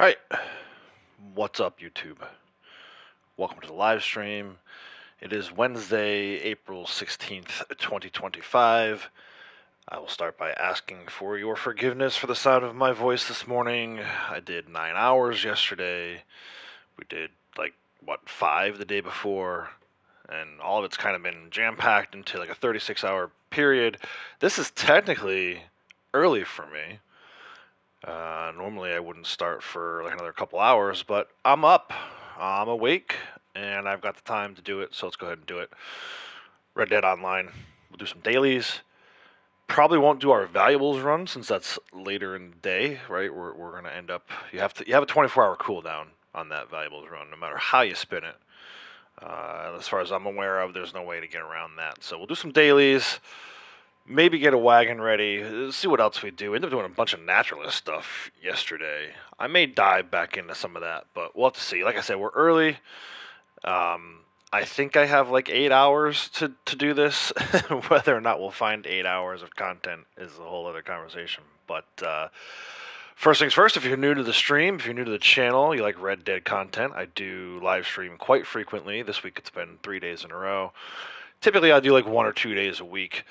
Alright, what's up YouTube? Welcome to the live stream. It is Wednesday, April 16th, 2025. I will start by asking for your forgiveness for the sound of my voice this morning. I did 9 hours yesterday. We did, 5 the day before. And all of it's kind of been jam-packed into like a 36-hour period. This is technically early for me. Normally I wouldn't start for like another couple hours, but I'm up, I'm awake, and I've got the time to do it, so let's go ahead and do it. Red Dead Online, we'll do some dailies. Probably won't do our valuables run since that's later in the day, right? We're gonna end up, you have a 24-hour cooldown on that valuables run, no matter how you spin it. As far as I'm aware of, there's no way to get around that. So we'll do some dailies. Maybe get a wagon ready, see what else we do. We ended up doing a bunch of naturalist stuff yesterday. I may dive back into some of that, but we'll have to see. Like I said, we're early. I think I have like 8 hours to do this. Whether or not we'll find 8 hours of content is a whole other conversation. But first things first, if you're new to the stream, if you're new to the channel, you like Red Dead content, I do live stream quite frequently. This week it's been 3 days in a row. Typically I do like 1 or 2 days a week.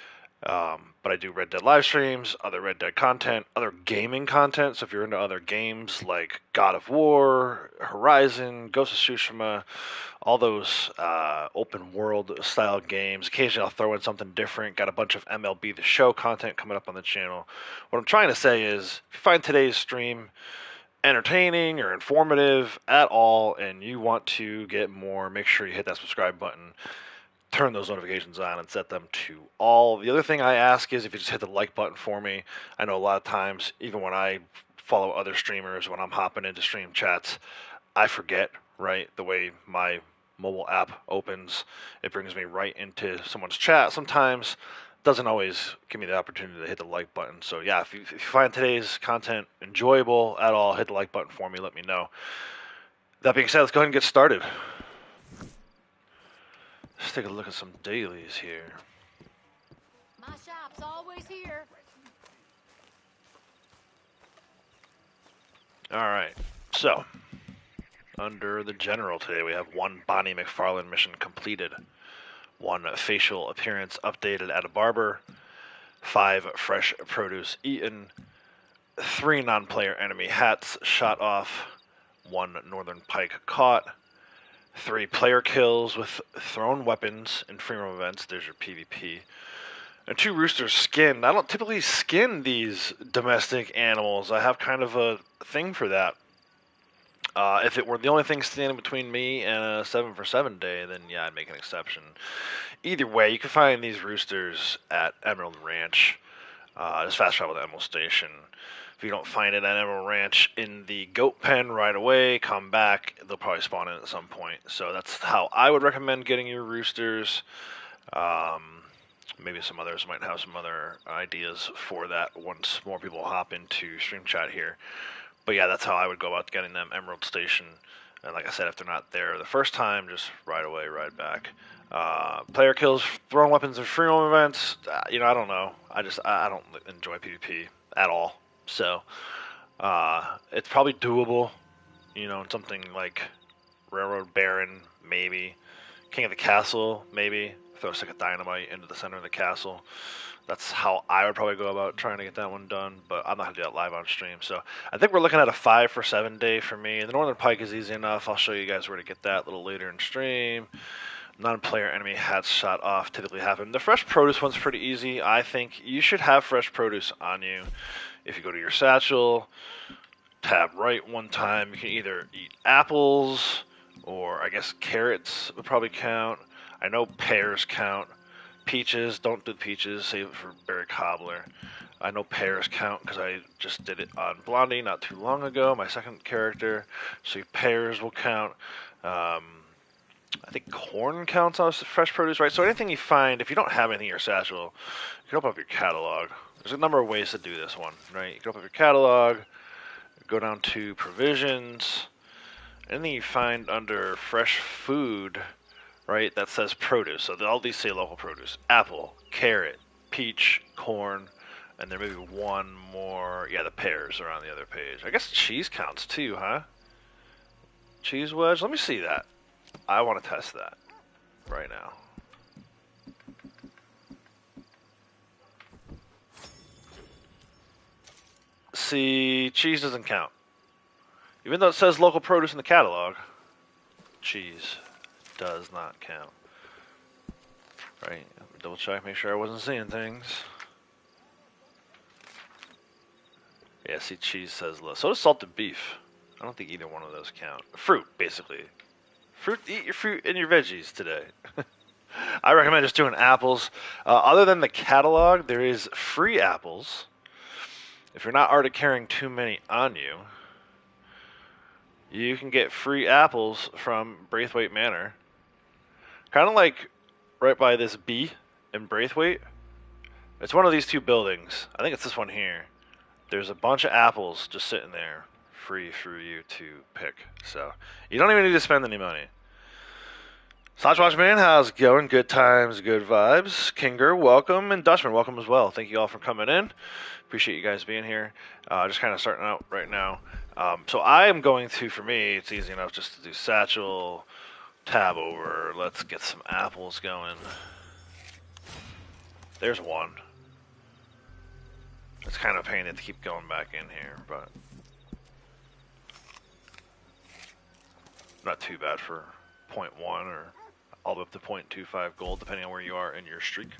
But I do Red Dead live streams, other Red Dead content, other gaming content. So if you're into other games like God of War, Horizon, Ghost of Tsushima, all those open world style games, occasionally I'll throw in something different. Got a bunch of MLB The Show content coming up on the channel. What I'm trying to say is, if you find today's stream entertaining or informative at all and you want to get more, make sure you hit that subscribe button. Turn those notifications on and set them to all. The other thing I ask is if you just hit the like button for me. I know a lot of times, even when I follow other streamers, when I'm hopping into stream chats, I forget, right? The way my mobile app opens, it brings me right into someone's chat. Sometimes doesn't always give me the opportunity to hit the like button. So yeah, if you find today's content enjoyable at all, hit the like button for me, let me know. That being said, let's go ahead and get started. Let's take a look at some dailies here. My shop's always here. Alright, so, under the general today we have 1 Bonnie McFarlane mission completed, 1 facial appearance updated at a barber, 5 fresh produce eaten, 3 non-player enemy hats shot off, 1 northern pike caught, 3 player kills with thrown weapons in free roam events, there's your PvP, and 2 roosters skinned. I don't typically skin these domestic animals. I have kind of a thing for that. If it were the only thing standing between me and a 7 for 7 day, then yeah, I'd make an exception. Either way, you can find these roosters at Emerald Ranch. Just fast travel to Emerald Station. If you don't find it at Emerald Ranch in the goat pen right away, come back. They'll probably spawn in at some point. So that's how I would recommend getting your roosters. Maybe some others might have some other ideas for that once more people hop into stream chat here. But yeah, that's how I would go about getting them, Emerald Station. And like I said, if they're not there the first time, just right away, right back. Player kills, throwing weapons in free roam events. I don't know. I don't enjoy PvP at all. So it's probably doable. Something like Railroad Baron, maybe. King of the Castle, maybe. Throw a stick of dynamite into the center of the castle. That's how I would probably go about trying to get that one done, but I'm not going to do that live on stream. So I think we're looking at a 5 for 7 day for me. The Northern Pike is easy enough. I'll show you guys where to get that a little later in stream. Non-player enemy hats shot off typically happen. The fresh produce one's pretty easy. I think you should have fresh produce on you. If you go to your satchel, tab right one time, you can either eat apples or I guess carrots would probably count. I know pears count. Peaches, don't do peaches, save it for berry cobbler. I know pears count because I just did it on Blondie not too long ago, my second character. So pears will count. I think corn counts as fresh produce, right? So anything you find, if you don't have anything in your satchel, you can open up your catalog. There's a number of ways to do this one, right? You can open up your catalog, go down to provisions, anything you find under fresh food, right, that says produce. So all these say local produce. Apple, carrot, peach, corn, And there may be one more. Yeah, the pears are on the other page. I guess cheese counts too, huh? Cheese wedge. Let me see that. I want to test that right now. See, cheese doesn't count. Even though it says local produce in the catalog, cheese does not count. Right? Double check, make sure I wasn't seeing things. Yeah, see, cheese says low. So does salted beef. I don't think either one of those count. Fruit, basically. Eat your fruit and your veggies today. I recommend just doing apples. Other than the catalog, there is free apples. If you're not already carrying too many on you, you can get free apples from Braithwaite Manor. Kind of like right by this B in Braithwaite. It's one of these two buildings. I think it's this one here. There's a bunch of apples just sitting there, free for you to pick. So you don't even need to spend any money. Watch Man, how's it going? Good times, good vibes. Kinger, welcome, and Dutchman, welcome as well. Thank you all for coming in. Appreciate you guys being here. Just kind of starting out right now. So I am going to, for me, it's easy enough just to do satchel, tab over. Let's get some apples going. There's one. It's kind of a pain to keep going back in here, but not too bad for 0.1 or all the way up to 0.25 gold, depending on where you are in your streak.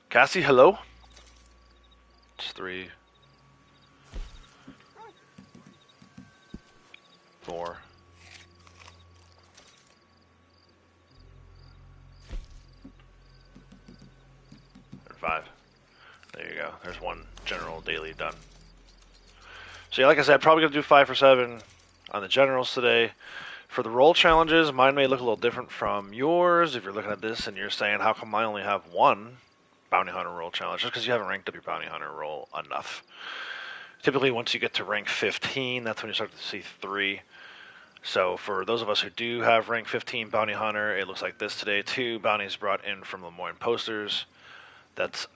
Cassie, hello. It's 3, 4. And 5. There you go. There's one general daily done. So yeah, like I said, probably gonna do 5 for 7 on the generals today. For the roll challenges, mine may look a little different from yours. If you're looking at this and you're saying, how come I only have one bounty hunter roll challenge? Just because you haven't ranked up your bounty hunter roll enough. Typically, once you get to rank 15, that's when you start to see 3. So for those of us who do have rank 15 bounty hunter, it looks like this today. 2 bounties brought in from Lemoyne posters. That's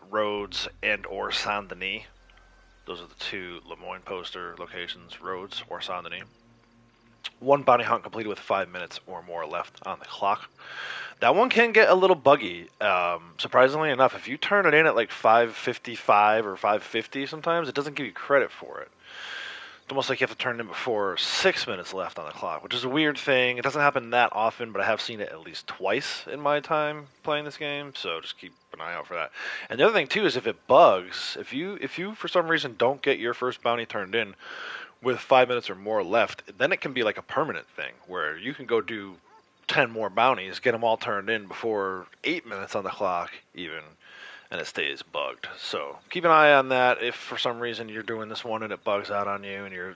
Rhodes and or Saint Denis. Those are the 2 Lemoyne poster locations, Rhodes or Saint Denis. 1 bounty hunt completed with 5 minutes or more left on the clock. That one can get a little buggy. Surprisingly enough, if you turn it in at like 5:55 or 5:50 sometimes, it doesn't give you credit for it. It's almost like you have to turn it in before 6 minutes left on the clock, which is a weird thing. It doesn't happen that often, but I have seen it at least twice in my time playing this game, so just keep an eye out for that. And the other thing too is if it bugs, if you for some reason don't get your first bounty turned in with 5 minutes or more left, then it can be like a permanent thing where you can go do 10 more bounties, get them all turned in before 8 minutes on the clock even, and it stays bugged. So keep an eye on that. If for some reason you're doing this one and it bugs out on you and you're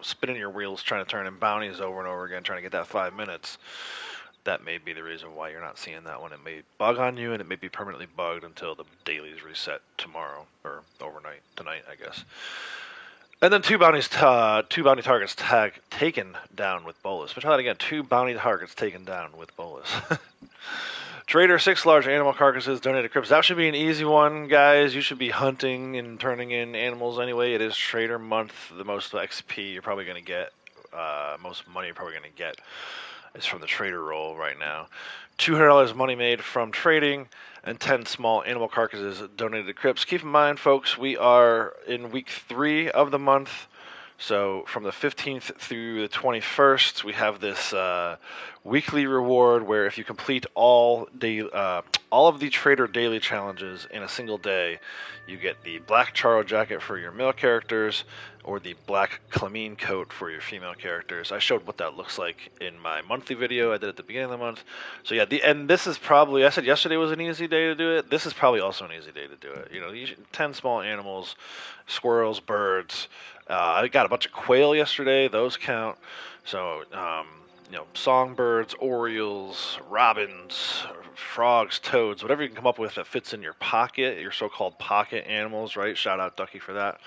spinning your wheels trying to turn in bounties over and over again, trying to get that 5 minutes, that may be the reason why you're not seeing that one. It may bug on you and it may be permanently bugged until the dailies reset tomorrow or overnight, tonight, I guess. And then 2 bounty targets taken down with bolus. But try that again. 2 bounty targets taken down with bolus. Trader 6 large animal carcasses donated crypts. That should be an easy one, guys. You should be hunting and turning in animals anyway. It is Trader month. The most XP you're probably going to get, most money you're probably going to get is from the Trader roll right now. $200 money made from trading, and 10 small animal carcasses donated to crypts. Keep in mind, folks, we are in week 3 of the month. So from the 15th through the 21st, we have this weekly reward where if you complete all of the Trader daily challenges in a single day, you get the black Charo jacket for your male characters or the black Clamine coat for your female characters. I showed what that looks like in my monthly video I did at the beginning of the month. So yeah, and this is probably, I said yesterday was an easy day to do it. This is probably also an easy day to do it. 10 small animals, squirrels, birds. I got a bunch of quail yesterday. Those count. So, songbirds, orioles, robins, frogs, toads, whatever you can come up with that fits in your pocket, your so-called pocket animals, right? Shout out Ducky for that.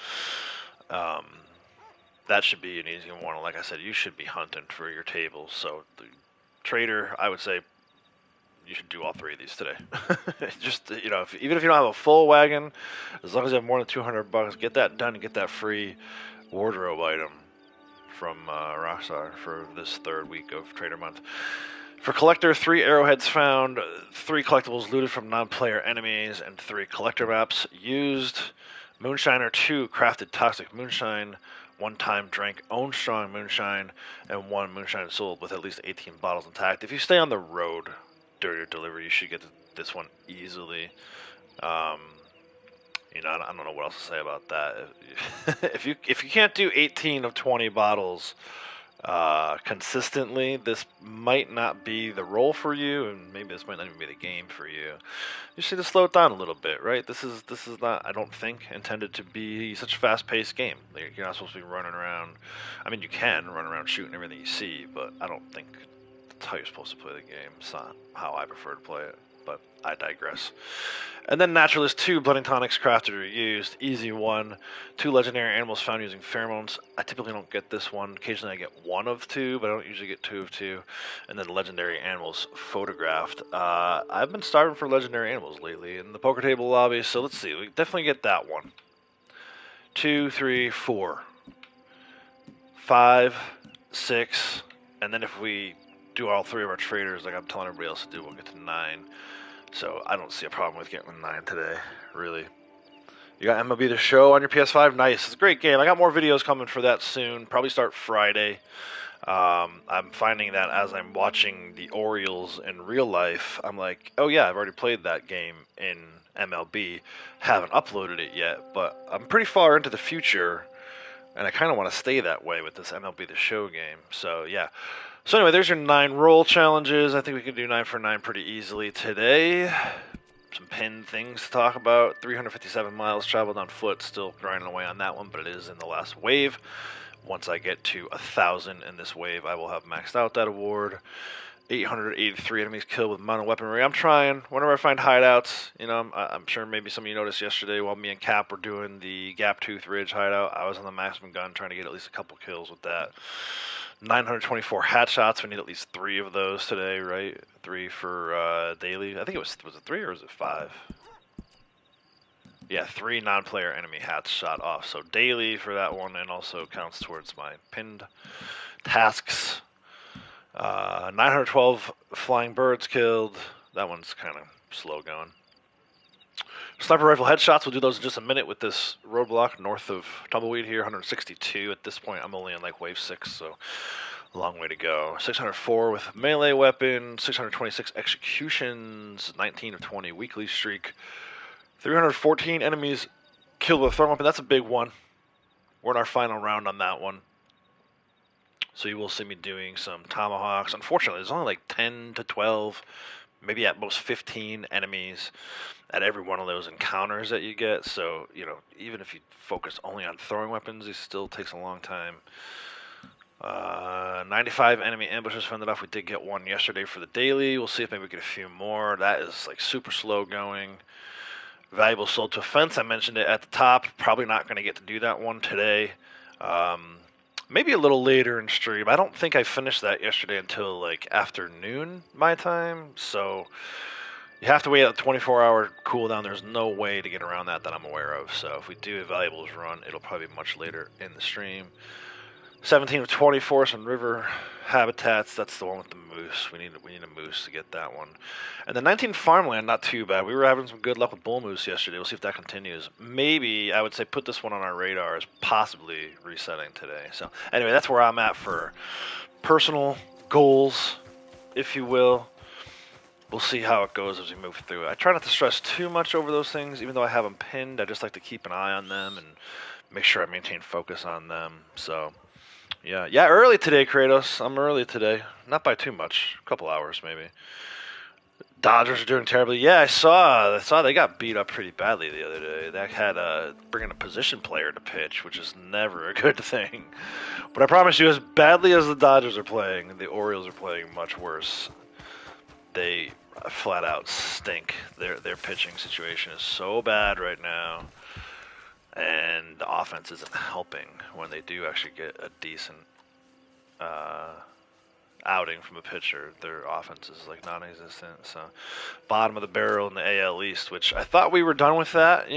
That should be an easy one. Like I said, you should be hunting for your tables. So the Trader, I would say, you should do all three of these today. Just even if you don't have a full wagon, as long as you have more than $200, get that done and get that free wardrobe item from Rockstar for this third week of Trader Month. For Collector, 3 arrowheads found, 3 collectibles looted from non-player enemies, and 3 collector maps used. Moonshiner 2 crafted toxic moonshine, 1 time drank own strong moonshine, and 1 moonshine sold with at least 18 bottles intact. If you stay on the road during your delivery, you should get this one easily. I don't know what else to say about that. If you can't do 18 of 20 bottles consistently, this might not be the role for you, and maybe this might not even be the game for you. You just need to slow it down a little bit, right? This is not, I don't think, intended to be such a fast-paced game. Like, you're not supposed to be running around. I mean, you can run around shooting everything you see, but I don't think that's how you're supposed to play the game. It's not how I prefer to play it, but I digress. And then Naturalist 2, Blooding Tonics crafted or used. Easy 1. 2 legendary animals found using pheromones. I typically don't get this one. Occasionally I get 1 of 2, but I don't usually get 2 of 2. And then legendary animals photographed. I've been starving for legendary animals lately in the poker table lobby, so let's see. We definitely get that one. 2, 3, 4. 5, 6. And then if we do all 3 of our traders, like I'm telling everybody else to do, we'll get to 9. So I don't see a problem with getting 9 today, really. You got MLB The Show on your PS5? Nice. It's a great game. I got more videos coming for that soon. Probably start Friday. I'm finding that as I'm watching the Orioles in real life, I'm like, oh yeah, I've already played that game in MLB. Haven't uploaded it yet, but I'm pretty far into the future, and I kind of want to stay that way with this MLB The Show game. So yeah. So anyway, there's your 9 roll challenges. I think we can do 9 for 9 pretty easily today. Some pinned things to talk about. 357 miles traveled on foot. Still grinding away on that one, but it is in the last wave. Once I get to 1,000 in this wave, I will have maxed out that award. 883 enemies killed with mounted weaponry. I'm trying. Whenever I find hideouts, I'm sure maybe some of you noticed yesterday while me and Cap were doing the Gap Tooth Ridge hideout, I was on the maximum gun trying to get at least a couple kills with that. 924 hat shots. We need at least 3 of those today, right? 3 for daily. I think was it 3 or was it 5? Yeah, 3 non-player enemy hats shot off. So daily for that one, and also counts towards my pinned tasks. 912 flying birds killed. That one's kind of slow going. Sniper rifle headshots, we'll do those in just a minute with this roadblock north of Tumbleweed here. 162 at this point. I'm only on like wave 6, so a long way to go. 604 with melee weapon. 626 executions. 19 of 20 weekly streak. 314 enemies killed with a thermal weapon. That's a big one. We're in our final round on that one. So you will see me doing some tomahawks. Unfortunately, there's only like 10 to 12, maybe at most 15 enemies at every one of those encounters that you get. So, even if you focus only on throwing weapons, it still takes a long time. 95 enemy ambushes fended off. We did get 1 yesterday for the daily. We'll see if maybe we get a few more. That is like super slow going. Valuable sold to a fence. I mentioned it at the top. Probably not going to get to do that one today. Maybe a little later in stream. I don't think I finished that yesterday until like afternoon my time. So you have to wait a 24-hour cooldown. There's no way to get around that I'm aware of. So if we do a valuables run, it'll probably be much later in the stream. 17 of 20 forest and river habitats. That's the one with the moose. We need a moose to get that one. And the 19 farmland, not too bad. We were having some good luck with bull moose yesterday. We'll see if that continues. Maybe I would say put this one on our radar as possibly resetting today. So anyway, that's where I'm at for personal goals, if you will. We'll see how it goes as we move through it. I try not to stress too much over those things, even though I have them pinned. I just like to keep an eye on them and make sure I maintain focus on them. So yeah, early today, Kratos. I'm early today. Not by too much. A couple hours, maybe. Dodgers are doing terribly. Yeah, I saw they got beat up pretty badly the other day. That had bringing a position player to pitch, which is never a good thing. But I promise you, as badly as the Dodgers are playing, the Orioles are playing much worse. They flat out stink. Their pitching situation is so bad right now. And the offense isn't helping when they do actually get a decent outing from a pitcher. Their offense is like non-existent. So bottom of the barrel in the AL East, which I thought we were done with that,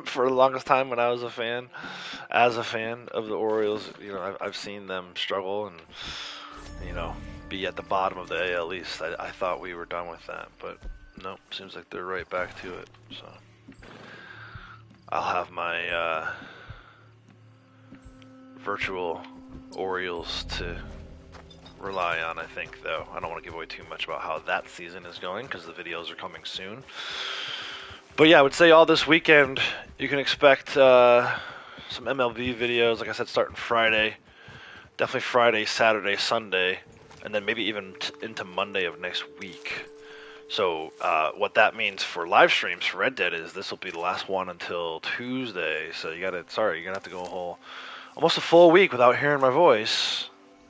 for the longest time when I was a fan. As a fan of the Orioles, I've seen them struggle and be at the bottom of the AL East. I thought we were done with that, but nope, seems like they're right back to it. So I'll have my virtual Orioles to rely on, I think, though. I don't want to give away too much about how that season is going because the videos are coming soon. But yeah, I would say all this weekend you can expect some MLB videos, like I said, starting Friday. Definitely Friday, Saturday, Sunday, and then maybe even into Monday of next week. So what that means for live streams for Red Dead is this will be the last one until Tuesday. So you're gonna have to go almost a full week without hearing my voice.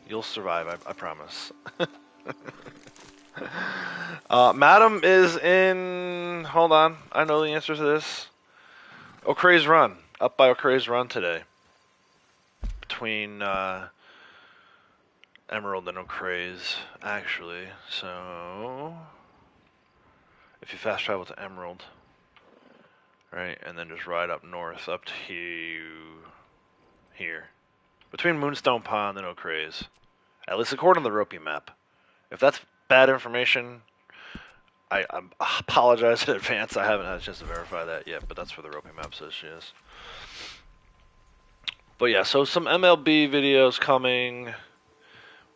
You'll survive, I promise. Madam is in. Hold on, I know the answer to this. O'Crea's Run, up by O'Crea's Run today, between Emerald and O'Crea's, actually. So if you fast travel to Emerald, right, and then just ride up north up to here, between Moonstone Pond and O'Crea's, at least according to the Ropey map. If that's bad information, I apologize in advance. I haven't had a chance to verify that yet, but that's where the Ropey map says she is. But yeah, so some MLB videos coming.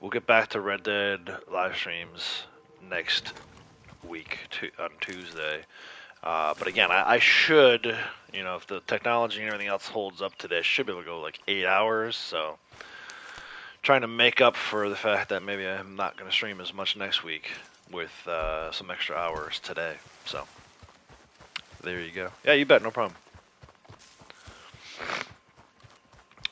We'll get back to Red Dead live streams next week on Tuesday. But again, I should, if the technology and everything else holds up today, I should be able to go like 8 hours. So trying to make up for the fact that maybe I'm not going to stream as much next week with some extra hours today. So there you go. Yeah, you bet, no problem.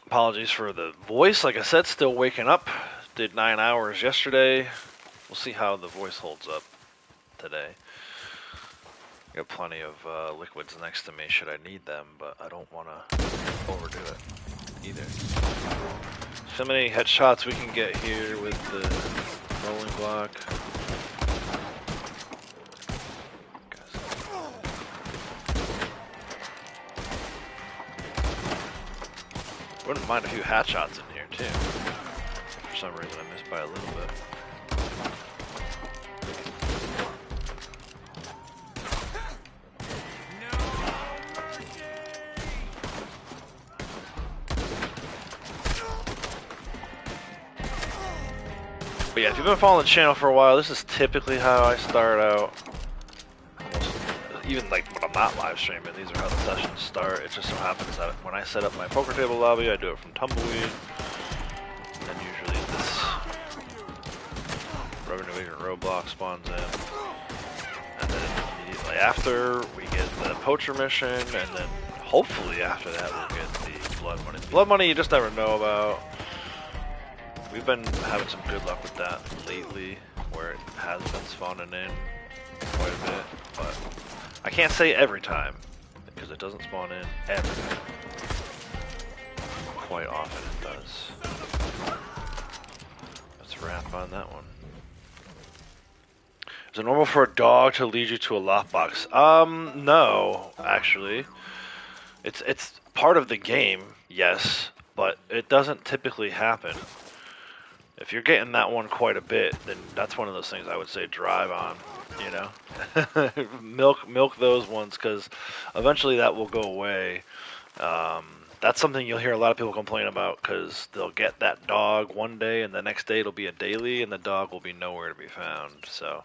Apologies for the voice. Like I said, still waking up. Did 9 hours yesterday. We'll see how the voice holds up today. Got plenty of liquids next to me should I need them, but I don't want to overdo it either. So many headshots we can get here with the rolling block. Wouldn't mind a few hat shots in here too. For some reason I missed by a little bit. But yeah, if you've been following the channel for a while, this is typically how I start out. Even like when I'm not live streaming, these are how the sessions start. It just so happens that when I set up my poker table lobby, I do it from Tumbleweed. And then usually this revenue agent roadblock spawns in. And then immediately after, we get the poacher mission, and then hopefully after that we'll get the blood money. The blood money you just never know about. We've been having some good luck with that lately, where it has been spawning in quite a bit, but I can't say every time, because it doesn't spawn in every time. Quite often it does. Let's wrap on that one. Is it normal for a dog to lead you to a lockbox? No, actually. It's part of the game, yes, but it doesn't typically happen. If you're getting that one quite a bit, then that's one of those things I would say drive on, milk those ones, because eventually that will go away. That's something you'll hear a lot of people complain about, because they'll get that dog one day and the next day it'll be a daily and the dog will be nowhere to be found. So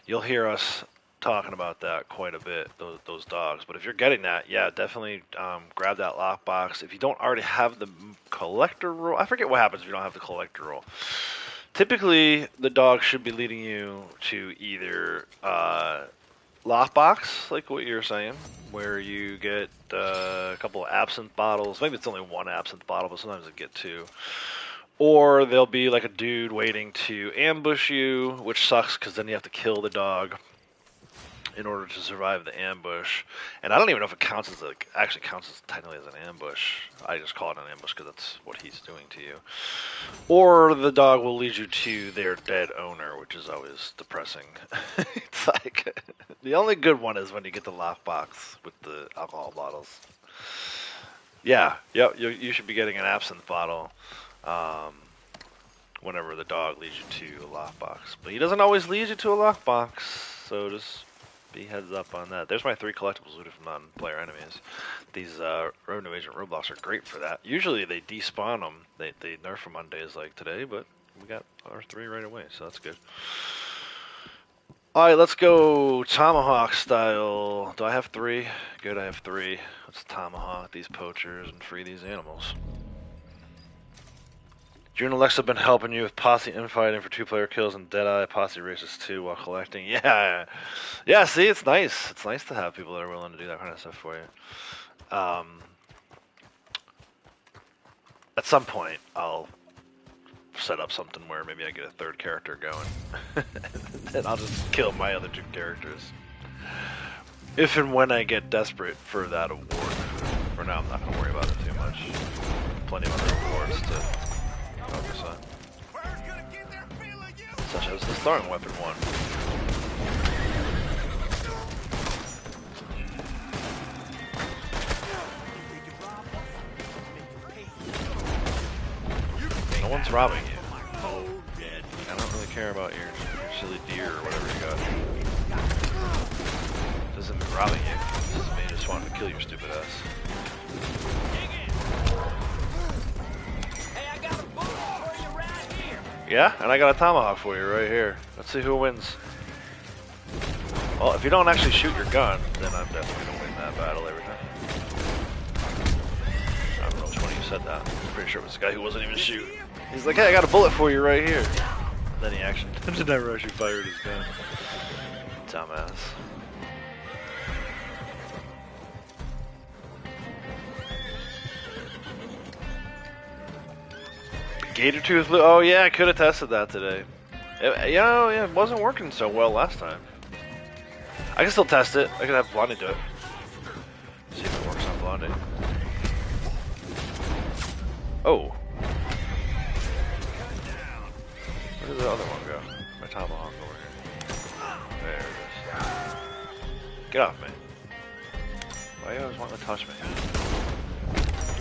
you'll hear us talking about that quite a bit, those dogs. But if you're getting that, yeah, definitely grab that lockbox. If you don't already have the collector roll, I forget what happens if you don't have the collector roll. Typically, the dog should be leading you to either lockbox, like what you're saying, where you get a couple of absinthe bottles. Maybe it's only one absinthe bottle, but sometimes they get two. Or there'll be like a dude waiting to ambush you, which sucks because then you have to kill the dog. in order to survive the ambush. And I don't even know if it counts as actually counts as technically as an ambush. I just call it an ambush because that's what he's doing to you. Or the dog will lead you to their dead owner, which is always depressing. It's like the only good one is when you get the lockbox with the alcohol bottles. Yeah, yep. You should be getting an absinthe bottle. Um, Whenever the dog leads you to a lockbox. But he doesn't always lead you to a lockbox, so just be heads up on that. There's my 3 collectibles looted from non-player enemies. These Road to Agent roadblocks are great for that. Usually they despawn them. They nerf them on days like today, but we got our 3 right away, so that's good. Alright, let's go Tomahawk style. Do I have 3? Good, I have 3. Let's Tomahawk these poachers and free these animals. June and Alexa have been helping you with posse infighting for 2-player kills and Deadeye posse races 2 while collecting. Yeah, yeah. See, it's nice. It's nice to have people that are willing to do that kind of stuff for you. At some point, I'll set up something where maybe I get a 3rd character going, and I'll just kill my other 2 characters. If and when I get desperate for that award. For now, I'm not gonna worry about it too much. Plenty of other awards to focus on. Such as the throwing weapon one. No one's robbing you. I don't really care about your silly deer or whatever you got. Doesn't mean robbing you. Doesn't mean just wanting to kill your stupid ass. Yeah, and I got a tomahawk for you right here. Let's see who wins. Well, if you don't actually shoot your gun, then I'm definitely going to win that battle every time. I don't know which one of you said that. I'm pretty sure it was the guy who wasn't even shooting. He's like, hey, I got a bullet for you right here. Then he actually never actually fired his gun. Dumbass. Gator tooth. Oh yeah, I could have tested that today. It wasn't working so well last time. I can still test it. I can have Blondie do it. See if it works on Blondie. Oh. Where did the other one go? My tomahawk over here. There it is. Get off me. Why do you always want to touch me?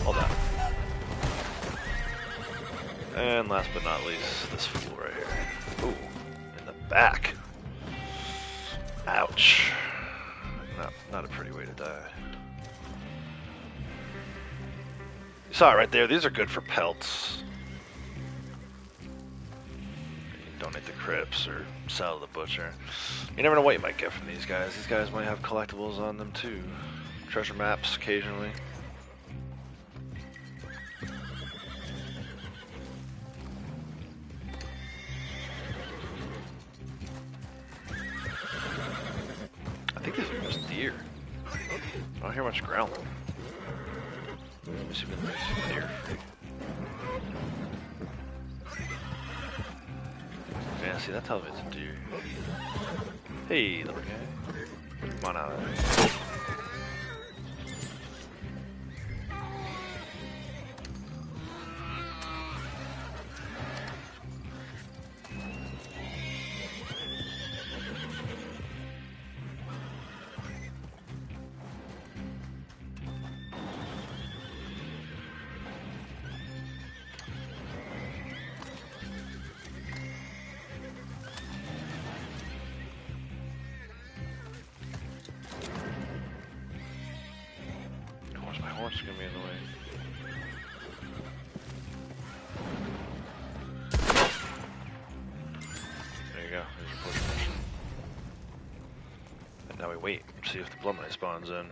Hold on. And last but not least, this fool right here. Ooh, in the back. Ouch. Not a pretty way to die. You saw it right there. These are good for pelts. You can donate to Crips or sell to the butcher. You never know what you might get from these guys. These guys might have collectibles on them too. Treasure maps occasionally. I think these are just deer. I don't hear much growling. Let me see if there's deer. Yeah, see, that tells me it's a deer. Hey, little guy. Come on out of there. Horse gonna be in the way. There you go. There's your push mission. And now we wait and see if the Blood Knight spawns in.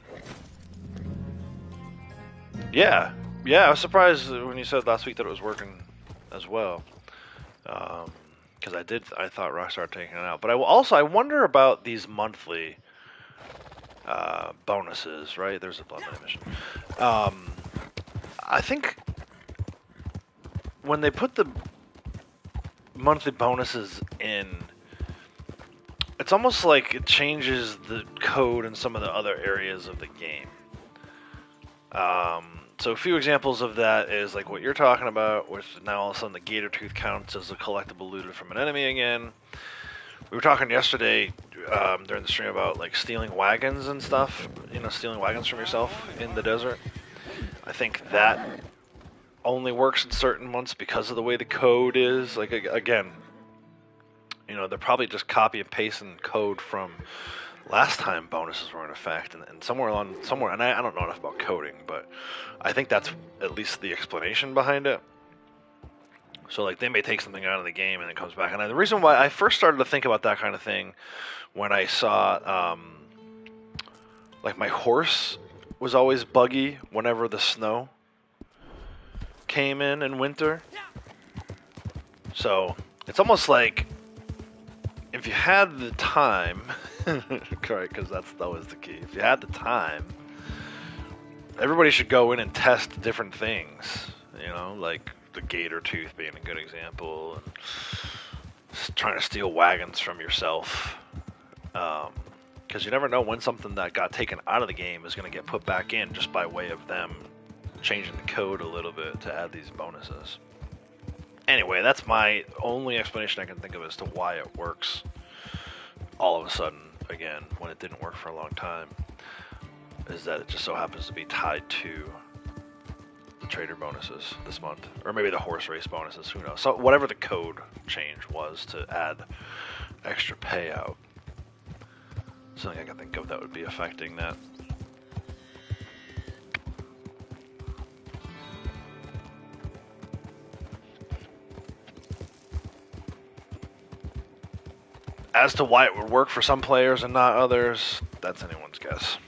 Yeah, I was surprised when you said last week that it was working as well. Because I thought Rockstar had taken it out. But I wonder about these monthly bonuses, right? There's a Blood Knight mission. I think when they put the monthly bonuses in, it's almost like it changes the code in some of the other areas of the game. So a few examples of that is like what you're talking about, which now all of a sudden the gator tooth counts as a collectible looted from an enemy again. We were talking yesterday during the stream about like stealing wagons and stuff, stealing wagons from yourself in the desert. I think that only works in certain months because of the way the code is. Like, again, they're probably just copy and pasting code from last time bonuses were in effect, and somewhere, and I don't know enough about coding, but I think that's at least the explanation behind it. So like they may take something out of the game and it comes back. And the reason why I first started to think about that kind of thing when I saw like my horse was always buggy whenever the snow came in winter. So it's almost like if you had the time, correct? Because that's always the key. If you had the time, everybody should go in and test different things. Like the gator tooth being a good example, and trying to steal wagons from yourself. Because you never know when something that got taken out of the game is going to get put back in just by way of them changing the code a little bit to add these bonuses. Anyway, that's my only explanation I can think of as to why it works all of a sudden again when it didn't work for a long time, is that it just so happens to be tied to the trader bonuses this month, or maybe the horse race bonuses, who knows. So whatever the code change was to add extra payout, something I can think of that would be affecting that. As to why it would work for some players and not others, that's anyone's guess.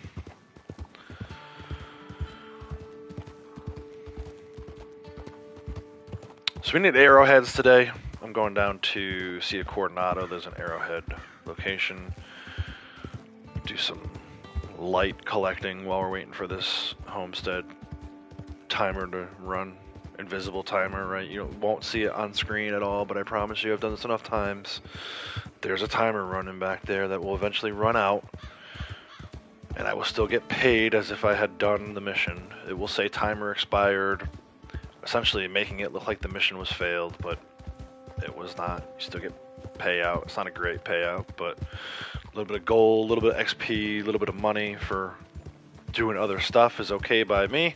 So we need arrowheads today. I'm going down to see a Coronado. There's an arrowhead location. Do some light collecting while we're waiting for this homestead timer to run. Invisible timer, right? You won't see it on screen at all, but I promise you I've done this enough times. There's a timer running back there that will eventually run out, and I will still get paid as if I had done the mission. It will say timer expired, essentially making it look like the mission was failed, but it was not. You still get payout. It's not a great payout, but a little bit of gold, a little bit of XP, a little bit of money for doing other stuff is okay by me.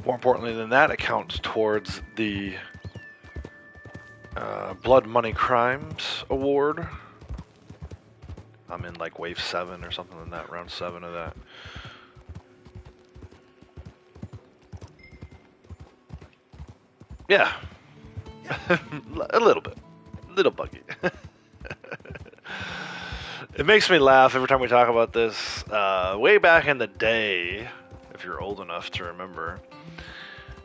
More importantly than that, it counts towards the Blood Money Crimes award. I'm in like wave 7 or something like that, round 7 of that. Yeah. A little bit. A little buggy. It makes me laugh every time we talk about this. Way back in the day, if you're old enough to remember,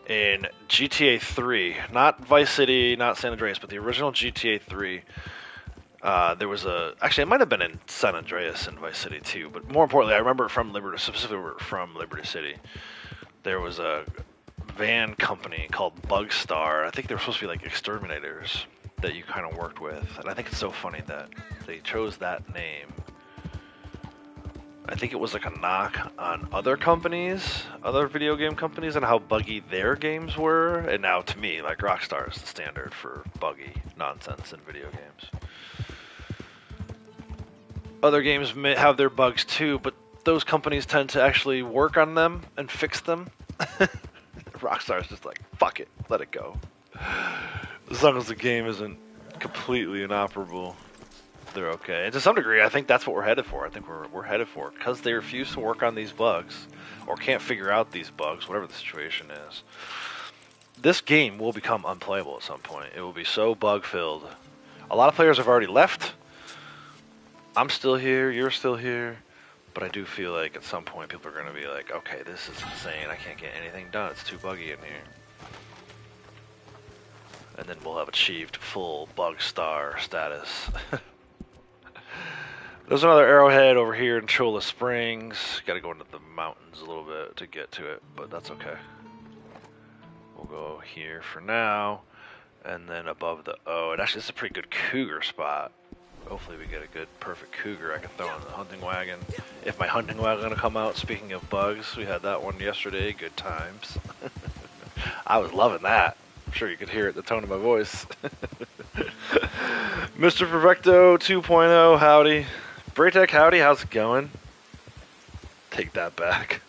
in GTA 3, not Vice City, not San Andreas, but the original GTA 3, there was actually it might have been in San Andreas and Vice City too, but more importantly, I remember it from specifically from Liberty City. There was a van company called Bugstar. I think they were supposed to be like exterminators that you kind of worked with, and I think it's so funny that they chose that name. I think it was like a knock on other companies, other video game companies, and how buggy their games were. And now, to me, like Rockstar is the standard for buggy nonsense in video games. Other games may have their bugs too, but those companies tend to actually work on them and fix them. Rockstar is just like, fuck it, let it go. As long as the game isn't completely inoperable, they're okay. And to some degree, I think that's what we're headed for. I think we're headed for it because they refuse to work on these bugs or can't figure out these bugs, whatever the situation is. This game will become unplayable at some point. It will be so bug-filled. A lot of players have already left. I'm still here, you're still here, but I do feel like at some point people are going to be like, okay, this is insane, I can't get anything done, it's too buggy in here. And then we'll have achieved full bug star status. There's another arrowhead over here in Cholla Springs. Gotta go into the mountains a little bit to get to it, but that's okay. We'll go here for now, and then above the O. And actually, this is a pretty good cougar spot Hopefully we get a good, perfect cougar I can throw in the hunting wagon. If my hunting wagon gonna come out, speaking of bugs, we had that one yesterday, good times. I was loving that. I'm sure you could hear it, the tone of my voice. Mr. Perfecto 2.0, howdy. Braytech, howdy, how's it going? Take that back.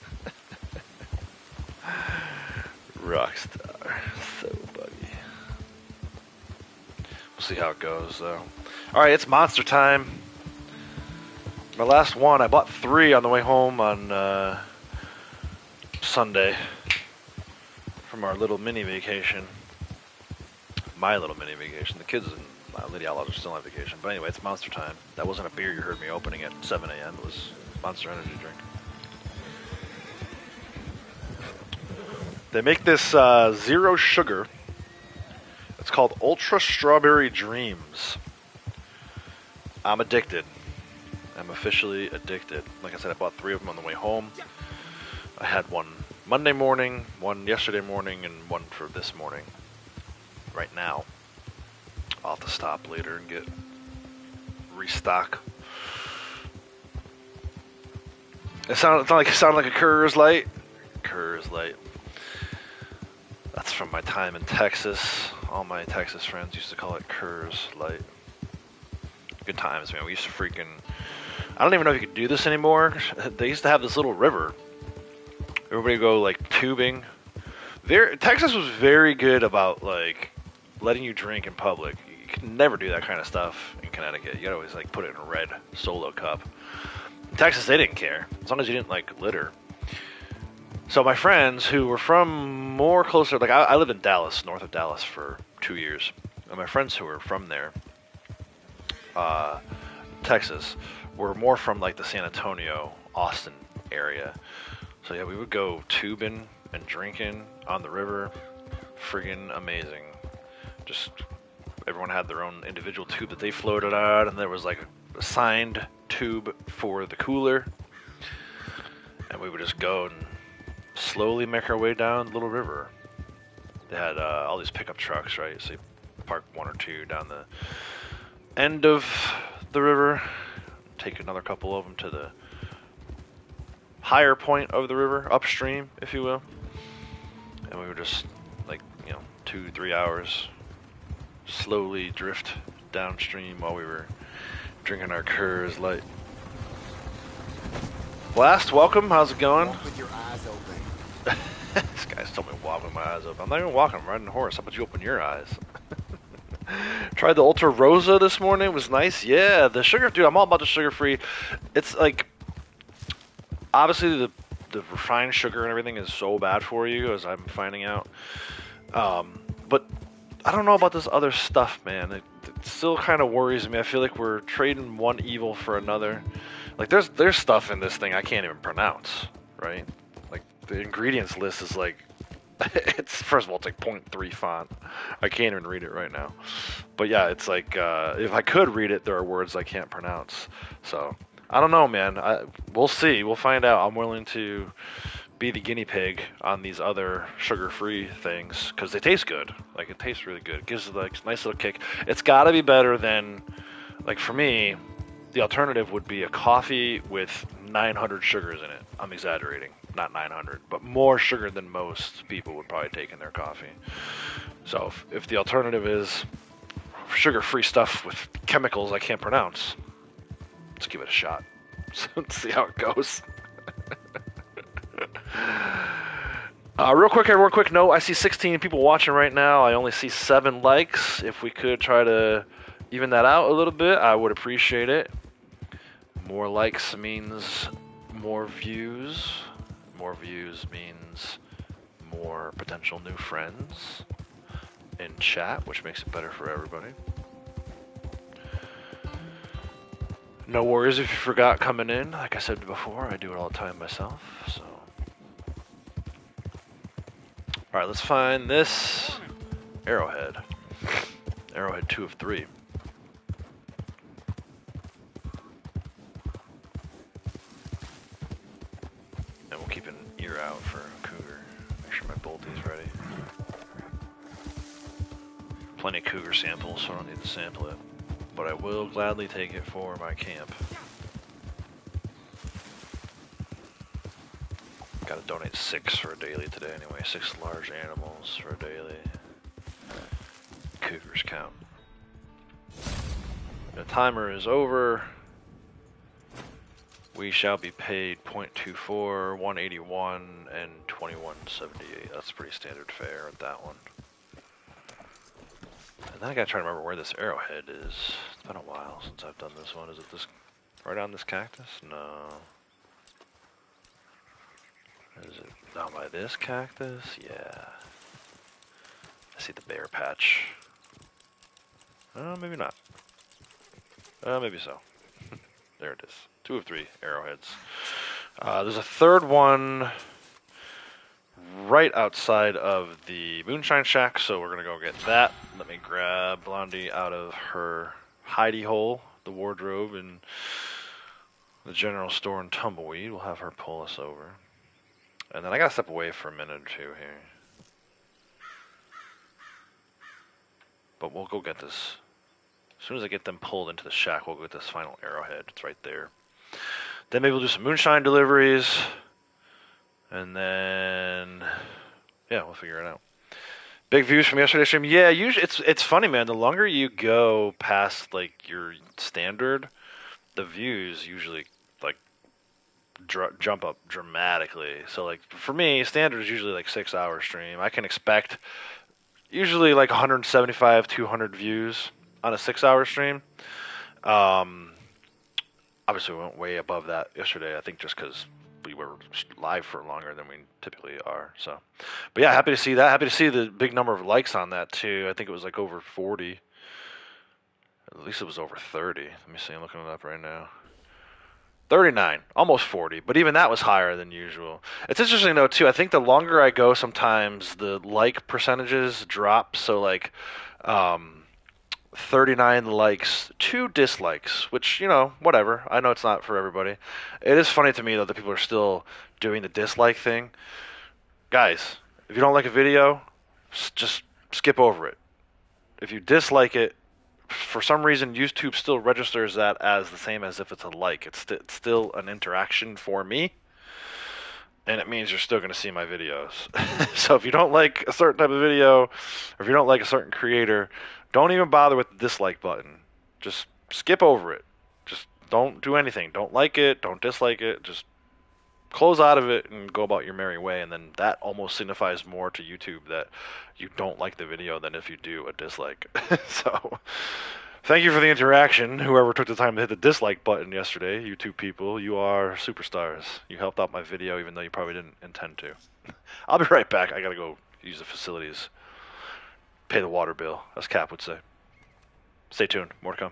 Rockstar, so buggy. We'll see how it goes, though. Alright, it's monster time. My last one, I bought 3 on the way home on Sunday from our little mini vacation. My little mini vacation. The kids and Lady Outlaws are still on vacation. But anyway, it's monster time. That wasn't a beer you heard me opening at 7 a.m. It was Monster Energy drink. They make this zero sugar. It's called Ultra Strawberry Dreams. I'm addicted. I'm officially addicted. Like I said, I bought 3 of them on the way home. I had one Monday morning, one yesterday morning, and one for this morning. Right now. I'll have to stop later and get restock. It sounded like a Coors Light. Coors Light. That's from my time in Texas. All my Texas friends used to call it Coors Light. Good times, man. We used to freaking... I don't even know if you could do this anymore. They used to have this little river. Everybody would go, like, tubing. Texas was very good about, like, letting you drink in public. You could never do that kind of stuff in Connecticut. You gotta always, like, put it in a red Solo cup. In Texas, they didn't care. As long as you didn't, like, litter. So my friends who were from more closer, like I lived in Dallas, north of Dallas for 2 years. And my friends who were from there, Texas, were more from like the San Antonio, Austin area. So yeah, we would go tubing and drinking on the river. Friggin' amazing. Just everyone had their own individual tube that they floated out, and there was like a assigned tube for the cooler. And we would just go and slowly make our way down the little river. They had all these pickup trucks, right? So you park 1 or 2 down the end of the river, take another couple of them to the higher point of the river, upstream, if you will. And we would just, like, 2-3 hours slowly drift downstream while we were drinking our Coors Light. Blast, welcome. How's it going? Walk with your eyes open. This guy's told me to walk with my eyes open. I'm not even walking, I'm riding a horse. How about you open your eyes? Tried the Ultra Rosa this morning. It was nice. Yeah, the sugar, dude, I'm all about the sugar-free. It's like, obviously the refined sugar and everything is so bad for you, as I'm finding out. But I don't know about this other stuff, man. It still kind of worries me. I feel like we're trading one evil for another. Like, there's stuff in this thing I can't even pronounce, right? Like, the ingredients list is like, first of all, it's like 0.3 font. I can't even read it right now. But yeah, it's like, if I could read it, there are words I can't pronounce. So, I don't know, man. We'll see. We'll find out. I'm willing to be the guinea pig on these other sugar-free things, because they taste good. Like, it tastes really good. It gives it like a nice little kick. It's got to be better than, like, for me, the alternative would be a coffee with 900 sugars in it. I'm exaggerating. Not 900, but more sugar than most people would probably take in their coffee. So if the alternative is sugar-free stuff with chemicals I can't pronounce, let's give it a shot. Let's see how it goes. Real quick, everyone, quick note. I see 16 people watching right now. I only see 7 likes. If we could try to even that out a little bit, I would appreciate it. More likes means more views. More views means more potential new friends in chat, which makes it better for everybody. No worries if you forgot coming in. Like I said before, I do it all the time myself. So, all right, let's find this arrowhead. Arrowhead 2 of 3. And we'll keep an ear out for cougar. Make sure my bolty's ready. Plenty of cougar samples, so I don't need to sample it. but I will gladly take it for my camp. Gotta donate 6 for a daily today anyway. 6 large animals for a daily. Cougars count. The timer is over. We shall be paid 0.24, 181, and 21.78. That's pretty standard fare at that one. And then I gotta try to remember where this arrowhead is. It's been a while since I've done this one. Is it this right on this cactus? No. Is it down by this cactus? Yeah. I see the bear patch. Maybe not. Maybe so. There it is. 2 of 3 arrowheads. There's a third one right outside of the Moonshine Shack, so we're gonna go get that. Let me grab Blondie out of her hidey hole, the wardrobe, and the general store in Tumbleweed. We'll have her pull us over. And then I gotta step away for a minute or two here. But we'll go get this. As soon as I get them pulled into the shack, we'll go get this final arrowhead. It's right there. Then maybe we'll do some moonshine deliveries. And then, yeah, we'll figure it out. Big views from yesterday's stream. Yeah, usually it's funny, man. The longer you go past like your standard, the views usually like jump up dramatically. So like for me, standard is usually like 6-hour stream. I can expect usually like 175, 200 views on a 6-hour stream. Obviously, we went way above that yesterday. I think just because we were live for longer than we typically are. So, but yeah, happy to see that. Happy to see the big number of likes on that too. I think it was like over 40. At least it was over 30. Let me see. I'm looking it up right now. 39, almost 40, but even that was higher than usual. It's interesting though too. I think the longer I go, sometimes the like percentages drop. So like, 39 likes, 2 dislikes, which, you know, whatever. I know it's not for everybody. It is funny to me, though, that people are still doing the dislike thing. Guys, if you don't like a video, just skip over it. If you dislike it, for some reason, YouTube still registers that as the same as if it's a like. It's still an interaction for me, and it means you're still going to see my videos. So if you don't like a certain type of video, or if you don't like a certain creator, don't even bother with the dislike button. Just skip over it. Just don't do anything. Don't like it. Don't dislike it. Just close out of it and go about your merry way. And then that almost signifies more to YouTube that you don't like the video than if you do a dislike. So thank you for the interaction. Whoever took the time to hit the dislike button yesterday, YouTube people, you are superstars. You helped out my video even though you probably didn't intend to. I'll be right back. I gotta go use the facilities. Pay the water bill, as Cap would say. Stay tuned. More to come.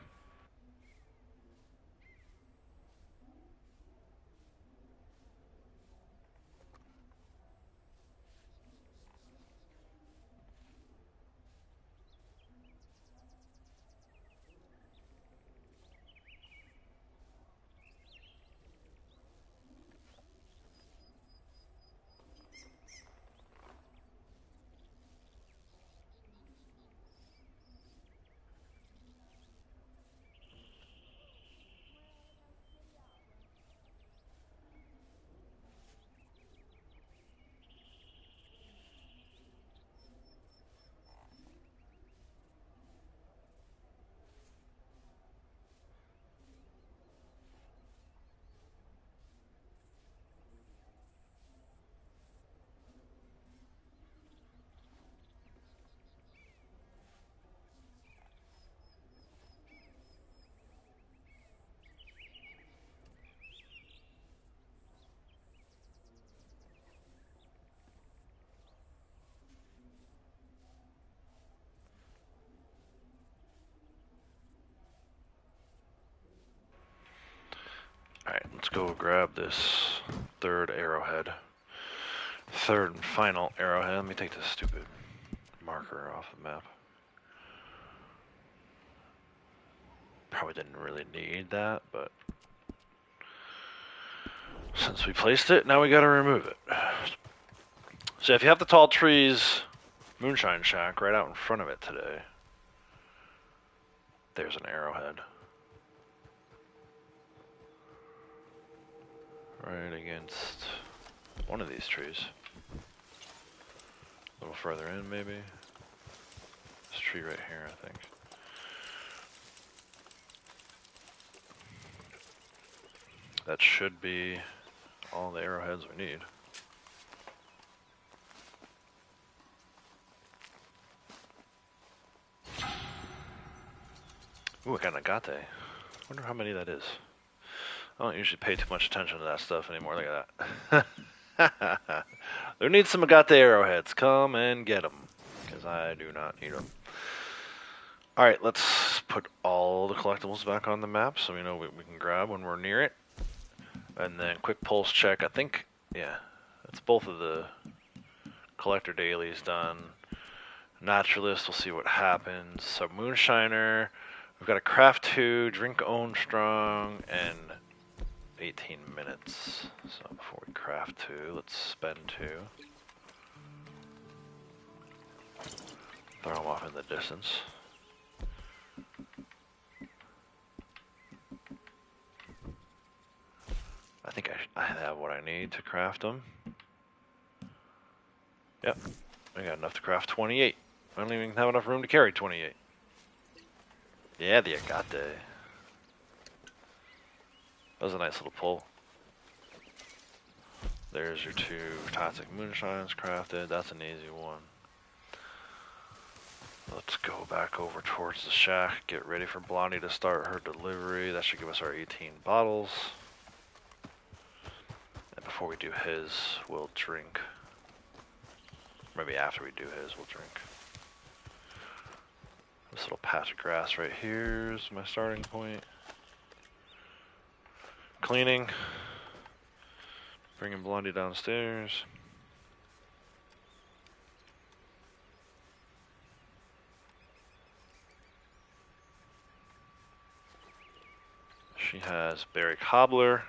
Alright, let's go grab this third arrowhead. Third and final arrowhead. Let me take this stupid marker off the map. Probably didn't really need that, but since we placed it, now we gotta remove it. So if you have the Tall Trees Moonshine Shack right out in front of it today, There's an arrowhead. Right against one of these trees. A little further in, maybe. This tree right here, I think. That should be all the arrowheads we need. Ooh, I got an agate. Wonder how many that is. I don't usually pay too much attention to that stuff anymore. Look at that. There needs some agate arrowheads. Come and get them, because I do not need them. Alright, let's put all the collectibles back on the map so we know what we can grab when we're near it. And then quick pulse check. I think, yeah, that's both of the collector dailies done. Naturalist, we'll see what happens. So Moonshiner, we've got a craft 2, drink own strong, and 18 minutes. So before we craft 2, let's spend 2. Throw them off in the distance. I think I have what I need to craft them. Yep, I got enough to craft 28. I don't even have enough room to carry 28. Yeah, the agate. That was a nice little pull. There's your 2 toxic moonshines crafted. That's an easy one. Let's go back over towards the shack. Get ready for Blondie to start her delivery. That should give us our 18 bottles. And before we do his, we'll drink. Maybe after we do his, we'll drink. This little patch of grass right here is my starting point. Cleaning. Bringing Blondie downstairs. She has berry cobbler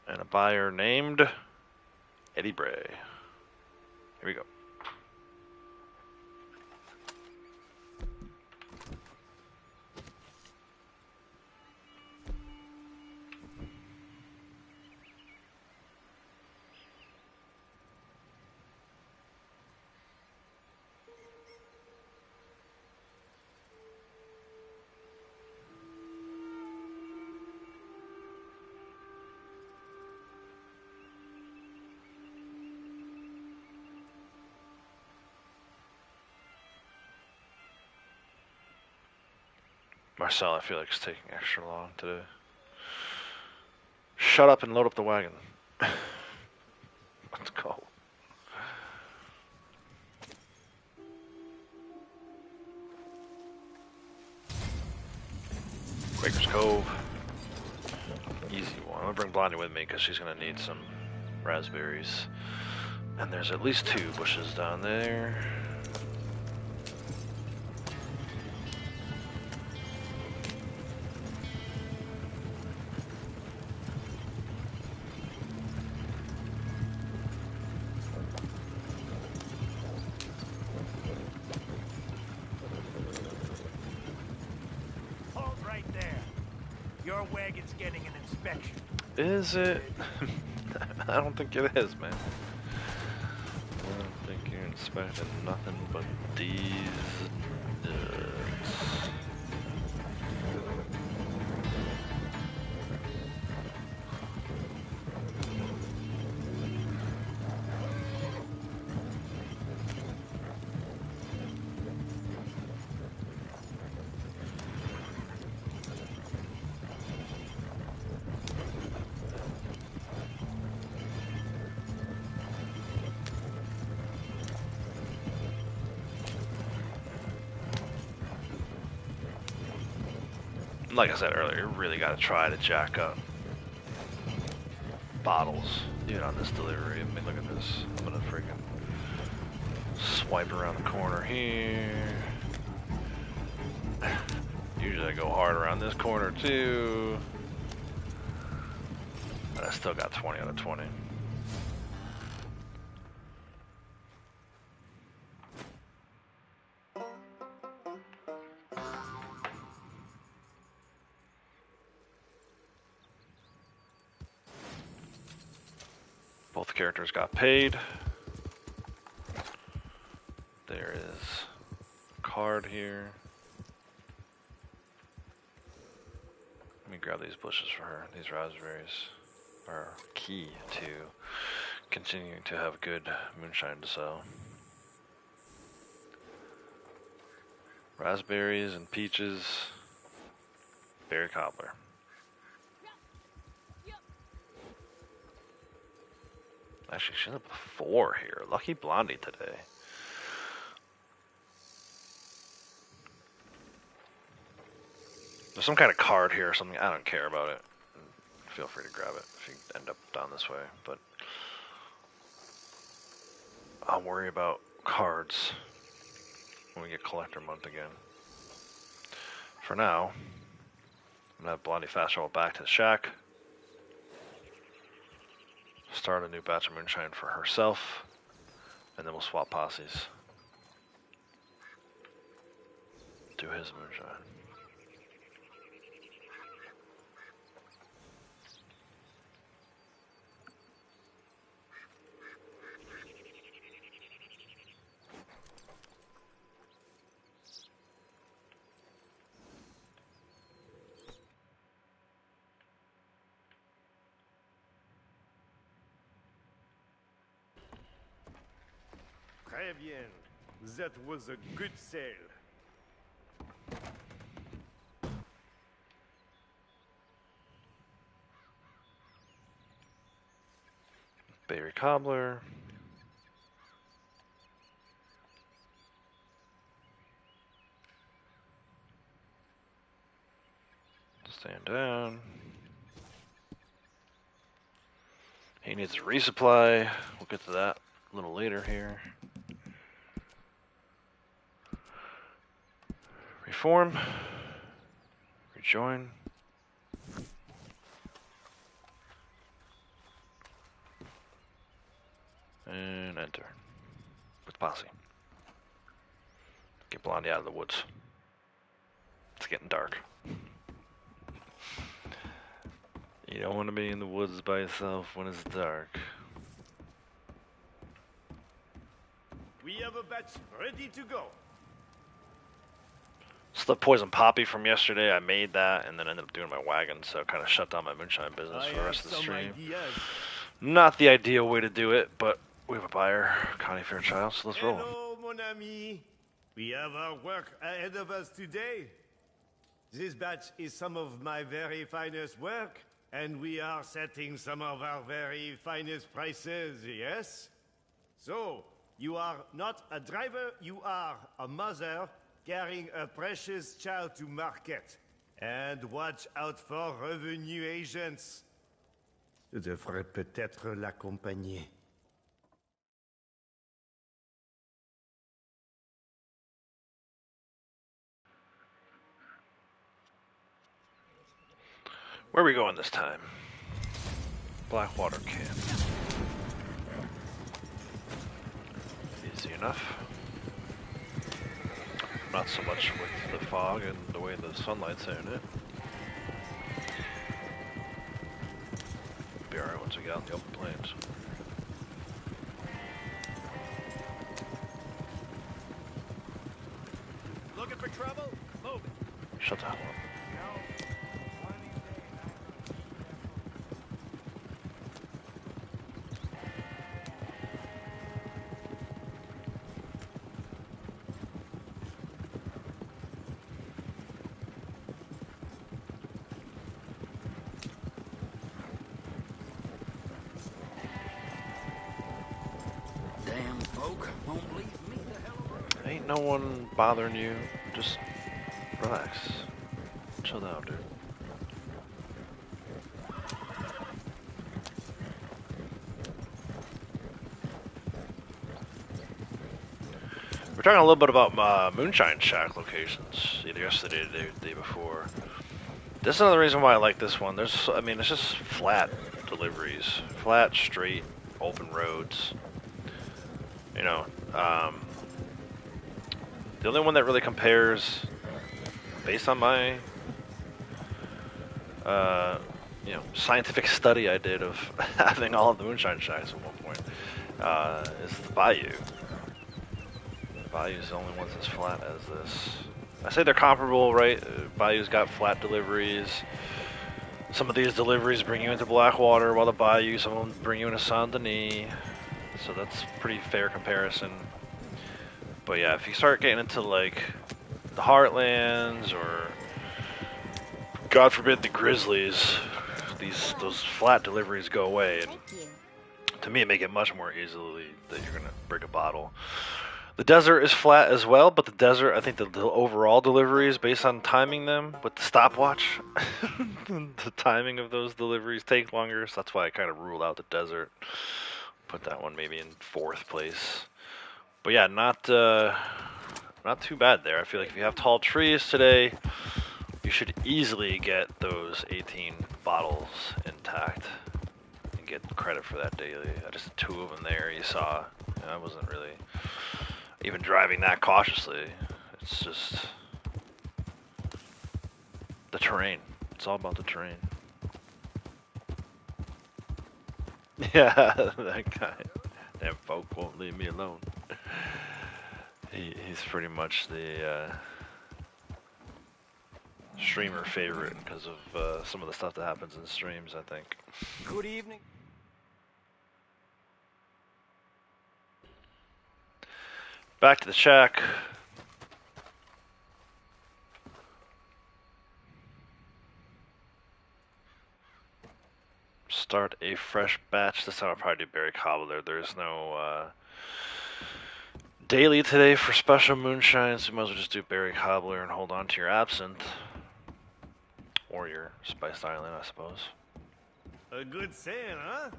and a buyer named Eddie Bray. Here we go. Marcel, I feel like it's taking extra long today. Shut up and load up the wagon. Let's go. Quaker's Cove. Easy one. I'm gonna bring Blondie with me because she's gonna need some raspberries. And there's at least 2 bushes down there. Your wagon's getting an inspection. Is it? I don't think it is, man. I don't think you're inspecting nothing but these nuts. Like I said earlier, you really got to try to jack up bottles, even on this delivery. I mean, look at this. I'm gonna freaking swipe around the corner here. Usually I go hard around this corner too. But I still got 20 out of 20. Both characters got paid. There is a card here. Let me grab these bushes for her. These raspberries are key to continuing to have good moonshine to sell. Raspberries and peaches. Berry cobbler. Actually, she's up 4 here. Lucky Blondie today. There's some kind of card here or something. I don't care about it. Feel free to grab it if you end up down this way. But I'll worry about cards when we get collector month again. For now, I'm gonna have Blondie fast travel back to the shack. Start a new batch of moonshine for herself. And then we'll swap posses. Do his moonshine. Très bien. That was a good sale. Berry cobbler. Stand down. He needs a resupply. We'll get to that a little later here. Reform. Rejoin. And enter. With posse. Get Blondie out of the woods. It's getting dark. You don't want to be in the woods by yourself when it's dark. We have a batch ready to go. It's the poison poppy from yesterday. I made that and then ended up doing my wagon, so it kind of shut down my moonshine business for the rest of the stream. Not the ideal way to do it, but we have a buyer, Connie Fairchild, so let's roll. Hello, mon ami. We have our work ahead of us today. This batch is some of my very finest work, and we are setting some of our very finest prices, yes? So, you are not a driver, you are a mother carrying a precious child to market. And watch out for revenue agents. Je devrais peut-être l'accompagner. Where are we going this time? Blackwater Camp. Easy enough. Not so much with the fog and the way the sunlight's hitting it. Be alright once we get out in the open plains. Looking for trouble? Move it. Shut the hell up. Damn folk won't leave me the hell alone. Ain't no one bothering you. Just relax. Chill down, dude. We're talking a little bit about Moonshine Shack locations, either yesterday or the day before. This is another reason why I like this one. I mean, it's just flat deliveries. Flat, straight, open roads. You know, the only one that really compares, based on my, you know, scientific study I did of having all of the Moonshine Shacks in one point, is the Bayou. The Bayou's the only one's as flat as this. I say they're comparable, right? Bayou's got flat deliveries. Some of these deliveries bring you into Blackwater, while the Bayou, some of them bring you into Saint Denis. So that's pretty fair comparison. But yeah, if you start getting into like the Heartlands or God forbid the Grizzlies, those flat deliveries go away, and to me it make it much more easily that you're gonna bring a bottle. The desert is flat as well, but the desert, I think the overall deliveries, based on timing them with the stopwatch, the timing of those deliveries take longer, so that's why I kind of ruled out the desert. Put that one maybe in 4th place. But yeah, not too bad there. I feel like if you have tall trees today, you should easily get those 18 bottles intact and get credit for that daily. I just had 2 of them there, you saw. I wasn't really even driving that cautiously. It's just the terrain. It's all about the terrain. Yeah, that guy. Damn folk won't leave me alone. He's pretty much the streamer favorite because of some of the stuff that happens in streams, I think. Good evening. Back to the shack. Start a fresh batch. This time I'll probably do berry cobbler. There's no daily today for special moonshine, so you might as well just do berry cobbler and hold on to your absinthe. Or your spiced island, I suppose. A good saying, huh?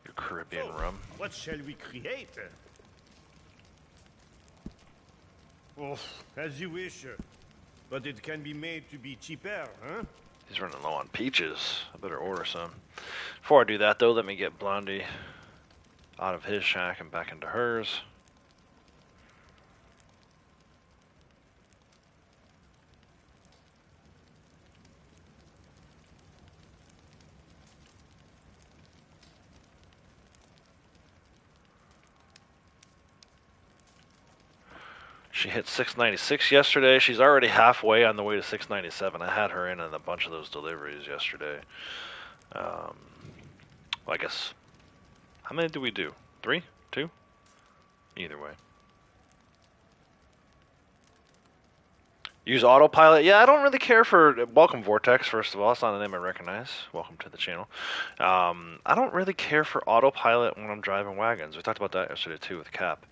Your Caribbean So, rum. what shall we create? Oh, as you wish. But it can be made to be cheaper, huh? He's running low on peaches. I better order some. Before I do that, though, let me get Blondie out of his shack and back into hers. She hit 696 yesterday. She's already halfway on the way to 697. I had her in a bunch of those deliveries yesterday. Well, I guess, how many do we do? 3? 2? Either way. Use autopilot. Yeah, I don't really care for... Welcome, Vortex, first of all. It's not a name I recognize. Welcome to the channel. I don't really care for autopilot when I'm driving wagons. We talked about that yesterday, too, with Cap.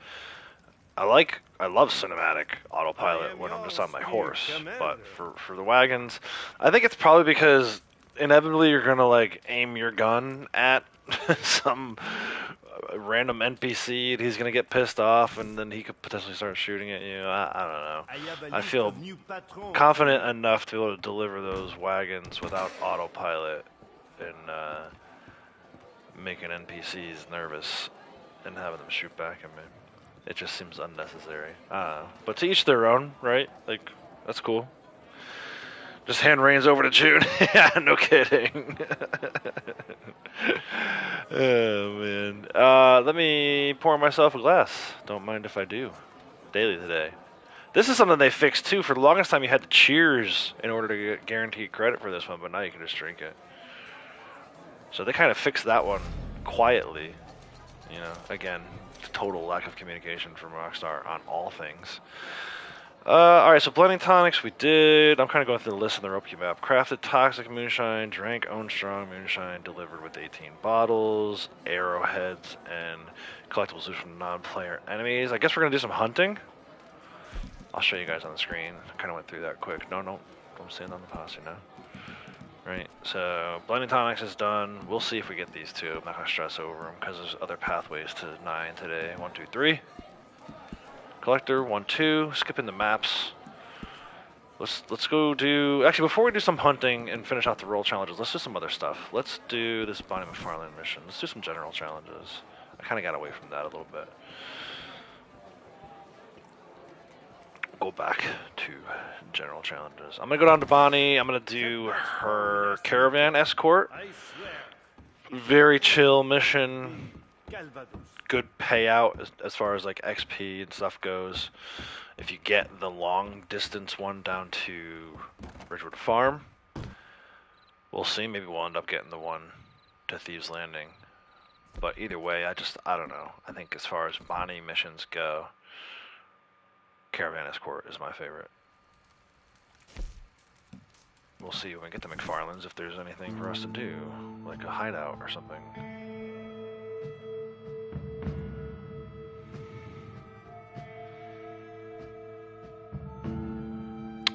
I love cinematic autopilot when I'm just on my horse, but for the wagons, I think it's probably because inevitably you're gonna like aim your gun at some random NPC and he's gonna get pissed off and then he could potentially start shooting at you. I don't know. I feel confident enough to be able to deliver those wagons without autopilot and making NPCs nervous and having them shoot back at me. It just seems unnecessary. But to each their own, right? Like, that's cool. Just hand reins over to June. Yeah, no kidding. Oh, man. Let me pour myself a glass. Don't mind if I do. Daily today. This is something they fixed, too. For the longest time, you had to cheers in order to get guaranteed credit for this one, but now you can just drink it. So they kind of fixed that one quietly. You know, again, total lack of communication from Rockstar on all things. Alright, so blending tonics we did. I'm kind of going through the list in the Ropkey map. Crafted toxic moonshine, drank own strong moonshine, delivered with 18 bottles, arrowheads, and collectibles from non-player enemies. I guess we're going to do some hunting. I'll show you guys on the screen. I kind of went through that quick. No, don't stand on the posse now. Right, so blending tonics is done. We'll see if we get these two. I'm not gonna stress over them because there's other pathways to 9 today. 1, 2, 3. Collector 1, 2. Skipping the maps. Let's go do. Actually, before we do some hunting and finish out the role challenges, let's do some other stuff. Let's do this Bonnie McFarlane mission. Let's do some general challenges. I kind of got away from that a little bit. Go back to general challenges. I'm gonna go down to Bonnie. I'm gonna do her caravan escort. Very chill mission. Calvados. Good payout as far as like XP and stuff goes. If you get the long distance one down to Ridgewood Farm, we'll see. Maybe we'll end up getting the one to Thieves Landing. But either way, I don't know. I think as far as Bonnie missions go, Caravan Escort is my favorite. We'll see when we get to McFarland's if there's anything for us to do, like a hideout or something.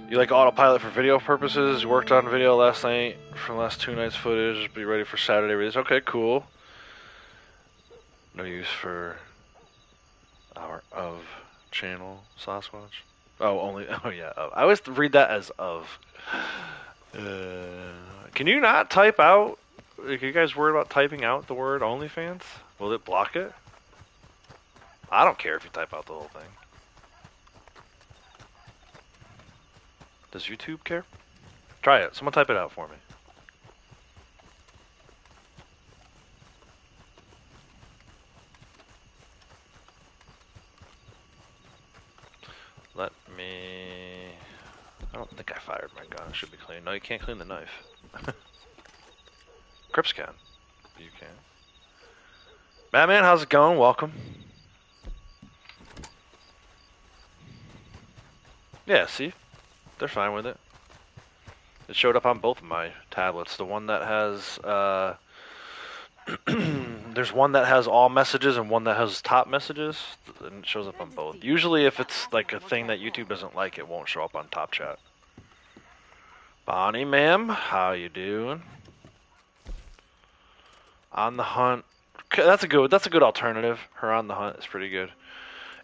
You like autopilot for video purposes? You worked on video last night from the last 2 nights' footage. Be ready for Saturday release. Okay, cool. No use for our of channel Sasquatch. Oh, only. Oh yeah. Of. I always read that as of. Can you not type out? Are you guys worried about typing out the word OnlyFans? Will it block it? I don't care if you type out the whole thing. Does YouTube care? Try it. Someone type it out for me. Let me... I don't think I fired my gun. It should be clean. No, you can't clean the knife. Crips can. You can. Batman, how's it going? Welcome. Yeah, see? They're fine with it. It showed up on both of my tablets. The one that has... there's one that has all messages and one that has top messages, and it shows up on both. Usually if it's like a thing that YouTube doesn't like, it won't show up on top chat. Bonnie, ma'am, how you doing? On the hunt. That's a good alternative. Her on the hunt is pretty good.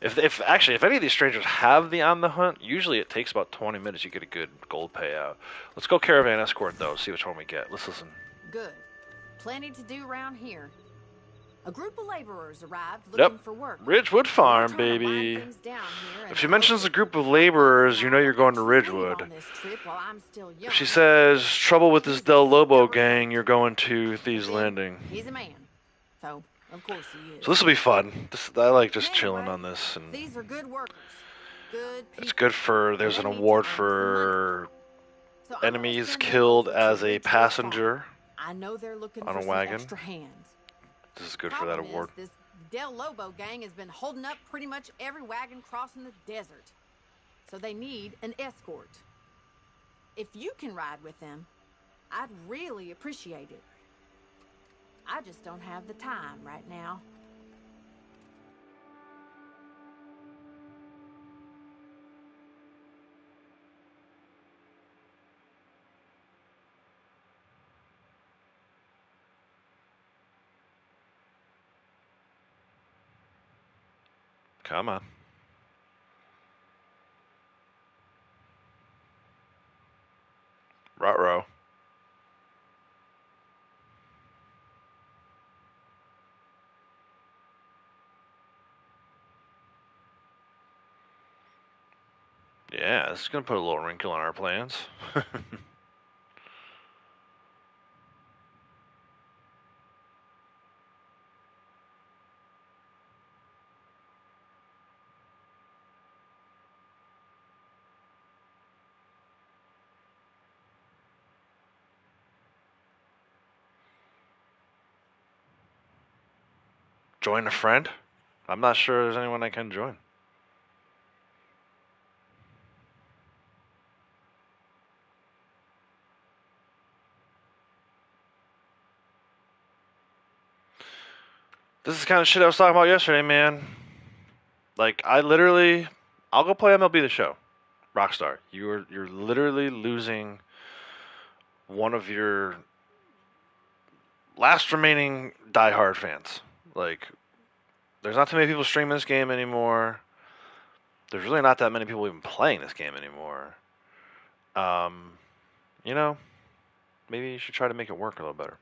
If any of these strangers have the on the hunt, usually it takes about 20 minutes. You get a good gold payout. Let's go Caravan Escort though. See which one we get. Let's listen. Good. Plenty to do around here. A group of laborers arrived looking for work. Ridgewood Farm, baby. If she mentions a group of laborers, you know you're going to Ridgewood. If she says trouble with this Del Lobo gang, you're going to Thieves Landing. He's a man, so of course he is. So this will be fun. I like just chilling on this, and these are good workers. Good people. It's good for. There's an award for enemies killed as a passenger I know they're looking on for a some wagon. extra hands. This is good for that award. This Del Lobo gang has been holding up pretty much every wagon crossing the desert. So they need an escort. If you can ride with them, I'd really appreciate it. I just don't have the time right now. Come on. Ruh-roh. Yeah, this is going to put a little wrinkle in our plans. Join a friend? I'm not sure there's anyone I can join. This is the kind of shit I was talking about yesterday, man. Like, I'll go play MLB The Show. Rockstar, you're literally losing one of your last remaining diehard fans. Like, there's not too many people streaming this game anymore. There's really not that many people even playing this game anymore. You know, maybe you should try to make it work a little better.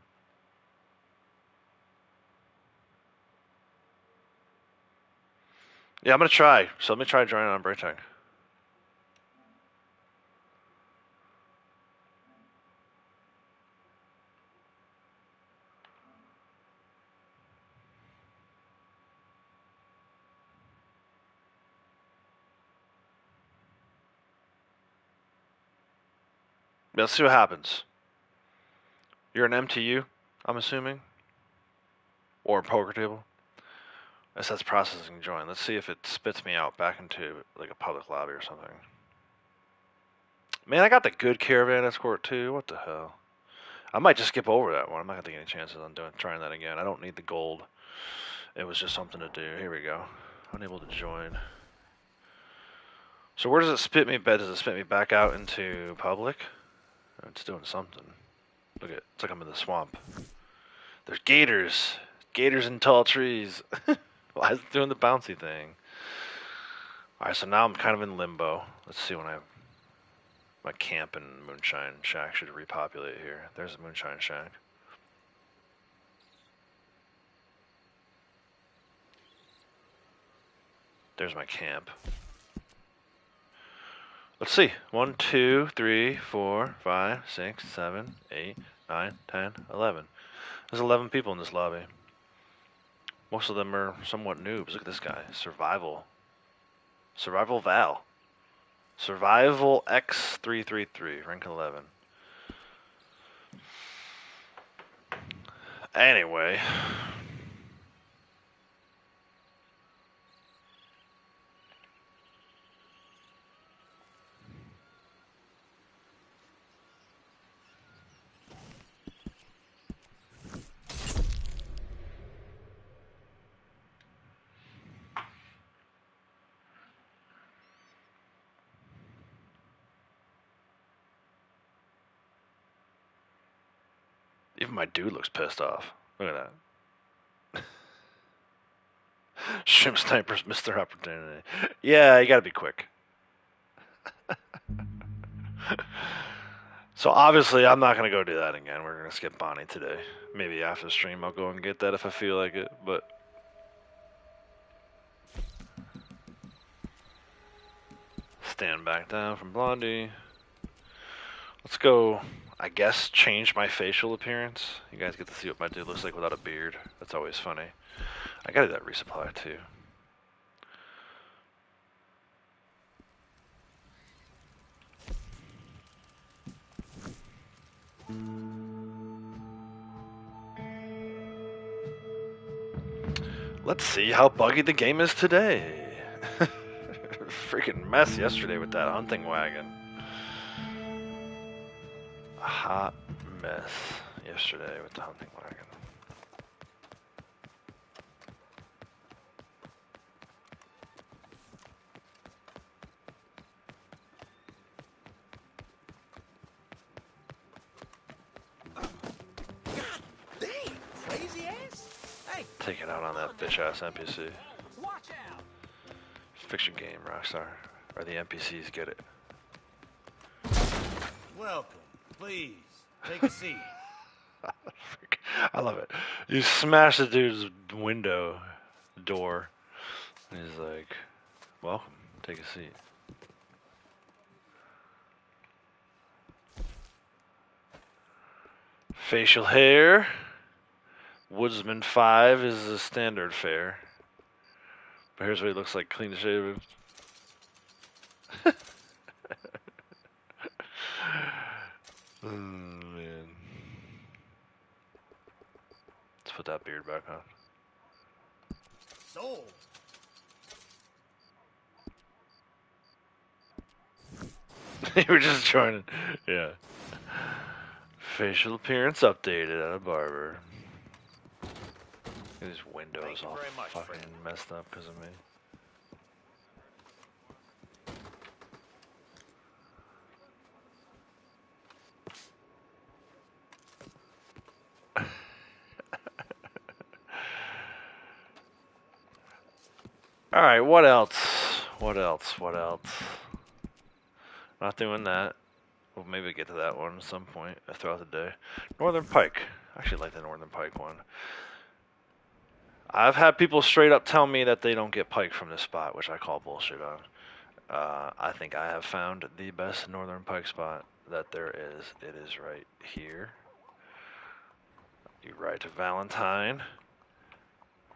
Yeah, I'm gonna try. So let me try joining on Braytech. Let's see what happens. You're an MTU, I'm assuming? Or a poker table? It says processing join. Let's see if it spits me out back into like a public lobby or something. Man, I got the good caravan escort too. What the hell? I might just skip over that one. I'm not gonna take any chances on trying that again. I don't need the gold. It was just something to do. Here we go. Unable to join. So where does it spit me? Does it spit me back out into public? It's doing something. Look at it's like I'm in the swamp. There's gators. Gators in tall trees. Why is it doing the bouncy thing? Alright, so now I'm kind of in limbo. Let's see when my camp and Moonshine Shack should repopulate here. There's a Moonshine Shack. There's my camp. Let's see. 1, 2, 3, 4, 5, 6, 7, 8, 9, 10, 11. There's 11 people in this lobby. Most of them are somewhat noobs. Look at this guy. Survival. Survival Val. Survival X333. Rank 11. Anyway. Even my dude looks pissed off. Look at that. Shrimp snipers, Mr. Opportunity. Yeah, you gotta be quick. So obviously I'm not gonna go do that again. We're gonna skip Bonnie today. Maybe after the stream I'll go and get that if I feel like it, but stand back down from Blondie. Let's go, I guess, change my facial appearance. You guys get to see what my dude looks like without a beard. That's always funny. I gotta do that resupply too. Let's see how buggy the game is today. Freaking mess yesterday with that hunting wagon. A hot mess yesterday with the hunting wagon. Take it out on that bitch ass NPC. Watch out. Fix your game, Rockstar. Or the NPCs get it. Welcome. Please, take a seat. I love it. You smash the dude's window door. And he's like, welcome, take a seat. Facial hair. Woodsman 5 is the standard fare. But here's what he looks like clean shaven. Oh, man. Let's put that beard back on. Sold. You were just joining. Yeah. Facial appearance updated at a barber. These windows all fucking messed up because of me. Alright, what else? What else? What else? Not doing that. We'll maybe get to that one at some point throughout the day. Northern Pike. I actually like the Northern Pike one. I've had people straight up tell me that they don't get pike from this spot, which I call bullshit on. I think I have found the best Northern Pike spot that there is. It is right here. You ride to Valentine.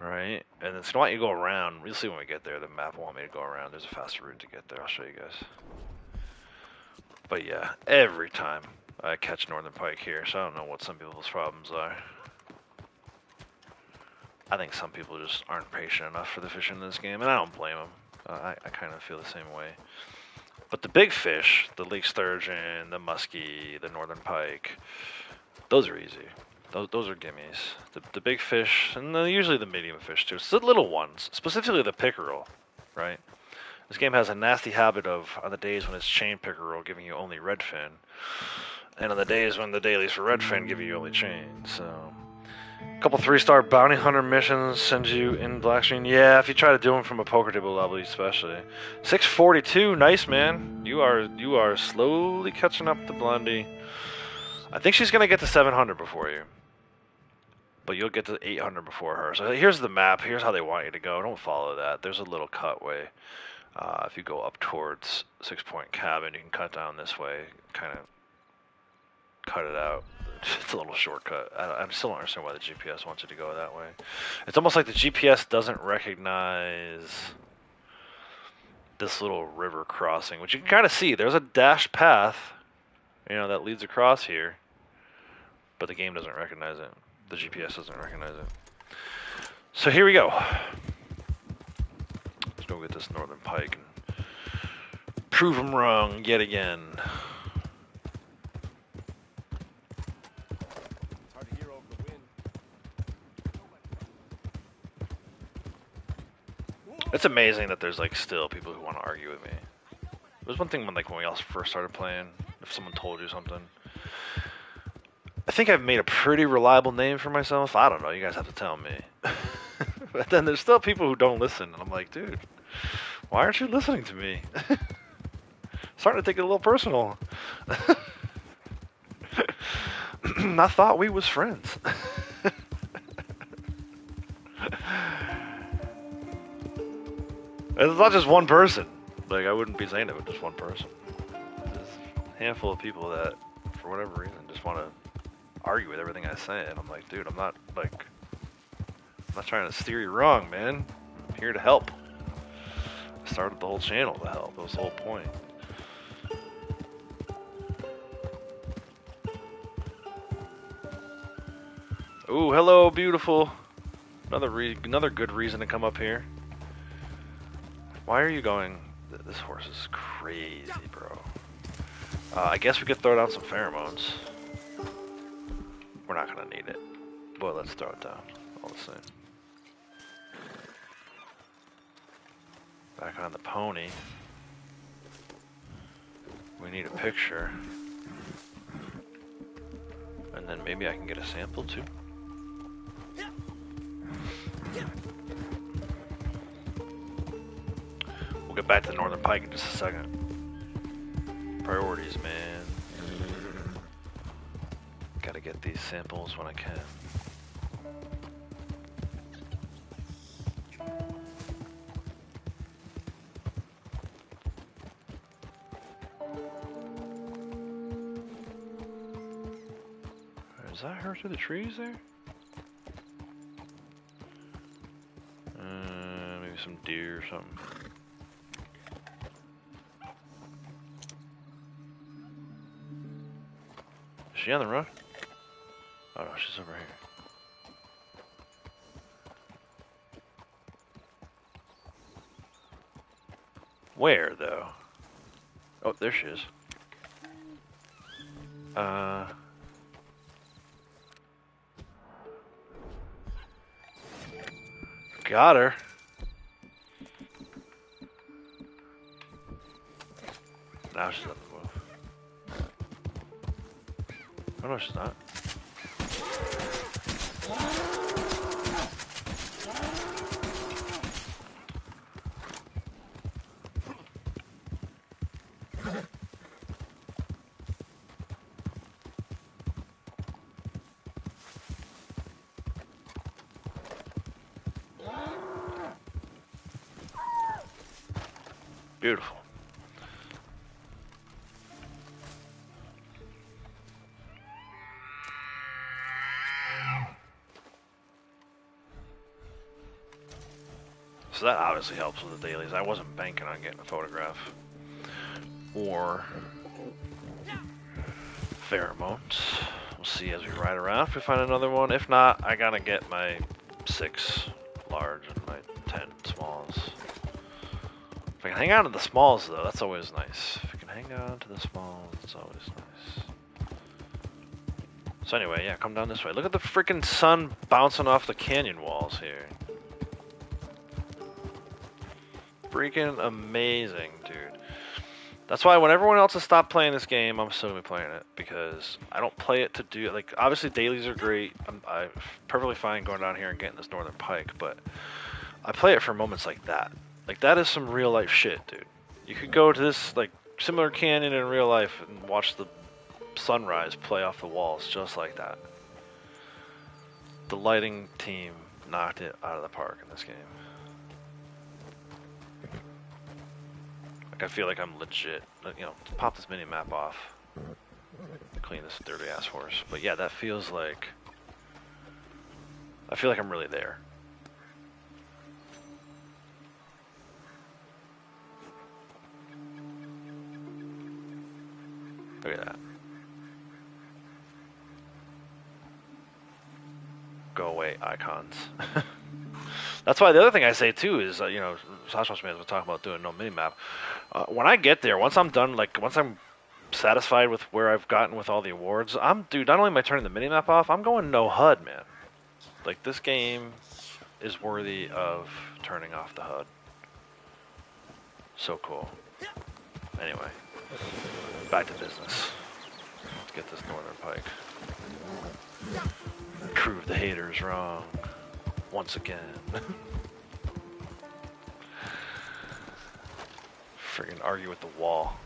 Right? And it's gonna want you to go around. We'll see when we get there. The map will want me to go around. There's a faster route to get there. I'll show you guys. But yeah, every time. I catch northern pike here, so I don't know what some people's problems are. I think some people just aren't patient enough for the fishing in this game, and I don't blame them. I kind of feel the same way. But the big fish, the lake sturgeon, the muskie, the northern pike, those are easy. Those are gimmies. The big fish, and usually the medium fish too. It's the little ones, specifically the pickerel, right? This game has a nasty habit of, on the days when it's chain pickerel, giving you only redfin, and on the days when the dailies for redfin give you only chain. So, a couple 3-star bounty hunter missions send you in Blackstream. Yeah, if you try to do them from a poker table level, especially. 642, nice man. You are slowly catching up to Blondie. I think she's gonna get to 700 before you, but you'll get to 800 before her. So here's the map. Here's how they want you to go. Don't follow that. There's a little cutway. If you go up towards 6 Point Cabin, you can cut down this way, kind of cut it out. It's a little shortcut. I still don't understand why the GPS wants you to go that way. It's almost like the GPS doesn't recognize this little river crossing, which you can kind of see. There's a dashed path, that leads across here, but the game doesn't recognize it. The GPS doesn't recognize it. So here we go. Let's go get this northern pike and prove them wrong yet again. It's amazing that there's still people who want to argue with me. There's one thing when we all first started playing, if someone told you something. I think I've made a pretty reliable name for myself. I don't know, you guys have to tell me. But then there's still people who don't listen, and I'm like, dude, why aren't you listening to me? Starting to take it a little personal. I thought we was friends. It's not just one person. I wouldn't be saying it with just one person. There's a handful of people that, for whatever reason, just want to argue with everything I say, and I'm like, dude, I'm not trying to steer you wrong, man. I'm here to help. I started the whole channel to help. That was the whole point. Ooh, hello, beautiful. Another good reason to come up here. Why are you going? This horse is crazy, bro. I guess we could throw down some pheromones. We're not gonna need it, but let's throw it down all the same. Back on the pony. We need a picture. And then maybe I can get a sample too. We'll get back to the northern pike in just a second. Priorities, man. Gotta get these samples when I can. Is that her through the trees there? Maybe some deer or something. Is she on the run? Oh no, she's over here. Where though? Oh, there she is. Got her. Now she's on the move. Oh no, she's not. Beautiful. So that obviously helps with the dailies. I wasn't banking on getting a photograph or pheromones. We'll see as we ride around if we find another one. If not, I gotta get my 6 large and my 10 smalls. If I can hang on to the smalls though, that's always nice. If I can hang on to the smalls, it's always nice. So anyway, yeah, come down this way. Look at the freaking sun bouncing off the canyon walls here. Freaking amazing, dude. That's why when everyone else has stopped playing this game, I'm still gonna be playing it because I don't play it to do like obviously dailies are great. I'm perfectly fine going down here and getting this northern pike, but I play it for moments like that. Like that is some real life shit, dude. You could go to this like similar canyon in real life and watch the sunrise play off the walls just like that. The lighting team knocked it out of the park in this game. I feel like I'm legit, you know, pop this mini map off, clean this dirty ass horse. But yeah, that feels like, I feel like I'm really there. Look at that. Go away, icons. That's why the other thing I say too is, you know, Sasha was talking about doing no mini map. When I get there, once I'm done, like once I'm satisfied with where I've gotten with all the awards, dude, not only am I turning the mini map off, I'm going no HUD, man. Like this game is worthy of turning off the HUD. So cool. Anyway, back to business. Let's get this northern pike. Prove the haters wrong. Once again. Friggin' argue with the wall.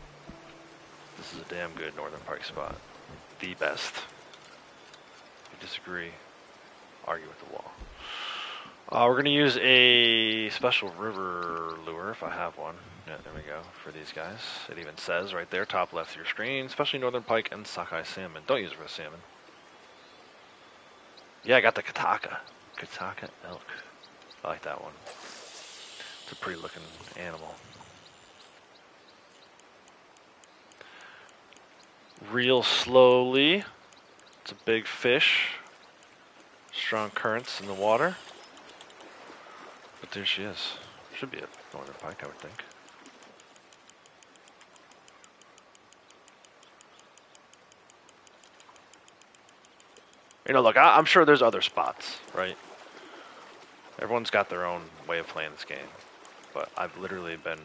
This is a damn good northern pike spot. The best. If you disagree, argue with the wall. We're gonna use a special river lure if I have one. Yeah, there we go, for these guys. It even says right there, top left of your screen, especially northern pike and sockeye salmon. Don't use it for salmon. Yeah, I got the Kataka. Kataka elk. I like that one. It's a pretty looking animal. Real slowly. It's a big fish. Strong currents in the water. But there she is. Should be a northern pike, I would think. You know, look, I'm sure there's other spots, right? Everyone's got their own way of playing this game. But I've literally been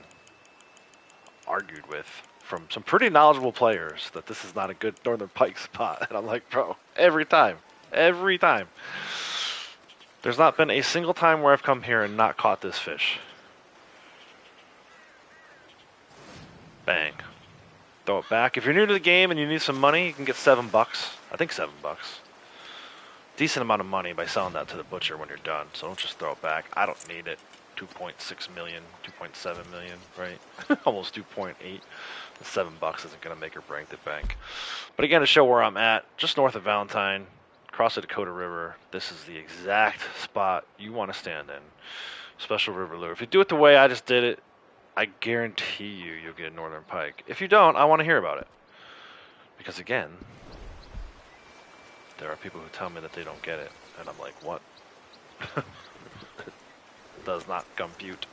argued with from some pretty knowledgeable players that this is not a good northern pike spot. And I'm like, bro, every time. Every time. There's not been a single time where I've come here and not caught this fish. Bang. Throw it back. If you're new to the game and you need some money, you can get $7. I think $7. Decent amount of money by selling that to the butcher when you're done. So don't just throw it back. I don't need it. 2.6 million, 2.7 million, right? Almost 2.8. The $7 isn't going to make or break the bank. But again, to show where I'm at, just north of Valentine, across the Dakota River, this is the exact spot you want to stand in. Special river lure. If you do it the way I just did it, I guarantee you'll get a northern pike. If you don't, I want to hear about it. Because again, there are people who tell me that they don't get it, and I'm like, what? Does not compute.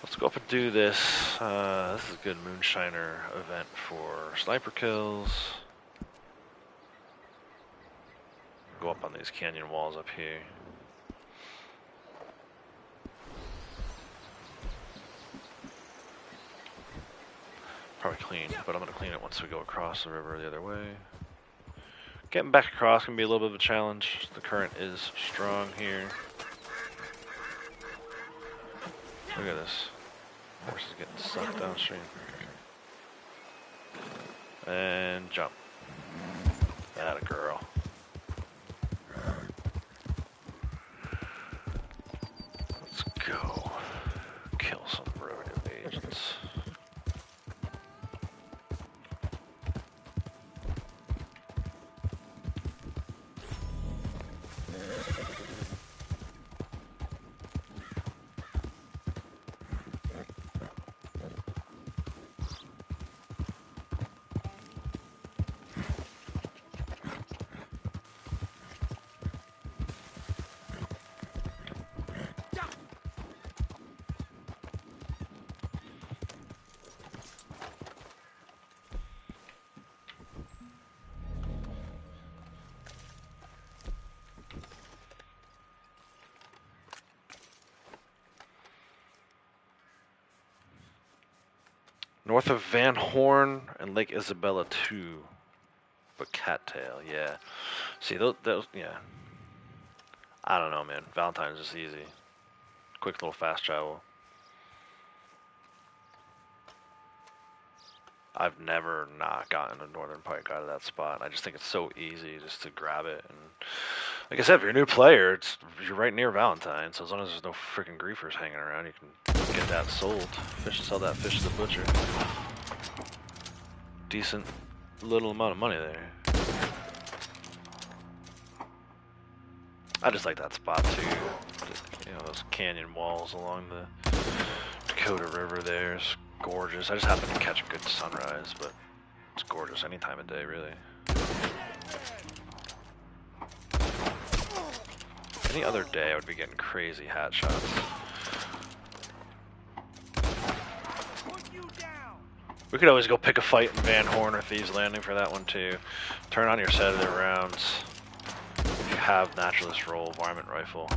Let's go up and do this. This is a good moonshiner event for sniper kills. Go up on these canyon walls up here. Probably clean, but I'm going to clean it once we go across the river the other way. Getting back across can be a little bit of a challenge. The current is strong here. Look at this. Horse is getting sucked downstream. And jump. Atta girl. Let's go. Kill some revenue agents. North of Van Horn and Lake Isabella 2. But Cattail, yeah. See, those, yeah. I don't know, man. Valentine's is easy. Quick little fast travel. I've never not gotten a Northern Pike out of that spot. I just think it's so easy just to grab it. And like I said, if you're a new player, you're right near Valentine. So as long as there's no freaking griefers hanging around, you can get that sold. Sell that fish to the butcher. Decent little amount of money there. I just like that spot too. You know, those canyon walls along the Dakota River there. It's gorgeous. I just happened to catch a good sunrise, but it's gorgeous any time of day, really. Any other day, I would be getting crazy hat shots. We could always go pick a fight in Van Horn or Thieves Landing for that one too. Turn on your sedative rounds. If you have Naturalist Roll, Varmint Rifle.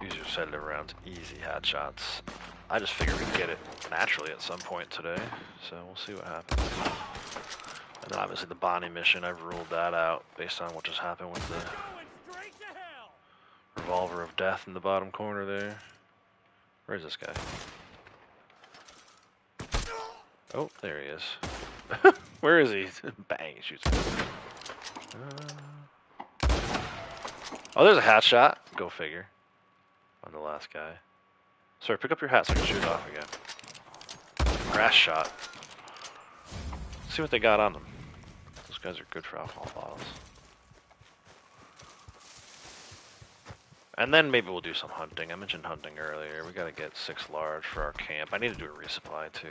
Use your sedative rounds, easy hat shots. I just figured we'd get it naturally at some point today, so we'll see what happens. And then obviously the Bonnie mission, I've ruled that out based on what just happened with the Revolver of Death in the bottom corner there. Where's this guy? Oh, there he is. Where is he? Bang, he shoots. Oh, there's a hat shot. Go figure. On the last guy. Sorry, pick up your hat so I can shoot off again. Grass shot. Let's see what they got on them. Those guys are good for alcohol bottles. And then maybe we'll do some hunting. I mentioned hunting earlier. We gotta get 6 large for our camp. I need to do a resupply too.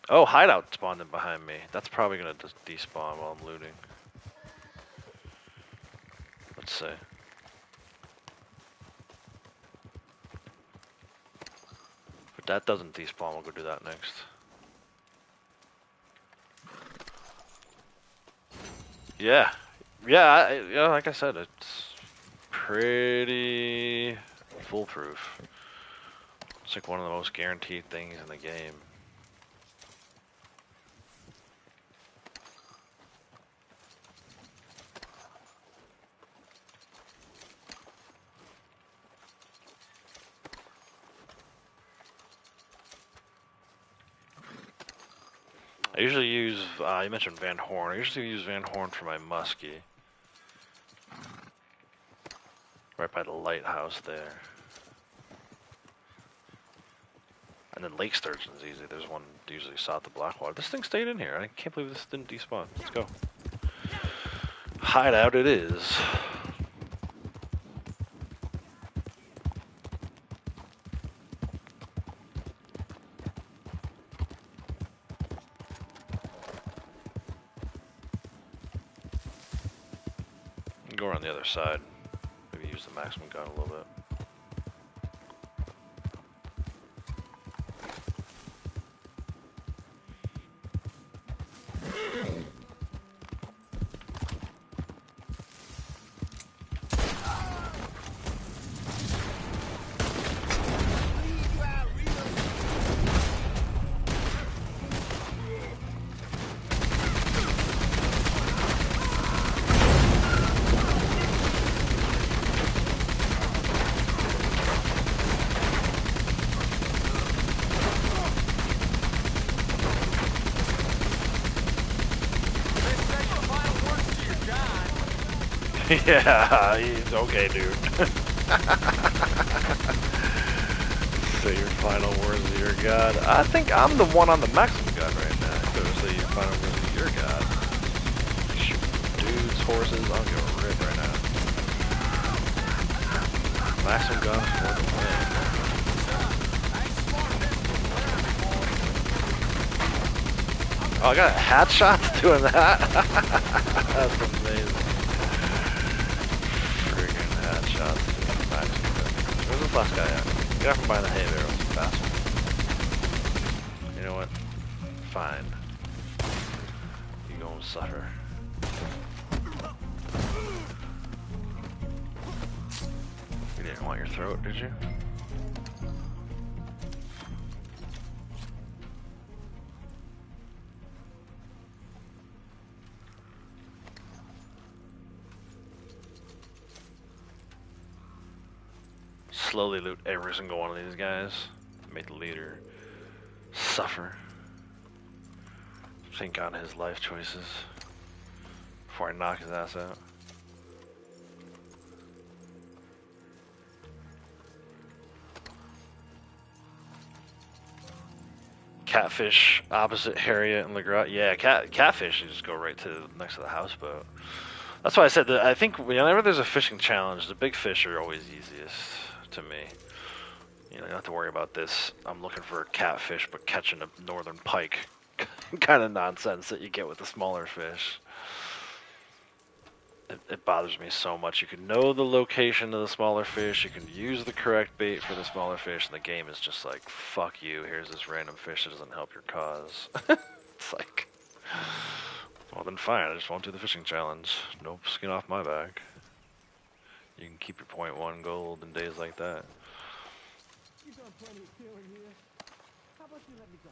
Oh, hideout spawned in behind me. That's probably gonna just despawn while I'm looting. Let's see. If that doesn't despawn, we'll go do that next. Yeah. Yeah, you know, like I said, it's pretty foolproof. It's like one of the most guaranteed things in the game. I usually use, you mentioned Van Horn. I usually use Van Horn for my muskie. Right by the lighthouse there. And then Lake Sturgeon's easy. There's one usually south of Blackwater. This thing stayed in here. I can't believe this didn't despawn. Let's go. Hideout it is. Go around the other side. Maybe use the maximum gun a little bit. Yeah, he's okay, dude. Say your final words of your god. I think I'm the one on the maximum gun right now. I better say your final words of your god. Shoot dudes, horses, I don't give a rip right now. Maximum gun for the win. Oh, I got headshots doing that? That's amazing. Where's this last guy at? Get out from behind the hay barrels, bastard. You know what? Fine. You gonna suffer. You didn't want your throat, did you? slowly loot every single one of these guys. Make the leader suffer. Think on his life choices before I knock his ass out. Catfish opposite Harriet and Legrand. Yeah, catfish. You just go right to next to the houseboat. That's why I said that. I think whenever there's a fishing challenge, the big fish are always easiest to me. You know, you don't have to worry about this. I'm looking for a catfish, but catching a northern pike kind of nonsense that you get with the smaller fish. It bothers me so much. You can know the location of the smaller fish, you can use the correct bait for the smaller fish, and the game is just like, fuck you, here's this random fish that doesn't help your cause. It's like, well then fine, I just won't do the fishing challenge. Nope, skin off my back. You can keep your .1 gold in days like that. You've done plenty of killing here. How about you let me go?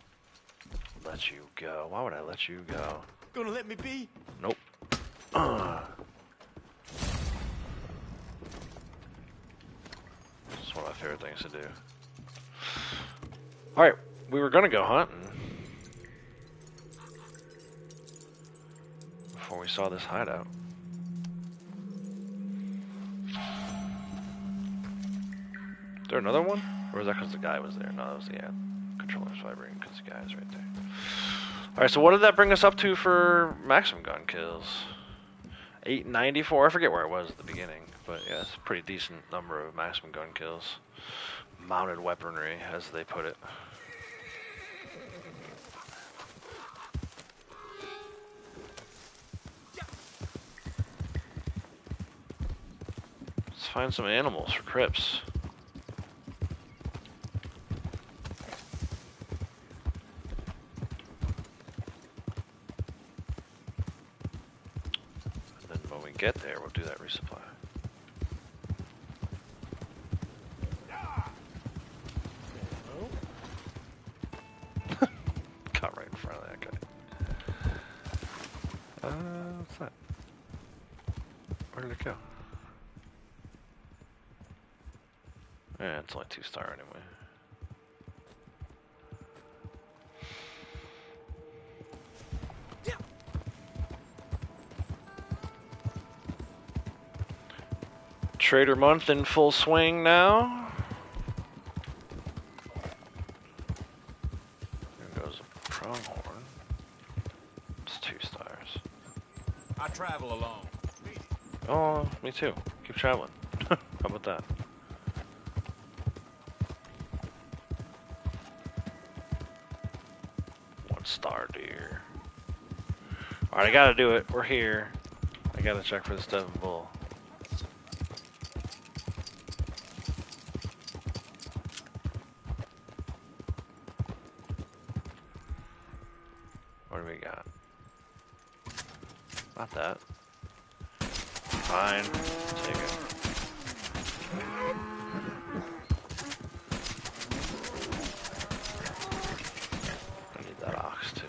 Let you go? Why would I let you go? Gonna let me be? Nope. It's one of my favorite things to do. Alright, we were gonna go hunting before we saw this hideout. Is there another one? Or was that because the guy was there? No, that was the controller's vibrating because the guy's right there. Alright, so what did that bring us up to for maximum gun kills? 894? I forget where it was at the beginning. But yeah, it's a pretty decent number of maximum gun kills. Mounted weaponry, as they put it. Let's find some animals for Crips. And then when we get there, we'll do that resupply. Caught right in front of that guy. What's that? Where did it go? Yeah, it's only 2-star anyway. Trader month in full swing now. There goes a pronghorn. It's 2 stars. I travel alone. Oh, me too. Keep traveling. How about that? One-star deer. Alright, I gotta do it. We're here. I gotta check for the Devon bull. What do we got? Not that. Fine. Take it. I need that ox too.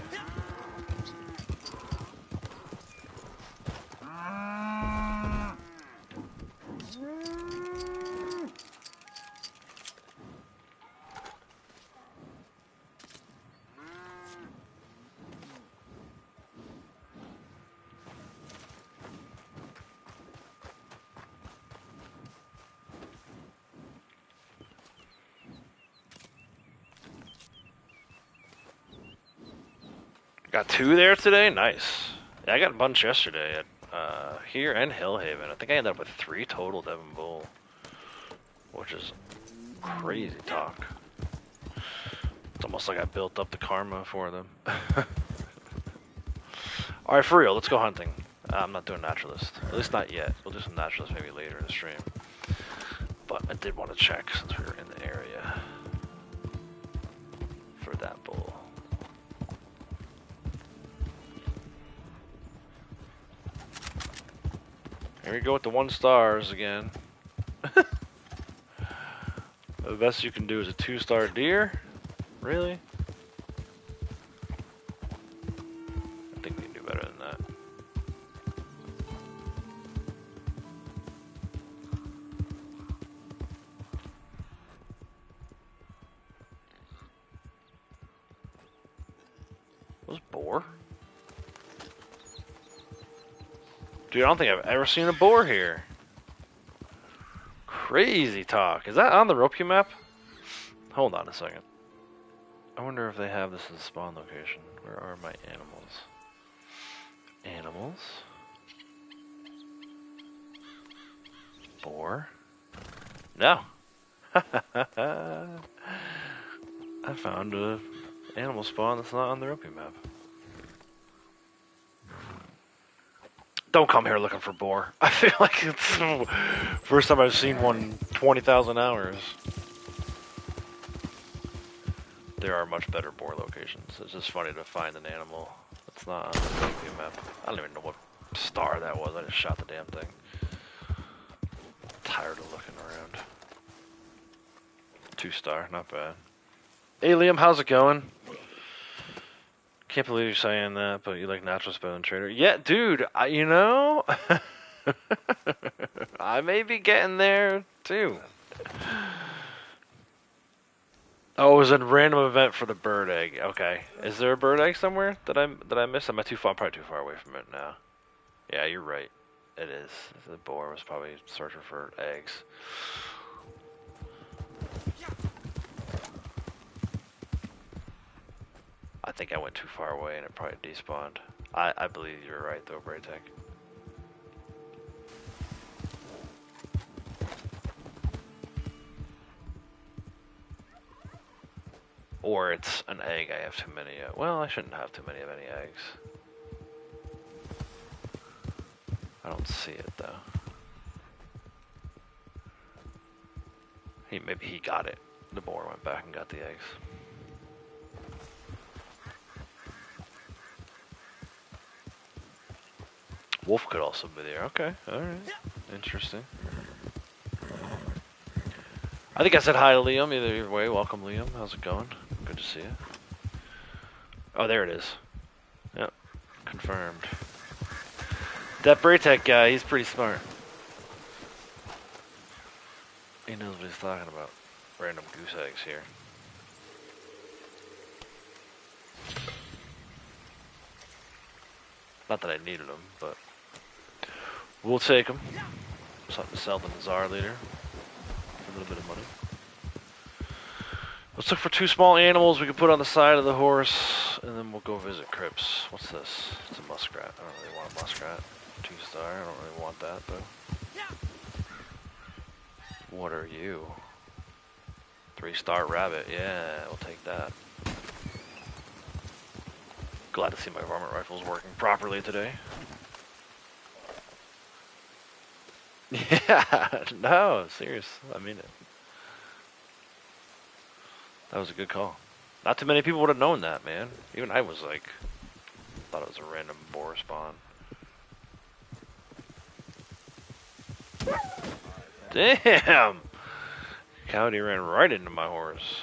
Got 2 there today? Nice. Yeah, I got a bunch yesterday at here and Hillhaven. I think I ended up with 3 total Devon Bull, which is crazy talk. It's almost like I built up the karma for them. Alright, for real, let's go hunting. I'm not doing naturalist. At least not yet. We'll do some naturalist maybe later in the stream. But I did want to check since we were in the area for that bull. Here we go with the 1 stars again. The best you can do is a 2-star deer? Really? I think we can do better than that. Those boar? Dude, I don't think I've ever seen a boar here. Crazy talk. Is that on the Ropey map? Hold on a second. I wonder if they have this as a spawn location. Where are my animals? Animals? Boar? No. I found a animal spawn that's not on the Ropey map. Don't come here looking for boar. I feel like it's the first time I've seen one in 20,000 hours. There are much better boar locations. It's just funny to find an animal that's not on the Ropey map. I don't even know what star that was. I just shot the damn thing. Tired of looking around. 2-star, not bad. Hey Liam, how's it going? Can't believe you're saying that, but you like naturals better than trader. Yeah, dude, you know, I may be getting there too. Oh, it was a random event for the bird egg. Okay, is there a bird egg somewhere that I missed? Am I too far? I'm probably too far away from it now. Yeah, you're right. It is. The boar was probably searching for eggs. I think I went too far away and it probably despawned. I believe you're right though, Braytech. Or it's an egg I have too many of. Well, I shouldn't have too many of any eggs. I don't see it though. Maybe he got it. The boar went back and got the eggs. Wolf could also be there. Okay, alright. Interesting. I think I said hi to Liam. Either way, welcome Liam. How's it going? Good to see you. Oh, there it is. Yep, confirmed. That Braytech guy, he's pretty smart. He knows what he's talking about. Random goose eggs here. Not that I needed them, but we'll take them. Something to sell to the Tsar later. For a little bit of money. Let's look for 2 small animals we can put on the side of the horse, and then we'll go visit Crips. What's this? It's a muskrat. I don't really want a muskrat. 2-star. I don't really want that, though. What are you? 3-star rabbit. Yeah, we'll take that. Glad to see my varmint rifle's working properly today. Yeah, no, serious. I mean it. That was a good call. Not too many people would have known that, man. Even I was like, thought it was a random boar spawn. Damn! Coyote ran right into my horse.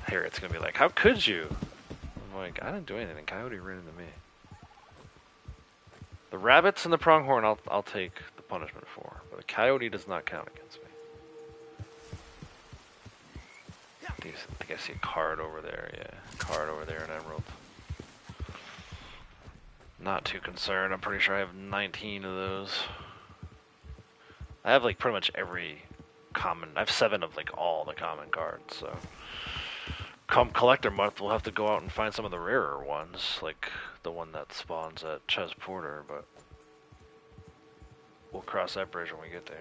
Here it's gonna be like, how could you? I'm like, I didn't do anything. Coyote ran into me. The rabbits and the pronghorn I'll take the punishment for, but the coyote does not count against me. I think I see a card over there. Yeah, card over there in Emerald. Not too concerned. I'm pretty sure I have 19 of those. I have like pretty much every common. I have 7 of like all the common cards. So come collector month, we'll have to go out and find some of the rarer ones, like the one that spawns at Ches Porter. But we'll cross that bridge when we get there.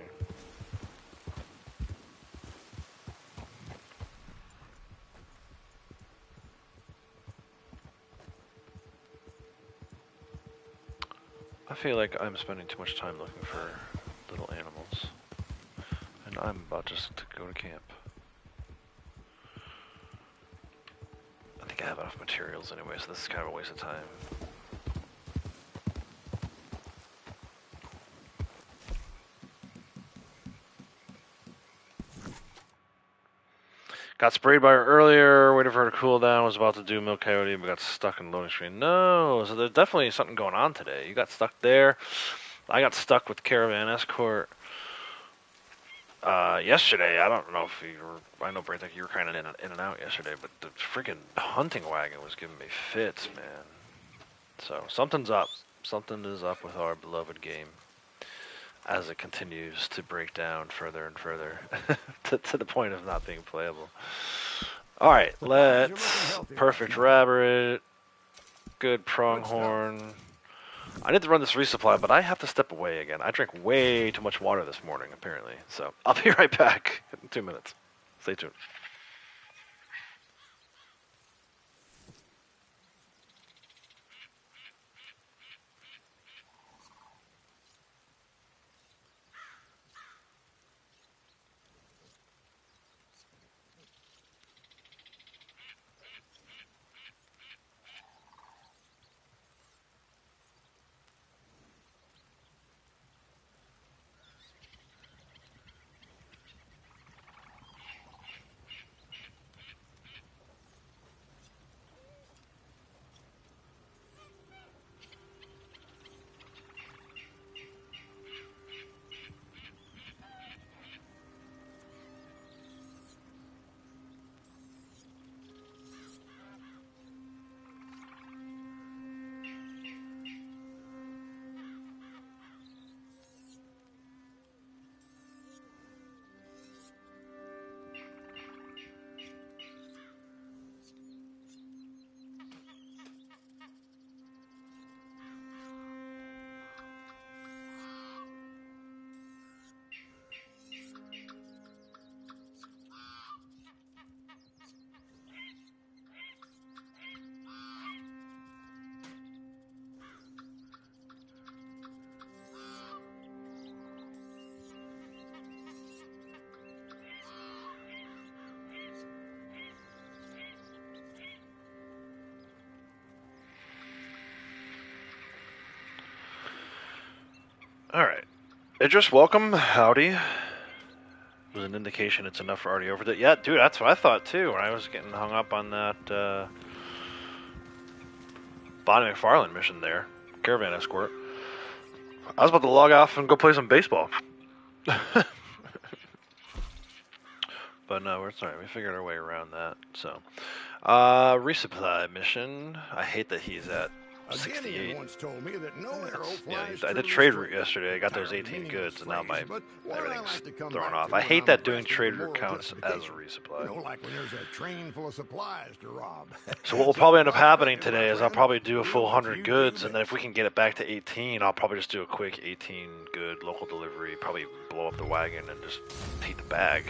I feel like I'm spending too much time looking for little animals, and I'm about just to go to camp. I think I have enough materials anyway, so this is kind of a waste of time. Got sprayed by her earlier, waited for her to cool down, was about to do Milk Coyote, but got stuck in the loading screen. No, so there's definitely something going on today. You got stuck there. I got stuck with Caravan Escort. Yesterday, I don't know if you were, I know, Braytech, you were kind of in and out yesterday, but the freaking hunting wagon was giving me fits, man. So, something's up. Something is up with our beloved game as it continues to break down further and further to the point of not being playable. Alright, let's... Perfect rabbit. Good pronghorn. I need to run this resupply, but I have to step away again. I drank way too much water this morning, apparently. So I'll be right back in 2 minutes. Stay tuned. Alright. Idris, welcome. Howdy. Was an indication it's enough for already over it. Yeah, dude, that's what I thought too when I was getting hung up on that Bonnie McFarlane mission there. Caravan escort. I was about to log off and go play some baseball. But no, it's alright. We figured our way around that. So, resupply mission. I hate that he's at 68. Once told me that no arrow Yeah, flies I did true trade to route yesterday. I got those 18 goods, and now my but what I everything's like to come thrown back off. to I when hate I'm that doing abreast of trade the route moral counts as a justification. resupply. You know, like when there's a train full of supplies to rob. So what will probably end up happening today is I'll probably do a full 100 goods, and then if we can get it back to 18, I'll probably just do a quick 18 good local delivery, probably blow up the wagon and just take the bag.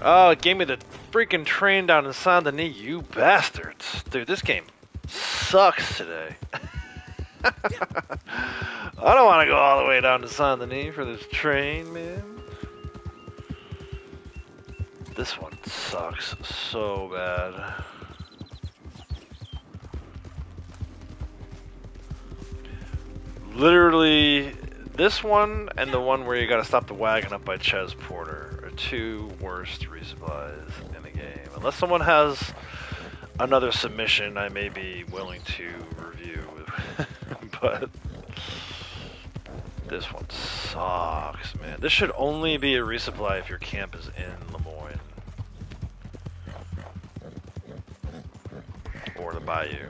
Oh, it gave me the freaking train down in Saint Denis, you bastards. Dude, this game sucks today. I don't want to go all the way down to Saint Denis for this train, man. This one sucks so bad. Literally, this one and the one where you gotta stop the wagon up by Ches Porter are two worst resupplies in the game. Unless someone has another submission, I may be willing to review. But this one sucks, man. This should only be a resupply if your camp is in Lemoyne. Or the Bayou.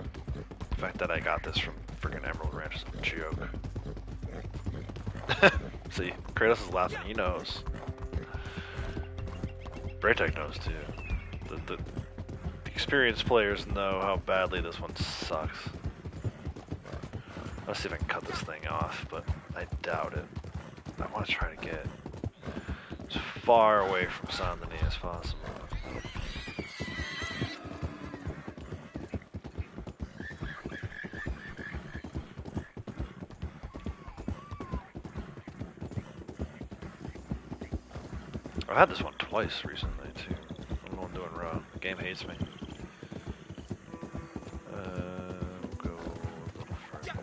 The fact that I got this from freaking Emerald Ranch is a joke. See, Kratos is laughing, he knows. Braytech knows too. The experienced players know how badly this one sucks. Let's see if I can cut this thing off, but I doubt it. I want to try to get as far away from Saint Denis as possible. I've had this one twice recently too. I don't know what I'm doing wrong. The game hates me. We'll go a little further.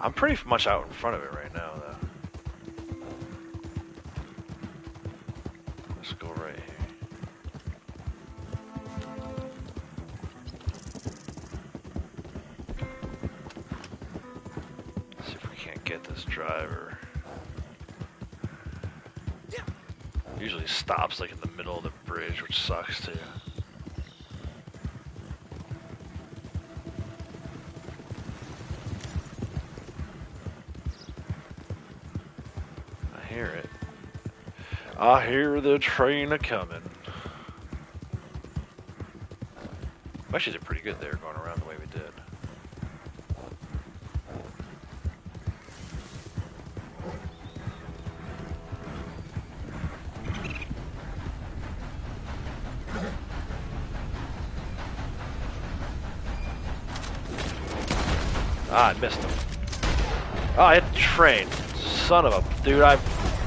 I'm pretty much out in front of it right now, though. Let's go right here. get this driver. Usually stops like in the middle of the bridge, which sucks too. I hear it. I hear the train a-coming. We actually did pretty good there, going around the way we did. Ah, I missed him. Oh, I hit the train. Son of a... Dude, I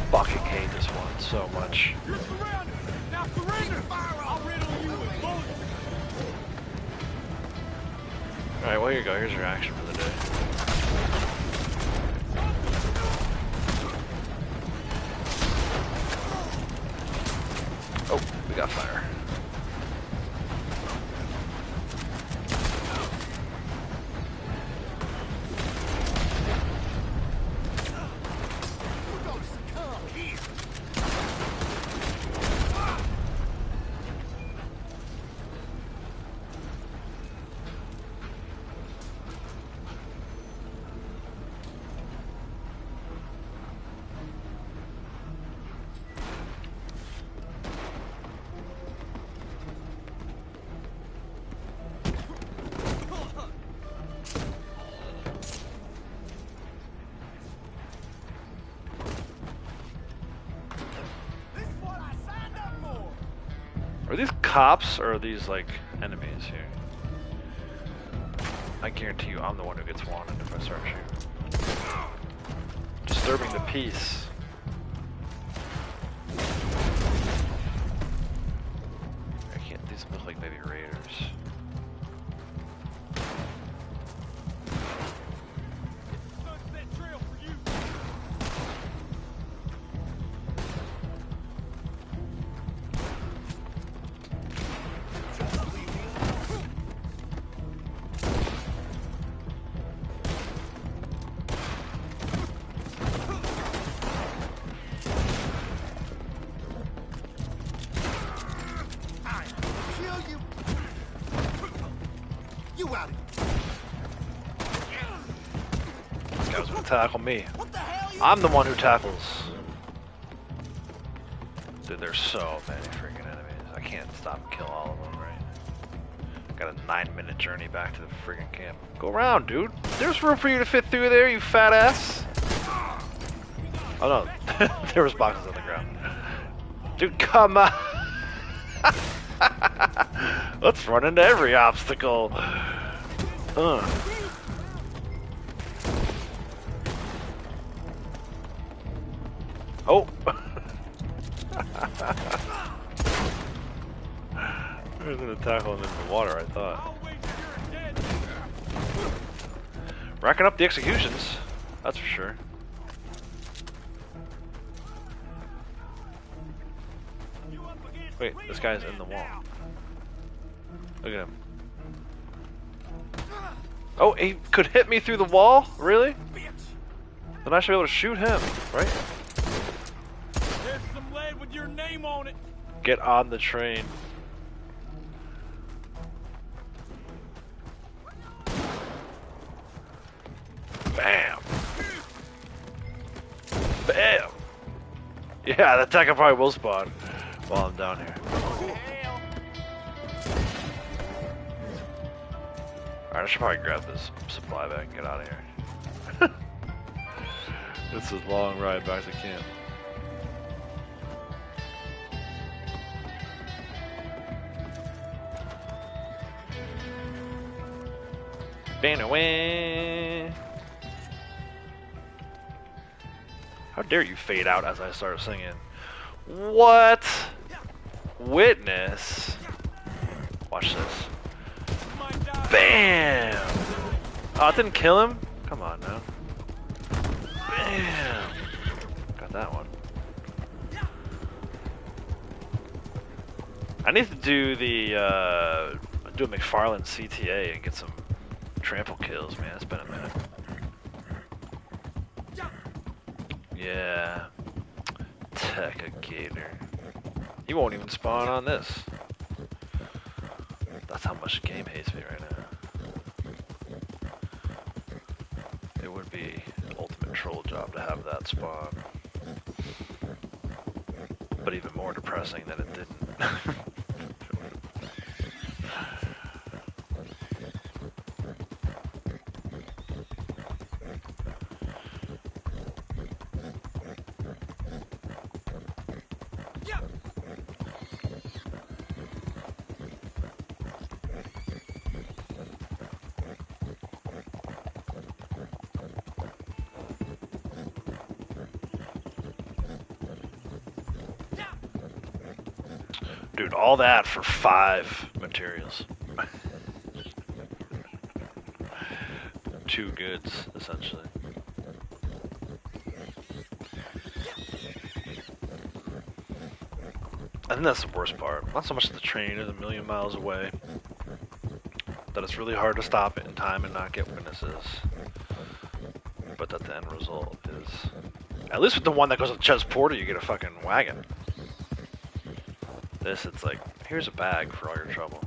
fucking hate this one so much. You're surrounded! Now surrender! I'll riddle you with bullets! Alright, well here you go. Here's your action for the day. Oh, we got fire. Are these cops or are these like enemies here? I guarantee you I'm the one who gets wanted if I start shooting. Disturbing the peace. I can't, these look like maybe raiders. Sunset trail for you! You out of This guy was gonna tackle me. What the hell? I'm the one who tackles. Dude, there's so many freaking enemies. I can't stop and kill all of them, right? Got a 9-minute journey back to the freaking camp. Go around, dude. There's room for you to fit through there, you fat ass. Oh no, there was boxes on the ground. Dude, come on. Let's run into every obstacle. Oh. I was gonna tackle him in the water, I thought. I'll wait till you're dead! Racking up the executions, that's for sure. You up against Wait, real this guy's in men the wall. now. Look at him. Oh, he could hit me through the wall? Really? Bitch! Then I should be able to shoot him, right? There's some lead with your name on it! Get on the train. Bam! Bam! Yeah, the attacker probably will spawn while I'm down here. Hell! Alright, I should probably grab this supply bag and get out of here. It's a long ride back to camp. Banaway. How dare you fade out as I start singing? What? Witness? Watch this. Might die. Bam! Oh, it didn't kill him? Come on now. Bam! Got that one. I need to do the, do a McFarlane CTA and get some trample kills, man. It's been a minute. Yeah. Gator. He won't even spawn on this. That's how much the game hates me right now. It would be an ultimate troll job to have that spawn. But even more depressing that it didn't. Dude, all that for 5 materials. 2 goods, essentially. I think that's the worst part. Not so much that the train is a million miles away, that it's really hard to stop it in time and not get witnesses, but that the end result is... At least with the one that goes to Ches Porter, you get a fucking wagon. This, it's like, here's a bag for all your trouble.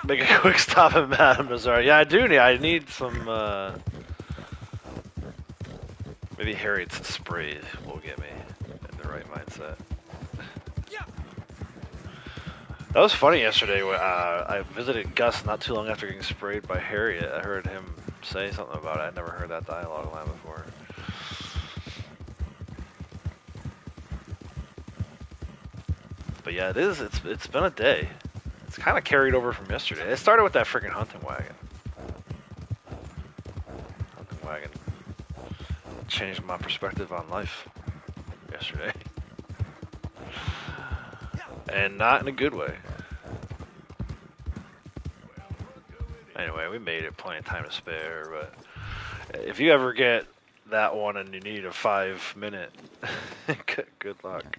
Make a quick stop at Madame Missouri. Yeah, I do need. I need some. Maybe Harriet's spray will get me in the right mindset. That was funny yesterday. I visited Gus not too long after getting sprayed by Harriet. I heard him say something about it. I'd never heard that dialogue line before. But yeah, it is. It's been a day. It's kind of carried over from yesterday. It started with that freaking hunting wagon. Hunting wagon changed my perspective on life yesterday. And not in a good way. Anyway, we made it, plenty of time to spare, but if you ever get that one and you need a 5-minute, good luck.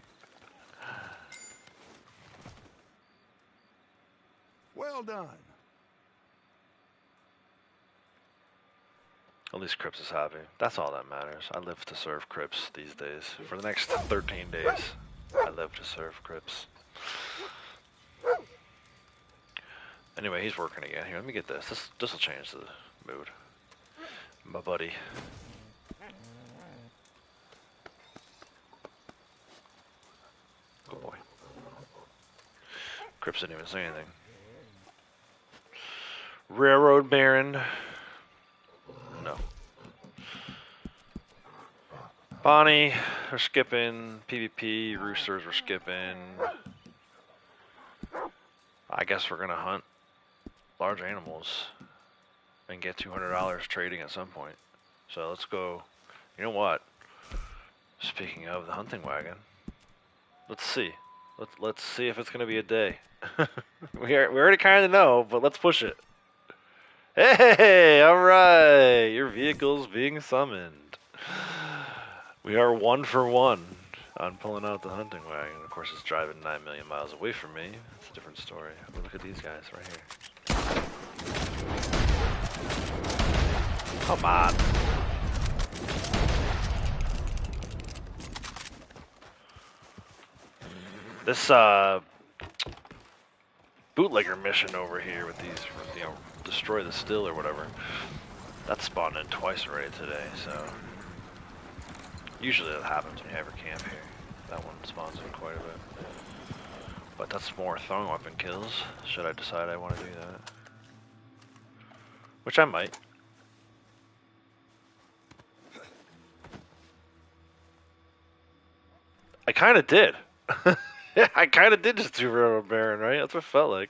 Well done. At least Crips is happy. That's all that matters. I live to serve Crips these days. For the next 13 days, I live to serve Crips. Anyway, he's working again. Here, let me get this. This will change the mood. My buddy. Good boy. Crips didn't even say anything. Railroad Baron. No. Bonnie, we're skipping. PvP, Roosters, we're skipping. I guess we're gonna hunt large animals and get $200 trading at some point. So let's go. You know what? Speaking of the hunting wagon, let's see. Let's see if it's gonna be a day. we already kind of know, but let's push it. Hey, all right. Your vehicle's being summoned. We are 1 for 1 on pulling out the hunting wagon. Of course, it's driving 9 million miles away from me. It's a different story. But look at these guys right here. Come on. This bootlegger mission over here with these, you know, destroy the still or whatever. That spawned in twice already today, so usually that happens when you have your camp here. That one spawns in quite a bit. But that's more throwing weapon kills, should I decide I want to do that. Which I might. I kind of did. Yeah, I kind of did just do Railroad Baron, right? That's what it felt like.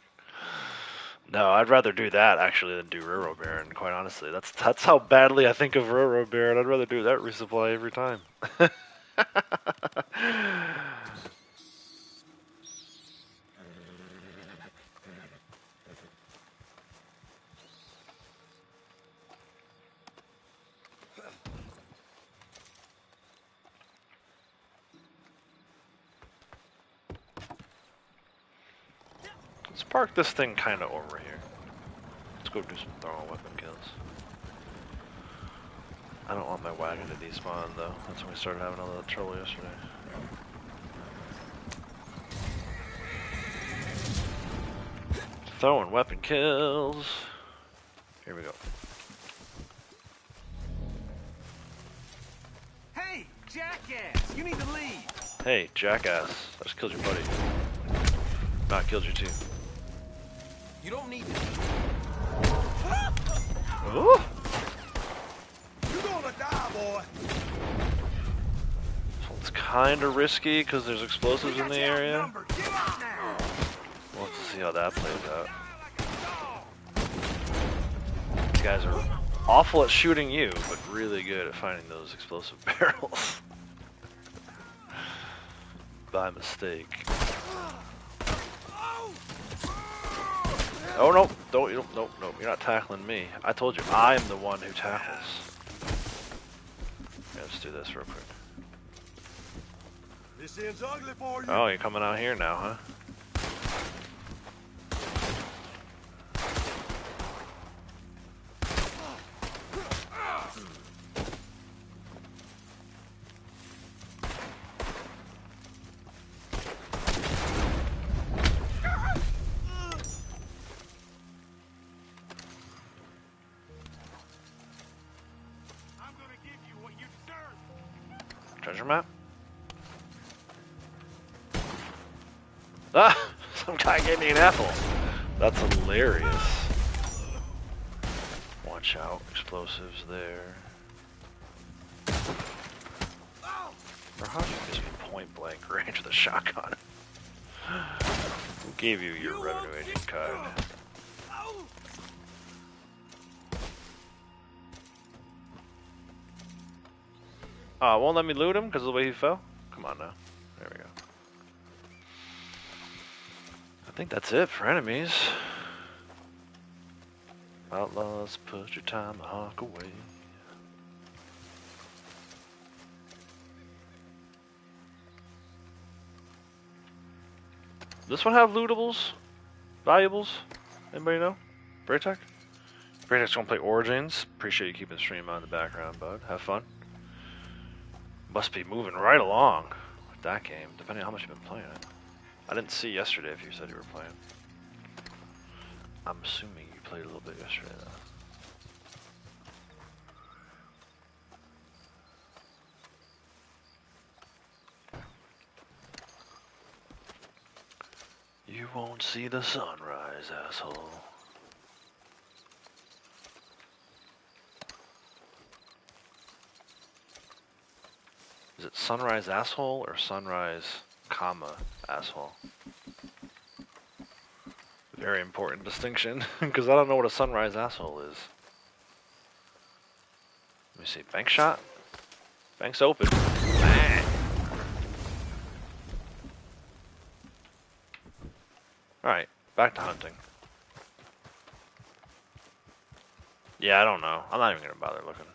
No, I'd rather do that actually than do Railroad Baron, quite honestly. That's how badly I think of Railroad Baron. I'd rather do that resupply every time. Let's park this thing kind of over here. go do some throwing weapon kills. I don't want my wagon to despawn though. That's when we started having all that trouble yesterday. Throwing weapon kills. Here we go. Hey, jackass! You need to leave. Hey, jackass. I just killed your buddy. No, I killed you too. You don't need to. Ooh. You're gonna die, boy. So it's kind of risky because there's explosives in the area. Give up now. We'll have to see how that plays out. These guys are awful at shooting you, but really good at finding those explosive barrels. By mistake. Oh no! Nope, you're not tackling me. I told you, I'm the one who tackles. Yeah, let's do this real quick. This ends ugly for you. Oh, you're coming out here now, huh? Treasure map? Ah! Some guy gave me an apple. That's hilarious. Watch out. Explosives there. Or how'd you miss me point blank range with a shotgun? Who gave you your revenue agent card? Oh, won't let me loot him because of the way he fell? Come on now. There we go. I think that's it for enemies. Outlaws, put your time a hawk away. This one have lootables? Valuables? Anybody know? Braytech? Braytech's gonna play Origins. Appreciate you keeping the stream on in the background, bud. Have fun. Must be moving right along with that game, depending on how much you've been playing it. I didn't see yesterday if you said you were playing. I'm assuming you played a little bit yesterday, though. You won't see the sunrise, asshole. Is it sunrise asshole or sunrise, comma, asshole? Very important distinction, because I don't know what a sunrise asshole is. Let me see, bank shot? Bank's open. Bang! Alright, back to hunting. Yeah, I don't know. I'm not even gonna bother looking.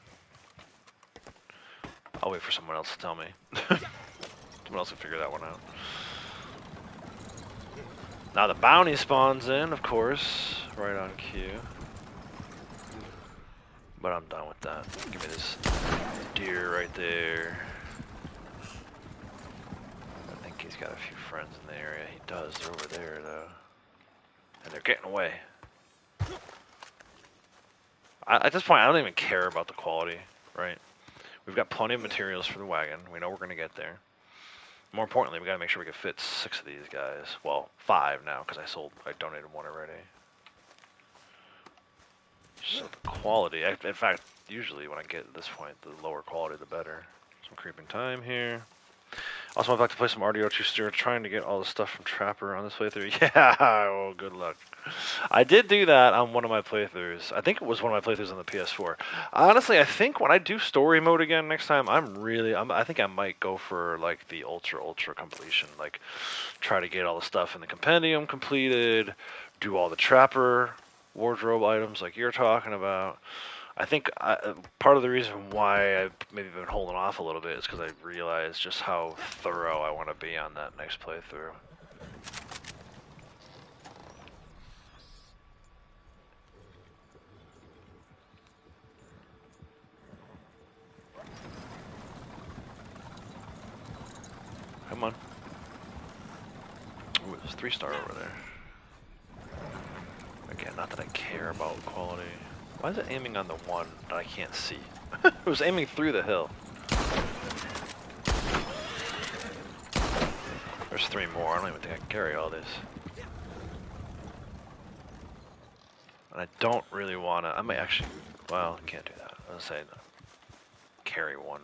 I'll wait for someone else to tell me. Someone else can figure that one out. Now the bounty spawns in, of course, right on cue. But I'm done with that. Give me this deer right there. I think he's got a few friends in the area. He does. They're over there, though. And they're getting away. At this point, I don't even care about the quality, right? We've got plenty of materials for the wagon. We know we're going to get there. More importantly, we got to make sure we can fit 6 of these guys. Well, 5 now, because I donated 1 already. So the quality, in fact, usually when I get to this point, the lower quality, the better. Some creeping time here. Also, I'd like to play some RDO2 Steer, trying to get all the stuff from Trapper on this playthrough. Yeah, well, good luck. I did do that on one of my playthroughs. I think it was one of my playthroughs on the PS4. Honestly, I think when I do story mode again next time, I think I might go for like the ultra completion. Like, try to get all the stuff in the compendium completed, do all the Trapper wardrobe items like you're talking about. I think part of the reason why I've maybe been holding off a little bit is because I realized just how thorough I want to be on that next playthrough. Come on. Ooh, there's a 3-star over there. Again, not that I care about quality. Why is it aiming on the one that I can't see? It was aiming through the hill. There's 3 more. I don't even think I can carry all these. And I don't really want to. I might actually. Well, I can't do that. I was saying carry one.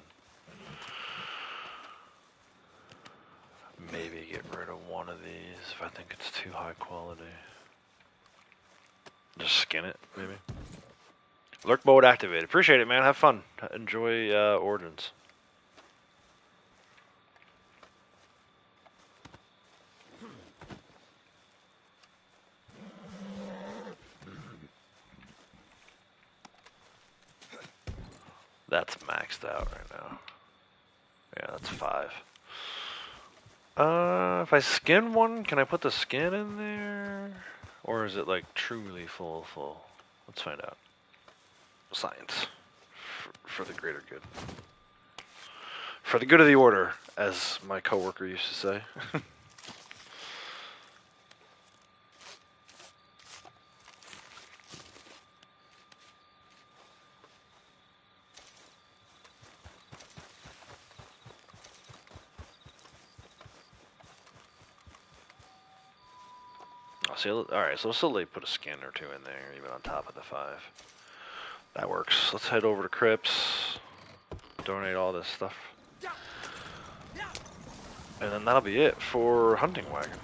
Maybe get rid of one of these if I think it's too high quality. Just skin it, maybe. Lurk mode activated. Appreciate it, man. Have fun. Enjoy Origins. That's maxed out right now. Yeah, that's 5. If I skin one, can I put the skin in there? Or is it like truly full? Let's find out. Science. For the greater good. For the good of the order, as my coworker used to say. Alright, so we'll still put a skin or 2 in there, even on top of the 5. That works. Let's head over to Crypts. Donate all this stuff. And then that'll be it for Hunting Wagon.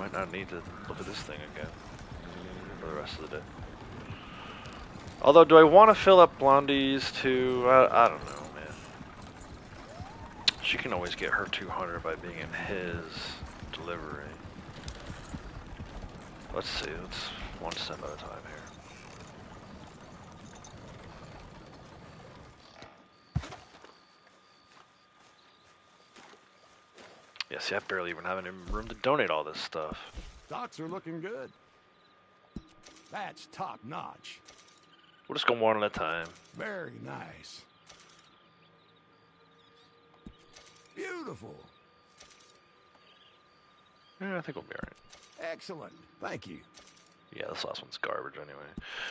Might not need to look at this thing again for the rest of the day. Although, do I want to fill up Blondie's too? I don't know, man. She can always get her 200 by being in his delivery. Let's see, let's one step at a time here. Yeah, see, I barely even have any room to donate all this stuff. Stocks are looking good. That's top notch. We'll just go one at a time. Very nice. Beautiful. Yeah, I think we'll be alright. Excellent. Thank you. Yeah, this last one's garbage anyway.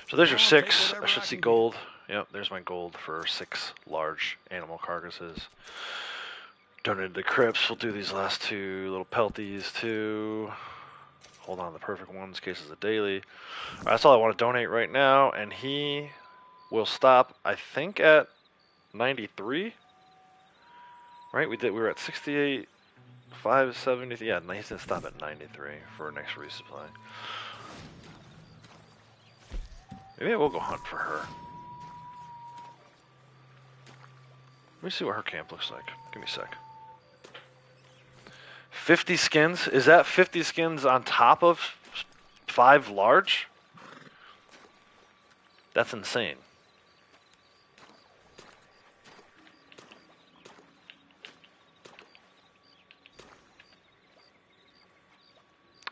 So there's your I'll take 6. whatever I should I see can gold. Yep, there's my gold for 6 large animal carcasses. Donated to Crypts. We'll do these last 2 little pelties too. Hold on to the perfect ones in case it's a daily. All right, that's all I want to donate right now, and he will stop, I think, at 93. Right? We were at 68, 570. Yeah, he's gonna stop at 93 for next resupply. Maybe I will go hunt for her. Let me see what her camp looks like. Give me a sec. 50 skins? Is that 50 skins on top of 5 large? That's insane.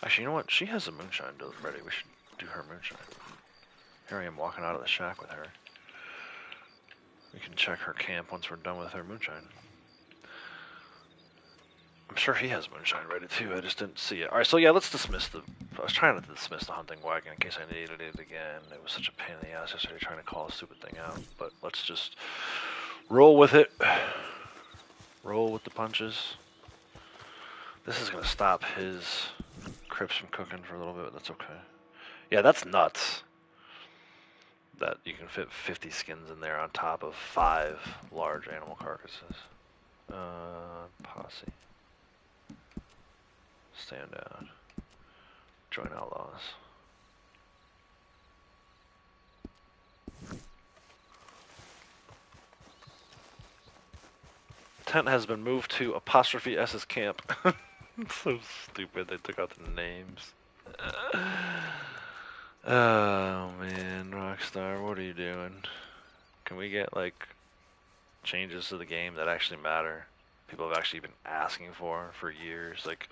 Actually, you know what? She has a moonshine ready. We should do her moonshine. Here I am walking out of the shack with her. We can check her camp once we're done with her moonshine. I'm sure he has moonshine ready too, I just didn't see it. Alright, so yeah, let's dismiss the... I was trying to dismiss the hunting wagon in case I needed it again. It was such a pain in the ass yesterday trying to call a stupid thing out. But let's just roll with it. Roll with the punches. This is going to stop his Crypts from cooking for a little bit, but that's okay. Yeah, that's nuts. That you can fit 50 skins in there on top of 5 large animal carcasses. Posse. Stand down. Join outlaws. Tent has been moved to apostrophe S's camp. So stupid, they took out the names. Oh man, Rockstar, what are you doing? Can we get like changes to the game that actually matter? People have actually been asking for years. Like,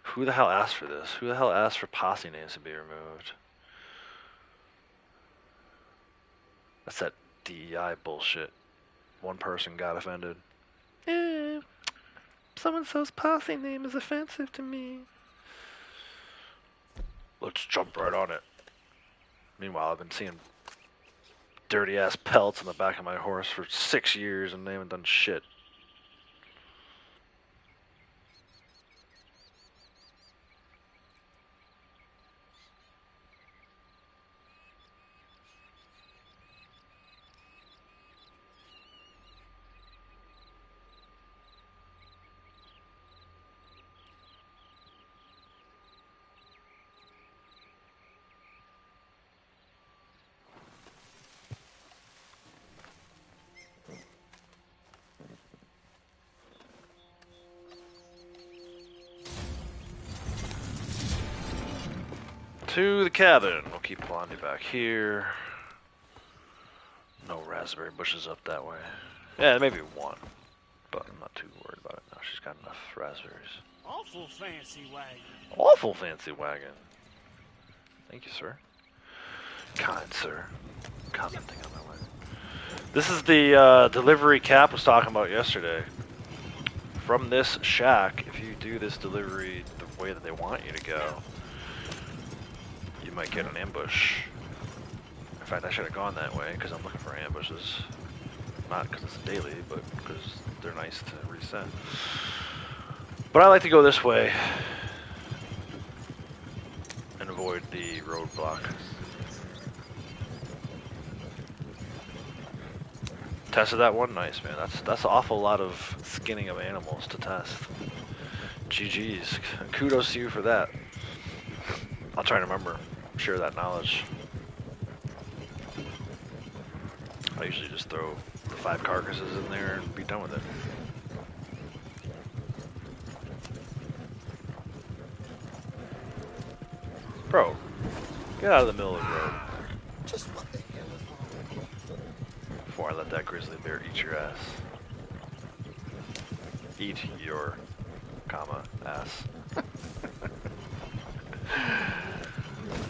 who the hell asked for this? Who the hell asked for posse names to be removed? That's that DEI bullshit. One person got offended. so-and-so's posse name is offensive to me. Let's jump right on it. Meanwhile, I've been seeing dirty-ass pelts on the back of my horse for 6 years and they haven't done shit. To the cabin. We'll keep Blondie back here. No raspberry bushes up that way. Yeah, maybe one, but I'm not too worried about it now. She's got enough raspberries. Awful fancy wagon. Awful fancy wagon. Thank you, sir. Kind sir. Commenting on my wagon. This is the delivery Cap was talking about yesterday. From this shack, if you do this delivery the way that they want you to go, you might get an ambush. In fact, I should have gone that way because I'm looking for ambushes. Not because it's a daily, but because they're nice to reset. But I like to go this way and avoid the roadblock. Tested that one? Nice, man. That's an awful lot of skinning of animals to test. GG's. Kudos to you for that. I'll try to remember. Share that knowledge. I usually just throw the 5 carcasses in there and be done with it. Bro, get out of the middle of the road. Just what the hell is wrong? Before I let that grizzly bear eat your ass. Eat your, ass.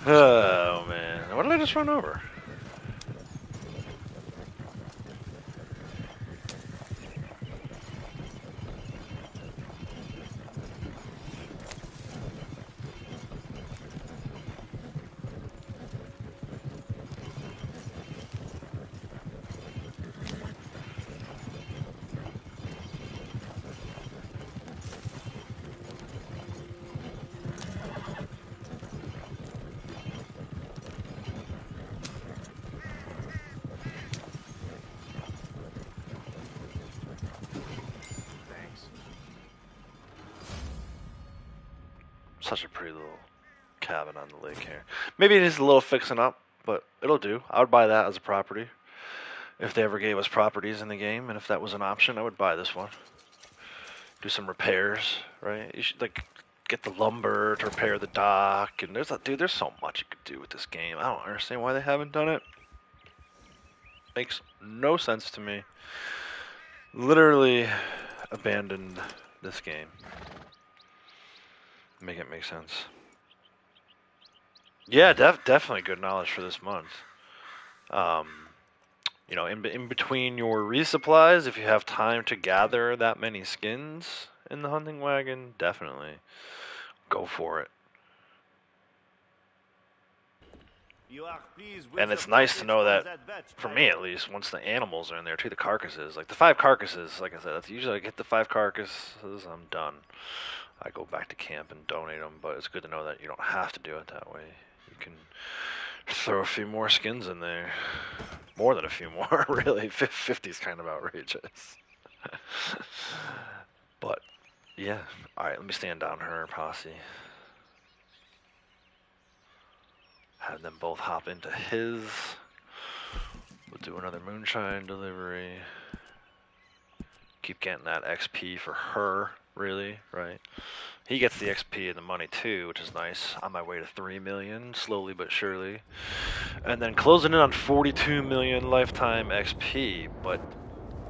Oh man, what did I just run over? Such a pretty little cabin on the lake here. Maybe it needs a little fixing up, but it'll do. I would buy that as a property. If they ever gave us properties in the game, and if that was an option, I would buy this one. Do some repairs, right? You should like get the lumber to repair the dock, and there's so much you could do with this game. I don't understand why they haven't done it. Makes no sense to me. Literally abandoned this game. Make it make sense. Yeah, definitely good knowledge for this month. You know, in between your resupplies, if you have time to gather that many skins in the hunting wagon, definitely go for it. You are pleased with And the it's nice to know profits that, from batch, for me pilot? at least, once the animals are in there too, the carcasses, like the 5 carcasses, like I said, that's usually I get the 5 carcasses, I'm done. I go back to camp and donate them, but it's good to know that you don't have to do it that way. You can throw a few more skins in there. More than a few more, really. 50 is kind of outrageous. But, yeah. Alright, let me stand down her posse. Have them both hop into his. We'll do another moonshine delivery. Keep getting that XP for her, really, right? He gets the XP and the money too, which is nice. On my way to 3 million, slowly but surely. And then closing in on 42 million lifetime XP, but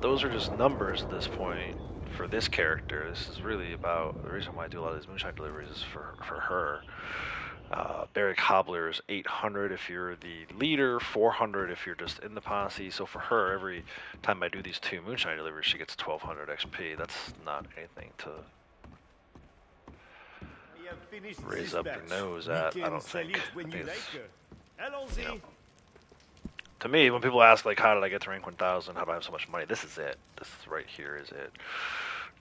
those are just numbers at this point for this character. This is really about, the reason why I do a lot of these moonshine deliveries is for her. Barry Cobbler is 800 if you're the leader, 400 if you're just in the posse. So for her, every time I do these 2 moonshine deliveries, she gets 1200 XP. That's not anything to We have finished raise this up your batch. nose We at, I can don't sell think. it when I you think like. it's, Allons-y. you know, to me, when people ask, like, how did I get to rank 1000? How do I have so much money? This is it. This right here is it.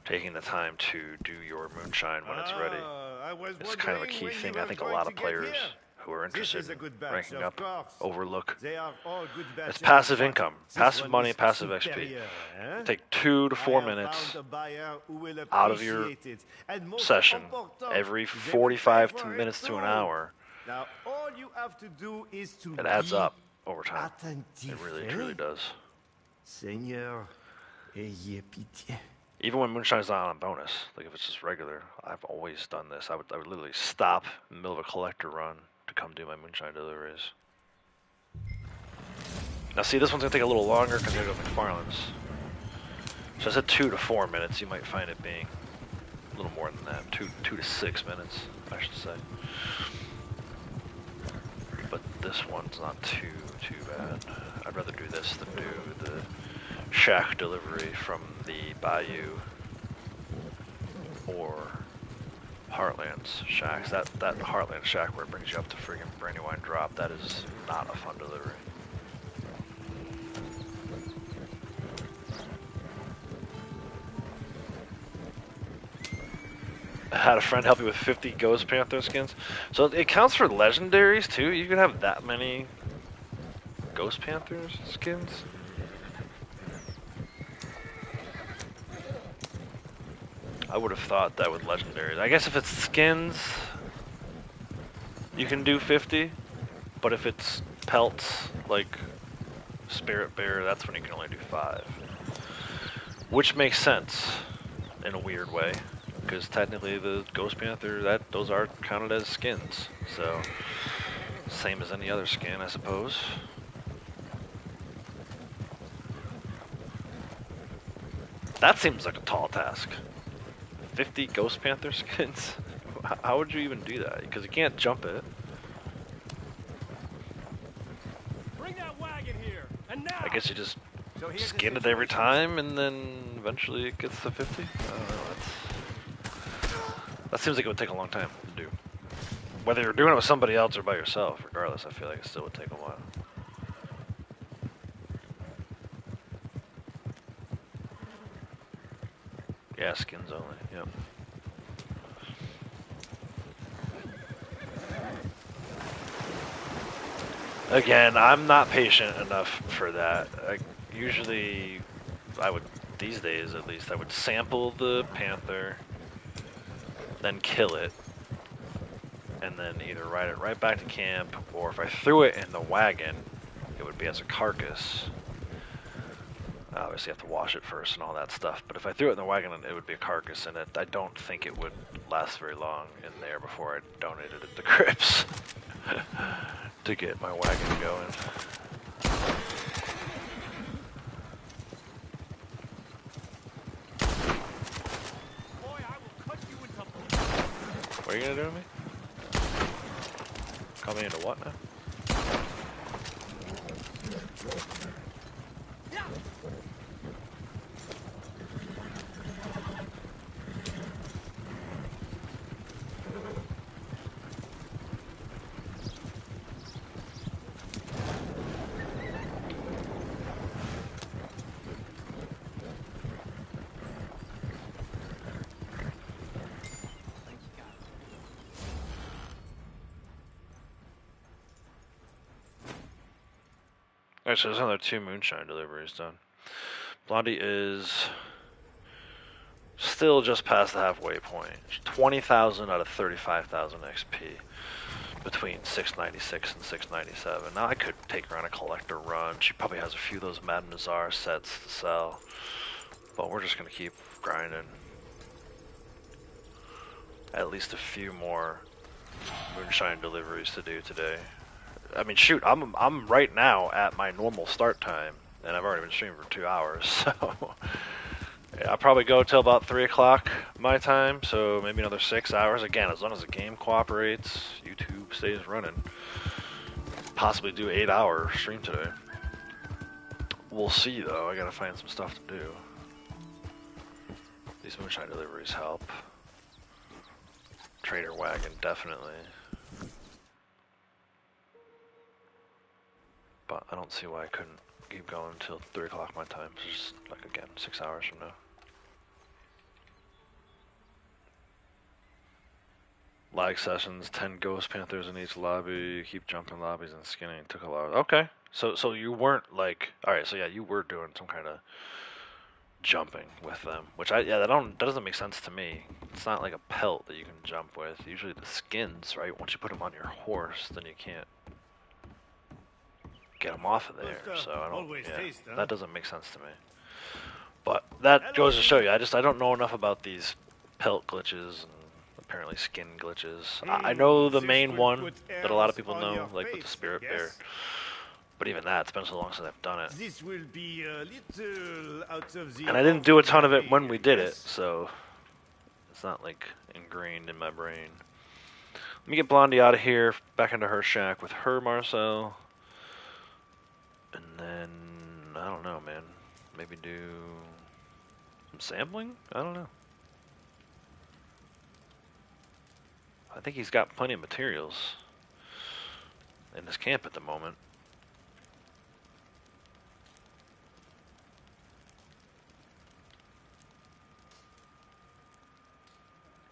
Taking the time to do your moonshine when it's ready. I was It's kind of a wondering key when you thing. were I think a going lot to of get players here. who are This interested is a in good batch, ranking of up course. overlook. They are all good batches. It's passive but income, this passive one money, is passive XP. superior, huh? Take 2 to 4 I have minutes found a buyer who will out of your appreciate it. And most session important, every they will pay 45 for it minutes to an too. hour. Now, all you have to do is to It adds be up over time. attentif. It really, truly does. Seigneur, ayez pitié. Even when Moonshine's not on a bonus, like if it's just regular, I've always done this. I would literally stop in the middle of a collector run to come do my Moonshine deliveries. Now see, this one's gonna take a little longer because I go to McFarland's. So I said 2 to 4 minutes. You might find it being a little more than that. 2 to 6 minutes, I should say. But this one's not too bad. I'd rather do this than do the shack delivery from the Bayou or Heartland's shacks. That Heartland shack where it brings you up to friggin' Brandywine Drop, that is not a fun delivery. I had a friend help you with 50 Ghost Panther skins. So it counts for legendaries too? You can have that many Ghost Panthers skins? I would have thought that with legendaries. I guess if it's skins, you can do 50. But if it's pelts, like Spirit Bear, that's when you can only do 5. Which makes sense in a weird way. Because technically the Ghost Panther, those are counted as skins. So, same as any other skin, I suppose. That seems like a tall task. 50 Ghost Panther skins? How would you even do that? Because you can't jump it. Bring that wagon here, and now. I guess you just So here's the skin it every time and then eventually it gets to 50? I don't know, that seems like it would take a long time to do. Whether you're doing it with somebody else or by yourself, regardless, I feel like it still would take a while. Yeah, skins only, yep. Again, I'm not patient enough for that. Usually, these days at least, I would sample the Panther, then kill it, and then either ride it right back to camp, or if I threw it in the wagon, it would be as a carcass. Obviously, you have to wash it first and all that stuff, but if I threw it in the wagon, it would be a carcass, and I don't think it would last very long in there before I donated it to Crips to get my wagon going. Boy, I will cut you into. What are you gonna do to me? Call me into what now? Alright, so there's another 2 moonshine deliveries done. Blondie is still just past the halfway point. 20,000 out of 35,000 XP between 696 and 697. Now I could take her on a collector run. She probably has a few of those Madame Nazar sets to sell. But we're just gonna keep grinding. At least a few more moonshine deliveries to do today. I mean, shoot, I'm right now at my normal start time, and I've already been streaming for 2 hours, so yeah, I'll probably go till about 3 o'clock my time, so maybe another 6 hours. Again, as long as the game cooperates, YouTube stays running. Possibly do 8-hour stream today. We'll see though. I gotta find some stuff to do. These moonshine deliveries help. Trader wagon definitely. But I don't see why I couldn't keep going until 3 o'clock my time. It's just like again 6 hours from now. Lag sessions, 10 ghost panthers in each lobby, keep jumping lobbies and skinning. Took a lot of, okay. So you weren't like, alright, so yeah, you were doing some kind of jumping with them, which that doesn't make sense to me. It's not like a pelt that you can jump with. Usually the skins, right? Once you put them on your horse, then you can't get them off of there. So I don't, that doesn't make sense to me. But that goes to show you, I don't know enough about these pelt glitches and apparently skin glitches. I know the main one that a lot of people know, like with the spirit bear. But even that, it's been so long since I've done it. This will be a little out of the And I didn't do a ton of it when we did it, so it's not like ingrained in my brain. Let me get Blondie out of here, back into her shack with her, Marcel. And then, I don't know, man. Maybe do some sampling? I don't know. I think he's got plenty of materials in his camp at the moment.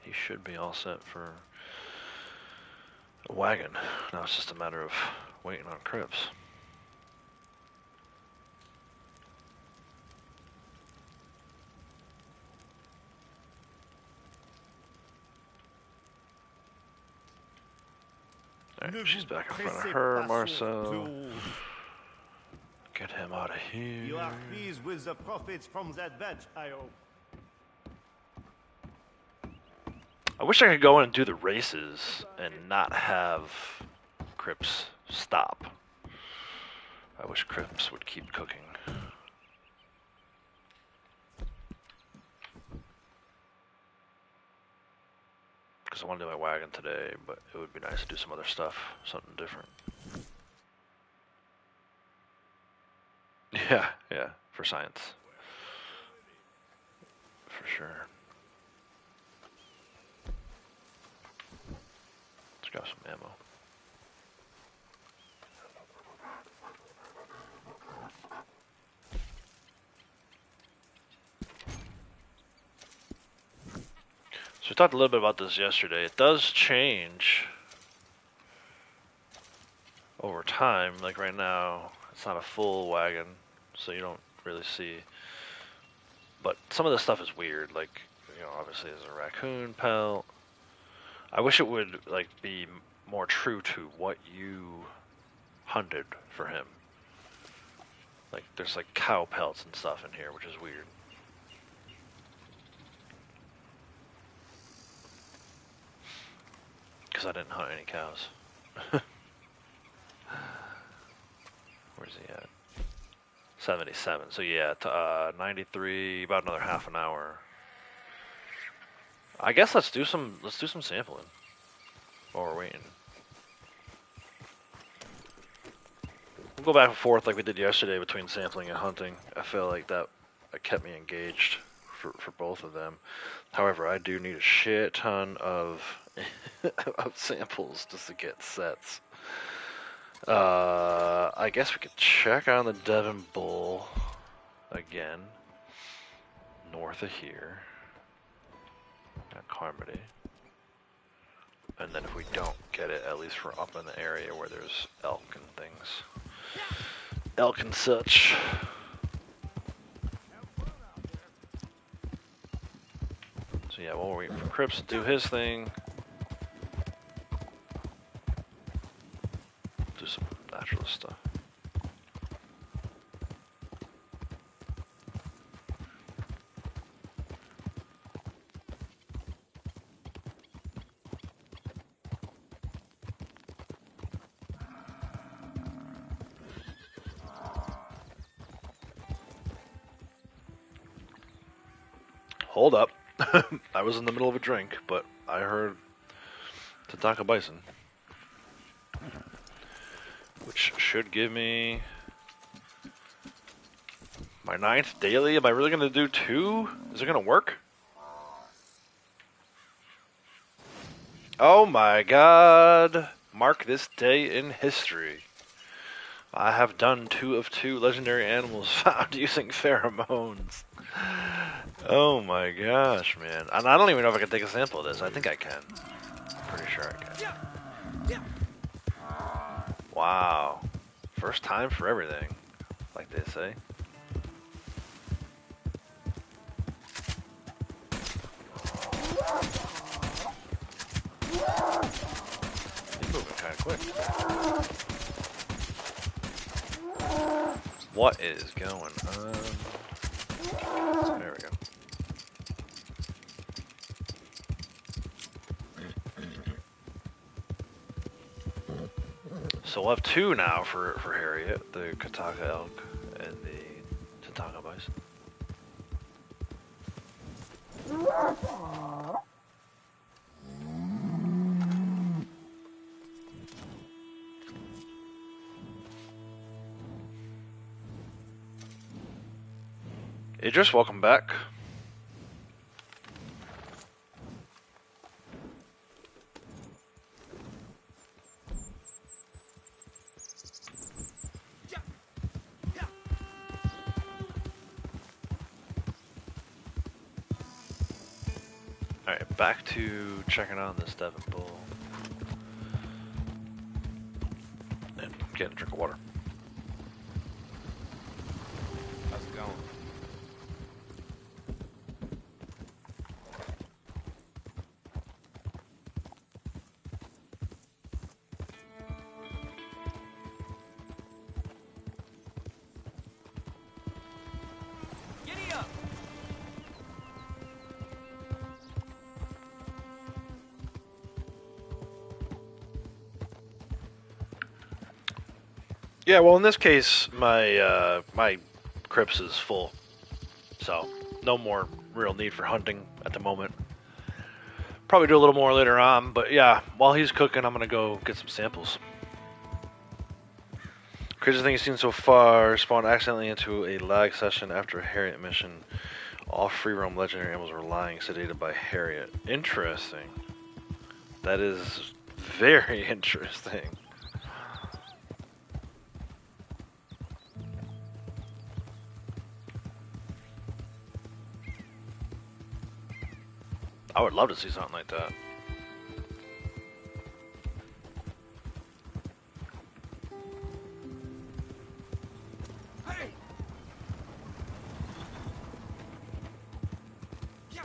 He should be all set for a wagon. Now it's just a matter of waiting on Crips. Alright, she's back in front of her, Marcel. Get him out of here. You are pleased with the profits from that batch, I hope. I wish I could go in and do the races and not have Crips stop. I wish Crips would keep cooking. Because I want to do my wagon today, but it would be nice to do some other stuff, something different. Yeah, for science. For sure. Let's grab some ammo. So we talked a little bit about this yesterday. It does change over time. Like right now, it's not a full wagon, so you don't really see. But some of the stuff is weird. Like, you know, obviously there's a raccoon pelt. I wish it would like be more true to what you hunted for him. Like there's like cow pelts and stuff in here, which is weird. Because I didn't hunt any cows. Where's he at? 77. So yeah, 93. About another half an hour. I guess let's do some sampling while we're waiting. We'll go back and forth like we did yesterday between sampling and hunting. I feel like that kept me engaged for both of them. However, I do need a shit ton of of samples just to get sets. I guess we could check on the Devon Bull again, north of here, at Carmody. And then if we don't get it, at least we're up in the area where there's elk and things. Elk and such. So yeah, while we're waiting for Crips to do his thing, do some natural stuff. Hold up. I was in the middle of a drink, but I heard Tataka Bison. which should give me my 9th daily. Am I really going to do 2? Is it going to work? Oh my god. Mark this day in history. I have done 2 of 2 legendary animals found using pheromones. Oh my gosh, man. And I don't even know if I can take a sample of this. I think I can. Pretty sure I can. Wow. First time for everything, like they say. He's moving kind of quick. What is going on? There we go. So we'll have 2 now for Harriet, the Kataka elk and the Tataka bison. Idris, welcome back. Alright, back to checking on this Devon bull. And getting a drink of water. How's it going? Giddy up! Yeah, well, in this case, my my crypts is full, so no more real need for hunting at the moment. Probably do a little more later on, but yeah, while he's cooking, I'm gonna go get some samples. Craziest thing you've seen so far: spawned accidentally into a lag session after a Harriet mission. All free roam legendary animals were lying sedated by Harriet. Interesting. That is very interesting. I would love to see something like that. Hey! Yeah.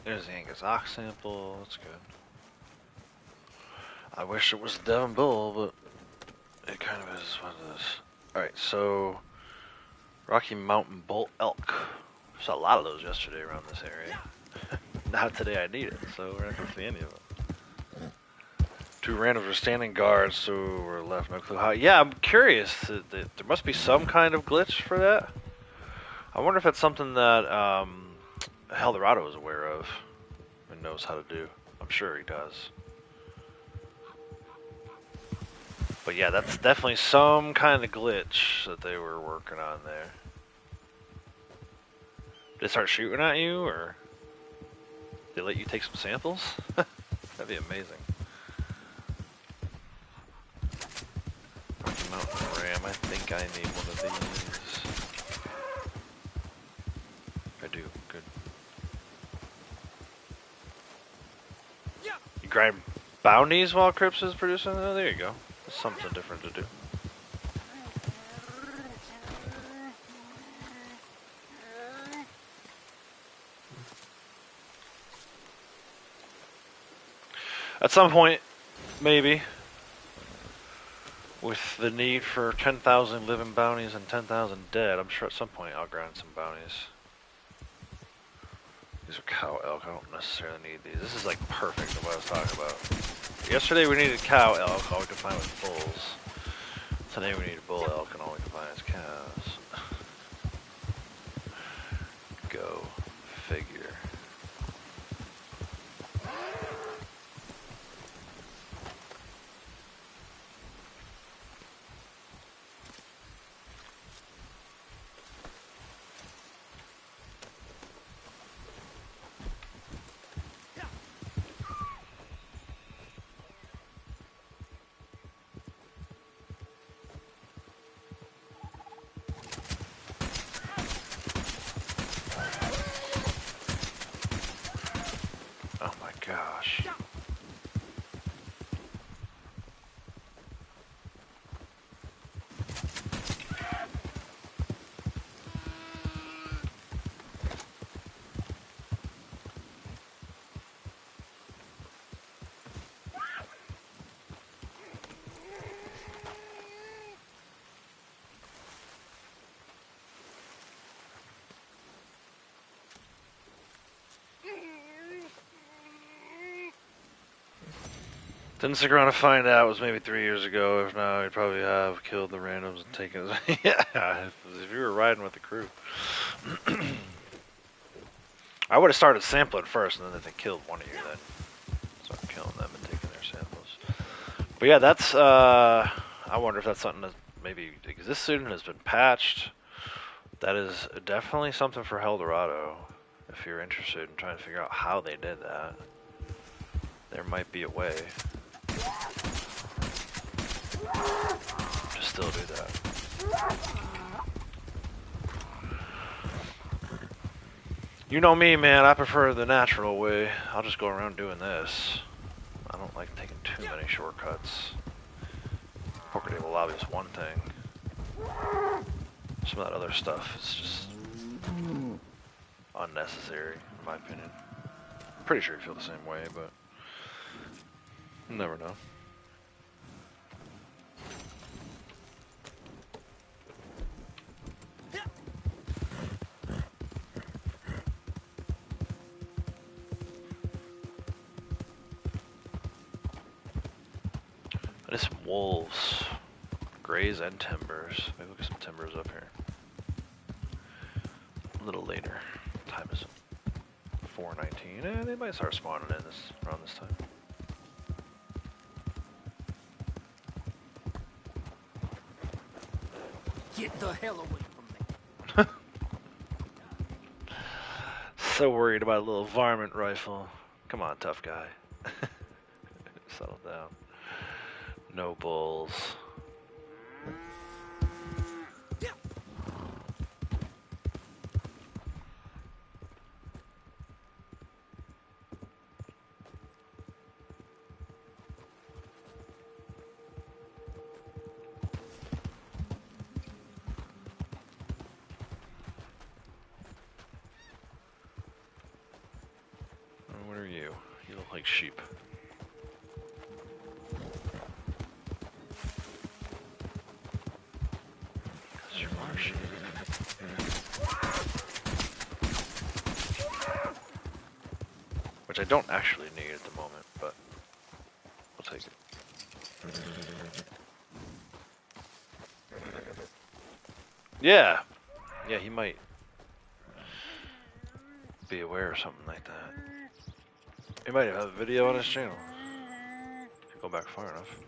There's the Angus ox sample. That's good. I wish it was the Devon bull, but it kind of is what it is. Alright, so Rocky Mountain bull elk. Saw a lot of those yesterday around this area. Not today I need it, so we're not going to see any of them. 2 randoms were standing guards, so we're left no clue how. Yeah, I'm curious. There must be some kind of glitch for that. I wonder if that's something that Eldorado is aware of and knows how to do. I'm sure he does. But yeah, that's definitely some kind of glitch that they were working on there. Did they start shooting at you, or they let you take some samples? That'd be amazing. think I need one of these. I do. Good. You grind bounties while Crips is producing? Oh, there you go. That's something different to do. At some point, maybe, with the need for 10,000 living bounties and 10,000 dead, I'm sure at some point I'll grind some bounties. These are cow elk, I don't necessarily need these. This is like perfect of what I was talking about. Yesterday we needed cow elk, all we could find was bulls. Today we need bull elk and all we can find is cows. Go figure. Oh my gosh. Didn't stick around to find out. It was maybe 3 years ago. If not, I'd probably have killed the randoms and taken his... Yeah, if you were riding with the crew. I would have started sampling first, and then if they killed one of you, then start killing them and taking their samples. But yeah, that's... I wonder if that's something that maybe exists soon and has been patched. That is definitely something for Eldorado, if you're interested in trying to figure out how they did that. There might be a way to still do that. You know me, man, I prefer the natural way. I'll just go around doing this. I don't like taking too many shortcuts. Poker table lobby is one thing. Some of that other stuff is just unnecessary, in my opinion. I'm pretty sure you feel the same way, but you never know. I need some wolves. Grays and timbers. Maybe we'll get some timbers up here. A little later. What time is it? 4:19. They might start spawning in around this time. Get the hell away from me. So worried about a little varmint rifle. Come on, tough guy. Settle down. No bulls. What are you? You look like sheep. You are sheep. Which I don't actually need at the moment, but we'll take it. Yeah. Yeah, he might be aware or something like that. He might have a video on his channel. If you go back far enough.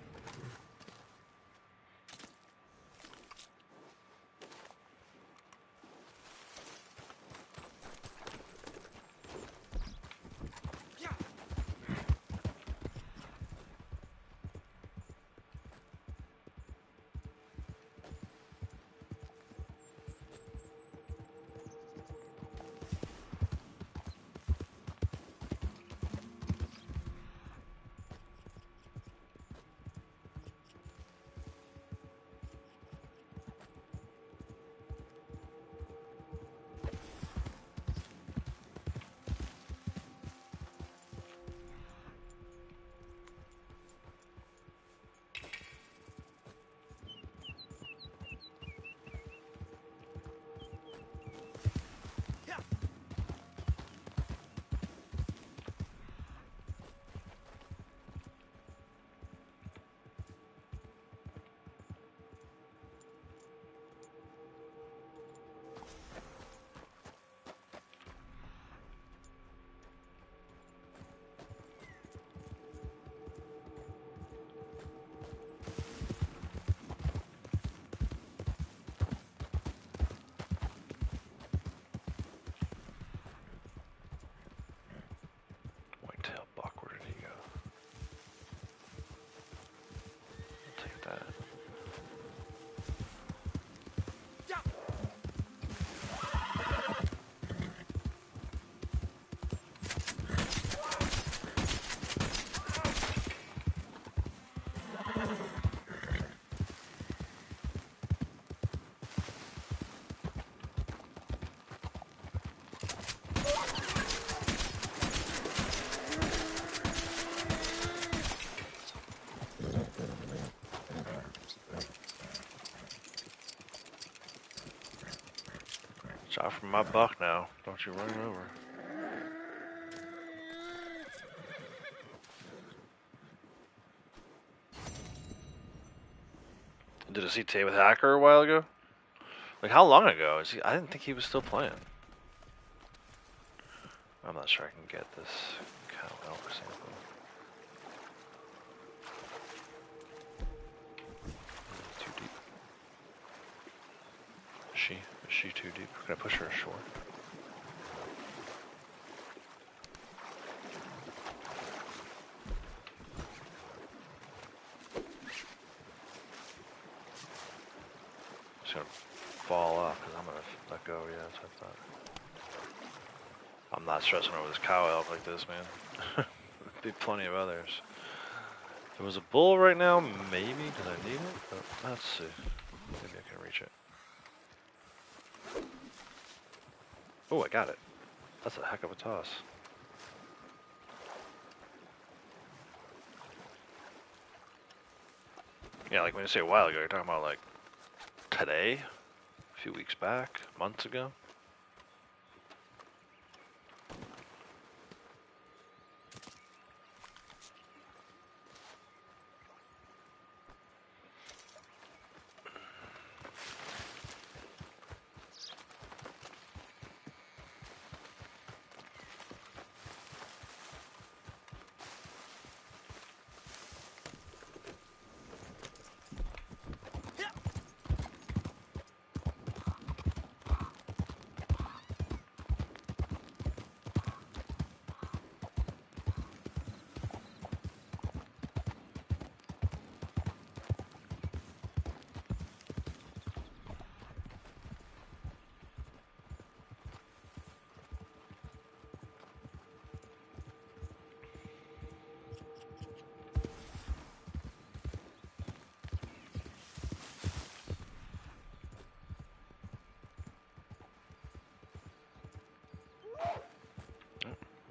Shot from my buck now. Don't you run it over. Did a CTA with Hacker a while ago? Like, how long ago? Is he? I didn't think he was still playing. I'm not sure I can get this cow elk sample. Too deep. Is she too deep? Can I push her ashore? She's gonna fall off because I'm gonna let go. Yeah, that's what I thought. I'm not stressing over this cow elk like this, man. There'd be plenty of others. If there was a bull right now, maybe, because I need it, but let's see. Maybe I can reach it. Oh, I got it. That's a heck of a toss. Yeah, like when you say a while ago, you're talking about like today? A few weeks back? Months ago?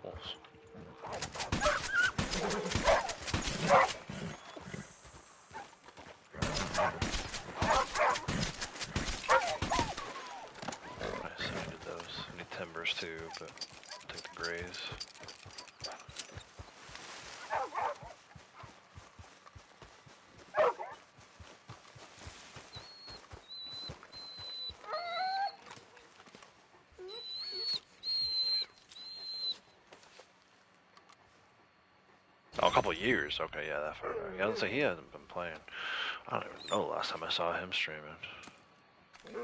Wolves. Nice, I needed those. I need timbers too, but I'll take the grays. Oh, a couple years. Okay, yeah, that far back. I was say he hasn't been playing. I don't even know the last time I saw him streaming. And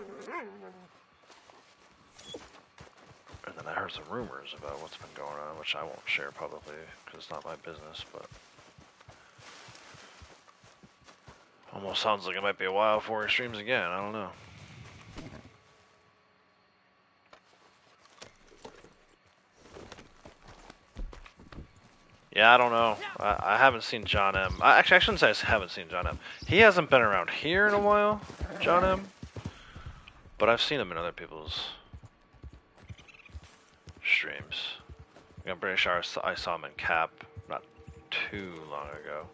then I heard some rumors about what's been going on, which I won't share publicly because it's not my business, but almost sounds like it might be a while before he streams again. I don't know. Yeah, I don't know. I haven't seen John M. Actually, I shouldn't say I haven't seen John M. He hasn't been around here in a while, John M. But I've seen him in other people's streams. I'm pretty sure I saw him in Cap not too long ago.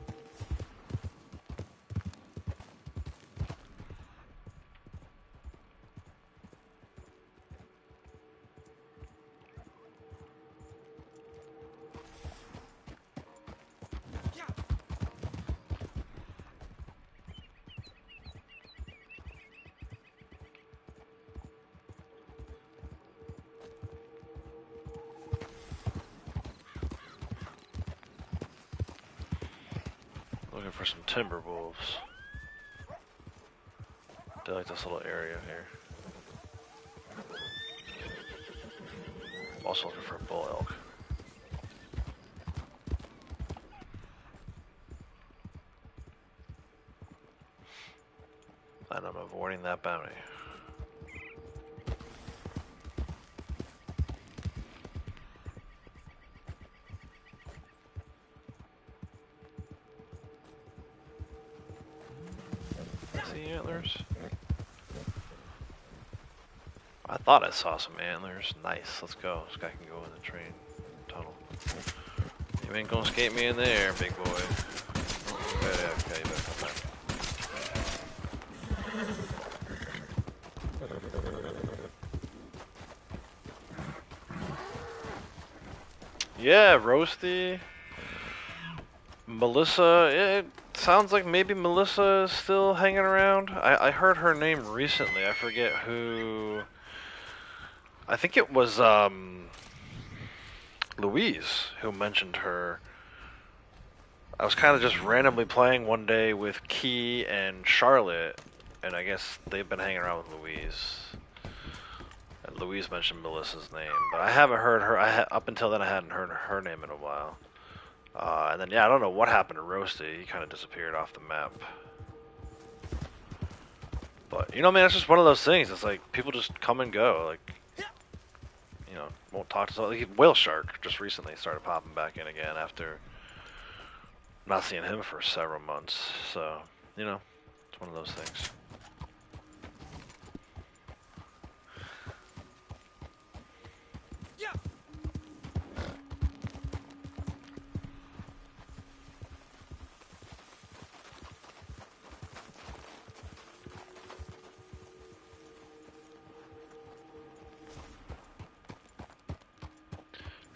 Looking for some timber wolves. I like this little area here. I'm also looking for a bull elk. And I'm avoiding that bounty. See antlers? I thought I saw some antlers. Nice, let's go. This guy can go in the train tunnel. You ain't gonna escape me in there, big boy. Oh, you better, okay, you better come back. Yeah, Roasty. Melissa, it sounds like maybe Melissa is still hanging around. I heard her name recently. I forget who. I think it was Louise who mentioned her. I was kind of just randomly playing one day with Key and Charlotte, and I guess they've been hanging around with Louise. And Louise mentioned Melissa's name, but I haven't heard her. Up until then, I hadn't heard her name in a while. And then, yeah, I don't know what happened to Roasty. He kind of disappeared off the map. But, you know, man, it's just one of those things. It's like, people just come and go. Like, you know, won't talk to somebody. Like, Whale Shark just recently started popping back in again after not seeing him for several months. So, you know, it's one of those things.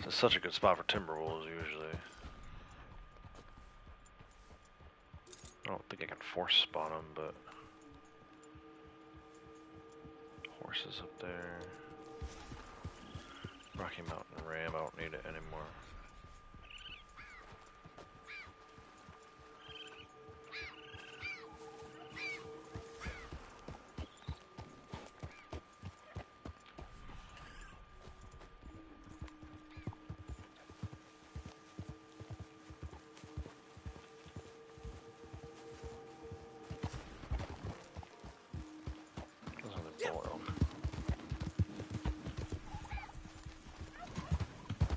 It's such a good spot for Timberwolves usually. I don't think I can force spawn them, but horses up there. Rocky Mountain Ram, I don't need it anymore.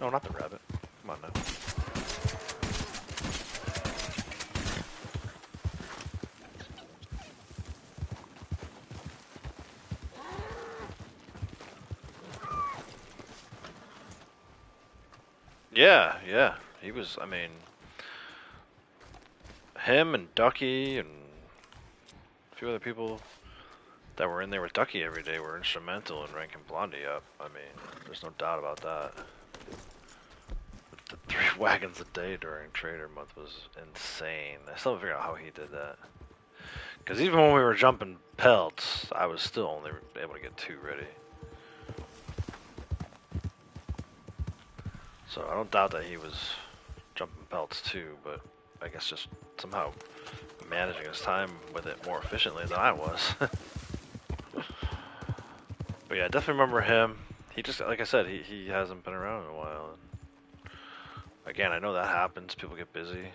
No, not the rabbit. Come on now. Yeah, yeah. He was, I mean, him and Ducky and a few other people that were in there with Ducky every day were instrumental in ranking Blondie up. I mean, there's no doubt about that. The 3 wagons a day during Trader Month was insane. I still haven't figured out how he did that. Because even when we were jumping pelts, I was still only able to get 2 ready. So I don't doubt that he was jumping pelts too, but I guess just somehow managing his time with it more efficiently than I was. But yeah, I definitely remember him. He just, like I said, he hasn't been around in a while. And again, I know that happens. People get busy,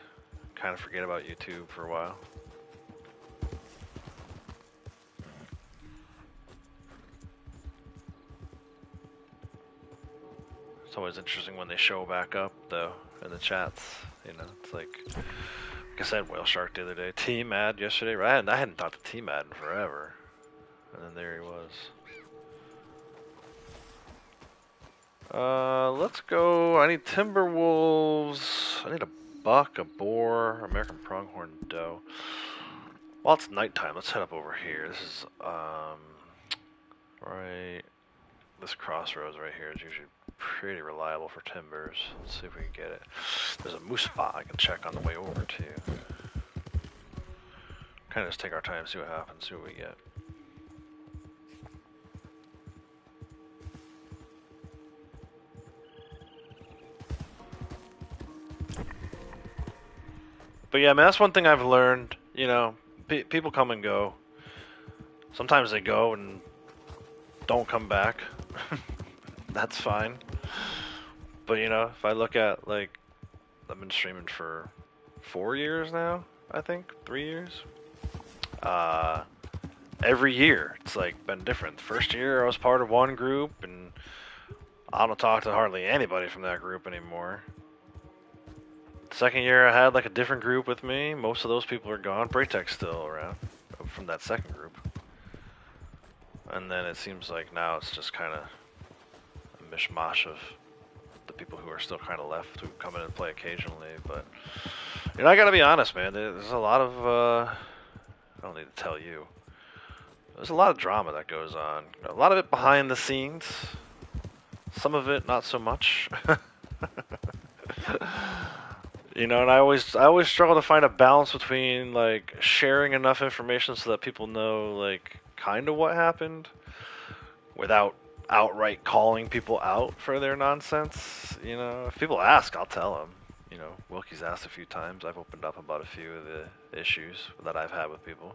kind of forget about YouTube for a while. It's always interesting when they show back up, though, in the chats. You know, it's like I said, Whale Shark the other day. Team ad yesterday, right? I hadn't talked to Team ad in forever. And then there he was. Let's go. I need Timberwolves. I need a buck, a boar, American pronghorn doe. Well, it's nighttime. Let's head up over here. This is, right. This crossroads right here is usually pretty reliable for timbers. Let's see if we can get it. There's a moose spot I can check on the way over, too. Kind of just take our time, see what happens, see what we get. But yeah, man, that's one thing I've learned. You know, people come and go. Sometimes they go and don't come back. That's fine. But you know, if I look at, like, I've been streaming for 4 years now, I think, 3 years. Every year it's like been different. The first year I was part of one group and I don't talk to hardly anybody from that group anymore. Second year I had like a different group with me. Most of those people are gone. Braytek's still around from that second group. And then it seems like now it's just kind of a mishmash of the people who are still kind of left who come in and play occasionally. But, you know, I gotta be honest, man. There's a lot of, I don't need to tell you. There's a lot of drama that goes on. A lot of it behind the scenes. Some of it not so much. You know, and I always struggle to find a balance between like sharing enough information so that people know like kind of what happened without outright calling people out for their nonsense. You know, if people ask, I'll tell them. You know, Wilkie's asked a few times. I've opened up about a few of the issues that I've had with people.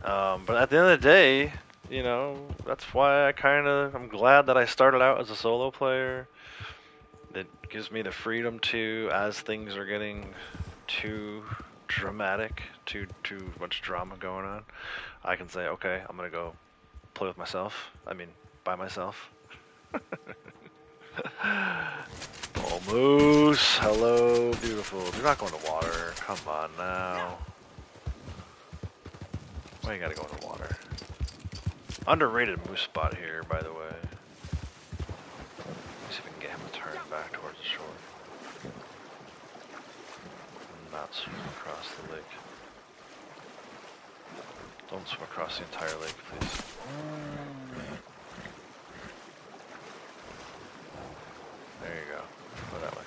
But at the end of the day, you know, that's why I'm glad that I started out as a solo player. It gives me the freedom to, as things are getting too dramatic, too much drama going on, I can say, okay, I'm gonna go play with myself. I mean, by myself. Oh, Moose, hello, beautiful. You're not going to water. Come on now. Why you gotta go in the water? Underrated moose spot here, by the way. See if we can get him to turn back towards the shore. Not swim across the lake. Don't swim across the entire lake, please. There you go. Go that way.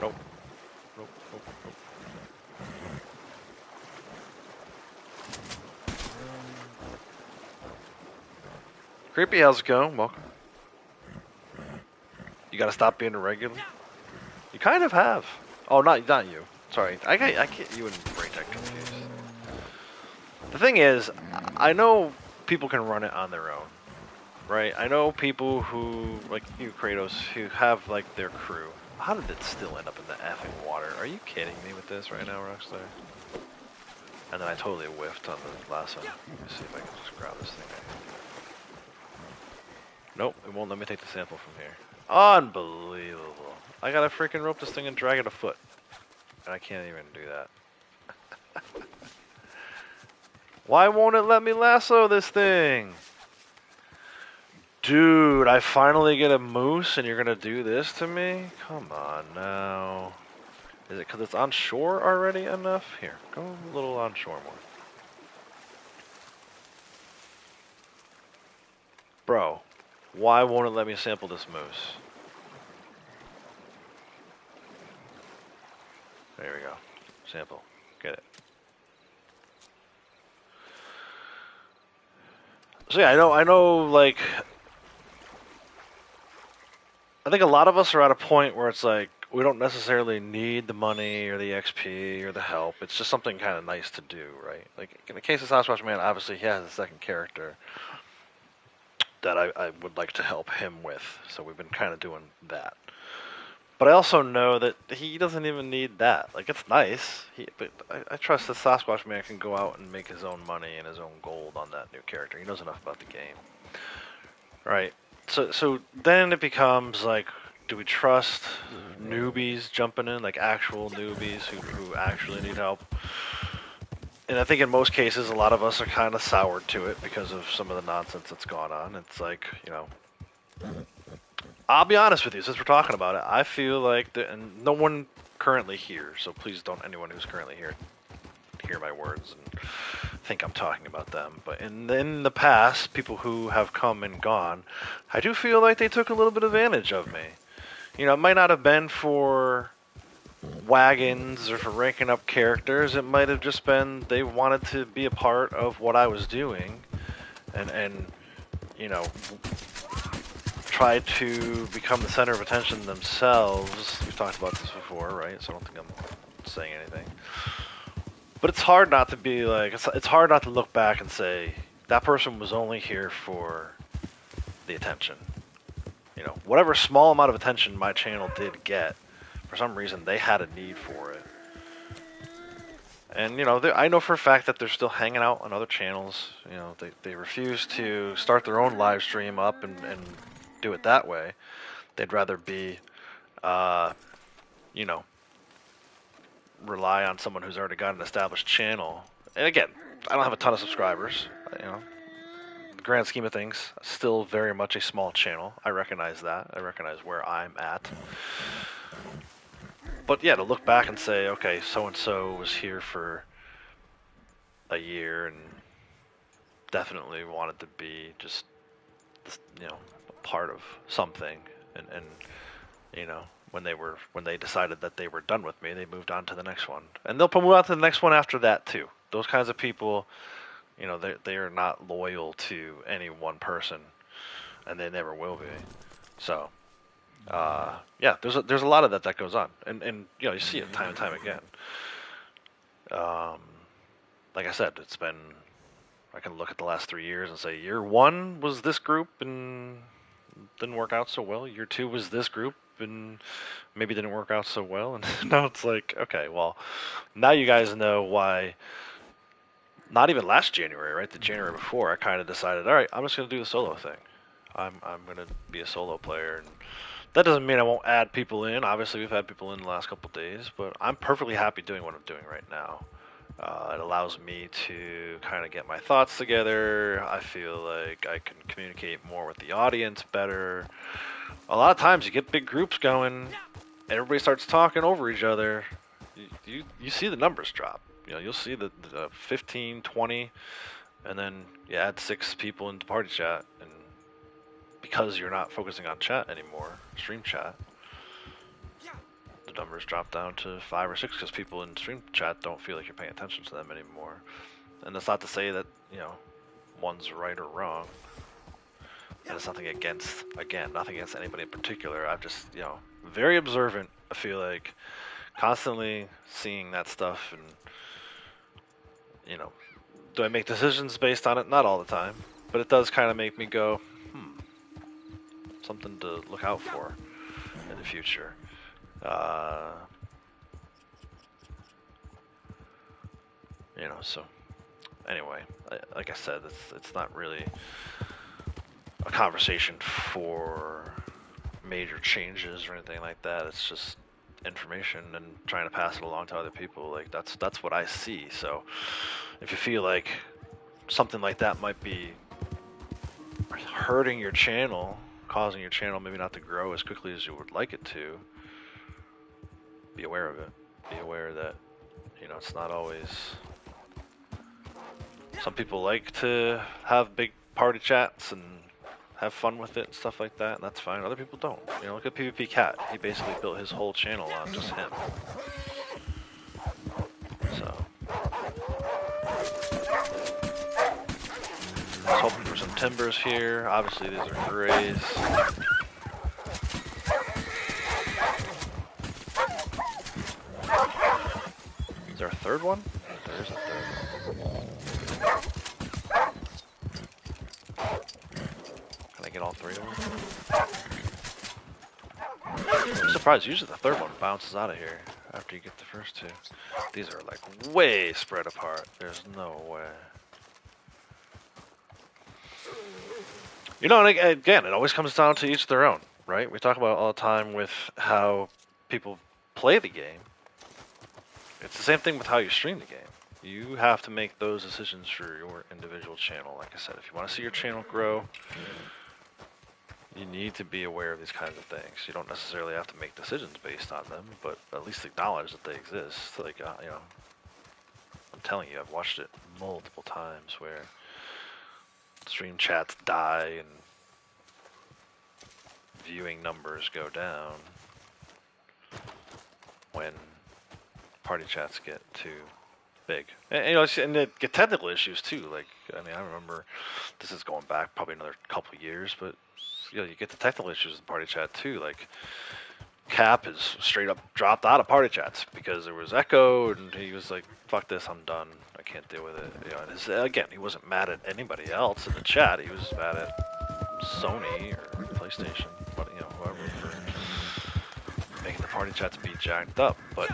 Nope. Nope, nope, nope. Creepy, how's it going? Welcome. You gotta stop being a regular? You kind of have. Oh, not you. Sorry, I get you and Braytech confused. The thing is, I know people can run it on their own, right? I know people who, like you, Kratos, who have like their crew. How did it still end up in the effing water? Are you kidding me with this right now, Rockstar? And then I totally whiffed on the last one. Let me see if I can just grab this thing right here. Nope, it won't let me take the sample from here. Unbelievable. I gotta freaking rope this thing and drag it a foot. And I can't even do that. Why won't it let me lasso this thing? Dude, I finally get a moose and you're gonna do this to me? Come on now. Is it because it's on shore already enough? Here, go a little on shore more. Bro, why won't it let me sample this moose? There we go. Sample. Get it. So yeah, I know, like, I think a lot of us are at a point where it's like, we don't necessarily need the money or the XP or the help. It's just something kind of nice to do, right? Like, in the case of Sasquatch Man, obviously he has a second character that I would like to help him with. So we've been kind of doing that. But I also know that he doesn't even need that. Like, it's nice, but I trust that Sasquatch Man can go out and make his own money and his own gold on that new character. He knows enough about the game. Right. So then it becomes like, do we trust newbies jumping in, like actual newbies who actually need help? And I think in most cases, a lot of us are kind of soured to it because of some of the nonsense that's gone on. It's like, you know, I'll be honest with you, since we're talking about it, I feel like, and no one currently here, so please don't anyone who's currently here hear my words and think I'm talking about them. But in the past, people who have come and gone, I do feel like they took a little bit of advantage of me. You know, it might not have been for wagons or for ranking up characters. It might have just been they wanted to be a part of what I was doing, and you know, try to become the center of attention themselves. We've talked about this before, right? So I don't think I'm saying anything. But it's hard not to be like, it's hard not to look back and say, that person was only here for the attention. You know, whatever small amount of attention my channel did get, for some reason they had a need for it. And, you know, I know for a fact that they're still hanging out on other channels. You know, they refuse to start their own live stream up and do it that way. They'd rather be, you know, rely on someone who's already got an established channel. And again, I don't have a ton of subscribers. You know, the grand scheme of things, still very much a small channel. I recognize that. I recognize where I'm at. But yeah, to look back and say, okay, so and so was here for a year and definitely wanted to be just you know, part of something, and you know, when they decided that they were done with me, they moved on to the next one, and they'll move on to the next one after that too. Those kinds of people, you know, they are not loyal to any one person, and they never will be. So, yeah, there's a lot of that goes on, and you know, you see it time and time again. Um, like I said, it's been. I can look at the last 3 years and say year one was this group and didn't work out so well. Year two was this group and maybe didn't work out so well. And now it's like, okay, well, now you guys know why. Not even last January, right? The January before, I kind of decided, all right, I'm just gonna do the solo thing. I'm gonna be a solo player, and that doesn't mean I won't add people in. Obviously, we've had people in the last couple of days, but I'm perfectly happy doing what I'm doing right now. It allows me to kind of get my thoughts together. I feel like I can communicate more with the audience better. A lot of times you get big groups going, everybody starts talking over each other. You see the numbers drop. You know, you'll see the 15, 20, and then you add 6 people into party chat, and because you're not focusing on chat anymore, stream chat, the numbers drop down to 5 or 6 because people in stream chat don't feel like you're paying attention to them anymore. And that's not to say that, you know, one's right or wrong. And it's nothing against, again, nothing against anybody in particular. I'm just, you know, very observant. I feel like constantly seeing that stuff, and, you know, do I make decisions based on it? Not all the time, but it does kind of make me go, something to look out for in the future. You know, so anyway, like I said, it's not really a conversation for major changes or anything like that. It's just information and trying to pass it along to other people. Like that's what I see. So if you feel like something like that might be hurting your channel, causing your channel maybe not to grow as quickly as you would like it to, be aware of it. Be aware that, you know, it's not always. Some people like to have big party chats and have fun with it and stuff like that, and that's fine. Other people don't. You know, look at PvP Cat. He basically built his whole channel on just him. So, I was hoping for some timbers here. Obviously, these are grays. Is there a third one? There is a third one. Can I get all 3 of them? I'm surprised. Usually the third one bounces out of here after you get the first 2. These are like way spread apart. There's no way. You know, and again, it always comes down to each their own, right? We talk about it all the time with how people play the game. It's the same thing with how you stream the game. You have to make those decisions for your individual channel. Like I said, if you want to see your channel grow, you need to be aware of these kinds of things. You don't necessarily have to make decisions based on them, but at least acknowledge that they exist. Like, you know, I'm telling you, I've watched it multiple times where stream chats die and viewing numbers go down when party chats get too big. And you know, and they get technical issues too. Like, I mean, I remember, this is going back probably another couple of years, but you know, you get the technical issues in party chat too. Like, Cap is straight up dropped out of party chats because there was echo, and he was like, "Fuck this, I'm done. I can't deal with it." You know, and again, he wasn't mad at anybody else in the chat. He was mad at Sony or PlayStation, but you know, whoever, for making the party chats be jacked up. But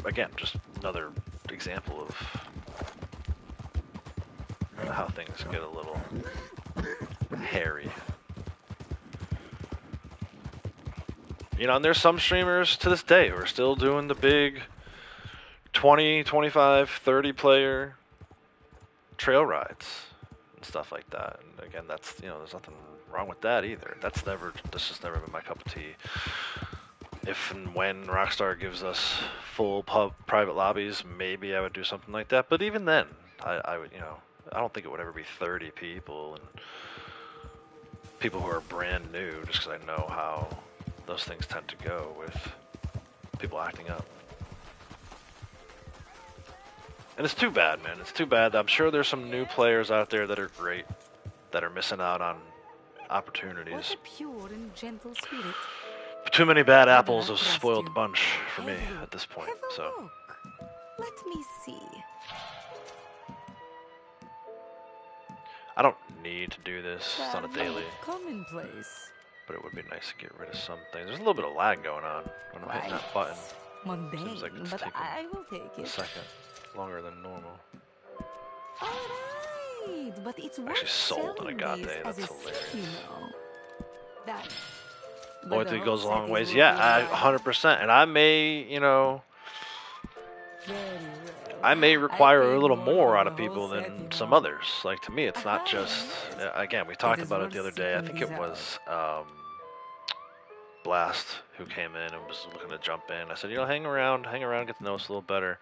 again, just another example of how things get a little hairy. You know, and there's some streamers to this day who are still doing the big 20, 25, 30 player trail rides and stuff like that. And again, that's, you know, there's nothing wrong with that either. That's just never been my cup of tea. If and when Rockstar gives us full private lobbies, maybe I would do something like that. But even then, I would, you know, I don't think it would ever be 30 people and people who are brand new, just because I know how those things tend to go with people acting up. And it's too bad, man. It's too bad. I'm sure there's some new players out there that are great, that are missing out on opportunities. What a pure and gentle spirit. But too many bad I do apples not have trust spoiled you. the bunch for me Have a at look. this point. Have a So look. Let me see. I don't need to do this. It's not a Charming, daily, commonplace. but it would be nice to get rid of some things. There's a little bit of lag going on when I'm hitting that button. Mundane, Seems like it's but taking I will take a it. second longer than normal. Alright, but it's worth Actually sold on a selling god these day. as That's a hilarious. set, you know. That. but Loyalty the goes a whole long set ways. is Yeah, worth your while. 100%. And I may, you know, Very well. I may I require pay a little more for out the of people whole set, than you some know. others. Like, to me, it's not just, Yes. again, we talked is about it worth the other day. I seeking think it these was Blast who came in and was looking to jump in. I said, you know, hang around, get to know us a little better.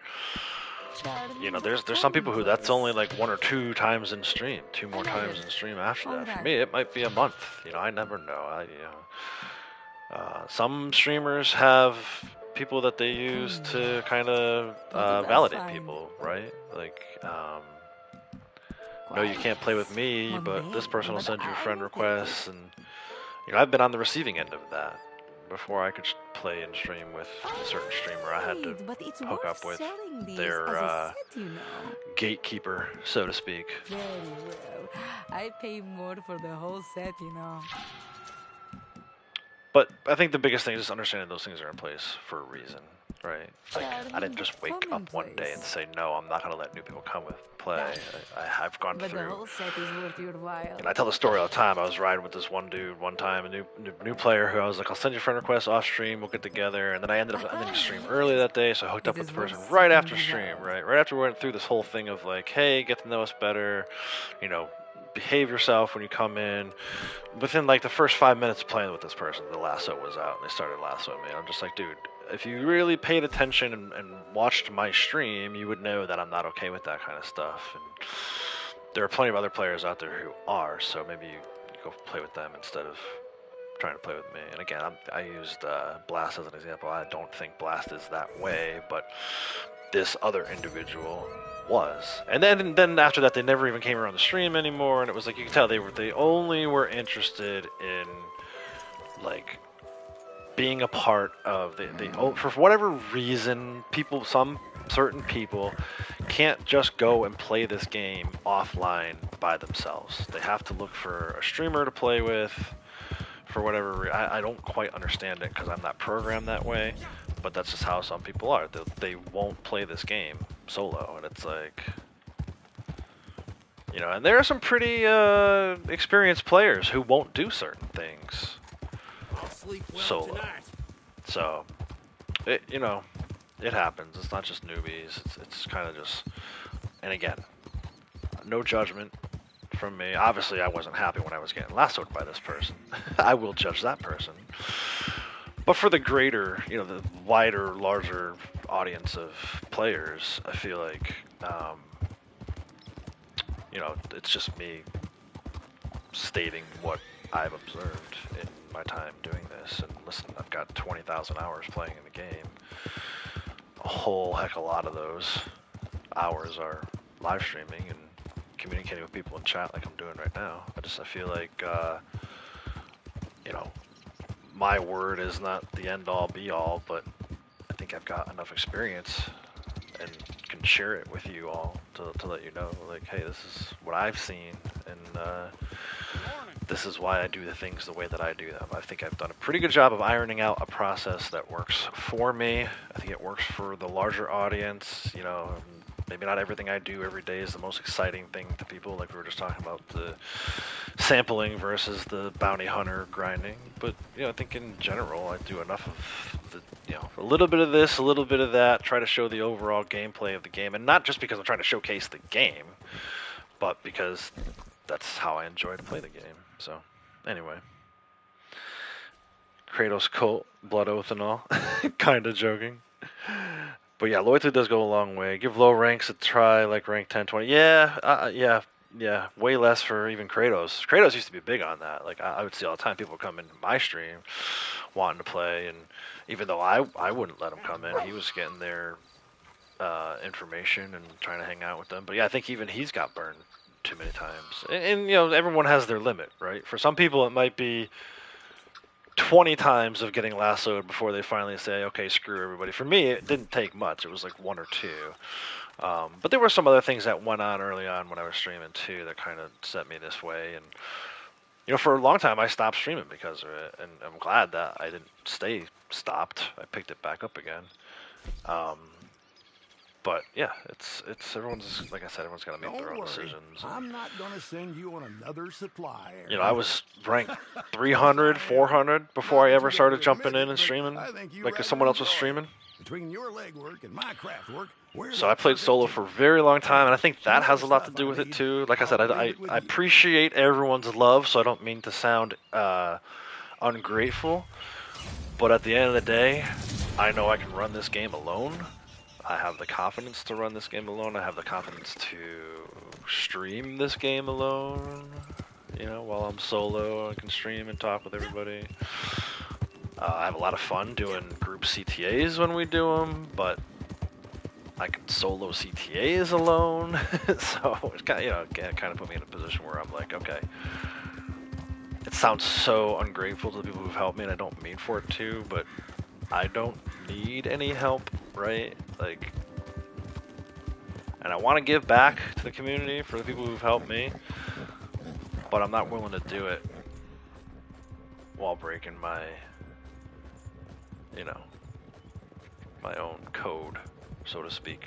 You know, there's some people who that's only like 1 or 2 times in stream, 2 more times in stream after that. For me, it might be a month. You know, I never know. Some streamers have people that they use to kind of validate people, right? Like, no, you can't play with me, but this person will send you friend requests, and you know, I've been on the receiving end of that. Before I could play and stream with a certain streamer, I had to hook up with their gatekeeper, so to speak. Very well. I pay more for the whole set, you know. But I think the biggest thing is just understanding those things are in place for a reason, right? Like, I didn't just wake up one day and say, no, I'm not going to let new people come with play. I've gone But the through. whole set is worth your while. And I tell the story all the time. I was riding with this one dude one time, a new player who I was like, I'll send you a friend request off stream, we'll get together. And then I ended up ending the stream early that day, so I hooked up with the person right after stream, right? Right after we went through this whole thing of like, hey, get to know us better, you know, behave yourself when you come in. Within like the first 5 minutes of playing with this person, the lasso was out and they started lassoing me. I'm just like, dude, if you really paid attention and watched my stream, you would know that I'm not okay with that kind of stuff. And there are plenty of other players out there who are, so maybe you go play with them instead of trying to play with me. And again, I used Blast as an example. I don't think Blast is that way, but this other individual was. And then after that, they never even came around the stream anymore, and it was like, you could tell they only were interested in like being a part of for whatever reason, some certain people can't just go and play this game offline by themselves. They have to look for a streamer to play with for whatever reason. I don't quite understand it because I'm not programmed that way, but that's just how some people are. They won't play this game solo, and it's like, you know, and there are some pretty experienced players who won't do certain things solo. So, you know, it happens. It's not just newbies. It's kind of just, and again, no judgment from me. Obviously, I wasn't happy when I was getting lassoed by this person. I will judge that person. But for the greater, you know, the wider, larger audience of players, I feel like, you know, it's just me stating what I've observed in my time doing this. And listen, I've got 20,000 hours playing in the game. A whole heck of a lot of those hours are live streaming and communicating with people in chat like I'm doing right now. I feel like, you know, my word is not the end-all, be-all, but I think I've got enough experience and can share it with you all to let you know, like, hey, this is what I've seen, and this is why I do the things the way that I do them. I think I've done a pretty good job of ironing out a process that works for me. I think it works for the larger audience. You know, maybe not everything I do every day is the most exciting thing to people, like we were just talking about the sampling versus the bounty hunter grinding. But, you know, I think in general I do enough of the, you know, a little bit of this, a little bit of that, try to show the overall gameplay of the game. And not just because I'm trying to showcase the game, but because that's how I enjoy to play the game. So, anyway. Kratos cult, blood oath and all. Kinda joking. But yeah, loyalty does go a long way. Give low ranks a try, like rank 10, 20. Yeah, yeah. Yeah, way less for even Kratos. Kratos used to be big on that. Like I would see all the time people come in my stream wanting to play, and even though I wouldn't let him come in, he was getting their information and trying to hang out with them. But yeah, I think even he's got burned too many times. And you know, everyone has their limit, right? For some people, it might be 20 times of getting lassoed before they finally say, okay, screw everybody. For me, it didn't take much. It was like one or two. But there were some other things that went on early on when I was streaming too that kind of set me this way. And you know, for a long time, I stopped streaming because of it, and I'm glad that I didn't stay stopped. I picked it back up again. Um, but yeah, it's everyone's, like I said, everyone's got to make their own decisions. I'm not gonna send you on another supply. You know, I was ranked 300, 400 before I ever started jumping in and streaming, like if someone else was streaming. Between your legwork and my craft work, so I played solo for a very long time, and I think that has a lot to do with it too. Like I said, I appreciate everyone's love, so I don't mean to sound ungrateful. But at the end of the day, I know I can run this game alone. I have the confidence to run this game alone. I have the confidence to stream this game alone. You know, while I'm solo, I can stream and talk with everybody. I have a lot of fun doing group CTAs when we do them, but I can solo CTAs alone. So it's kind of, you know, it kind of put me in a position where I'm like, okay, it sounds so ungrateful to the people who've helped me, and I don't mean for it to, but I don't need any help, right? Like, and I want to give back to the community for the people who've helped me, but I'm not willing to do it while breaking my, you know, my own code, so to speak.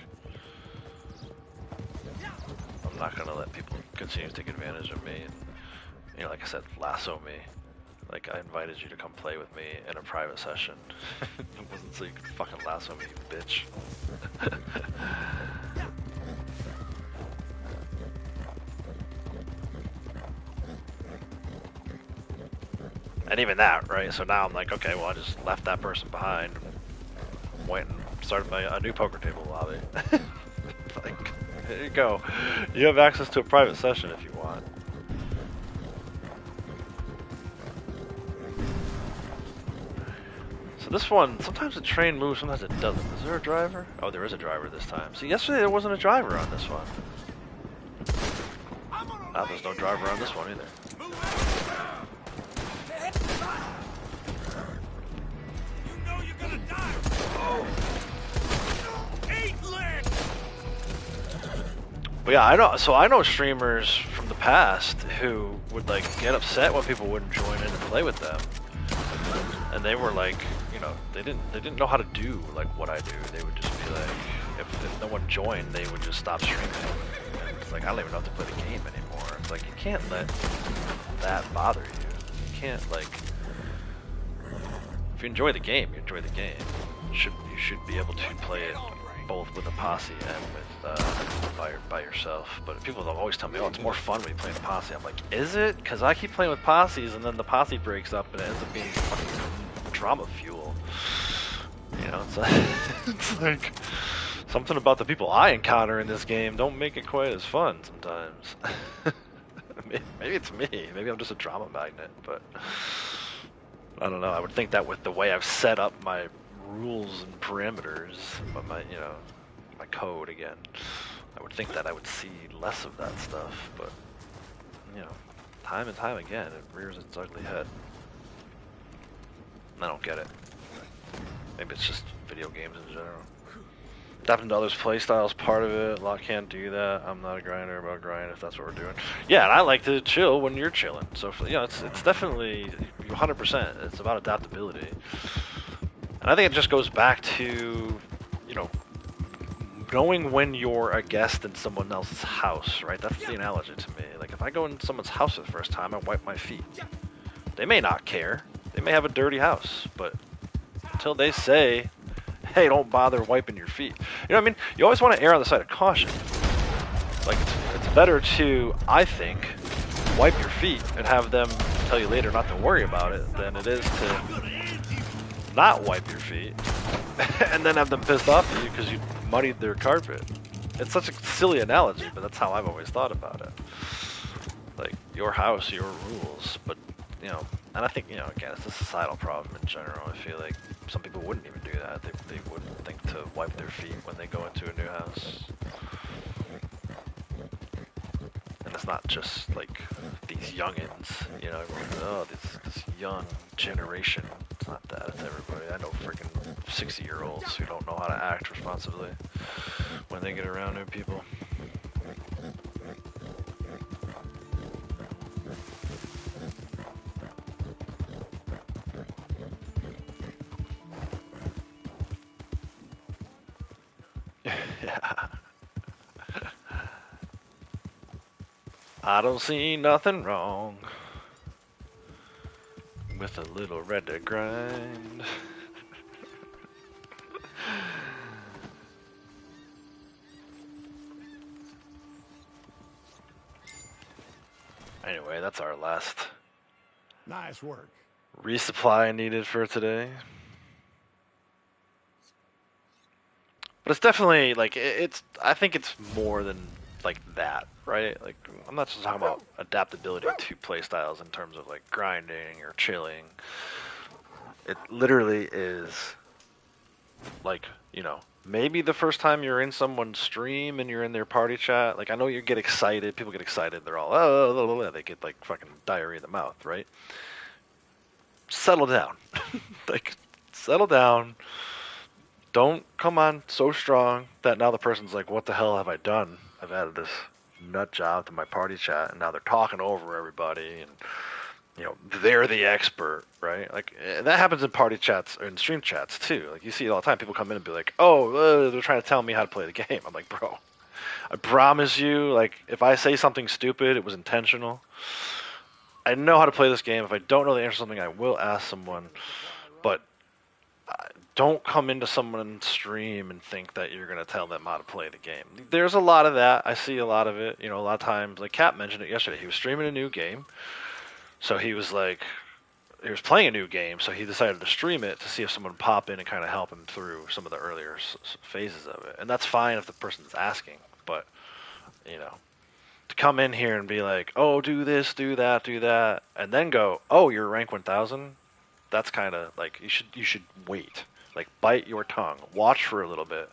I'm not gonna let people continue to take advantage of me and, you know, like I said, lasso me. Like, I invited you to come play with me in a private session. It wasn't so you could fucking lasso me, you bitch. And even that, right? So now I'm like, okay, well, I just left that person behind. Went and started a new poker table lobby. Like, there you go. You have access to a private session if you want. So this one, sometimes the train moves, sometimes it doesn't. Is there a driver? Oh, there is a driver this time. See, yesterday there wasn't a driver on this one. Now there's no driver on this one either. You know you're gonna die. But yeah, I know streamers from the past who would like get upset when people wouldn't join in and play with them. And they were like, you know, they didn't know how to do like what I do. They would just be like, if no one joined, they would just stop streaming. And it's like, I don't even know how to play the game anymore. It's like, you can't let that bother you. You can't, like, if you enjoy the game, you enjoy the game. You should be able to play it both with a posse and with by yourself. But people will always tell me, oh, it's more fun when you play with a posse. I'm like, is it? Because I keep playing with posses, and then the posse breaks up, and it ends up being fucking drama fuel. You know, it's like, it's like something about the people I encounter in this game don't make it quite as fun sometimes. Maybe it's me. Maybe I'm just a drama magnet, but I don't know. I would think that with the way I've set up my rules and parameters, but my, you know, my code again, I would think that I would see less of that stuff, but, you know, time and time again, it rears its ugly head. I don't get it. Maybe it's just video games in general. Adapting to others' playstyles, part of it. A lot can't do that. I'm not a grinder, about grind if that's what we're doing. Yeah, and I like to chill when you're chilling. So, you know, it's definitely 100%. It's about adaptability. And I think it just goes back to, you know, knowing when you're a guest in someone else's house, right? That's the analogy to me. Like, if I go in someone's house for the first time, I wipe my feet. They may not care. They may have a dirty house, but until they say, hey, don't bother wiping your feet. You know what I mean? You always want to err on the side of caution. Like, it's better to, I think, wipe your feet and have them tell you later not to worry about it than it is to not wipe your feet and then have them pissed off at you because you muddied their carpet. It's such a silly analogy, but that's how I've always thought about it. Like, your house, your rules. But, you know, and I think, you know, again, it's a societal problem in general. I feel like some people wouldn't even do that. They wouldn't think to wipe their feet when they go into a new house. And it's not just like these youngins, you know, oh, this young generation. It's not that, it's everybody. I know freaking 60-year-olds who don't know how to act responsibly when they get around new people. Yeah. I don't see nothing wrong with a little red to grind. Anyway, that's our last Nice work. resupply needed for today. But it's definitely like it's. I think it's more than like that, right? Like I'm not just talking about adaptability to playstyles in terms of like grinding or chilling. It literally is like, you know, maybe the first time you're in someone's stream and you're in their party chat. Like I know you get excited. People get excited. They're all oh, they get like fucking diarrhea in the mouth, right? Settle down. Like settle down. Don't come on so strong that now the person's like, what the hell have I done? I've added this nut job to my party chat, and now they're talking over everybody, and you know they're the expert, right? Like that happens in party chats or in stream chats too. Like you see it all the time. People come in and be like, "Oh, they're trying to tell me how to play the game." I'm like, bro, I promise you, like if I say something stupid, it was intentional. I know how to play this game. If I don't know the answer to something, I will ask someone, but don't come into someone's stream and think that you're going to tell them how to play the game. There's a lot of that. I see a lot of it. You know, a lot of times, like Kat mentioned it yesterday. He was streaming a new game. So he was like, he was playing a new game. So he decided to stream it to see if someone would pop in and kind of help him through some of the earlier phases of it. And that's fine if the person's asking. But, you know, to come in here and be like, oh, do this, do that, and then go, oh, you're rank 1000. That's kind of like you should wait. Like bite your tongue. Watch for a little bit.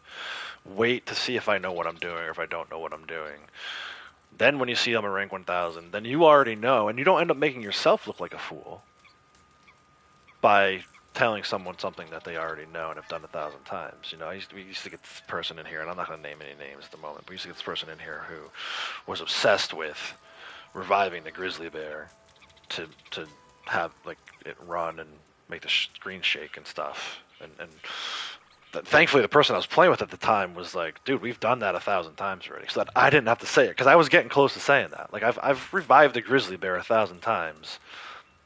Wait to see if I know what I'm doing or if I don't know what I'm doing. Then when you see I'm a rank 1000, then you already know, and you don't end up making yourself look like a fool by telling someone something that they already know and have done 1,000 times. You know, we used to get this person in here, and I'm not going to name any names at the moment, but we used to get this person in here who was obsessed with reviving the grizzly bear to have like it run and make the screen shake and stuff. And thankfully, the person I was playing with at the time was like, "Dude, we've done that 1,000 times already," so that I didn't have to say it because I was getting close to saying that. Like I've revived a grizzly bear 1,000 times.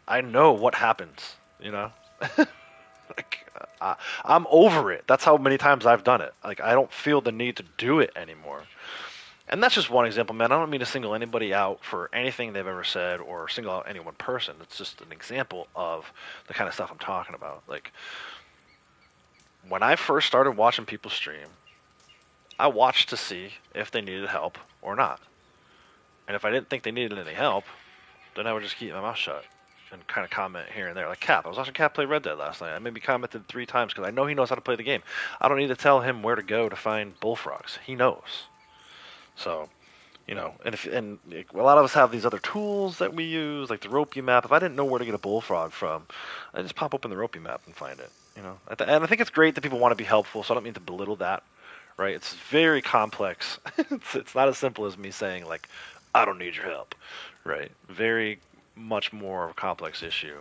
I know what happens. You know, like I'm over it. That's how many times I've done it. Like I don't feel the need to do it anymore. And that's just one example, man. I don't mean to single anybody out for anything they've ever said or single out any one person. It's just an example of the kind of stuff I'm talking about. Like, when I first started watching people stream, I watched to see if they needed help or not. And if I didn't think they needed any help, then I would just keep my mouth shut and kind of comment here and there. Like Cap, I was watching Cap play Red Dead last night. I maybe commented 3 times because I know he knows how to play the game. I don't need to tell him where to go to find bullfrogs. He knows. So, you know, and a lot of us have these other tools that we use, like the Ropey map. If I didn't know where to get a bullfrog from, I just pop open the Ropey map and find it. You know, and I think it's great that people want to be helpful. So I don't mean to belittle that, right? It's very complex. It's not as simple as me saying like, I don't need your help, right? Very much more of a complex issue.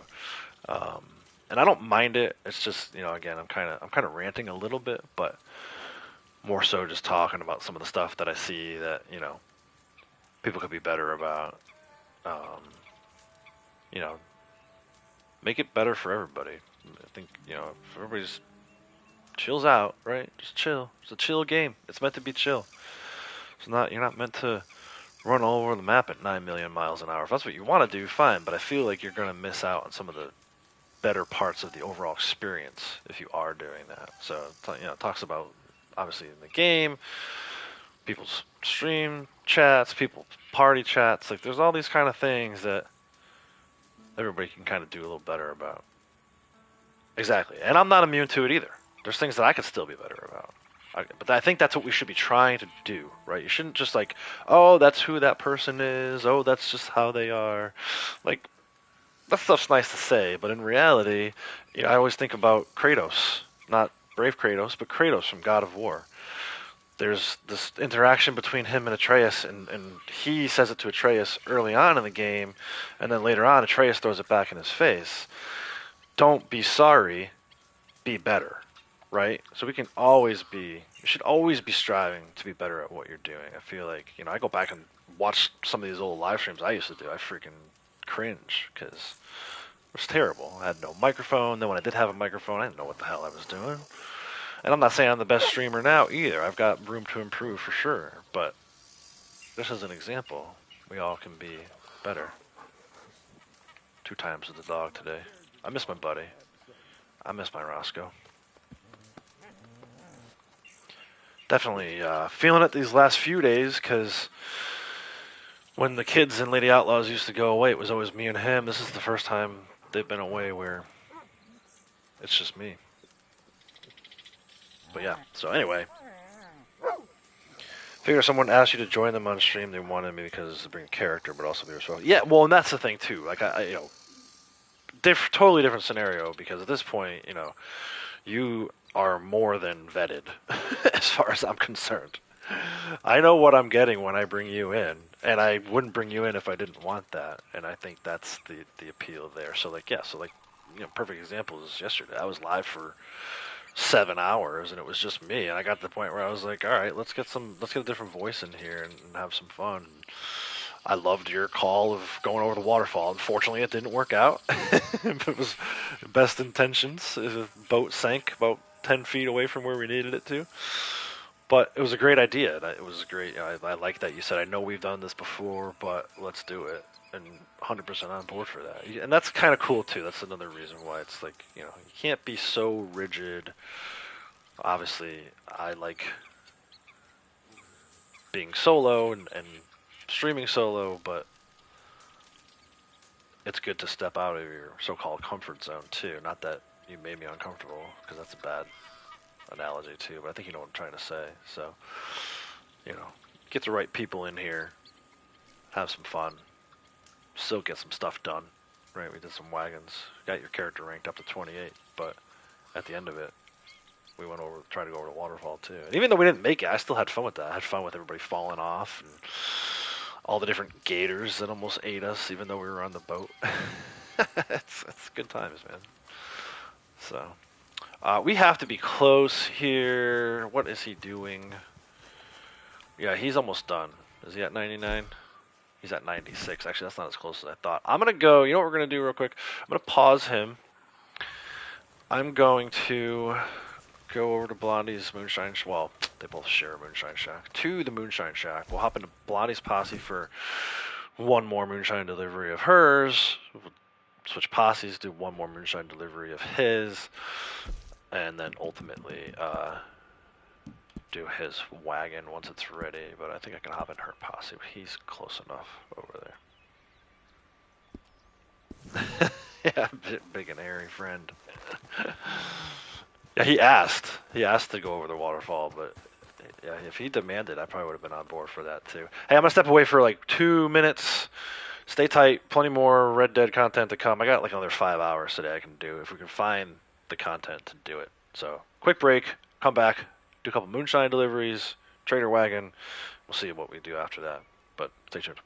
And I don't mind it. It's just, you know, again, I'm kind of ranting a little bit, but more so just talking about some of the stuff that I see that, you know, people could be better about. Um, you know, make it better for everybody. I think, you know, if everybody just chills out, right? Just chill. It's a chill game. It's meant to be chill. It's not. You're not meant to run all over the map at 9 million miles an hour. If that's what you want to do, fine. But I feel like you're going to miss out on some of the better parts of the overall experience if you are doing that. So, you know, it talks about obviously in the game people's stream chats, people's party chats. Like, there's all these kind of things that everybody can kind of do a little better about. Exactly. And I'm not immune to it either. There's things that I could still be better about. But I think that's what we should be trying to do, right? You shouldn't just like, oh, that's who that person is. Oh, that's just how they are. Like, that stuff's nice to say, but in reality, I always think about Kratos. Not Brave Kratos, but Kratos from God of War. There's this interaction between him and Atreus, and he says it to Atreus early on in the game, and then later on, Atreus throws it back in his face. Don't be sorry, be better, right? So you should always be striving to be better at what you're doing. I feel like, I go back and watch some of these old live streams I used to do. I freaking cringe, because it was terrible. I had no microphone. Then when I did have a microphone, I didn't know what the hell I was doing. And I'm not saying I'm the best streamer now either. I've got room to improve for sure. But just as an example, we all can be better. 2 times with the dog today. I miss my buddy. I miss my Roscoe. Definitely feeling it these last few days, because when the kids and Lady Outlaws used to go away, it was always me and him. This is the first time they've been away where it's just me. But yeah, so anyway. Figure someone asked you to join them on stream, they wanted me because to bring a character, but also be yourself. Yeah, well, and that's the thing too. Like, totally different scenario, because at this point, you are more than vetted as far as I'm concerned. I know what I'm getting when I bring you in, and I wouldn't bring you in if I didn't want that. And I think that's the appeal there. So perfect example is yesterday. I was live for 7 hours, and it was just me. And I got to the point where I was like, all right, let's get a different voice in here and have some fun. I loved your call of going over the waterfall. Unfortunately, it didn't work out. It was best intentions. The boat sank about 10 feet away from where we needed it to. But it was a great idea. It was great. I like that you said, I know we've done this before, but let's do it. And 100% on board for that. And that's kind of cool, too. That's another reason why it's like, you can't be so rigid. Obviously, I like being solo and streaming solo, but it's good to step out of your so-called comfort zone, too. Not that you made me uncomfortable, because that's a bad analogy, too. But I think you know what I'm trying to say. So, get the right people in here, have some fun, still get some stuff done, right? We did some wagons, got your character ranked up to 28, but at the end of it, we tried to go over the waterfall too. And even though we didn't make it, I still had fun with that. I had fun with everybody falling off and all the different gators that almost ate us, even though we were on the boat. it's good times, man. So, we have to be close here. What is he doing? Yeah, he's almost done. Is he at 99? He's at 96. Actually, that's not as close as I thought. I'm going to go, you know what we're going to do real quick? I'm going to pause him. I'm going to go over to Blondie's Moonshine Shack. Well, they both share a Moonshine Shack. To the Moonshine Shack. We'll hop into Blondie's posse for one more Moonshine delivery of hers. We'll switch posses, do one more Moonshine delivery of his. And then ultimately, do his wagon once it's ready, but I think I can hop in her posse. He's close enough over there. Yeah, big and hairy friend. Yeah, he asked. He asked to go over the waterfall, but yeah, if he demanded, I probably would have been on board for that too. Hey, I'm gonna step away for like 2 minutes. Stay tight. Plenty more Red Dead content to come. I got like another 5 hours today I can do if we can find the content to do it. So quick break. Come back. Do a couple moonshine deliveries, trader wagon. We'll see what we do after that. But stay tuned.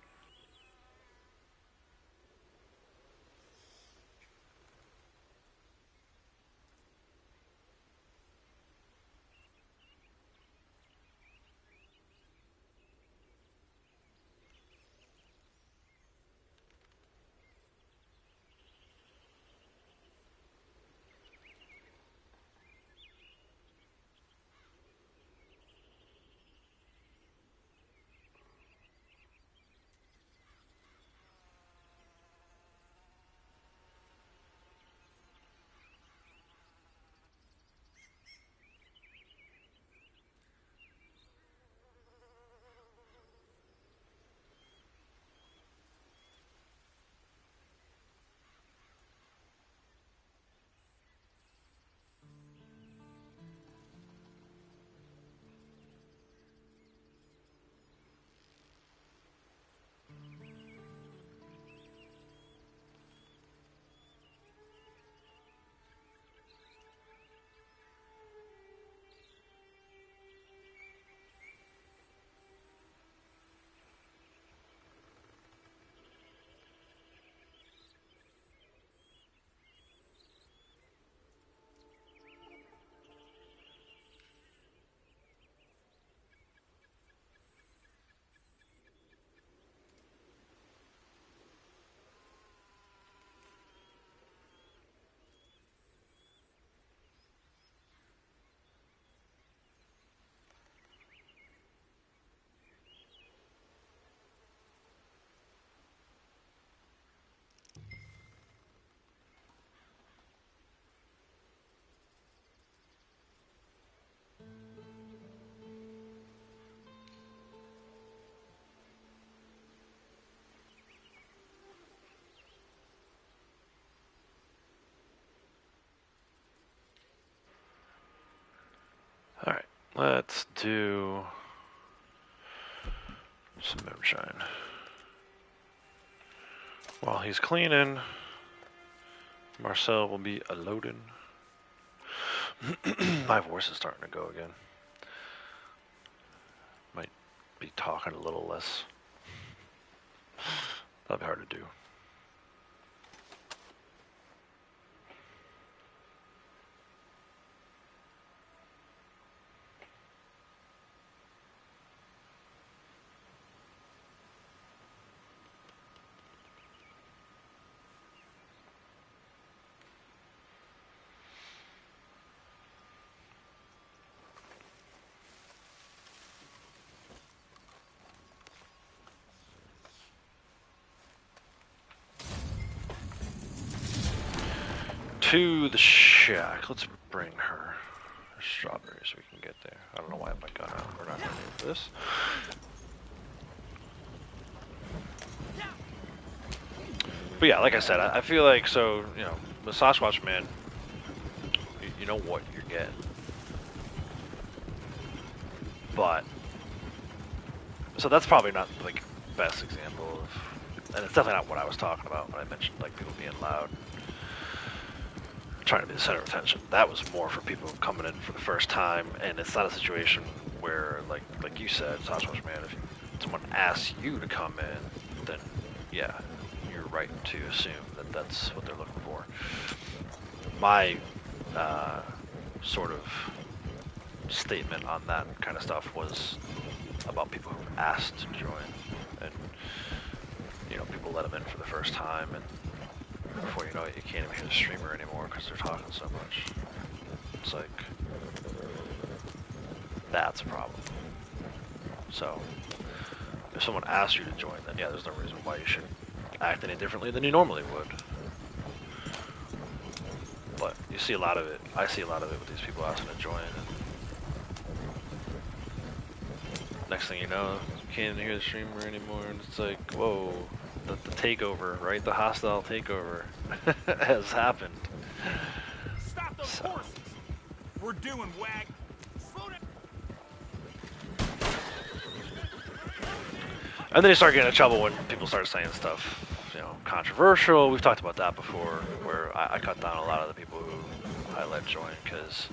Let's do some moonshine. While he's cleaning, Marcel will be loading. My voice is starting to go again. Might be talking a little less. That'll be hard to do. To the shack. Let's bring her strawberries we can get there. I don't know why I have my gun out. We're not gonna do this. But yeah, like I said, I feel like, so, you know, the Sasquatch Man, you know what you're getting. But, so that's probably not, like, best example of, and it's definitely not what I was talking about when I mentioned, like, people being loud, trying to be the center of attention. That was more for people coming in for the first time, and it's not a situation where, like you said, Sasquatch Man, if someone asks you to come in, then, yeah, you're right to assume that that's what they're looking for. My sort of statement on that kind of stuff was about people who asked to join, and you know, people let them in for the first time, and before you know it, you can't even hear the streamer anymore because they're talking so much. It's like, that's a problem. So if someone asks you to join, then yeah, there's no reason why you should act any differently than you normally would. But you see a lot of it. I see a lot of it with these people asking to join, and next thing you know, you can't hear the streamer anymore, and it's like, whoa, the takeover, right? The hostile takeover has happened. Stop those horses! We're doing wag. Slow down. And then you start getting in trouble when people start saying stuff, you know, controversial. We've talked about that before, where I cut down a lot of the people who I let join because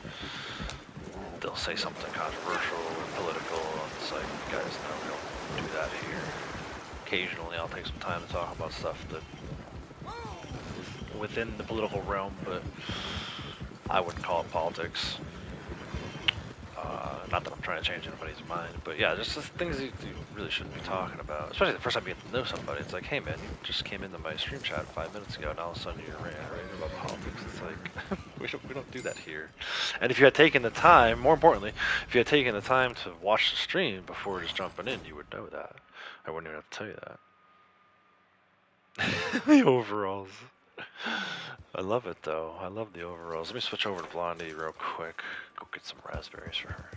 they'll say something controversial and political, and it's like, guys, no, we don't do that here. Occasionally I'll take some time to talk about stuff that is within the political realm, but I wouldn't call it politics. Not that I'm trying to change anybody's mind, but yeah, just things you really shouldn't be talking about. Especially the first time you get to know somebody. It's like, hey man, you just came into my stream chat 5 minutes ago, and all of a sudden you're ranting about politics. It's like, we don't do that here. And if you had taken the time, more importantly, if you had taken the time to watch the stream before just jumping in, you would know that. I wouldn't even have to tell you that. The overalls. I love it though. I love the overalls. Let me switch over to Blondie real quick. Go get some raspberries for her.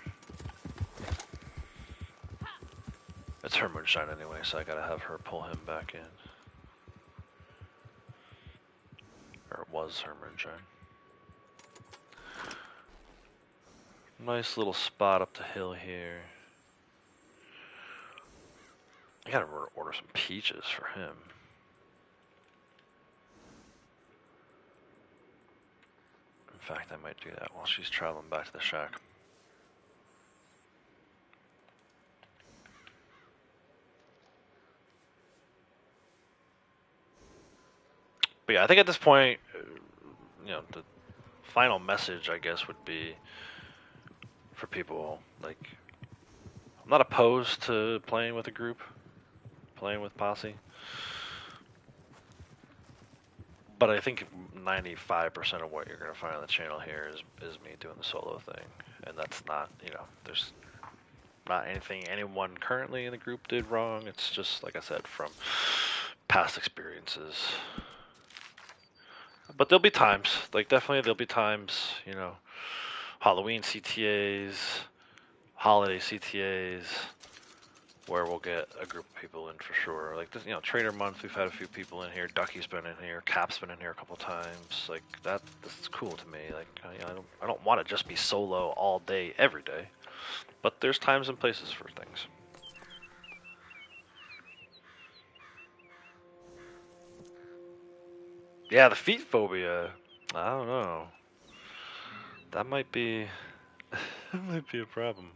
It's her moonshine anyway, so I gotta have her pull him back in. Or it was her moonshine. Nice little spot up the hill here. I gotta order some peaches for him. In fact, I might do that while she's traveling back to the shack. But yeah, I think at this point, you know, the final message, I guess, would be for people, like, I'm not opposed to playing with a group, playing with Posse. But I think 95% of what you're going to find on the channel here is me doing the solo thing. And that's not, you know, there's not anything anyone currently in the group did wrong. It's just, like I said, from past experiences. But there'll be times, like definitely there'll be times, you know, Halloween CTAs, holiday CTAs, where we'll get a group of people in for sure. Like this, you know, Trader Month, we've had a few people in here. Ducky's been in here. Cap's been in here a couple times. Like that, this is cool to me. Like I don't want to just be solo all day, every day. But there's times and places for things. Yeah, the feet phobia. I don't know. That might be that might be a problem.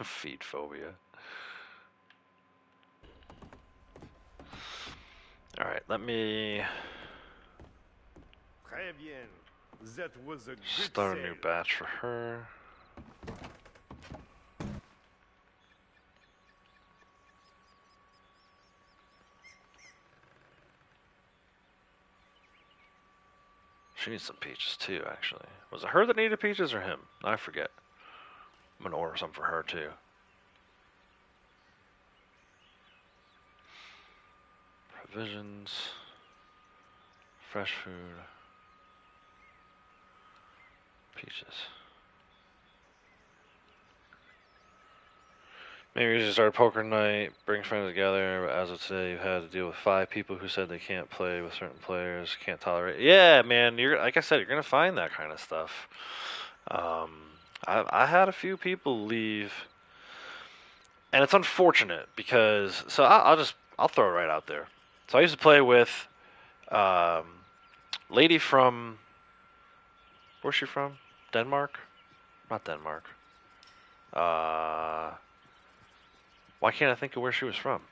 Feet phobia. All right, let me Très bien. That was a good start a new sale. batch for her. She needs some peaches too, actually. Was it her that needed peaches or him? I forget. I'm gonna order some for her too. Provisions, fresh food, peaches. Maybe you should start a poker night, bring friends together. But as of today, you've had to deal with 5 people who said they can't play with certain players, can't tolerate. Yeah, man, you're like I said, you're gonna find that kind of stuff. Um, I had a few people leave, and it's unfortunate because I'll throw it right out there. So I used to play with um, lady from where's she from? Denmark? Not Denmark. Why can't I think of where she was from?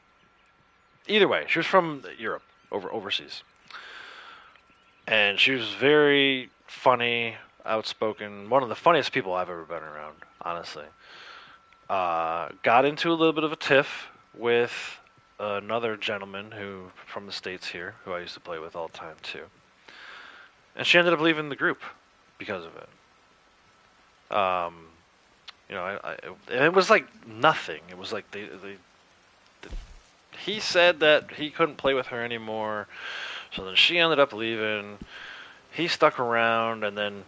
Either way, she was from Europe, overseas, and she was very funny, outspoken. One of the funniest people I've ever been around, honestly. Got into a little bit of a tiff with another gentleman who from the States here, who I used to play with all the time too, and she ended up leaving the group because of it. You know, it was like nothing. It was like he said that he couldn't play with her anymore, so then she ended up leaving. He stuck around, and then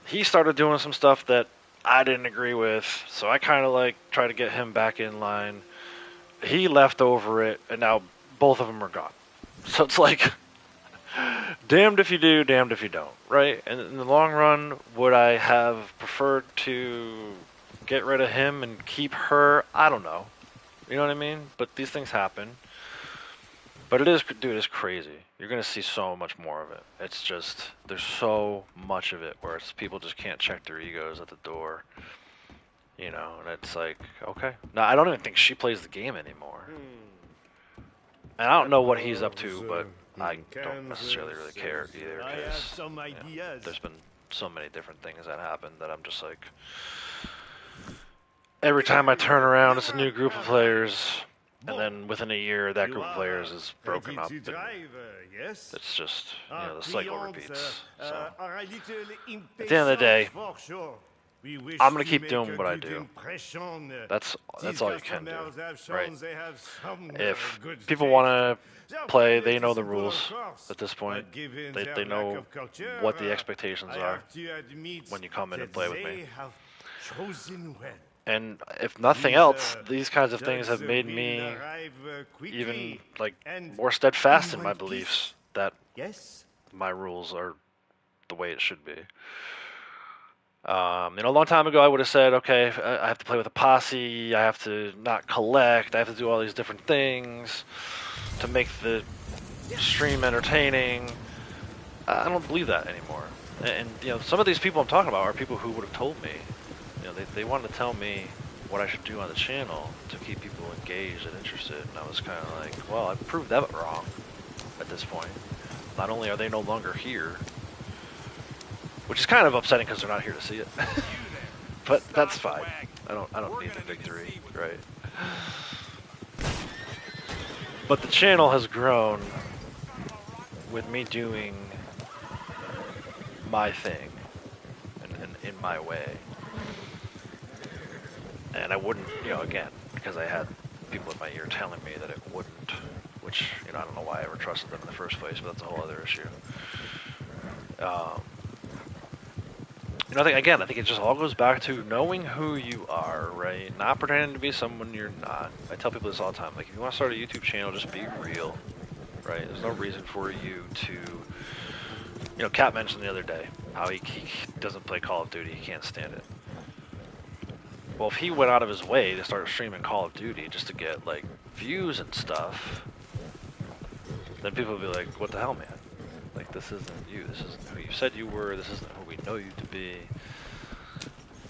he started doing some stuff that I didn't agree with, so I kind of like tried to get him back in line. He left over it, and now both of them are gone. So it's like, damned if you do, damned if you don't, right? And in the long run, would I have preferred to get rid of him and keep her? I don't know. You know what I mean? But these things happen. But it is, dude, it's crazy. You're gonna see so much more of it. It's just there's so much of it where it's people just can't check their egos at the door. You know, and it's like, okay. Now I don't even think she plays the game anymore. And I don't know what he's up to, but I don't necessarily really care either I have because some ideas. there's been so many different things that happen that I'm just like, every time I turn around, it's a new group of players, and then within a year, that group of players is broken up. And Yes? it's just, you know, the cycle repeats. So Are a little at the end of the day, for sure. We wish I'm gonna to keep make doing a what I good do. impression. That's These all you can do, customers have shown right? they have some, If good people taste. want to Their play, plan they is know the simple, of rules course, at this point. but given They their know lack of culture, what the expectations I are have to admit when you come in and that play with they me. have chosen well. And if nothing These, else, these kinds of things have goods made will me arrive, quickly even like and more steadfast in in my one beliefs piece. that Yes? my rules are the way it should be. You know, a long time ago, I would have said, okay, I have to play with a posse, I have to not collect, I have to do all these different things to make the stream entertaining. I don't believe that anymore. And you know, some of these people I'm talking about are people who would have told me, you know, they wanted to tell me what I should do on the channel to keep people engaged and interested. And I was kind of like, well, I've proved that wrong at this point. Not only are they no longer here, which is kind of upsetting because they're not here to see it. But that's fine. I don't need the victory, right? But the channel has grown with me doing my thing and in my way. And I wouldn't, you know, again, because I had people in my ear telling me that it wouldn't, which, you know, I don't know why I ever trusted them in the first place, but that's a whole other issue. You know, I think it just all goes back to knowing who you are, right? Not pretending to be someone you're not. I tell people this all the time. Like, if you want to start a YouTube channel, just be real, right? There's no reason for you to You know, Kat mentioned the other day how he doesn't play Call of Duty. He can't stand it. Well, if he went out of his way to start streaming Call of Duty just to get, like, views and stuff, then people would be like, what the hell, man? Like, this isn't you. This isn't who you said you were. This isn't who we know you to be.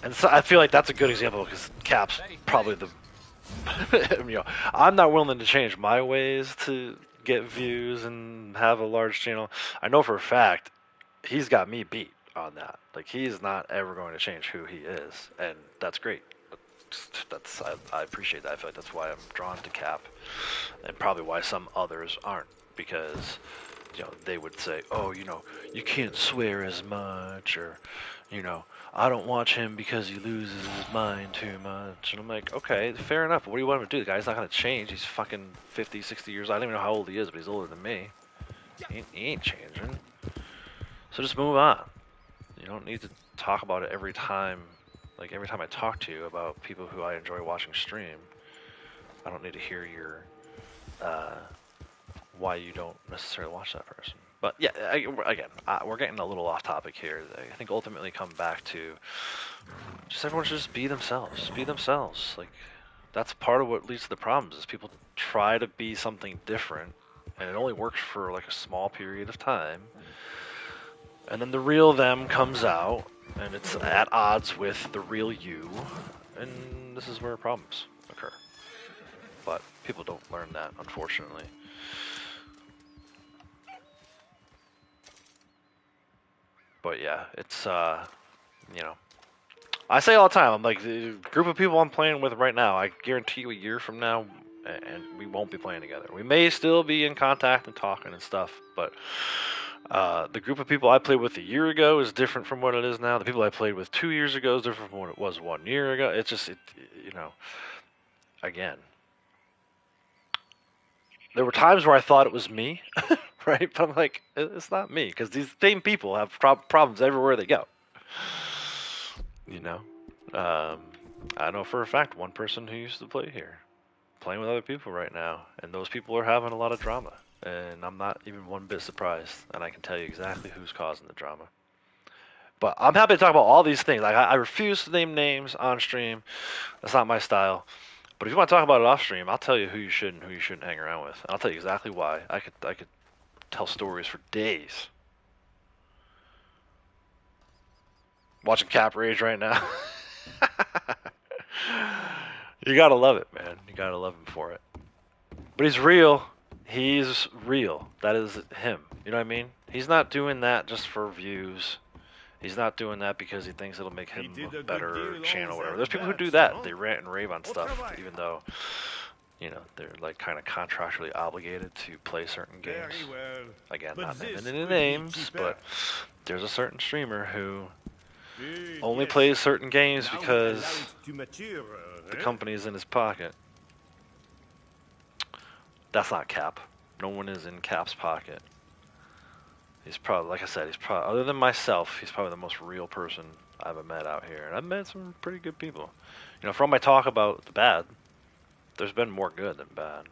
And so I feel like that's a good example because Cap's probably the... you know, I'm not willing to change my ways to get views and have a large channel. I know for a fact he's got me beat on that. Like, he's not ever going to change who he is, and that's great. I appreciate that. I feel like that's why I'm drawn to Cap, and probably why some others aren't, because you know they would say, oh, you know, you can't swear as much, or you know, I don't watch him because he loses his mind too much. And I'm like, okay, fair enough. What do you want him to do? The guy's not going to change. He's fucking 50, 60 years old. I don't even know how old he is, but he's older than me. He ain't changing. So just move on. You don't need to talk about it every time. Like, every time I talk to you about people who I enjoy watching stream, I don't need to hear your, why you don't necessarily watch that person. But yeah, we're getting a little off topic here. I think ultimately come back to just everyone should just be themselves. Just be themselves. Like, that's part of what leads to the problems is people try to be something different, and it only works for like a small period of time. And then the real them comes out, and it's at odds with the real you, and this is where problems occur. But people don't learn that, unfortunately. But yeah, it's, you know, I say all the time, I'm like, the group of people I'm playing with right now, I guarantee you a year from now, and we won't be playing together. We may still be in contact and talking and stuff, but the group of people I played with a year ago is different from what it is now. The people I played with 2 years ago is different from what it was 1 year ago. It's just, you know, again, there were times where I thought it was me, right? But I'm like, it's not me, because these same people have problems everywhere they go. You know, I know for a fact one person who used to play here, playing with other people right now, and those people are having a lot of drama. And I'm not even one bit surprised, and I can tell you exactly who's causing the drama. But I'm happy to talk about all these things. Like, I refuse to name names on stream. That's not my style. But if you want to talk about it off stream, I'll tell you who you should and who you shouldn't hang around with. And I'll tell you exactly why. I could tell stories for days. Watching Cap Rage right now. You gotta love it, man. You gotta love him for it. But he's real. He's real. That is him. You know what I mean? He's not doing that just for views. He's not doing that because he thinks it'll make him a better channel or whatever. There's people who do that. They rant and rave on stuff, even though, you know, they're like kind of contractually obligated to play certain games. Again, not naming any names, but there's a certain streamer who only plays certain games because the company's in his pocket. That's not Cap. No one is in Cap's pocket. He's probably, like I said, he's probably, other than myself, he's probably the most real person I've ever met out here. And I've met some pretty good people. You know, from my talk about the bad, there's been more good than bad.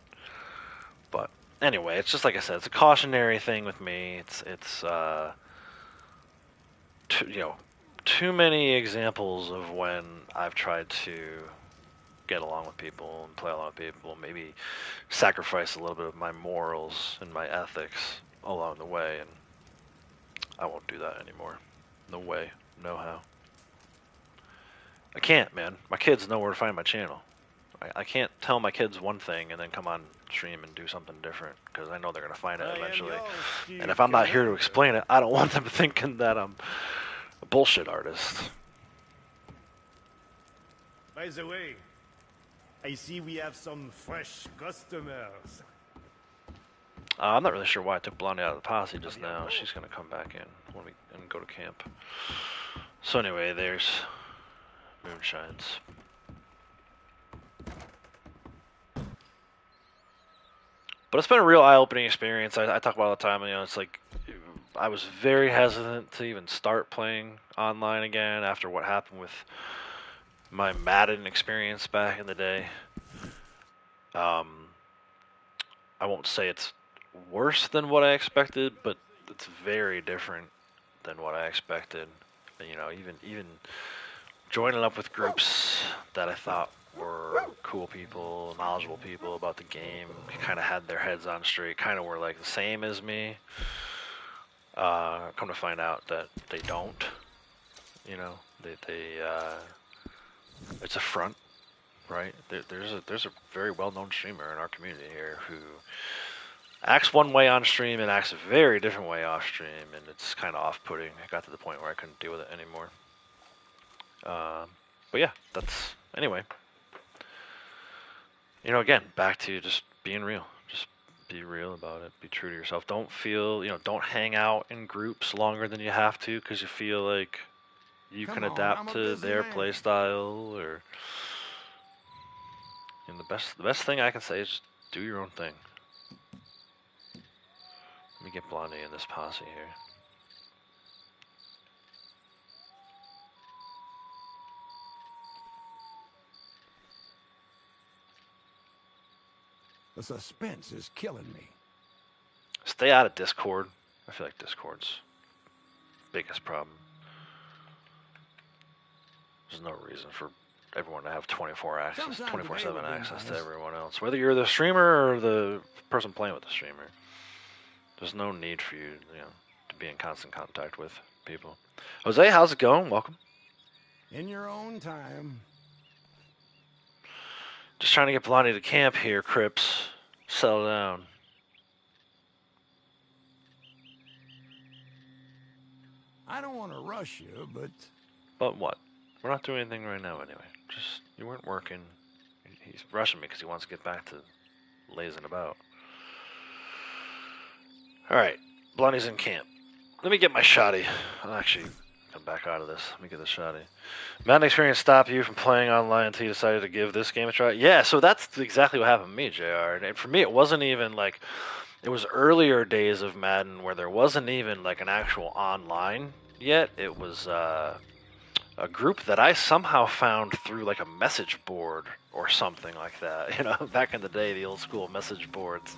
But anyway, it's just like I said, it's a cautionary thing with me. It's you know, too many examples of when I've tried to get along with people and play along with people, maybe sacrifice a little bit of my morals and my ethics along the way, and I won't do that anymore. No way, no how. I can't, man. My kids know where to find my channel. I can't tell my kids one thing and then come on stream and do something different, because I know they're going to find it eventually. And if I'm not here to explain it, I don't want them thinking that I'm a bullshit artist. By the way, I see we have some fresh customers. I'm not really sure why I took Blondie out of the posse just now. She's going to come back in when we go to camp. So anyway, there's Moonshines. But it's been a real eye-opening experience. I talk about it all the time. You know, it's like I was very hesitant to even start playing online again after what happened with my Madden experience back in the day. I won't say it's worse than what I expected, but it's very different. than what I expected. You know, even joining up with groups that I thought were cool people, knowledgeable people about the game, kind of had their heads on straight, kind of were like the same as me. Come to find out that they don't. You know, it's a front, right? There's a very well-known streamer in our community here who acts one way on stream and acts a very different way off stream, and it's kind of off-putting. It got to the point where I couldn't deal with it anymore. But yeah, that's anyway. You know, again, back to just being real. Just be real about it. Be true to yourself. Don't feel, don't hang out in groups longer than you have to because you feel like you can adapt to their play style, or the best thing I can say is just do your own thing. Let me get Blondie in this posse here. The suspense is killing me. Stay out of Discord. I feel like Discord's biggest problem. There's no reason for everyone to have 24/7 access to everyone else. Whether you're the streamer or the person playing with the streamer. There's no need for you, to be in constant contact with people. Jose, how's it going? Welcome. In your own time. Just trying to get Blondie to camp here, Crips. Settle down. I don't want to rush you, but... But what? We're not doing anything right now anyway. Just, you weren't working. He's rushing me because he wants to get back to lazing about. Alright, Blondie's in camp. Let me get my shotty. I'll actually come back out of this. Let me get the shotty. Madden experience stop you from playing online until you decided to give this game a try? Yeah, so that's exactly what happened to me, JR. And for me, it wasn't even like... It was earlier days of Madden where there wasn't even like an actual online yet. It was a group that I somehow found through like a message board or something like that. Back in the day, the old school message boards.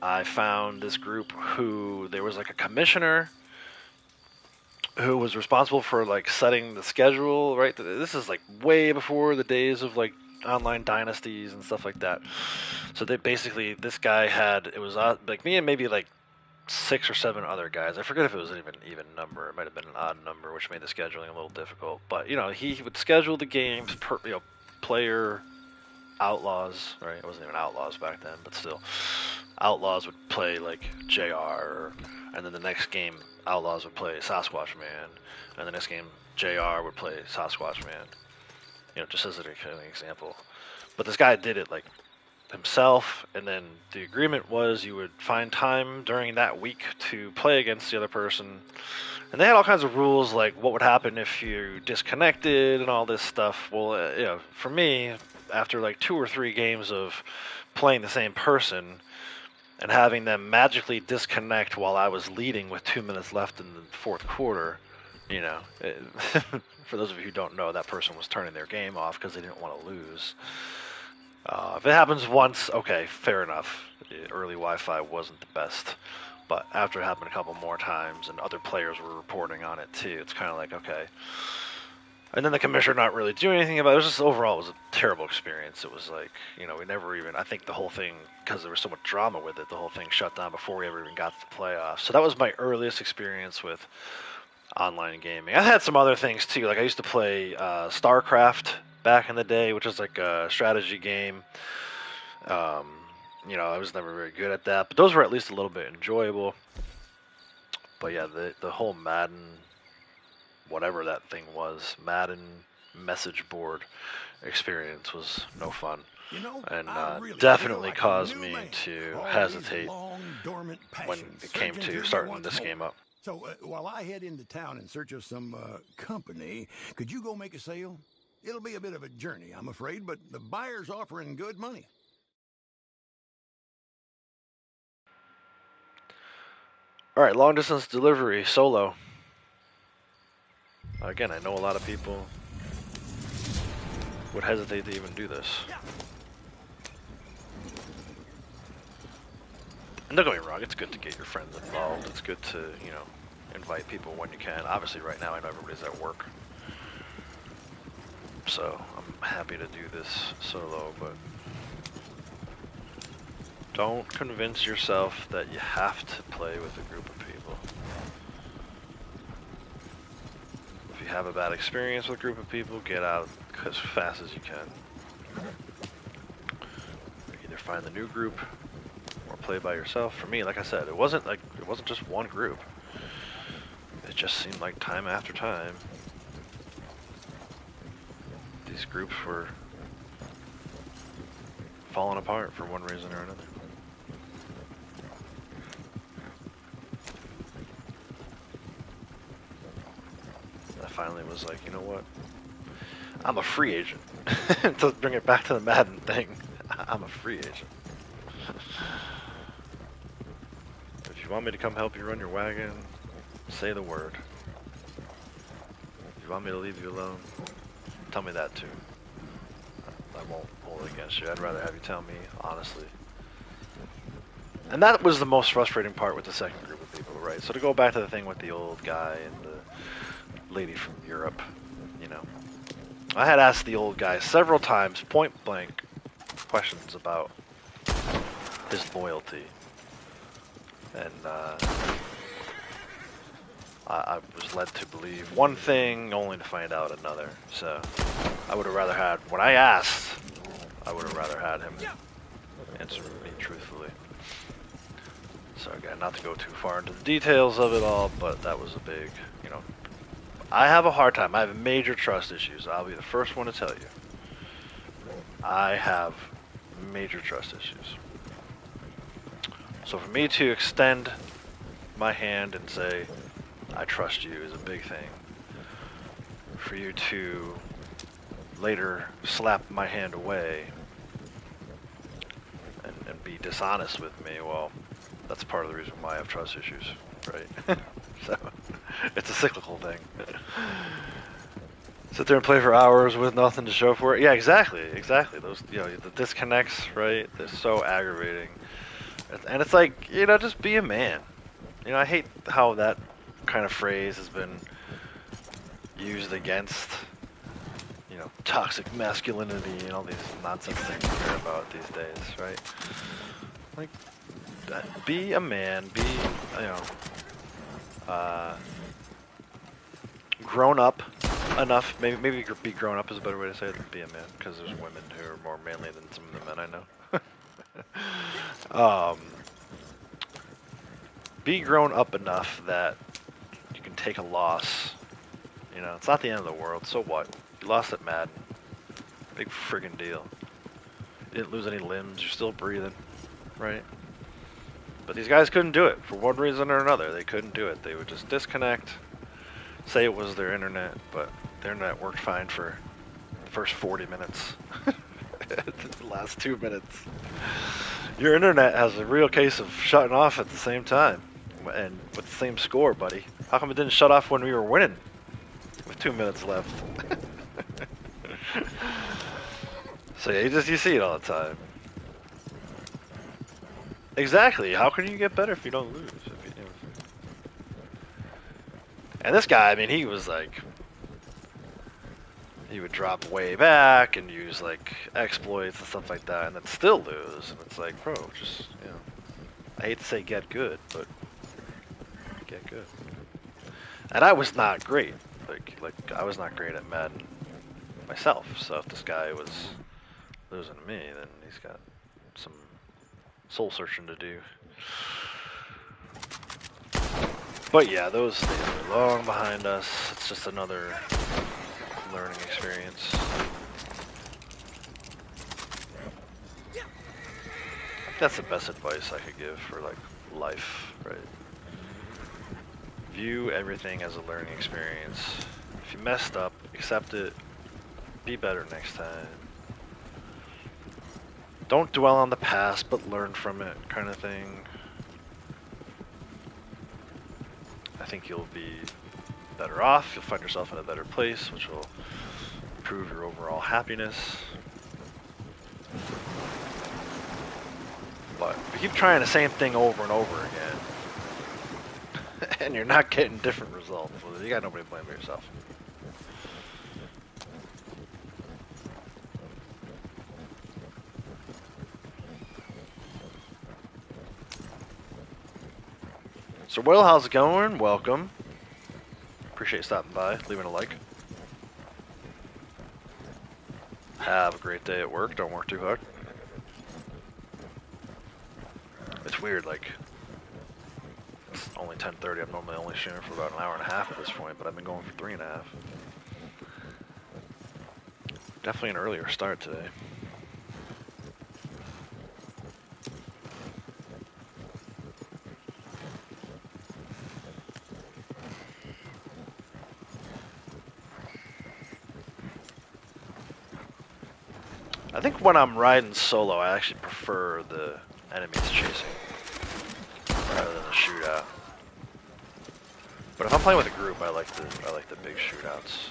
I found this group who there was like a commissioner who was responsible for like setting the schedule, right? This is like way before the days of like online dynasties and stuff like that. So this guy it was like me and maybe like 6 or 7 other guys. I forget if it was an even number. It might have been an odd number, which made the scheduling a little difficult. But he would schedule the games per player outlaws, right? It wasn't even outlaws back then, but still. Outlaws would play like JR, and then the next game Outlaws would play Sasquatch Man, and the next game JR would play Sasquatch Man. Just as an example. But this guy did it like himself, and then the agreement was you would find time during that week to play against the other person. And they had all kinds of rules, like what would happen if you disconnected and all this stuff. Well, for me, after like 2 or 3 games of playing the same person and having them magically disconnect while I was leading with 2 minutes left in the fourth quarter, for those of you who don't know, that person was turning their game off because they didn't want to lose. If it happens once, okay, fair enough. Early Wi-Fi wasn't the best. But after it happened a couple more times and other players were reporting on it too, it's kind of like, okay. And then the commissioner not really doing anything about it. It was just overall, it was a terrible experience. It was like, we never even, I think the whole thing, because there was so much drama with it, the whole thing shut down before we ever even got to the playoffs. So that was my earliest experience with online gaming. I had some other things too. Like I used to play StarCraft back in the day, which is like a strategy game. I was never very good at that, but those were at least a little bit enjoyable. But yeah, the whole Madden, whatever that thing was, Madden message board experience was no fun. And really definitely caused me to hestate when it came to starting this game up. So while I head into town in search of some company, could you go make a sale? It'll be a bit of a journey, I'm afraid, but the buyer's offering good money. All right, long distance delivery, solo. Again, I know a lot of people would hesitate to even do this. And don't get me wrong, it's good to get your friends involved. It's good to, you know, invite people when you can. Obviously, right now I know everybody's at work, so I'm happy to do this solo, but don't convince yourself that you have to play with a group of people. If you have a bad experience with a group of people, get out as fast as you can. Either find the new group or play by yourself. For me, like I said, it wasn't just one group. It just seemed like time after time, these groups were falling apart for one reason or another. I finally was like, you know what? I'm a free agent. To bring it back to the Madden thing, I'm a free agent. If you want me to come help you run your wagon, say the word. If you want me to leave you alone, tell me that too. I won't hold it against you. I'd rather have you tell me honestly. And that was the most frustrating part with the second group of people, right? So to go back to the thing with the old guy and the lady from Europe, you know, I had asked the old guy several times, point blank, questions about his loyalty. And I was led to believe one thing only to find out another. So I would have rather had, when I asked, I would have rather had him answer me truthfully. So again, not to go too far into the details of it all, but that was a big, you know, I have a hard time. I have major trust issues. I'll be the first one to tell you. I have major trust issues. So for me to extend my hand and say, I trust you is a big thing. For you to later slap my hand away and be dishonest with me, well, that's part of the reason why I have trust issues, right? So, it's a cyclical thing. Sit there and play for hours with nothing to show for it. Yeah, exactly. Those, you know, the disconnects, right? They're so aggravating. And it's like, you know, just be a man. You know, I hate how that kind of phrase has been used against, you know, toxic masculinity and all these nonsense things you hear about these days, right? Like, be a man, be, you know, grown up enough. Maybe be grown up is a better way to say it than be a man, because there's women who are more manly than some of the men I know. Be grown up enough that you can take a loss. You know, it's not the end of the world. So what? You lost at Madden. Big friggin' deal. You didn't lose any limbs. You're still breathing, right? But these guys couldn't do it for one reason or another. They couldn't do it. They would just disconnect, say it was their internet, but their internet worked fine for the first 40 minutes. The last 2 minutes. Your internet has a real case of shutting off at the same time. And with the same score, buddy. How come it didn't shut off when we were winning? With 2 minutes left. So yeah, you see it all the time. Exactly. How can you get better if you don't lose? And this guy, I mean, he was like, he would drop way back and use like exploits and stuff like that, and then still lose. And it's like, bro, just, you know, I hate to say get good, but get good. And I was not great. Like I was not great at Madden myself. So if this guy was losing to me, then he's got some soul searching to do. But yeah, those days are long behind us. It's just another learning experience. That's the best advice I could give for like life, right? View everything as a learning experience. If you messed up, accept it. Be better next time. Don't dwell on the past, but learn from it, kind of thing. I think you'll be better off. You'll find yourself in a better place, which will improve your overall happiness. But if you keep trying the same thing over and over again, and you're not getting different results, well, you got nobody to blame but yourself. So Will, how's it going? Welcome. Appreciate you stopping by, leaving a like. Have a great day at work. Don't work too hard. It's weird, like, it's only 10:30. I'm normally only streaming for about an hour and a half at this point, but I've been going for 3.5. Definitely an earlier start today. I think when I'm riding solo, I actually prefer the enemies chasing rather than the shootout. But if I'm playing with a group, I like the big shootouts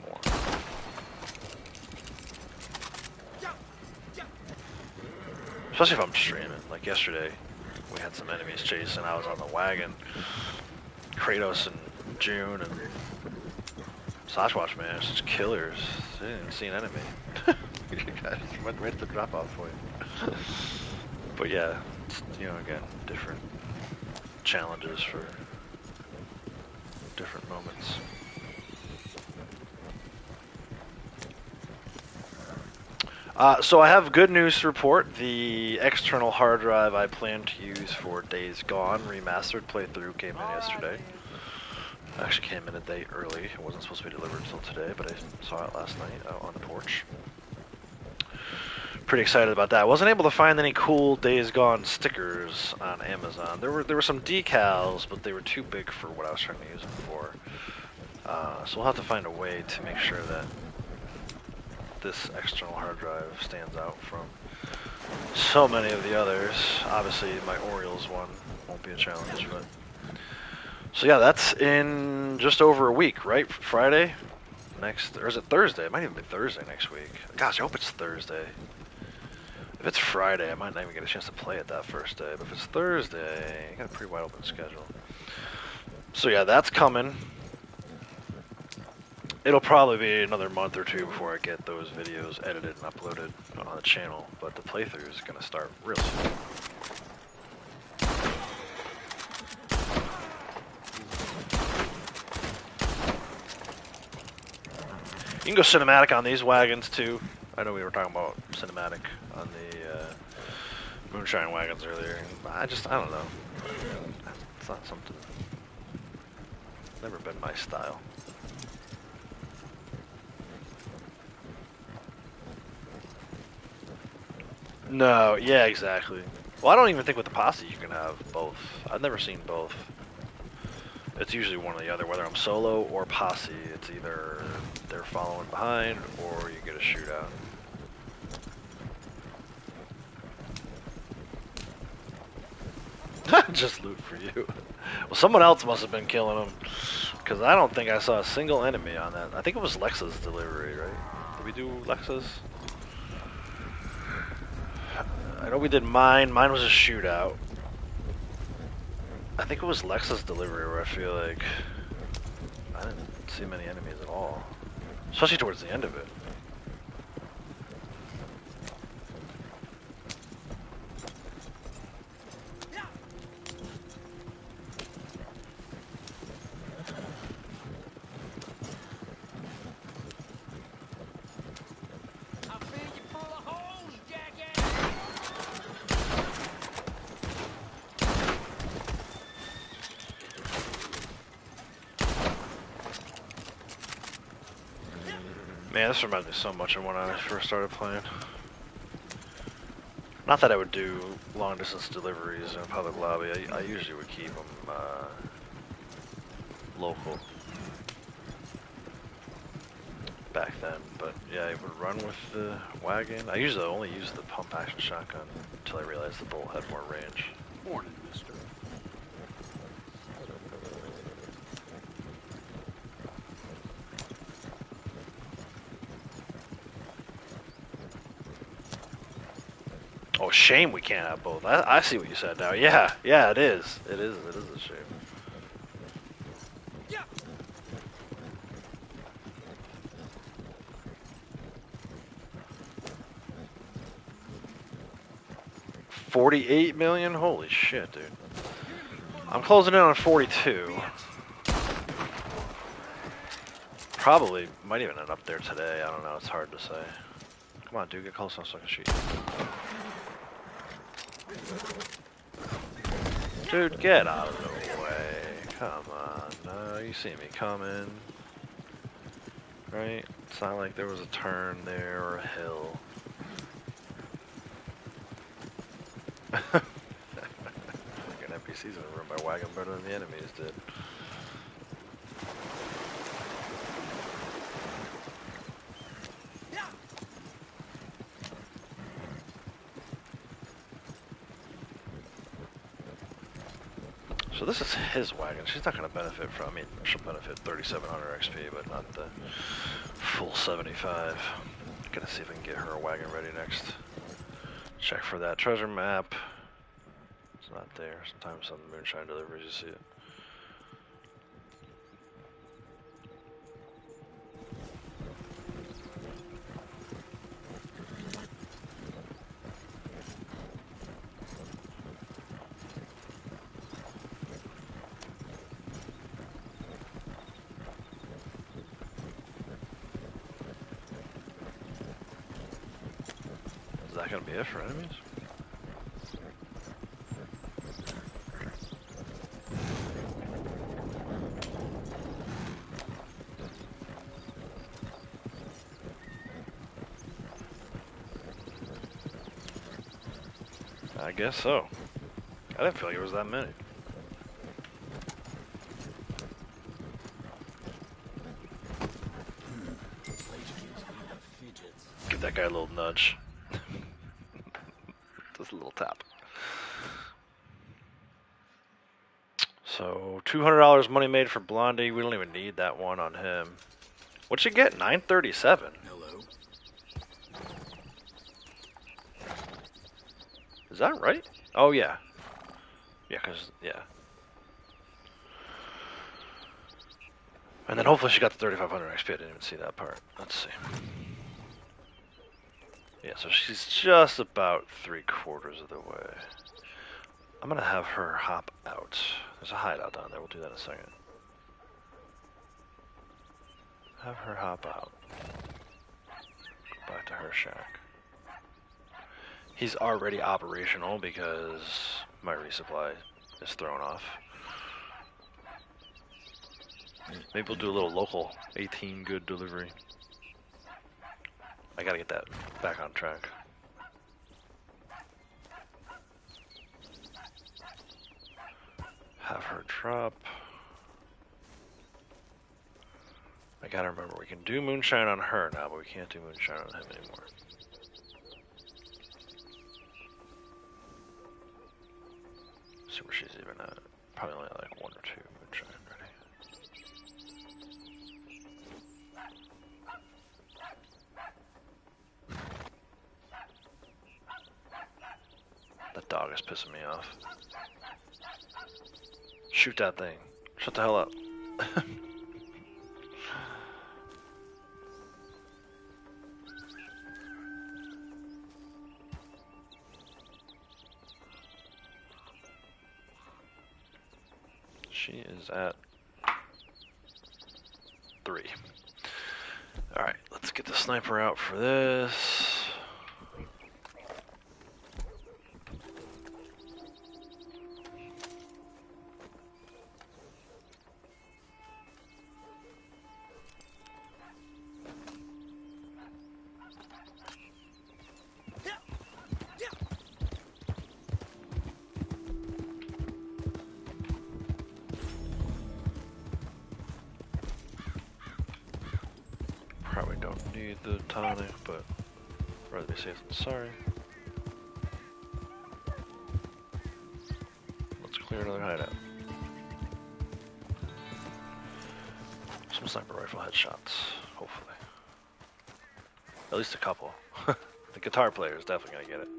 more. Especially if I'm streaming. Like yesterday, we had some enemies chasing. I was on the wagon. Kratos and June and Sasquatch, man, it's just killers. They didn't even see an enemy. You guys went right to the drop off point. But yeah, it's, you know, again, different challenges for different moments. So I have good news to report. The external hard drive I plan to use for Days Gone remastered playthrough came in yesterday. It actually came in a day early. It wasn't supposed to be delivered until today, but I saw it last night out on the porch. Pretty excited about that. I wasn't able to find any cool Days Gone stickers on Amazon. There were some decals, but they were too big for what I was trying to use them for. So we'll have to find a way to make sure that this external hard drive stands out from so many of the others. Obviously, my Orioles one won't be a challenge, but so yeah, that's in just over a week, right? Friday next, or is it Thursday? It might even be Thursday next week. Gosh, I hope it's Thursday. If it's Friday, I might not even get a chance to play it that first day. But if it's Thursday, I got a pretty wide open schedule. So yeah, that's coming. It'll probably be another month or two before I get those videos edited and uploaded on the channel. But the playthrough is going to start real soon. You can go cinematic on these wagons too. I know we were talking about cinematic on the moonshine wagons earlier. I don't know. It's not something. Never been my style. No, yeah, exactly. Well, I don't even think with the posse you can have both. I've never seen both. It's usually one or the other, whether I'm solo or posse. It's either they're following behind or you get a shootout. Just loot for you. Well, someone else must have been killing them, because I don't think I saw a single enemy on that. I think it was Lexa's delivery, right? Did we do Lexa's? I know we did mine. Mine was a shootout. I think it was Lexa's delivery where I feel like I didn't see many enemies at all, especially towards the end of it. Man, this reminds me so much of when I first started playing. Not that I would do long distance deliveries in a public lobby. I usually would keep them local back then. But yeah, I would run with the wagon. I usually only use the pump action shotgun until I realized the bolt had more range. Morning, mister. Oh, shame we can't have both. I see what you said now. Yeah, yeah, it is. It is a shame. Yeah. 48 million? Holy shit, dude. I'm closing in on 42. Probably might even end up there today. I don't know. It's hard to say. Come on, dude. Get close enough so I can shoot you. Dude, get out of the way. Come on. No, you see me coming. Right? It's not like there was a turn there or a hill. Fucking NPCs in the room by wagging better than the enemies did. So this is his wagon. She's not going to benefit from, I mean, she'll benefit 3,700 XP, but not the full 75. Gonna see if I can get her a wagon ready next. Check for that treasure map. It's not there. Sometimes on the moonshine deliveries you see it. Is that gonna be it for enemies? I guess so. I didn't feel like it was that many. Give that guy a little nudge. Just a little tap. So $200 money made for Blondie. We don't even need that one on him. What'd you get? 937. Hello. Is that right? Oh yeah. Yeah, yeah. And then hopefully she got the 3,500 XP. I didn't even see that part. Let's see. Yeah, so she's just about 3/4 of the way. I'm gonna have her hop out. There's a hideout down there. We'll do that in a second. Have her hop out. Go back to her shack. He's already operational because my resupply is thrown off. Maybe we'll do a little local 18 good delivery. I gotta get that back on track. Have her drop. I gotta remember, we can do moonshine on her now, but we can't do moonshine on him anymore. See where she's even at. Probably only like 1 or 2 moonshine ready. That dog is pissing me off. Shoot that thing. Shut the hell up. She is at 3. Alright, let's get the sniper out for this. Probably don't need the tonic, but rather be safe than sorry. Let's clear another hideout. Some sniper rifle headshots, hopefully. At least a couple. The guitar player is definitely gonna get it.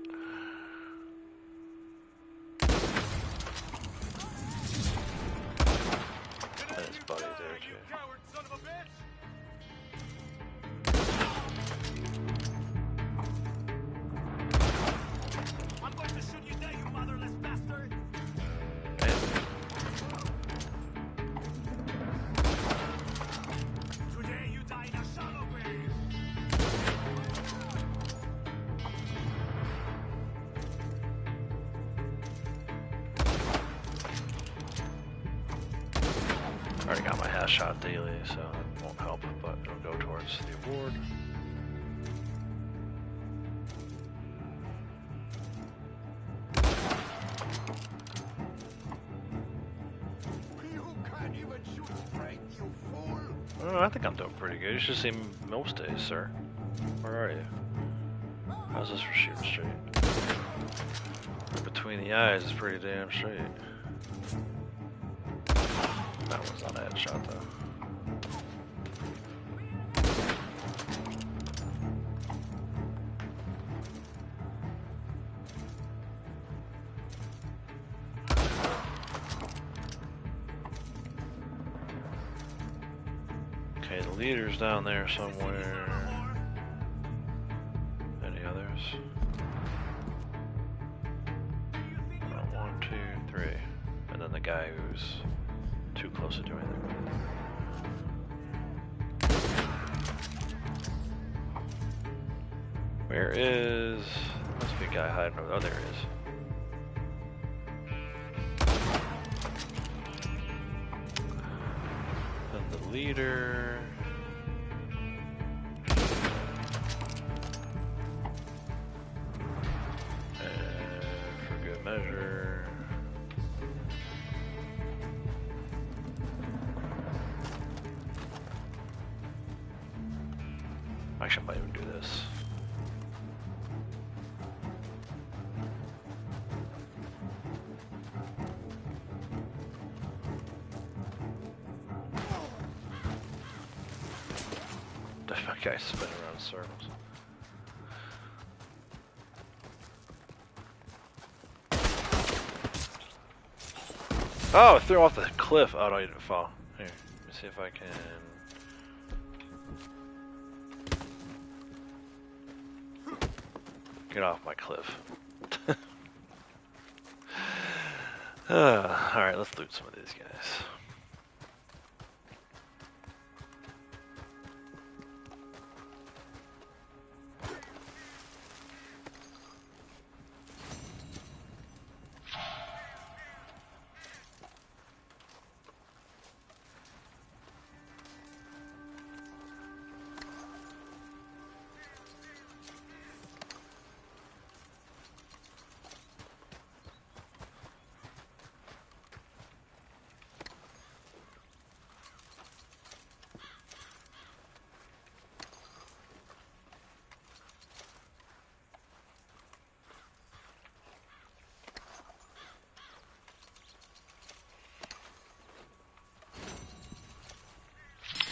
has shot daily, so it won't help, but it'll go towards the award. You can't even shoot straight, you fool! Oh, I think I'm doing pretty good. You should see me most days, sir. Where are you? How's this for shooting straight? Between the eyes is pretty damn straight. That one's not a headshot though. Okay, the leader's down there somewhere. Any others? 1, 2, 3. And then the guy who's too close to do anything. Where is... Must be a guy hiding over there. Oh, there he is. And the leader... And for good measure... Actually, I might even do this. That guy's spinning around in circles. Oh, it threw off the cliff. Oh, no, you didn't fall. Here, let me see if I can... Get off my cliff. Alright, let's loot some of these guys.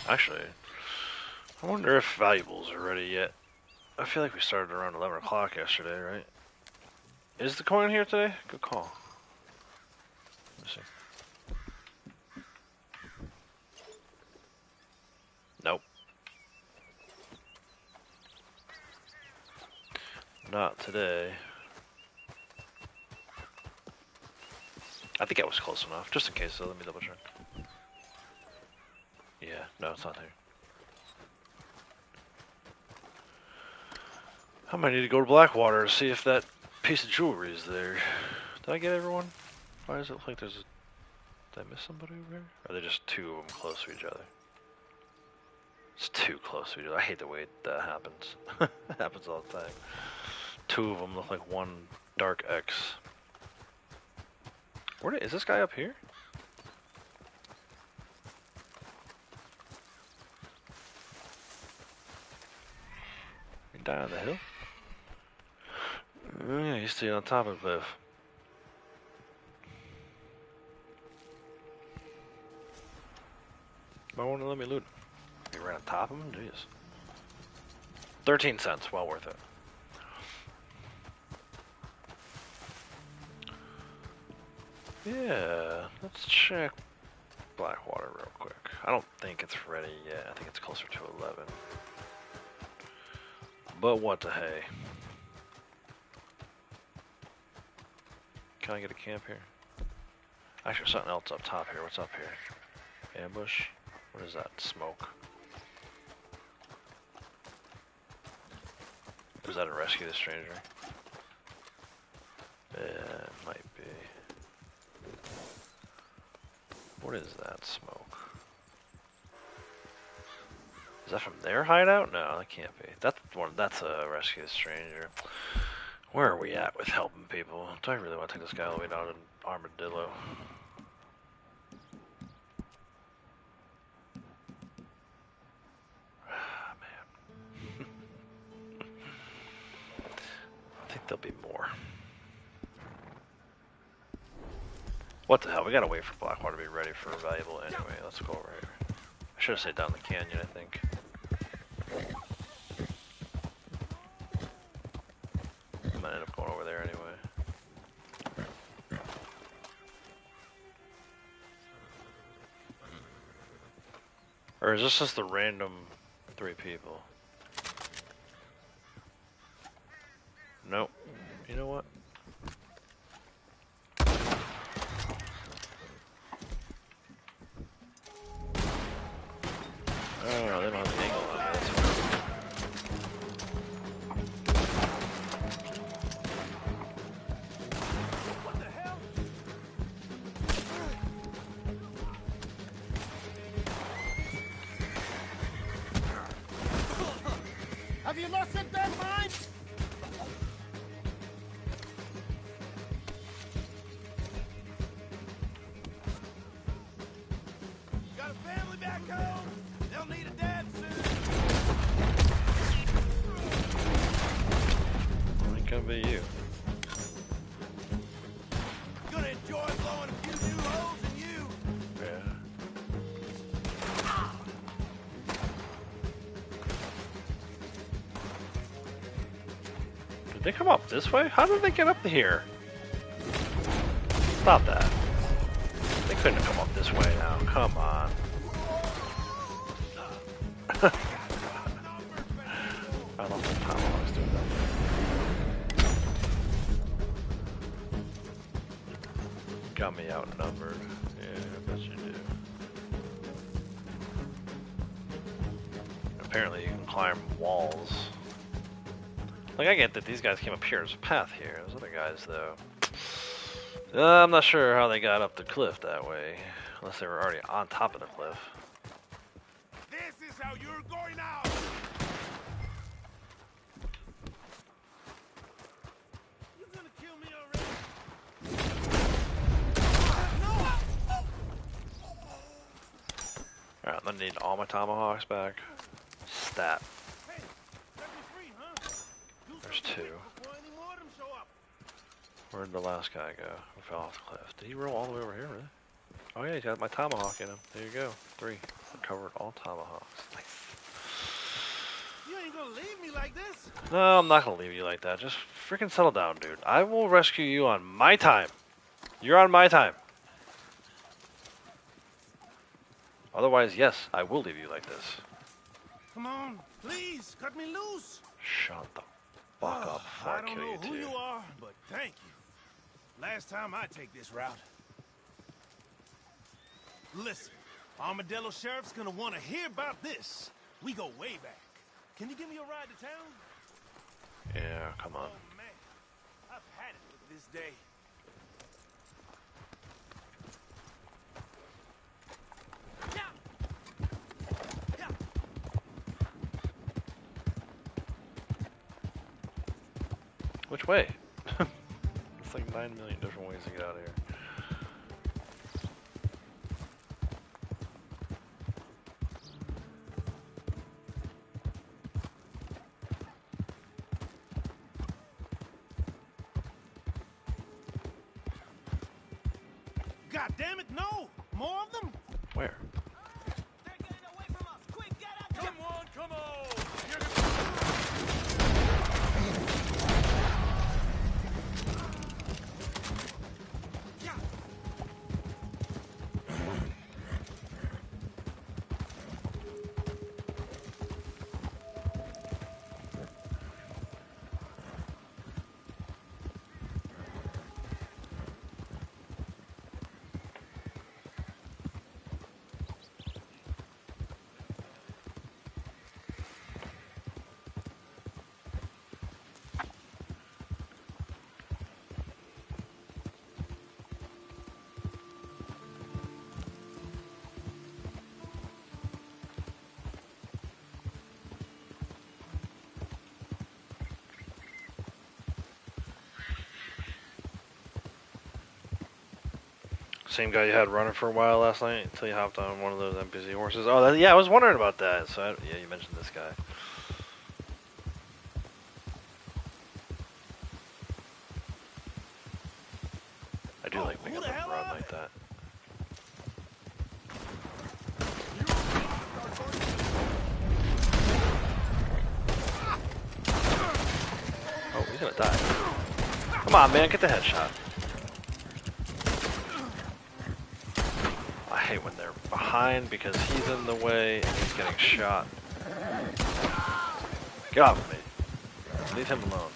Actually, I wonder if valuables are ready yet. I feel like we started around 11 o'clock yesterday, right? Is the coin here today? Good call. Let me see. Nope. Not today. I think I was close enough, just in case, so let me double check. Yeah, no, it's not there. I might need to go to Blackwater to see if that piece of jewelry is there. Did I get everyone? Why does it look like there's a... Did I miss somebody over here? Or are they just two of them close to each other? It's too close to each other. I hate the way that happens. It happens all the time. Two of them look like one dark X. Where is this guy up here? He died on the hill? Oh yeah, he's staying on top of the cliff. Why won't it let me loot him? He ran on top of him? Jeez. 13 cents, well worth it. Yeah, let's check Blackwater real quick. I don't think it's ready yet. I think it's closer to 11. But what the hey? Can I get a camp here? Actually, something else up top here. What's up here? Ambush? What is that? Smoke. Is that a rescue the stranger? Yeah, it might be. What is that smoke? Is that from their hideout? No, that can't be. That's one. That's a rescue the stranger. Where are we at with helping people? Do I really want to take this guy all the way down to Armadillo? Ah, man. I think there'll be more. What the hell? We gotta wait for Blackwater to be ready for valuable anyway. Let's go over here. I should have stayed down the canyon, I think. I might end up going over there anyway. Or is this just the random 3 people? Nope. You know what? Oh, they don't have the angle on me, that's fine. What the hell? Have you lost it, damn mind? Got a family back home? They'll need a dad soon. Ain't gonna be you. Gonna enjoy blowing a few new holes in you. Yeah. Did they come up this way? How did they get up here? Stop that. They couldn't have come up this way now. Come on. I don't think Tomahawk's doing that. Got me outnumbered. Yeah, I bet you do. Apparently you can climb walls. Like, I get that these guys came up here. There's a path here. Those other guys, though. I'm not sure how they got up the cliff that way. Unless they were already on top of the cliff. This is how you're going out. You gonna kill me already? Alright, I'm gonna need all my tomahawks back. Stat. Hey, set me free, huh? Do There's something 2. quick before any more of them show up. Where'd the last guy go? Who fell off the cliff? Did he roll all the way over here, really? Oh yeah, he's got my tomahawk in him. There you go. 3. Recovered all tomahawks. Nice. You ain't gonna leave me like this. No, I'm not gonna leave you like that. Just freaking settle down, dude. I will rescue you on my time. You're on my time. Otherwise, yes, I will leave you like this. Come on, please, cut me loose. Shut the fuck up before I I don't kill know you who too. you are, but thank you. Last time I take this route. Listen, Armadillo Sheriff's gonna want to hear about this. We go way back. Can you give me a ride to town? Yeah, come on. Oh man, I've had it with this day. Which way? It's like 9 million different ways to get out of here. God damn it, no! More of them? Where? They're getting away from us! Quick, get out there! Come on, come on! Same guy you had running for a while last night until you hopped on one of those NPC horses. Oh, yeah, I was wondering about that. So, yeah, you mentioned this guy. I do like making them run like that. Oh, he's gonna die. Come on, man, get the headshot. I hate when they're behind because he's in the way and he's getting shot. Get off of me. Leave him alone.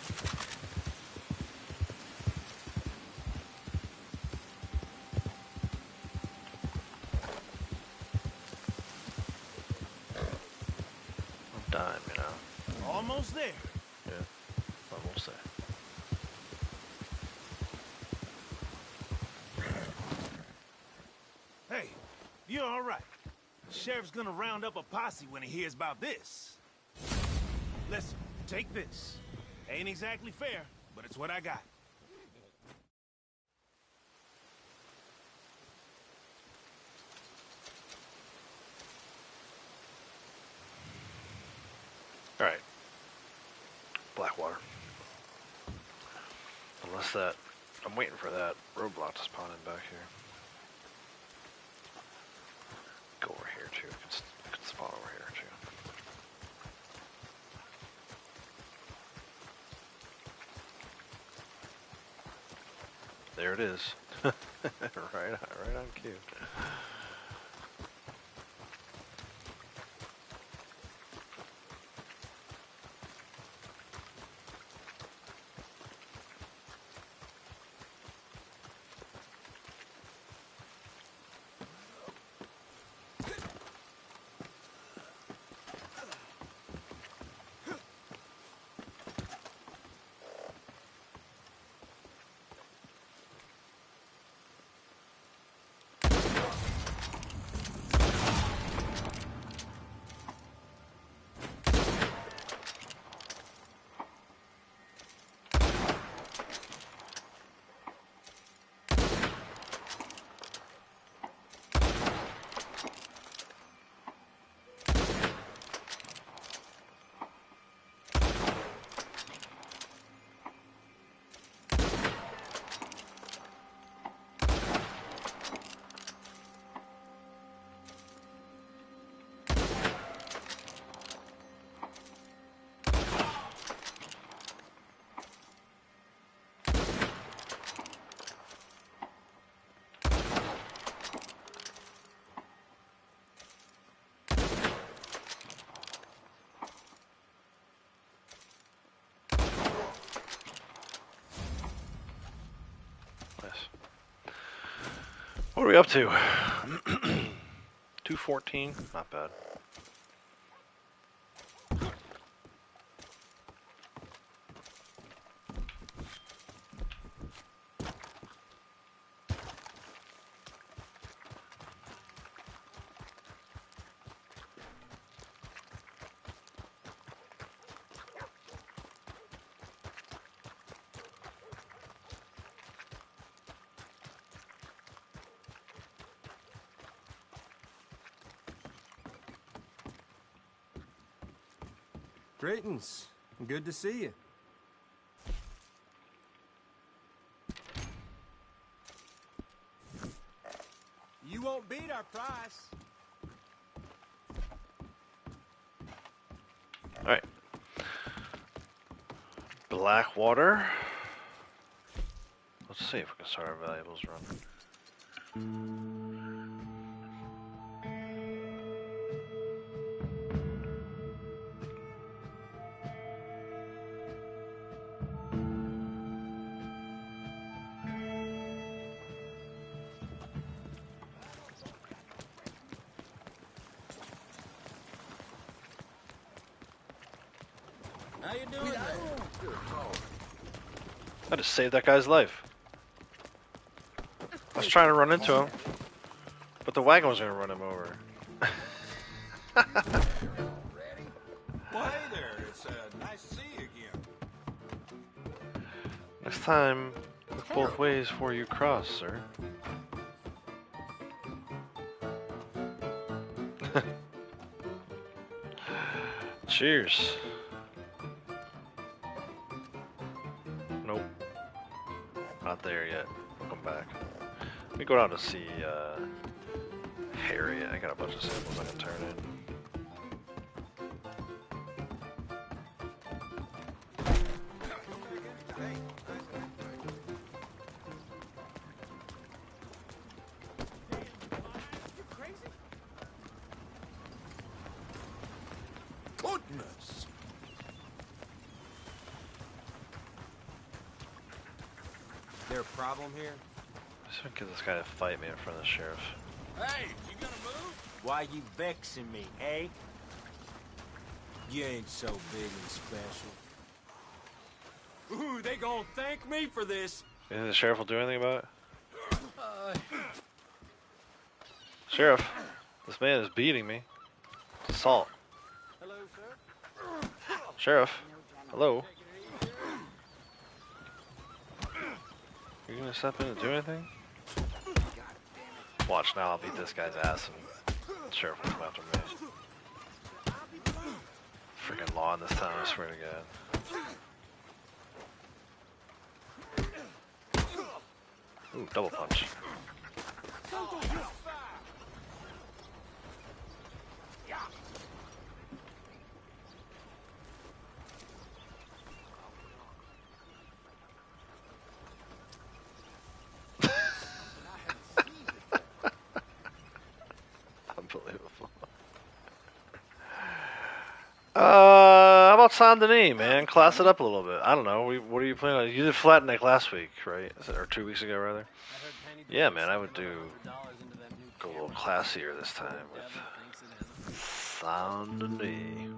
I'm dying, you know. Almost there. Yeah, almost there. Hey, you're all right. The sheriff's gonna round up a posse when he hears about this. Listen, take this. Ain't exactly fair, but it's what I got. Alright. Blackwater. Unless that... I'm waiting for that roadblock to spawn in back here. Go over here too. It can spawn over here too. There it is. right on cue. What are we up to? 214? Not bad. Greetings. Good to see you. You won't beat our price. Alright. Blackwater. Let's see if we can start our valuables run. How you doing there? I just saved that guy's life. I was trying to run into him, but the wagon was going to run him over. Well, hey there. It's nice to see you again. Next time, look both ways before you cross, sir. Cheers. Nope. Not there yet. We'll come back. Let me go down to see Harriet. I got a bunch of samples I can turn in. Goodness! There a problem here? Just gonna get this guy to fight me in front of the sheriff. Hey, you gonna move? Why you vexing me, eh? You ain't so big and special. Ooh, they gonna thank me for this. You think the sheriff will do anything about it? Sheriff, this man is beating me. It's assault. Hello, sir. Sheriff, hello. You gonna step in and do anything? Watch now, I'll beat this guy's ass and the sheriff will come after me. Freaking law in this town, I swear to God. Ooh, double punch. Unbelievable. How about Saint Denis, man? Class it up a little bit. I don't know. What are you planning on? You did Flat Neck last week, right? Or 2 weeks ago, rather. Yeah, man. I would go a little classier this time with Saint Denis.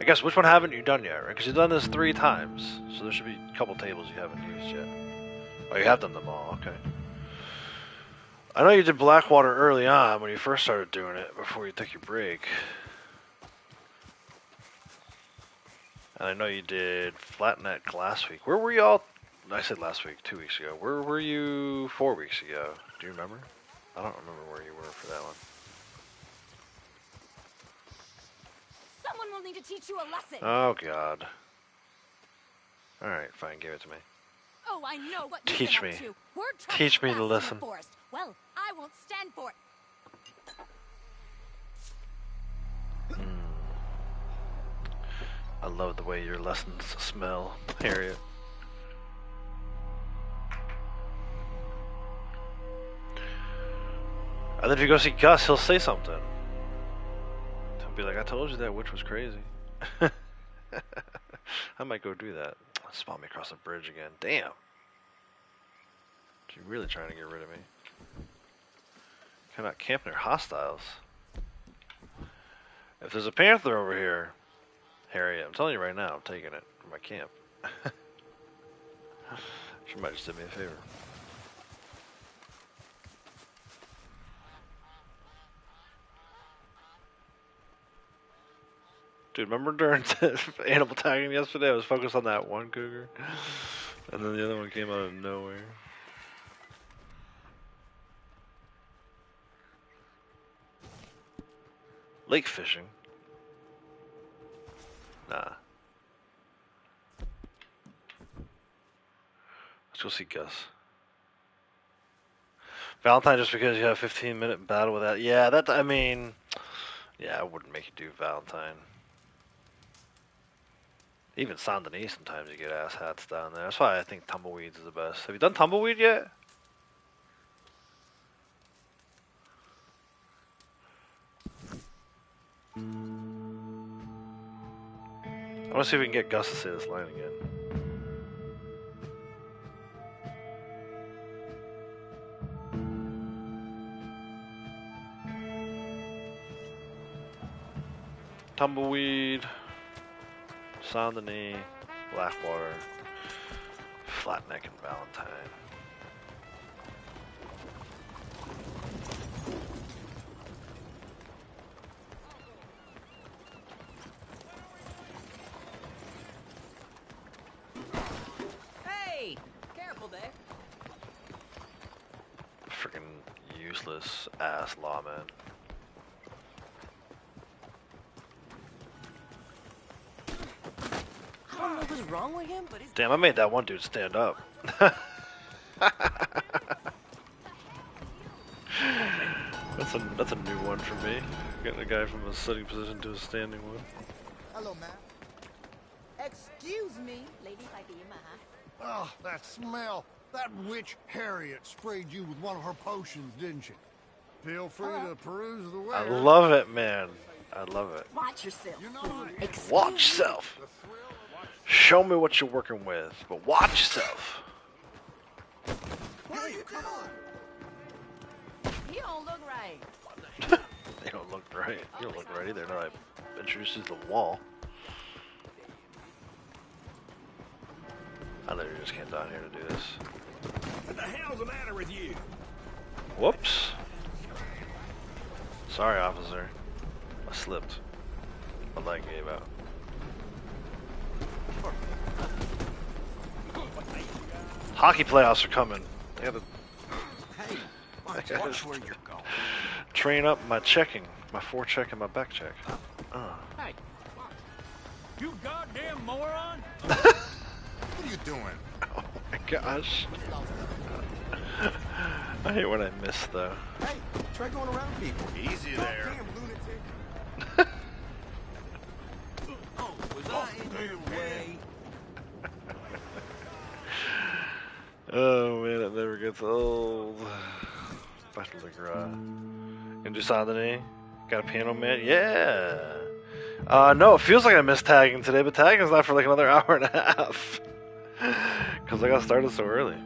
I guess which one haven't you done yet, right? Because you've done this 3 times, so there should be a couple tables you haven't used yet. Oh, you have done them all. Okay. I know you did Blackwater early on when you first started doing it, before you took your break. And I know you did Flat Neck last week. Where were you all? I said last week, 2 weeks ago. Where were you 4 weeks ago? Do you remember? I don't remember where you were for that one. Someone will need to teach you a lesson. Oh, God. Alright, fine, give it to me. Oh, I know what you've Teach been me. up to. Word Teach me to trespass in the listen. forest. Well, I won't stand for it. I love the way your lessons smell, Harriet. And then if you go see Gus, he'll say something. He'll be like, I told you that witch was crazy. I might go do that. Spawn me across the bridge again. Damn. You're really trying to get rid of me. Cannot camp near hostiles. If there's a panther over here, Harriet, I'm telling you right now, I'm taking it from my camp. She might just do me a favor. Dude, remember during animal tagging yesterday, I was focused on that one cougar, and then the other one came out of nowhere. Lake fishing? Nah. Let's go see Gus. Valentine just because you have a 15-minute battle with that. Yeah, that, I mean, yeah, I wouldn't make you do Valentine. Even Saint Denis, sometimes you get ass hats down there. That's why I think Tumbleweeds is the best. Have you done Tumbleweed yet? I want to see if we can get Gus to say this line again. Tumbleweed, Saint Denis, Blackwater, Flat Neck, and Valentine. Hey, careful there. Freaking useless ass lawman. I don't know what's wrong with him, but he's... Damn, I made that one dude stand up. That's a new one for me. Getting a guy from a sitting position to a standing one. Hello, ma'am. Excuse me. Lady Fatima. Oh, that smell. That witch Harriet sprayed you with one of her potions, didn't she? Feel free to peruse the way. I love it, man. I love it. Watch yourself. Watch yourself. Show me what you're working with, but watch yourself. Hey, come on. He don't look right. They don't look right. You don't look right either. No, I introduced you to the wall. I literally just came down here to do this. What the hell's the matter with you? Whoops. Sorry, officer. I slipped. My leg gave out. Hockey playoffs are coming. They gotta Hey, watch where you're going. train up my checking, my forecheck and my back check. Hey, you goddamn moron! What are you doing? Oh my gosh. I hate when I miss though. Hey, try going around people. Easy there. Damn lunatic. Oh, was I in your way? Oh man, it never gets old. Battle de Gras. Gonna do Saint-Denis? Got a piano man? Yeah! No, it feels like I missed tagging today, but tagging's not for like another hour and a half. Because I got started so early.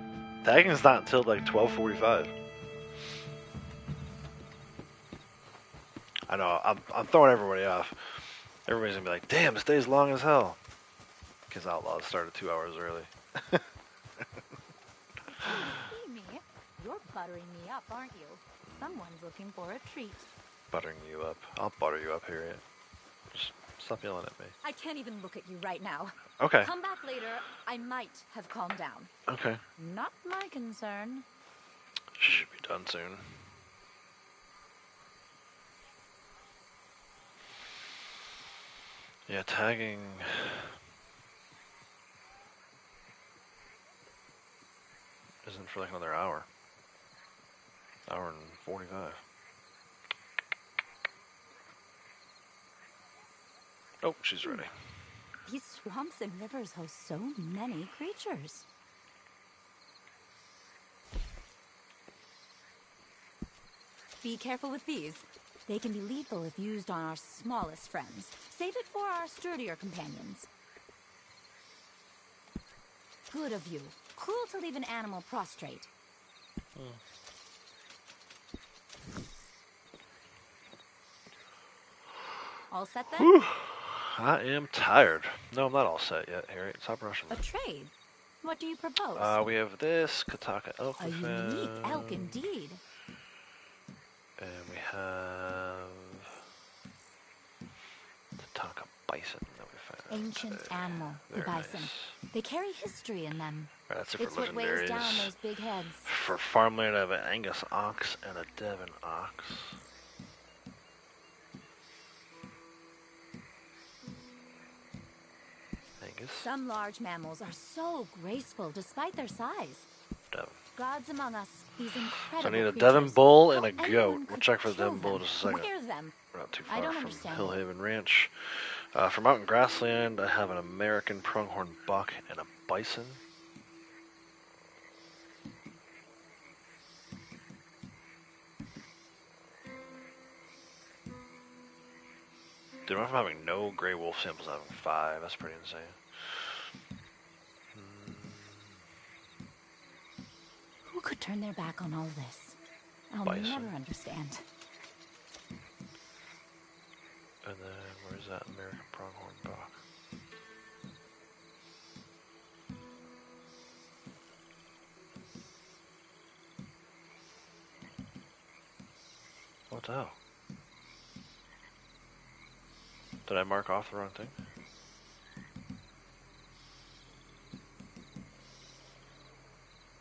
Tagging's not until like 12:45. I know, I'm throwing everybody off. Everybody's gonna be like, damn, this day's long as hell. Because Outlaws started 2 hours early. See me? You're buttering me up, aren't you? Someone's looking for a treat. Buttering you up. I'll butter you up, Harriet. Just stop yelling at me. I can't even look at you right now. Okay. Come back later. I might have calmed down. Okay. Not my concern. She should be done soon. Yeah, tagging. Isn't for like another hour. Hour and 45. Oh, she's ready. These swamps and rivers host so many creatures. Be careful with these. They can be lethal if used on our smallest friends. Save it for our sturdier companions. Good of you. Cruel to leave an animal prostrate. All set then? Whew. I am tired. No, I'm not all set yet, Harriet. Stop rushing me. A trade. What do you propose? We have this Kataka elk. A unique elk indeed. And we have Tataka bison that we found. Ancient animal, the Very bison. nice. They carry history in them. Right, that's it It's for what weighs legendaries. down those big heads. For farmland, I have an Angus ox and a Devon ox. Angus, Some large mammals are so graceful despite their size. Devon. Gods among us, these incredible So I need a creatures. Devon bull and How a anyone goat. We'll could check for the kill Devon bull in them. just a second. Where's them? We're not too I far don't from understand. Hillhaven Ranch. For mountain grassland, I have an American pronghorn buck and a bison. Dude, I'm having no gray wolf samples, having 5. That's pretty insane. Who could turn their back on all this? I'll Bison. never understand. And then, where's that American pronghorn buck? What the hell? Did I mark off the wrong thing?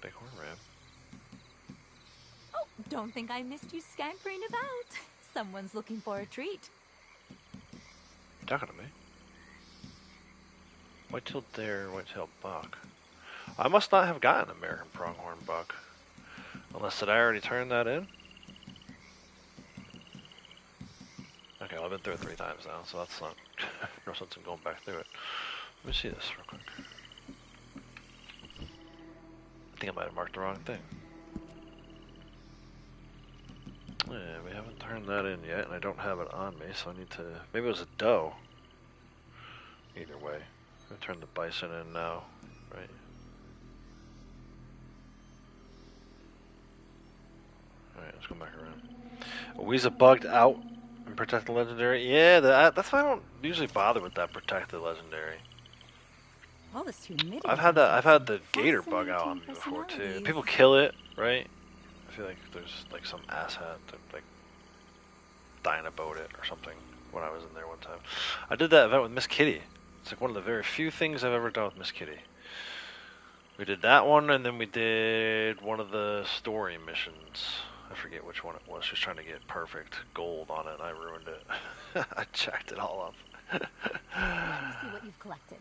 Bighorn ram. Oh, Don't think I missed you scampering about. Someone's looking for a treat. Talking to me. White-tailed deer, white-tailed buck. I must not have gotten American pronghorn buck. Unless did I already turn that in? Okay, well, I've been through it 3 times now, so that's not no sense in going back through it. Let me see this real quick. I think I might have marked the wrong thing. Yeah, we haven't turned that in yet, and I don't have it on me, so I need to... Maybe it was a doe. Either way. I'm going to turn the bison in now, right? Alright, let's go back around. Weezer bugged out and protect the legendary. Yeah, that's why I don't usually bother with that protect the legendary. All this humidity. I've had the gator bug out on me before too. People kill it, right? I feel like there's like some asshat that like dynaboat it or something when I was in there one time. I did that event with Miss Kitty. It's like one of the very few things I've ever done with Miss Kitty. We did that one, and then we did one of the story missions. I forget which one it was. She was trying to get perfect gold on it, and I ruined it. I jacked it all up. Let me see what you've collected.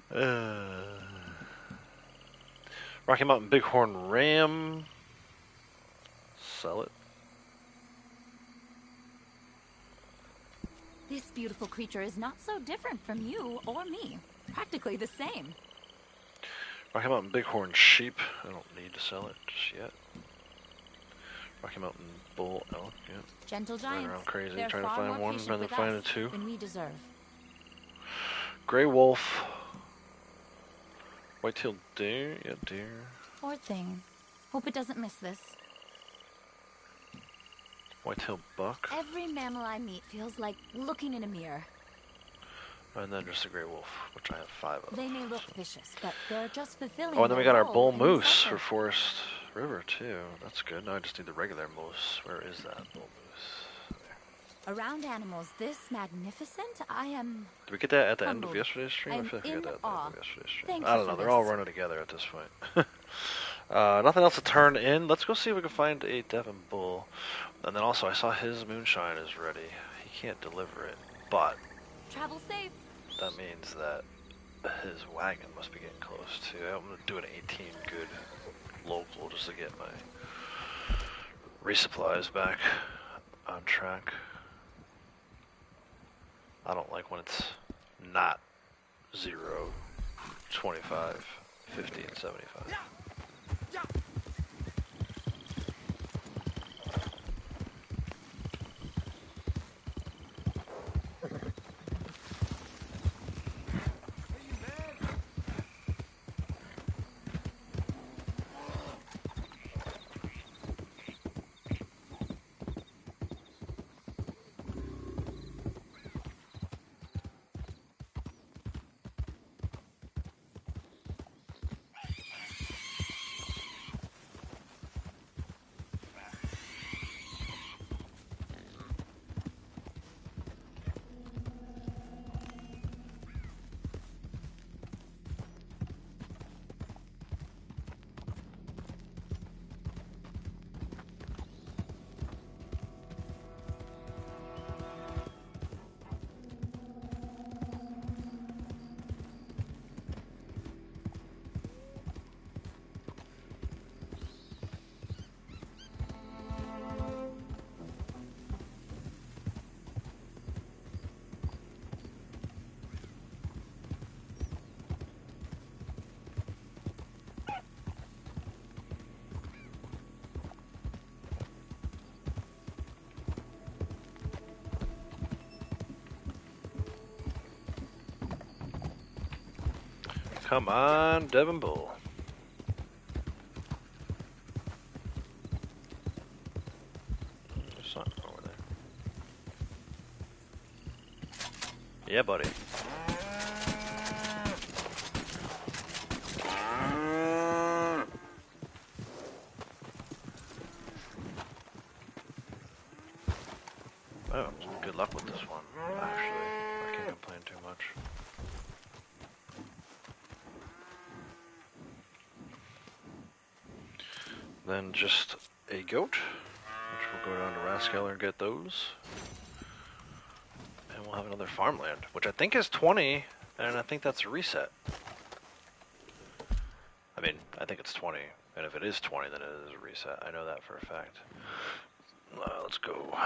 Rocky Mountain Bighorn Ram. Sell it. This beautiful creature is not so different from you or me. Practically the same. Rocky Mountain Bighorn Sheep. I don't need to sell it just yet. Rocky Mountain Bull Elk. Yeah. Gentle giants. Running around crazy, They're trying to far find more one, patient rather than with finding us 2. than we deserve. Gray wolf. White-tailed deer. Yeah, deer. Poor thing. Hope it doesn't miss this. White-tailed buck. Every mammal I meet feels like looking in a mirror. And then just a gray wolf, which I have 5 of. They may look vicious, but they're just fulfilling. Oh, and then we got our bull role in moose the for Forest River too. That's good. Now I just need the regular moose. Where is that bull moose? There. Around animals this magnificent, I am. Did we get that at the end of humbled. yesterday's stream? I I'm feel like we in got that at the awe. end of yesterday's stream. Thank I you don't know. for They're all this. running together at this point. Nothing else to turn in. Let's go see if we can find a Devon bull. And then also, I saw his moonshine is ready. He can't deliver it, but Travel safe. that means that his wagon must be getting close too. I'm gonna do an 18 good local just to get my resupplies back on track. I don't like when it's not 0, 25, 50, and 75. Come on, Devon Bull. There's something over there. Yeah, buddy. Oh, good luck with this one. Actually, I can't complain too much. Then just a goat, which will go down to Rascaler and get those. And we'll have another farmland, which I think is 20, and I think that's a reset. I mean, I think it's 20, and if it is 20, then it is a reset. I know that for a fact. Let's go.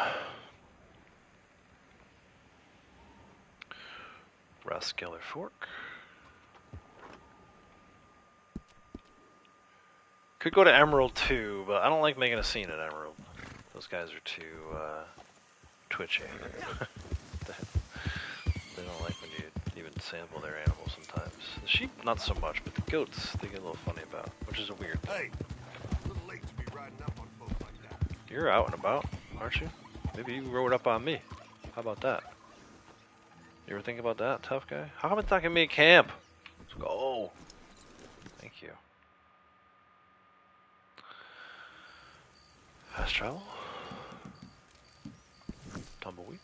Rascaler Fork. Could go to Emerald too, but I don't like making a scene at Emerald. Those guys are too twitchy. They don't like when you even sample their animals sometimes. The sheep, not so much, but the goats, they get a little funny about, which is a weird thing. Hey, a little late to be riding up on a boat like that. You're out and about, aren't you? Maybe you rode up on me. How about that? You ever think about that, tough guy? How come it's not giving me a camp? Let's go. Thank you. Fast travel. Tumbleweed.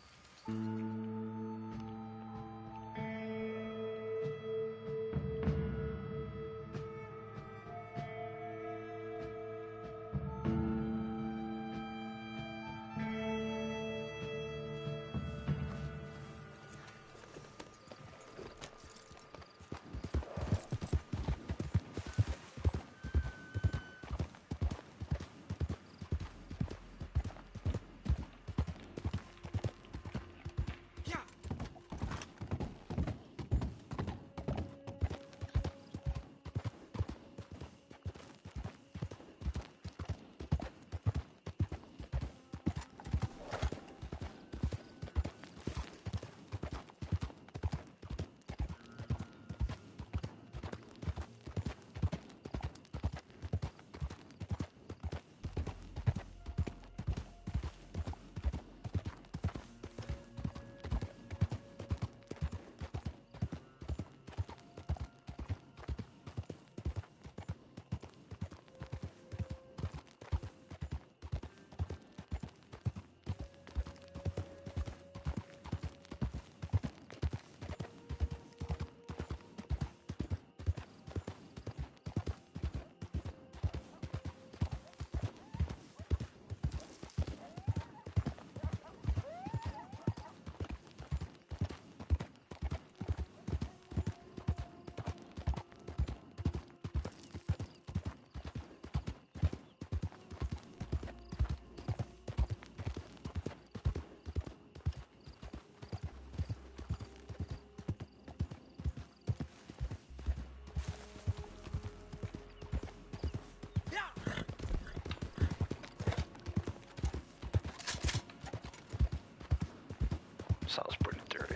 Sounds pretty dirty.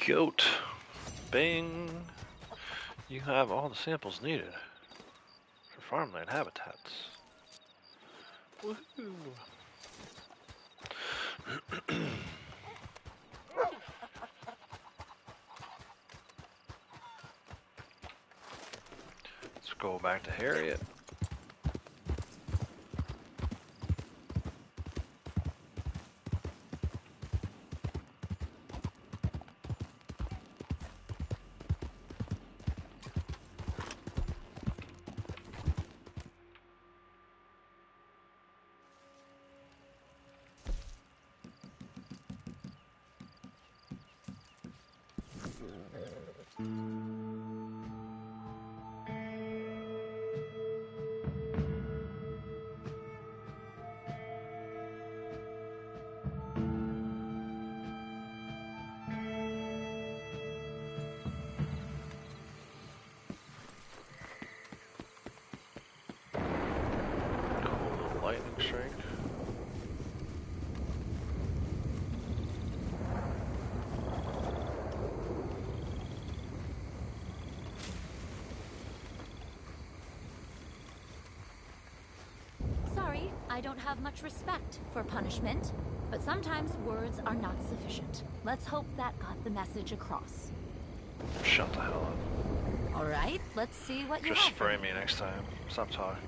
Goat. Bing. You have all the samples needed for farmland habitats. Woohoo. Let's go back to Harriet. Lightning strike. I don't have much respect for punishment, but sometimes words are not sufficient. Let's hope that got the message across. Shut the hell up. All right, let's see what you Just have. spray me next time. Stop talking.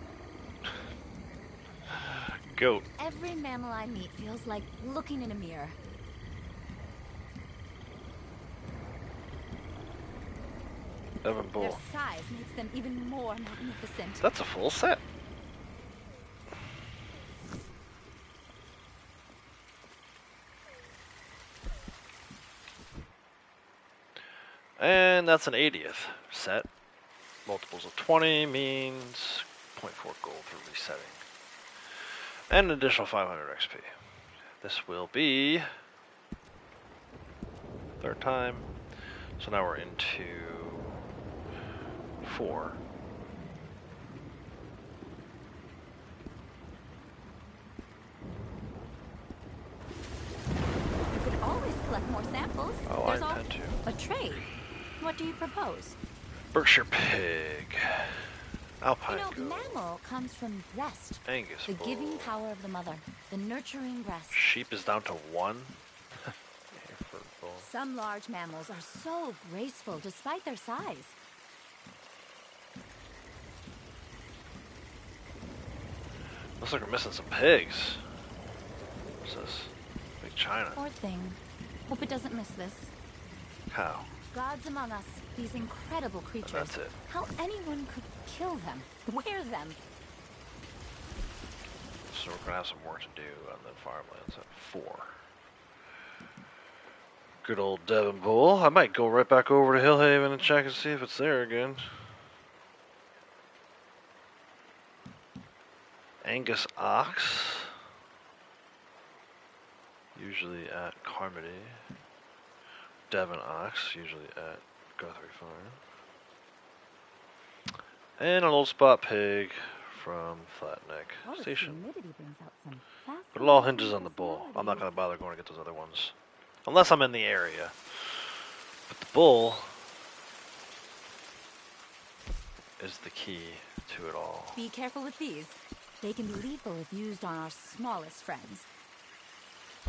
Goat. Every mammal I meet feels like looking in a mirror. Devon Bull. Their size makes them even more magnificent. That's a full set. And that's an 80th set. Multiples of 20 means 0.4 gold for resetting. And an additional 500 XP. This will be third time. So now we're into 4. You could always collect more samples. Oh, There's I intend to. a trade. What do you propose? Berkshire pig. Alpine You know, goat. mammal comes from breast. Angus The bull. giving power of the mother. The nurturing breast. Sheep is down to 1. Hereford bull. Some large mammals are so graceful despite their size. Looks like we're missing some pigs. What's this? Big China. Poor thing. Hope it doesn't miss this. Cow. Gods among us, these incredible creatures. That's it. How anyone could kill them, wear them. So we're gonna have some work to do on the farmlands at 4. Good old Devon Bull. I might go right back over to Hillhaven and check and see if it's there again. Angus ox. Usually at Carmody. Devon ox, usually at Guthrie Farm. And an old spot pig from Flatneck Station. But it all hinges on the bull. I'm not going to bother going to get those other ones. Unless I'm in the area. But the bull is the key to it all. Be careful with these. They can be lethal if used on our smallest friends.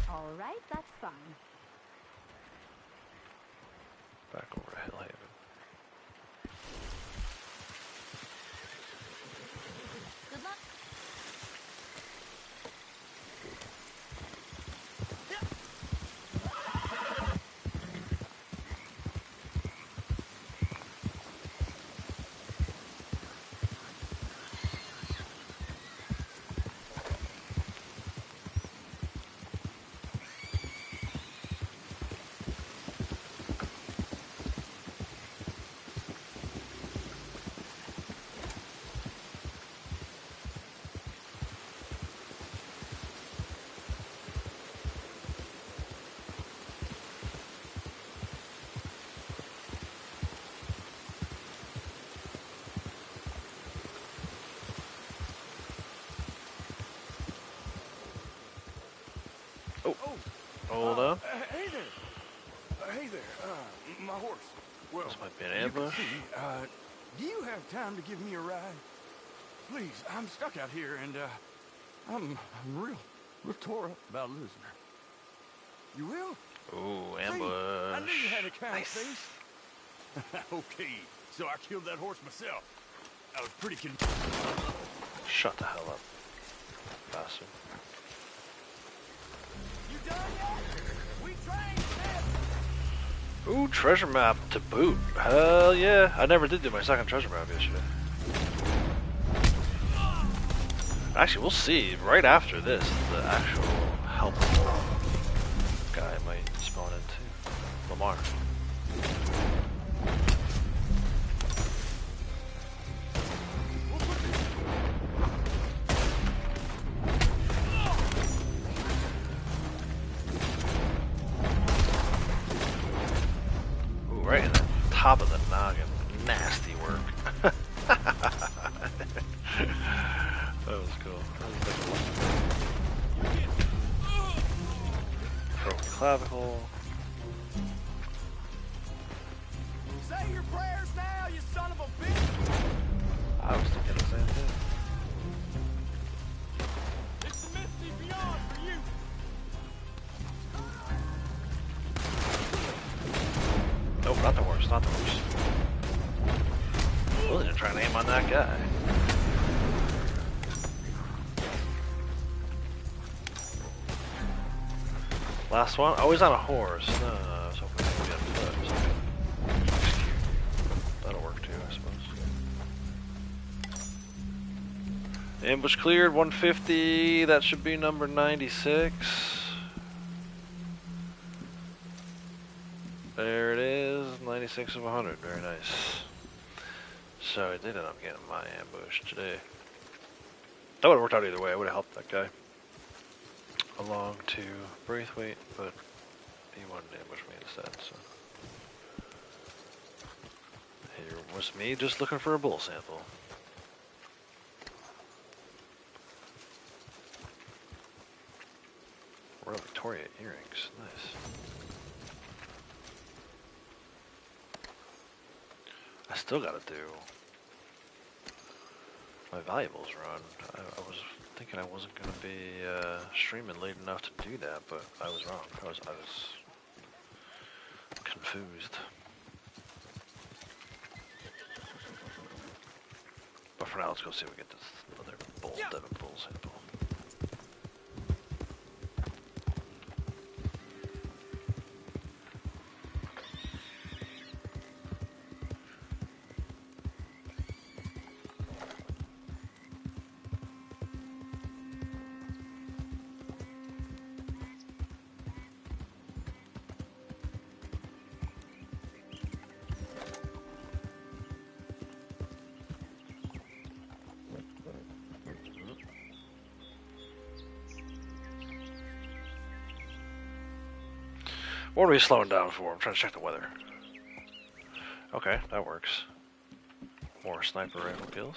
All right, that's fine. Back over to Hillhaven. Good luck. Hold on. Hey there. Hey there. My horse. Well, This might be an you can ambush. see, do you have time to give me a ride? Please, I'm stuck out here, and I'm real tore up about losing her. You will? Ooh, See, ambush. I knew you had a kind Nice. face. Okay, so I killed that horse myself. I was pretty Shut the hell up, bastard. You done yet? We trained, man. Ooh, treasure map to boot. Hell yeah. I never did do my second treasure map yesterday. Actually, we'll see right after this. The actual help guy might spawn into Lamar. Ooh, right in the top of the noggin. Nasty work. That was cool. That was like a broken clavicle. Say your prayers now, you son of a bitch. I was thinking the same thing. This Nope, not the horse, not the horse. I wasn't trying to aim on that guy. Last one? Oh, he's on a horse. No, I was hoping he would get a foot. That'll work too, I suppose. Ambush cleared, 150. That should be number 96. There it is, 96 of 100. Very nice. So I did end up getting my ambush today. That would have worked out either way. I would have helped that guy along to Braithwaite, but he wanted to ambush me instead, so. Here was me just looking for a bull sample. Royal Victoria earrings, nice. I still gotta do my valuables run. I was thinking I wasn't gonna be streaming late enough to do that, but I was wrong. I was confused. But for now, let's go see if we get this other bull, Devon bull sample. What are we slowing down for? I'm trying to check the weather. Okay, that works. More sniper rifle kills.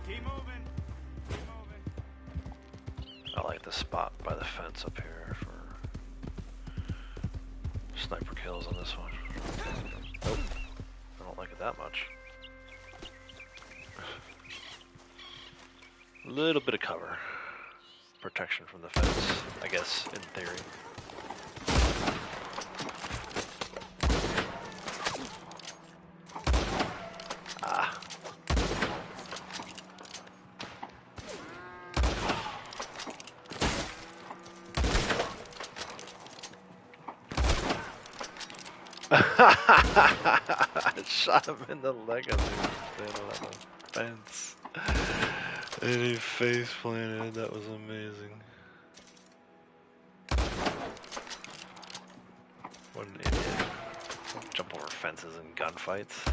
Keep moving. Keep moving. I like the spot by the fence up here for sniper kills on this one. Nope, I don't like it that much. A little bit of cover. Protection from the fence, I guess, in theory. Ah. I shot him in the leg as he was standing on the fence. And he face planted. That was amazing. What an idiot. Don't jump over fences in gunfights.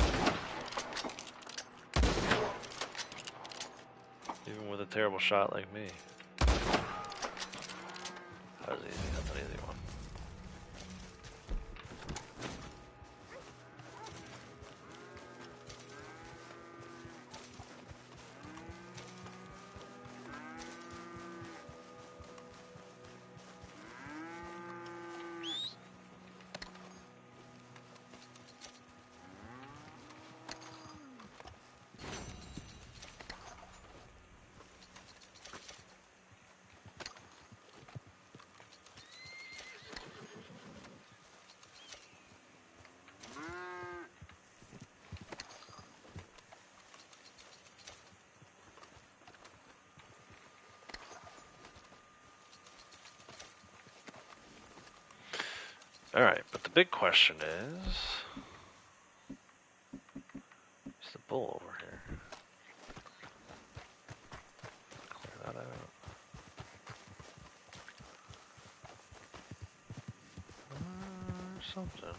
Even with a terrible shot like me. That was easy. That's an easy one. Alright, but the big question is the bull over here? Clear that out. Something.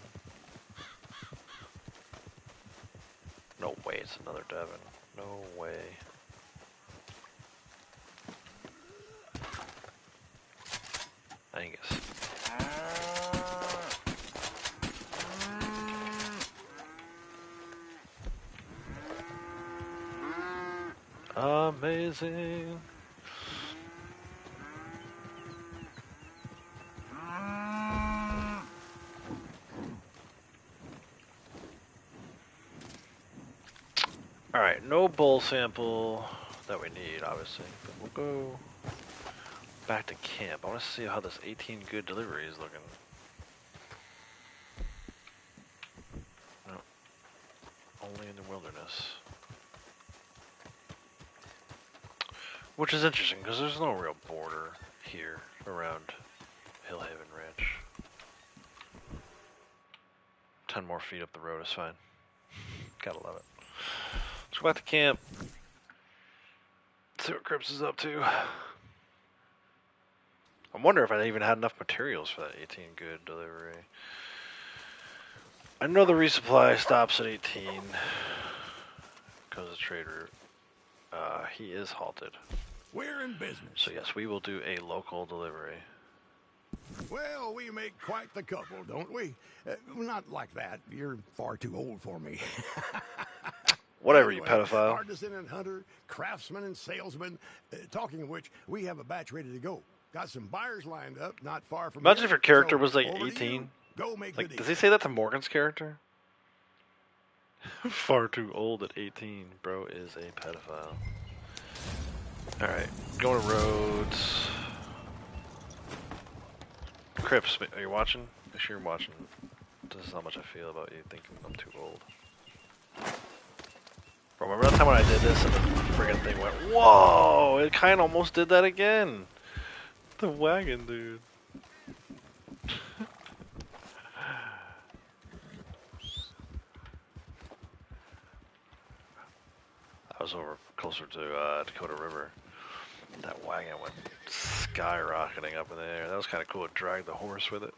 No way it's another Devon. No way. Angus. Amazing. Alright, no bull sample that we need, obviously. But we'll go back to camp. I want to see how this 18 good delivery is looking. No, only in the wilderness. Which is interesting, because there's no real border here around Hillhaven Ranch. 10 more feet up the road is fine. Gotta love it. Let's go back to camp. See what Crips is up to. I wonder if I even had enough materials for that 18 good delivery. I know the resupply stops at 18 because of the trade route. He is halted. We're in business. So yes, we will do a local delivery. Well, we make quite the couple, don't we? Not like that. You're far too old for me. Whatever, anyway, you pedophile. Artisan and hunter, craftsman and salesman. Talking of which, we have a batch ready to go. Got some buyers lined up, not far from Imagine here. if your character So, was like over to 18. you. Go make Like, the does deal. he say that to Morgan's character? Far too old at 18. Bro is a pedophile. Alright, going to roads. Crips, are you watching? Make sure you're watching. This is how much I feel about you thinking I'm too old. Bro, remember that time when I did this and the friggin' thing went, whoa! It kinda almost did that again. The wagon, dude. I was over closer to Dakota River. That wagon went skyrocketing up in the air. That was kind of cool. It dragged the horse with it.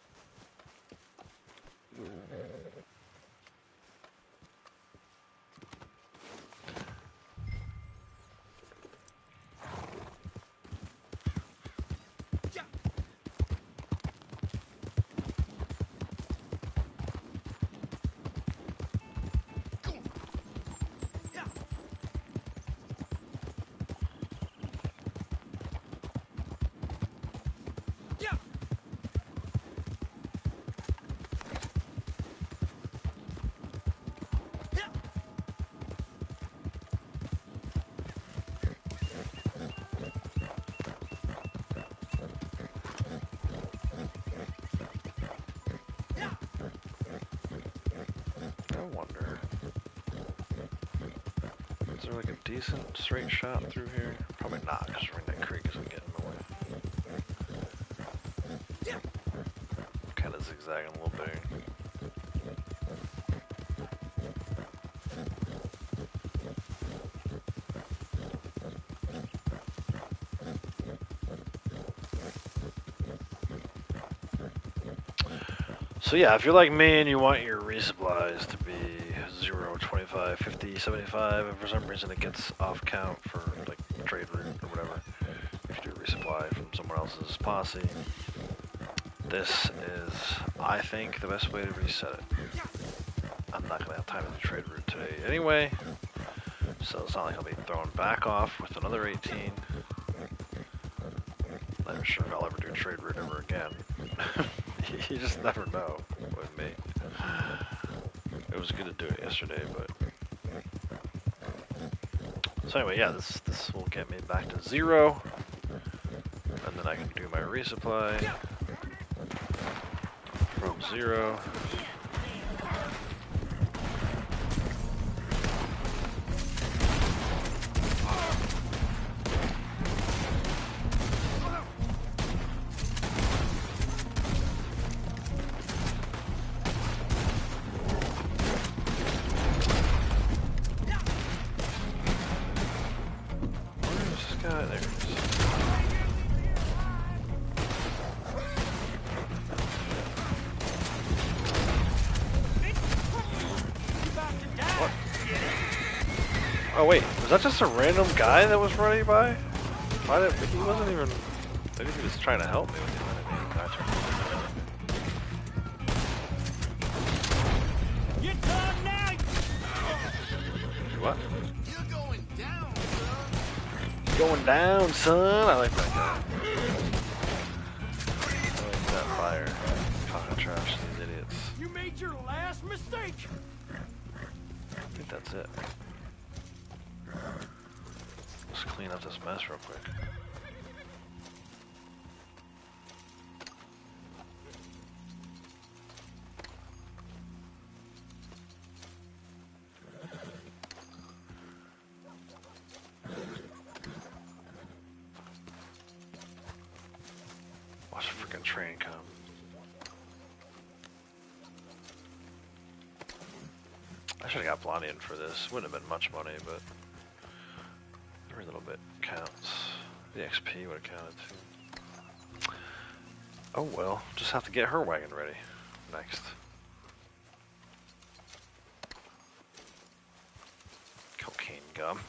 I wonder, is there like a decent straight shot through here? Probably not, because that creek isn't getting in the way. Kind of zigzagging a little bit. So yeah, if you're like me and you want your resupplies to be 0, 25, 50, 75, and for some reason it gets off count for like trade route or whatever, if you do resupply from someone else's posse, this is, I think, the best way to reset it. I'm not going to have time to do trade route today anyway, so it's not like I'll be thrown back off with another 18. Not even sure if I'll ever do trade route ever again. You just never know with me. It was good to do it yesterday, but... So anyway, yeah, this will get me back to 0. And then I can do my resupply from 0. Oh wait, was that just a random guy that was running by? Why did, he wasn't even, maybe he was trying to help me with the Get done now! What? You're going down, son. Going down, son! I like that guy. I like that fire. Talking trash to these idiots. You made your last mistake! I think that's it. Let's clean up this mess real quick. Watch the freaking train come. I should have got Blondie in for this. Wouldn't have been much money, but every little bit counts. The XP would have counted too. Oh well, just have to get her wagon ready next. Cocaine gum.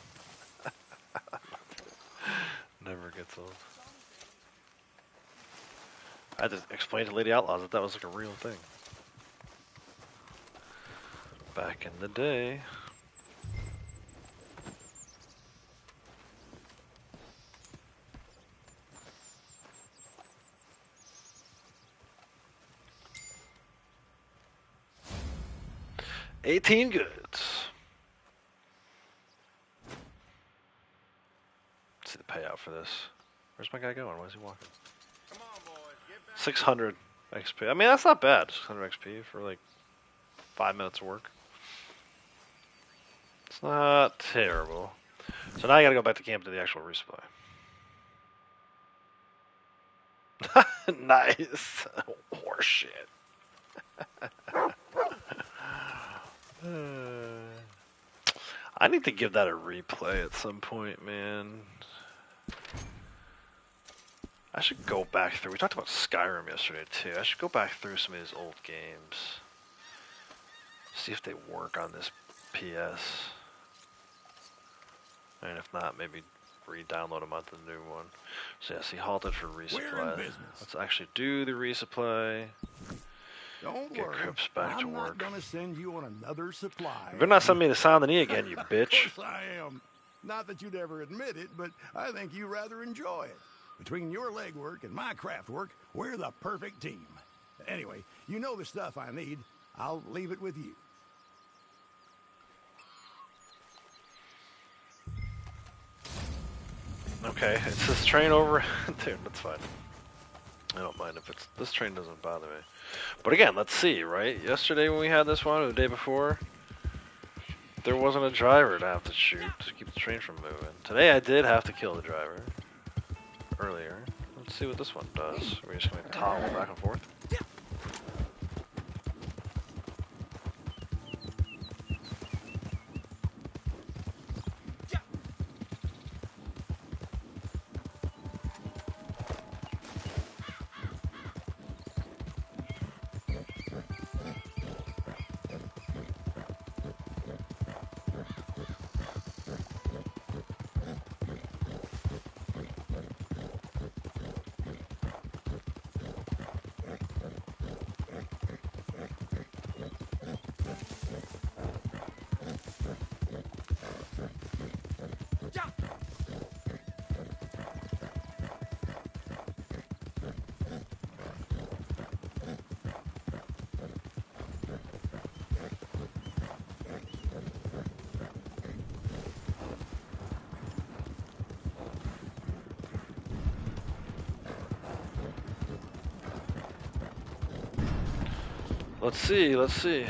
Never gets old. I had to explain to Lady Outlaws that that was like a real thing. Back in the day. $18 goods. Let's see the payout for this. Where's my guy going? Why is he walking? Come on, boys. Get back. 600 XP. I mean, that's not bad. 600 XP for like 5 minutes of work. It's not terrible. So now I gotta go back to camp to the actual resupply. Nice. Horseshit. I need to give that a replay at some point, man. I should go back through. We talked about Skyrim yesterday, too. I should go back through some of these old games. See if they work on this PS. And if not, maybe re-download them onto the new one. So yes, he halted for resupply. Let's actually do the resupply. Don't Get worry. Cripps back to I'm work. not gonna send you on another supply. You better not send me to Sound the Knee again, you bitch. Of course I am. Not that you'd ever admit it, but I think you rather enjoy it. Between your legwork and my craft work, we're the perfect team. Anyway, you know the stuff I need. I'll leave it with you. Okay, it's this train over. Dude, that's fine. I don't mind if it's... This train doesn't bother me. But again, let's see, right? Yesterday when we had this one, or the day before, there wasn't a driver to have to shoot to keep the train from moving. Today I did have to kill the driver. Earlier. Let's see what this one does. We're just going to toggle back and forth. Let's see, let's see.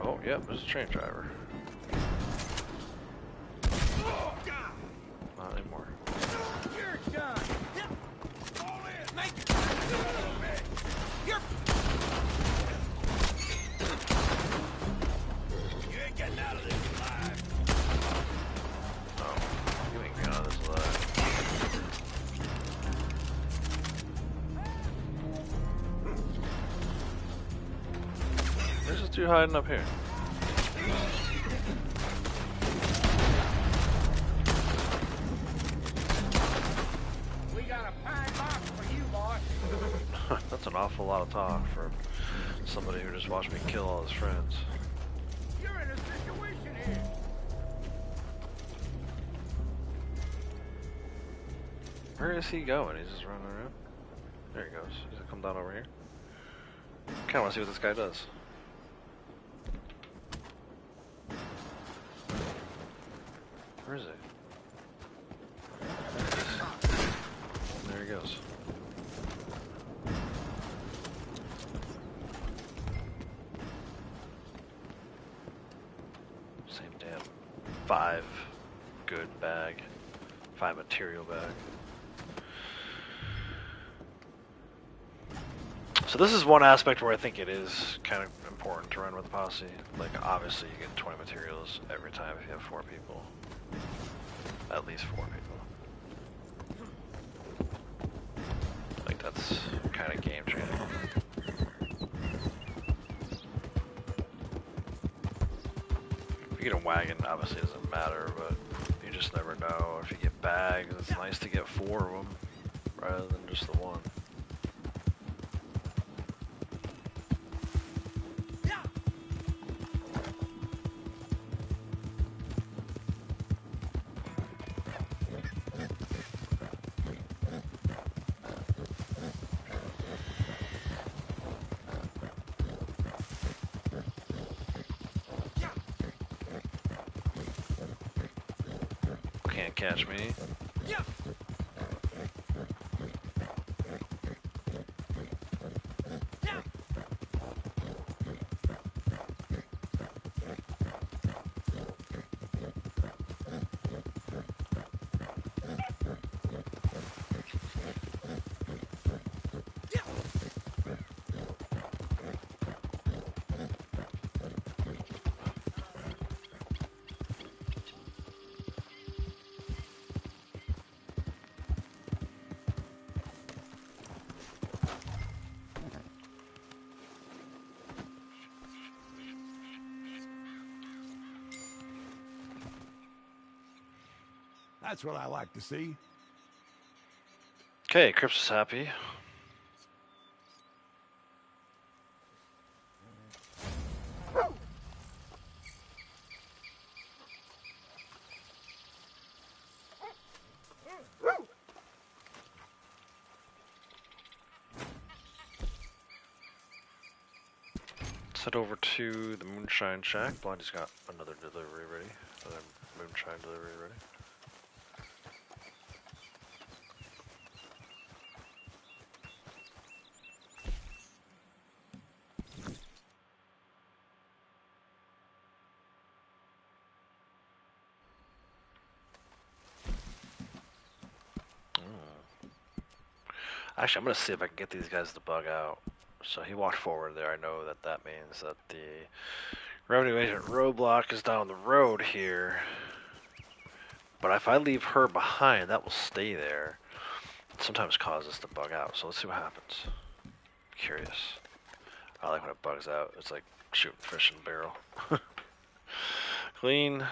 Oh, yep, there's a train driver. Not anymore. You're done. Fall in. Make it. You ain't getting out of this alive. No, you ain't getting out of this alive. There's this dude hiding up here. We got a pine box for you, boss. That's an awful lot of talk for somebody who just watched me kill all his friends. You're in a situation here. Where is he going? He's just running around. There he goes. He's gonna come down over here. Kinda wanna see what this guy does. Where is he? There he goes. Same damn 5 good bag. 5 material bag. So this is one aspect where I think it is kind of important to run with a posse. Like, obviously you get 20 materials every time if you have 4 people. At least 4 people. Like, that's kind of game changing. If you get a wagon, obviously it doesn't matter, but you just never know. If you get bags, it's nice to get 4 of them rather than just the 1. Can't catch me. That's what I like to see. Okay, Crips is happy. Let's head over to the Moonshine Shack. Blondie's got another delivery ready. Another Moonshine delivery ready. Actually, I'm going to see if I can get these guys to bug out. So he walked forward there. I know that that means that the revenue agent roadblock is down the road here. But if I leave her behind, that will stay there. It sometimes causes to bug out. So let's see what happens. Curious. I like when it bugs out. It's like shooting fish in a barrel. Clean.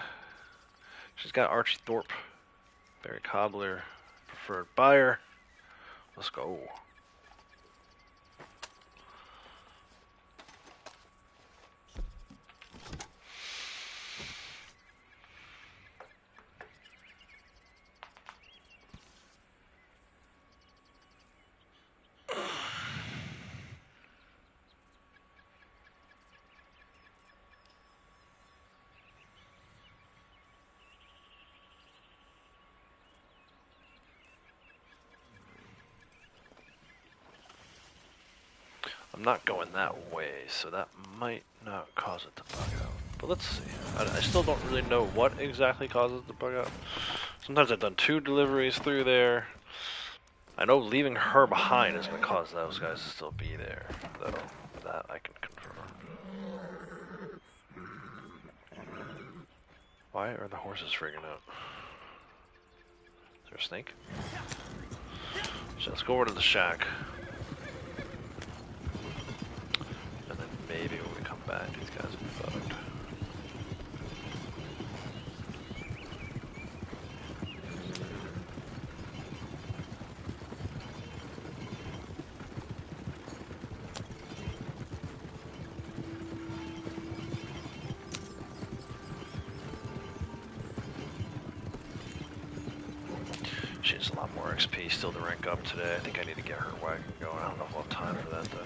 She's got Archie Thorpe. Barry Cobbler. Preferred buyer. Let's go. I'm not going that way, so that might not cause it to bug out. But let's see. I still don't really know what exactly causes it to bug out. Sometimes I've done 2 deliveries through there. I know leaving her behind is going to cause those guys to still be there, though. That I can confirm. Why are the horses freaking out? Is there a snake? So let's go over to the shack. And then maybe when we come back, these guys will be bugged. She has a lot more XP still to rank up today. I think I need to get her wagon going. I don't know if we'll have time for that though.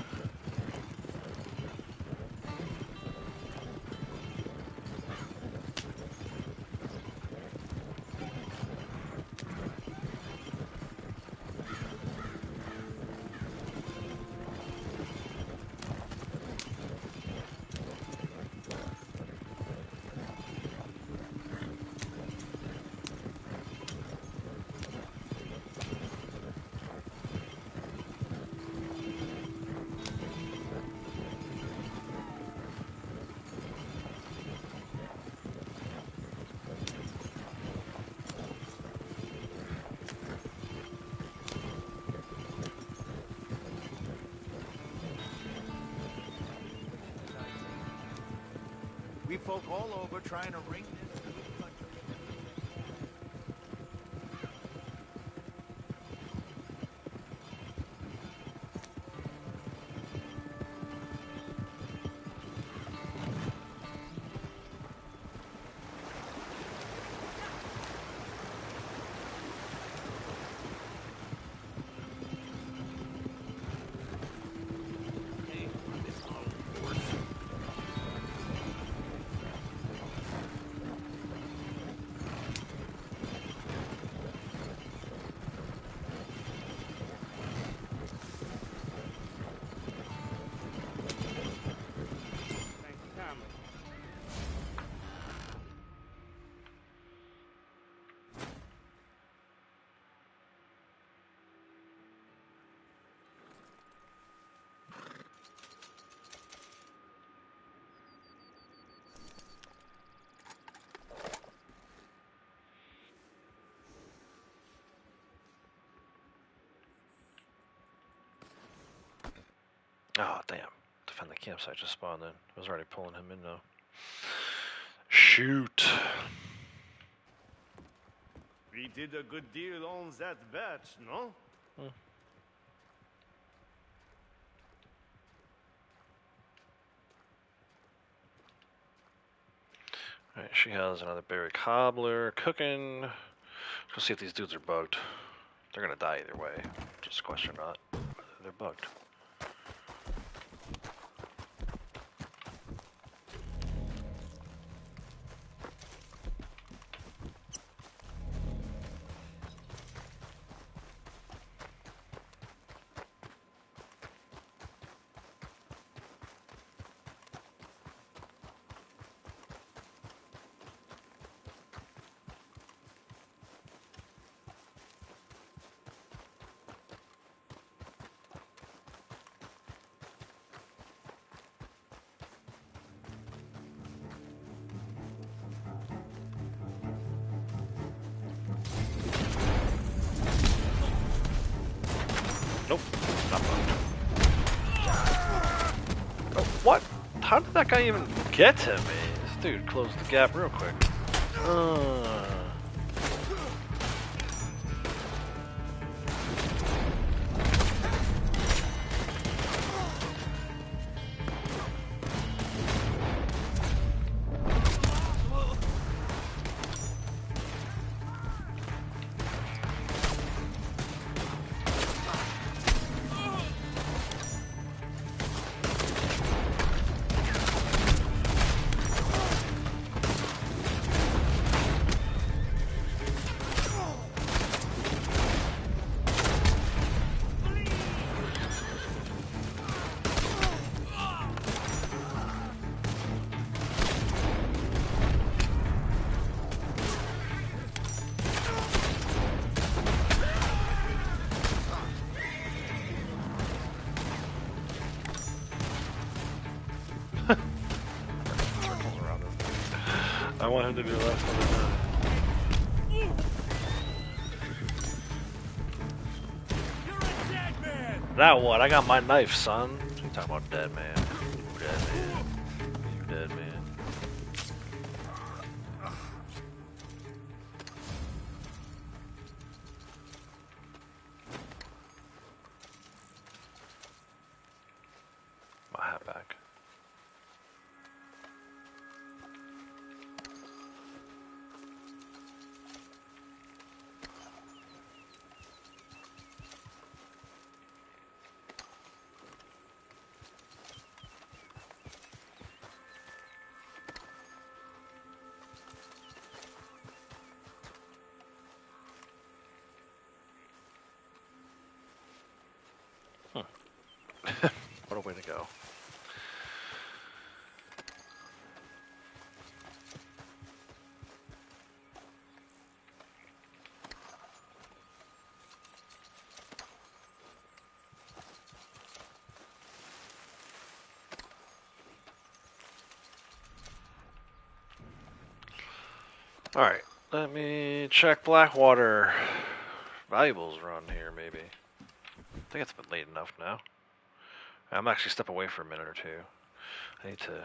Be folk all over trying to wring this good country. Oh, damn. Defend the campsite just spawned in. I was already pulling him in, though. Shoot. We did a good deal on that batch, no? Alright, she has another berry cobbler cooking. Let's see if these dudes are bugged. They're gonna die either way. Just question not. They're bugged. Nope, not bugged. Oh, what? How did that guy even get to me? This dude closed the gap real quick. I want him to be the last one to die. That what? I got my knife, son. What you talking about, dead man? You dead man. You dead man. My hat back. What a way to go. Alright, let me check Blackwater. Valuables run here, maybe. I think it's been late enough now. I'm actually step away for a minute or two. I need to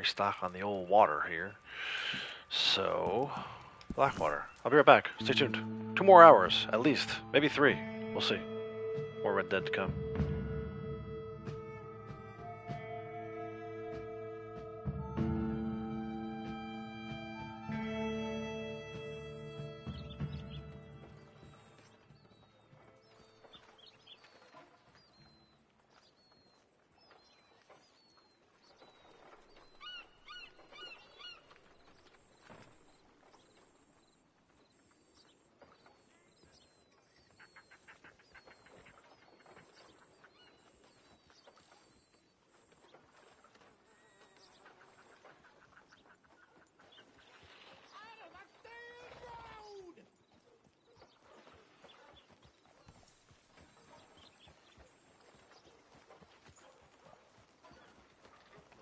restock on the old water here. So, Blackwater. I'll be right back. Stay tuned. 2 more hours, at least. Maybe 3. We'll see. More Red Dead to come.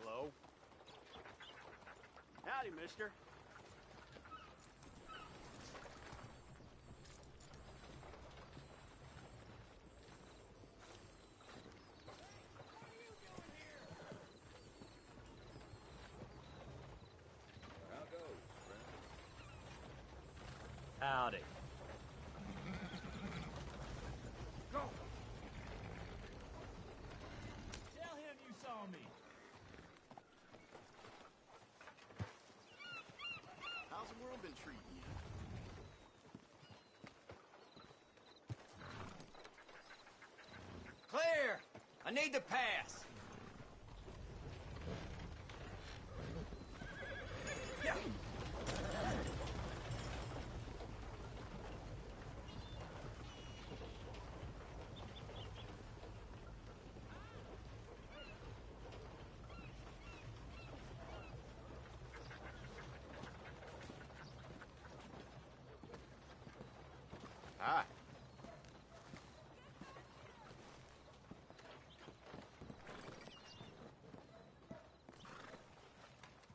Hello? Howdy, mister. Howdy. Go! Tell him you saw me. How's the world been treating you? Clear! I need to pass. Yeah. Hi.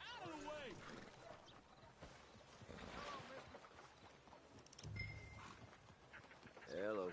Out of the way! Hello.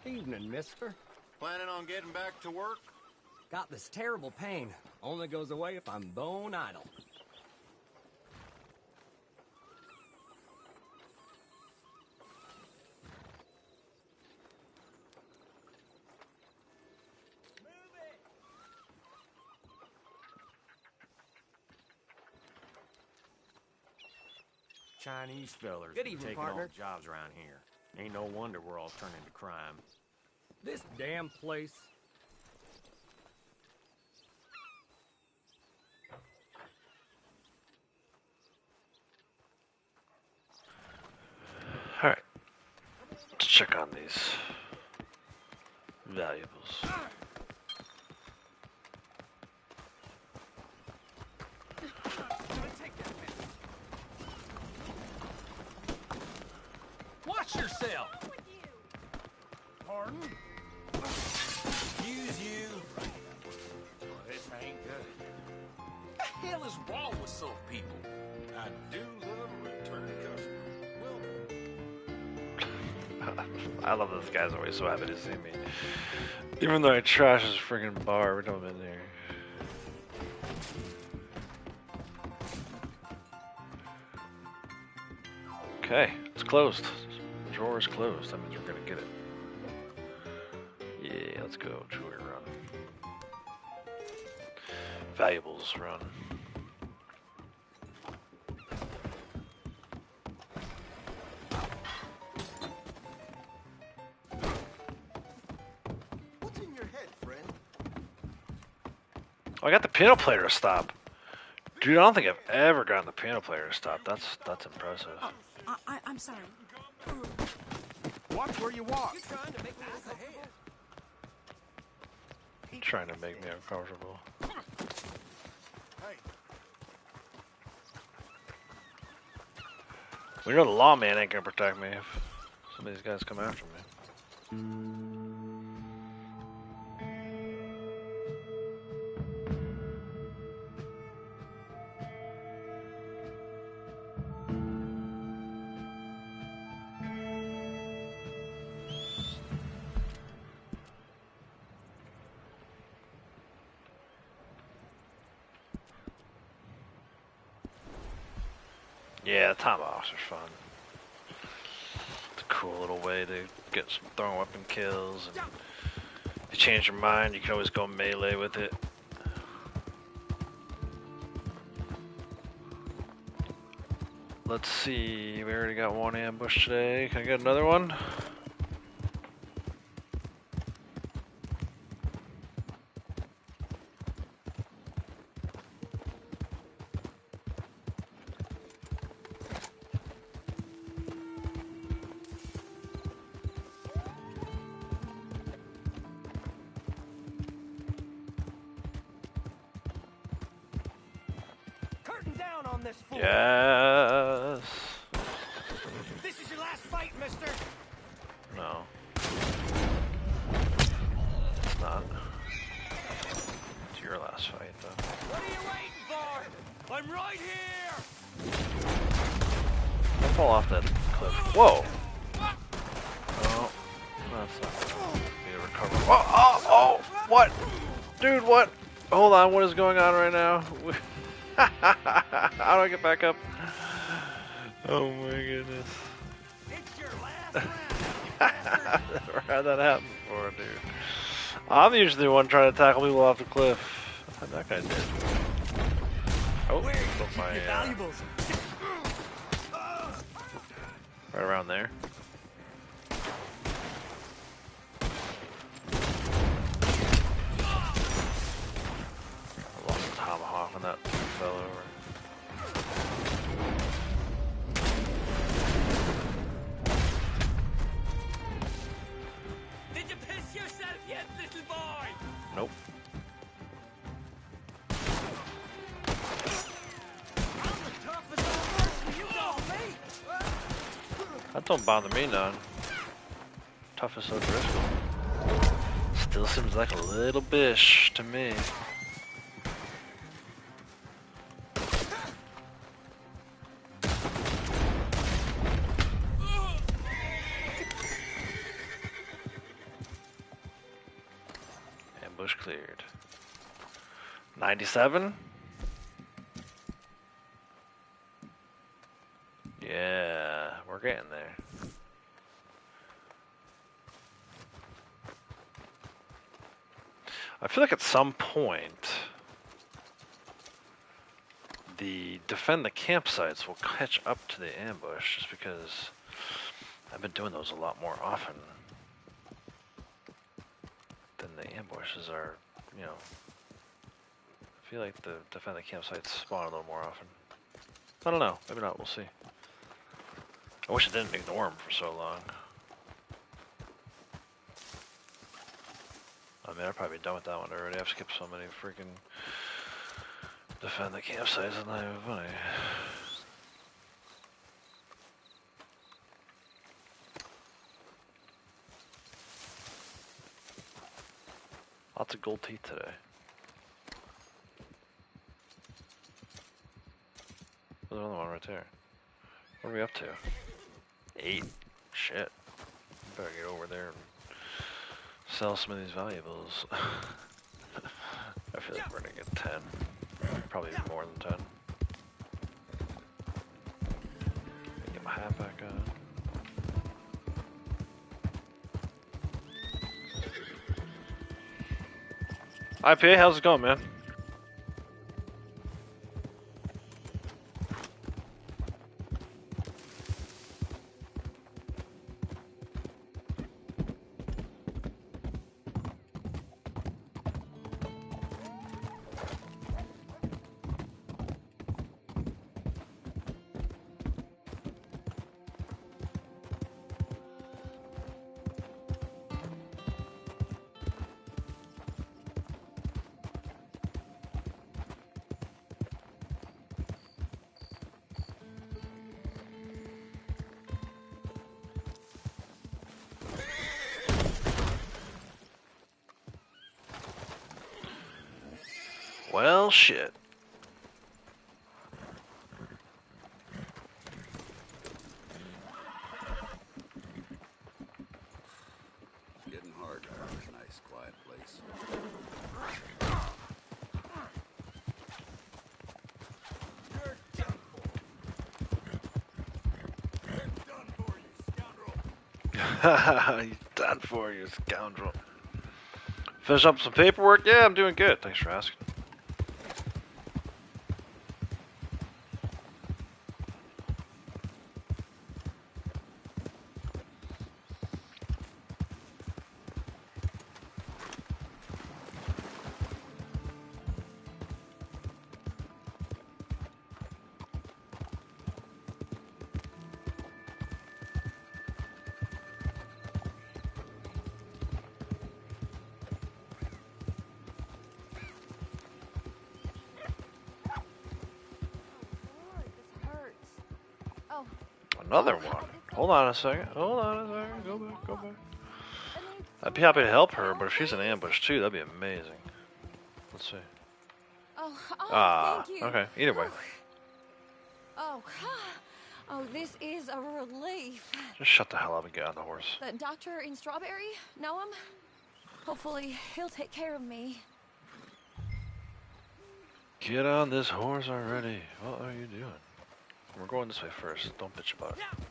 Evening, mister. Planning on getting back to work? Got this terrible pain. Only goes away if I'm bone idle. Chinese fellers Good been evening, taking all partner. the jobs around here. Ain't no wonder we're all turning to crime. This damn place. Alright. Let's check on these valuables. Watch yourself! Pardon? Excuse you. Well, this ain't good. What the hell is wrong with some people? I do love a return customer. Welcome. I love this guy's always so happy to see me. Even though I trash his friggin' bar every time I'm in there. Okay, it's closed. Drawer is closed. That means we're gonna get it. Yeah, let's go. Jewelry run. Valuables run. What's in your head, friend? Oh, I got the piano player to stop. Dude, I don't think I've ever gotten the piano player to stop. That's impressive. I'm sorry. Watch where you walk. You trying to make me look ahead? Trying to make me uncomfortable. We know the lawman ain't gonna protect me if some of these guys come after me. Yeah, tomahawks are fun. It's a cool little way to get some throwing weapon kills. And if you change your mind, you can always go melee with it. Let's see, we already got one ambush today. Can I get another one? Down on this fool. Yes. This is your last fight, mister. No. It's not. It's your last fight, though. What are you waiting for? I'm right here. Don't fall off that cliff. Whoa. Oh, that's not me to recover. Oh, what? Dude, what? Hold on, what is going on right now? How do I get back up? Oh my goodness. It's your last round. Never had that happen before, dude. I'm usually the one trying to tackle people off the cliff. That guy did. Oh, put my, right around there. I lost the tomahawk when that fell over. Did you piss yourself yet, little boy? Nope. That don't bother me none. Toughest of Driscoll. Still seems like a little bish to me. Ambush cleared. 97? Yeah, we're getting there. I feel like at some point the defend the campsites will catch up to the ambush just because I've been doing those a lot more often than the ambushes are, you know. I feel like the defend the campsites spawn a little more often. I don't know, maybe not, we'll see. I wish I didn't ignore them for so long. I mean, I'd probably be done with that one already. I've skipped so many freaking defend the campsites, it's not even funny. Lots of gold teeth today. There's another one right there. What are we up to? 8. Shit. Better get over there and sell some of these valuables. I feel like we're gonna get 10. Probably more than 10. Get my hat back on. IPA, how's it going, man? Well, shit. It's getting hard to find a nice, quiet place. You're done for. It's done for, you scoundrel. He's done for you, scoundrel. Finish up some paperwork? Yeah, I'm doing good. Thanks for asking. Oh, Another one. Hold on a second. Hold on a second. Go back. Go back. I'd be happy to help her, but if she's in ambush too, that'd be amazing. Let's see. Thank you. Okay. Either way. Oh, this is a relief. Just shut the hell up and get on the horse. The doctor in Strawberry, know him? Hopefully, he'll take care of me. Get on this horse already. What are you doing? We're going this way first. Don't bitch about it.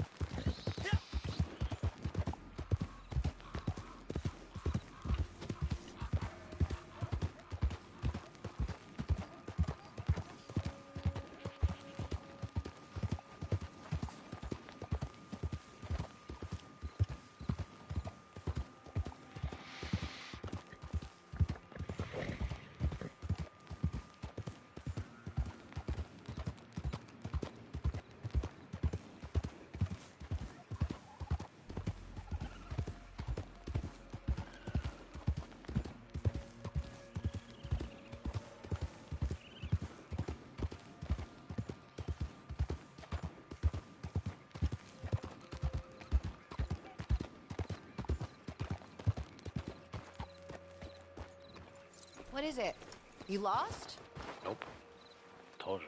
what is it? You lost? Nope. Told you.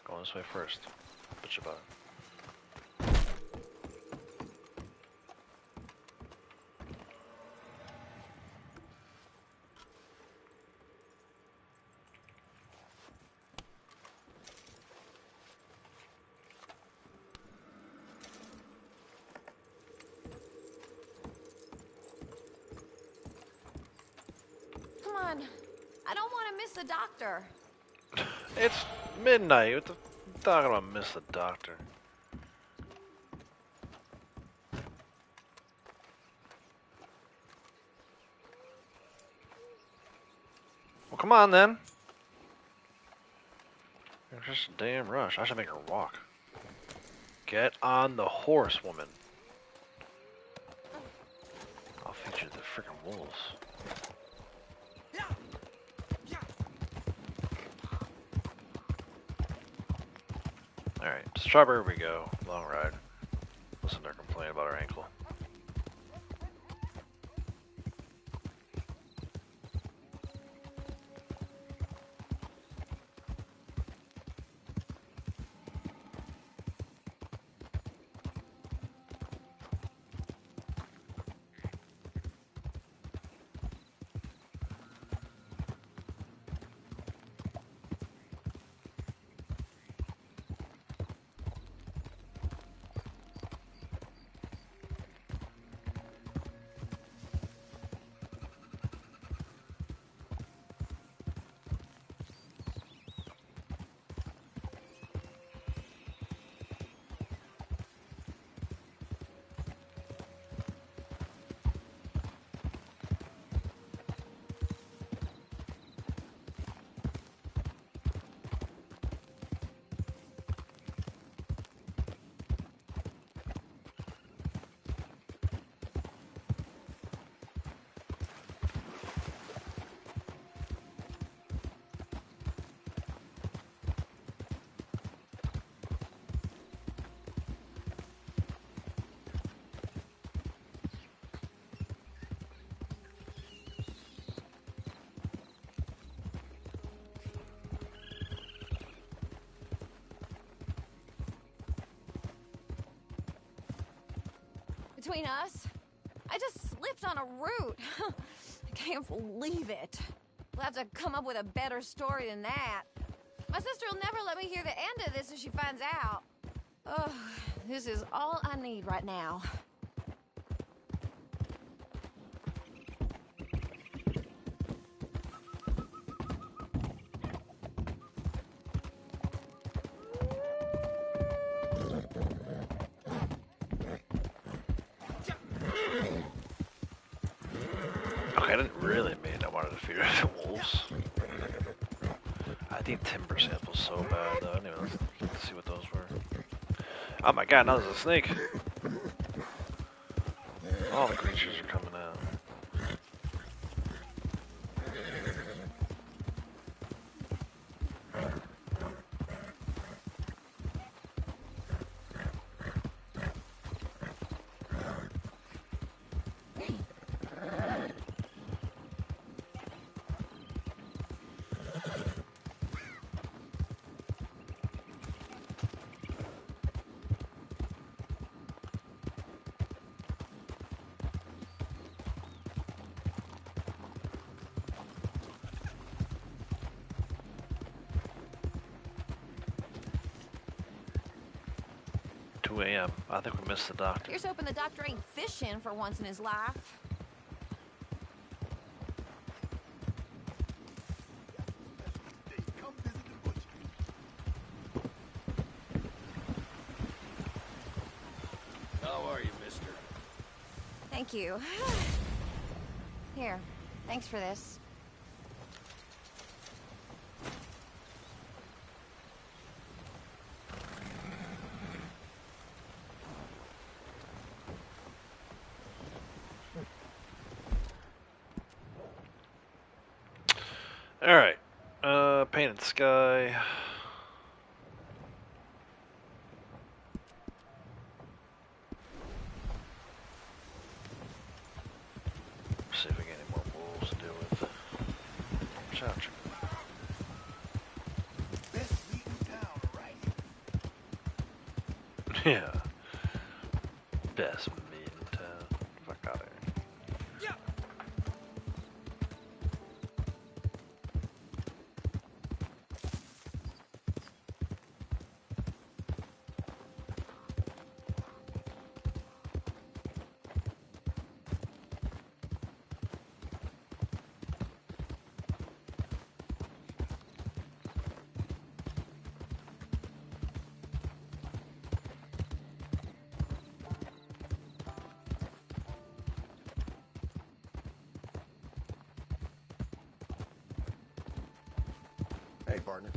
Going this way first. Bitch about it. Come on. I don't want to miss the doctor. It's midnight. What the talking about? Miss the doctor. Well, come on then. It's just a damn rush. I should make her walk. Get on the horse, woman. I'll feed you the freaking wolves. Alright, Strawberry we go. Long ride. Listen to her complain about her ankle. between us. I just slipped on a root. I can't believe it. We'll have to come up with a better story than that. My sister will never let me hear the end of this if she finds out. Oh, this is all I need right now. Okay, I didn't really mean I wanted to feed the wolves. I think timber samples so bad though. Anyway, let's see what those were. Oh my god, now there's a snake. All the creatures are coming out. A.m. I think we missed the doctor. Here's hoping the doctor ain't fishing for once in his life. How are you, mister? Thank you. Here, thanks for this. Alright. Painted sky. See if we get any more wolves to deal with. Chouch. Best meat in town, right? Yeah. Best meat in town. Fuck out of here. Hey, partner.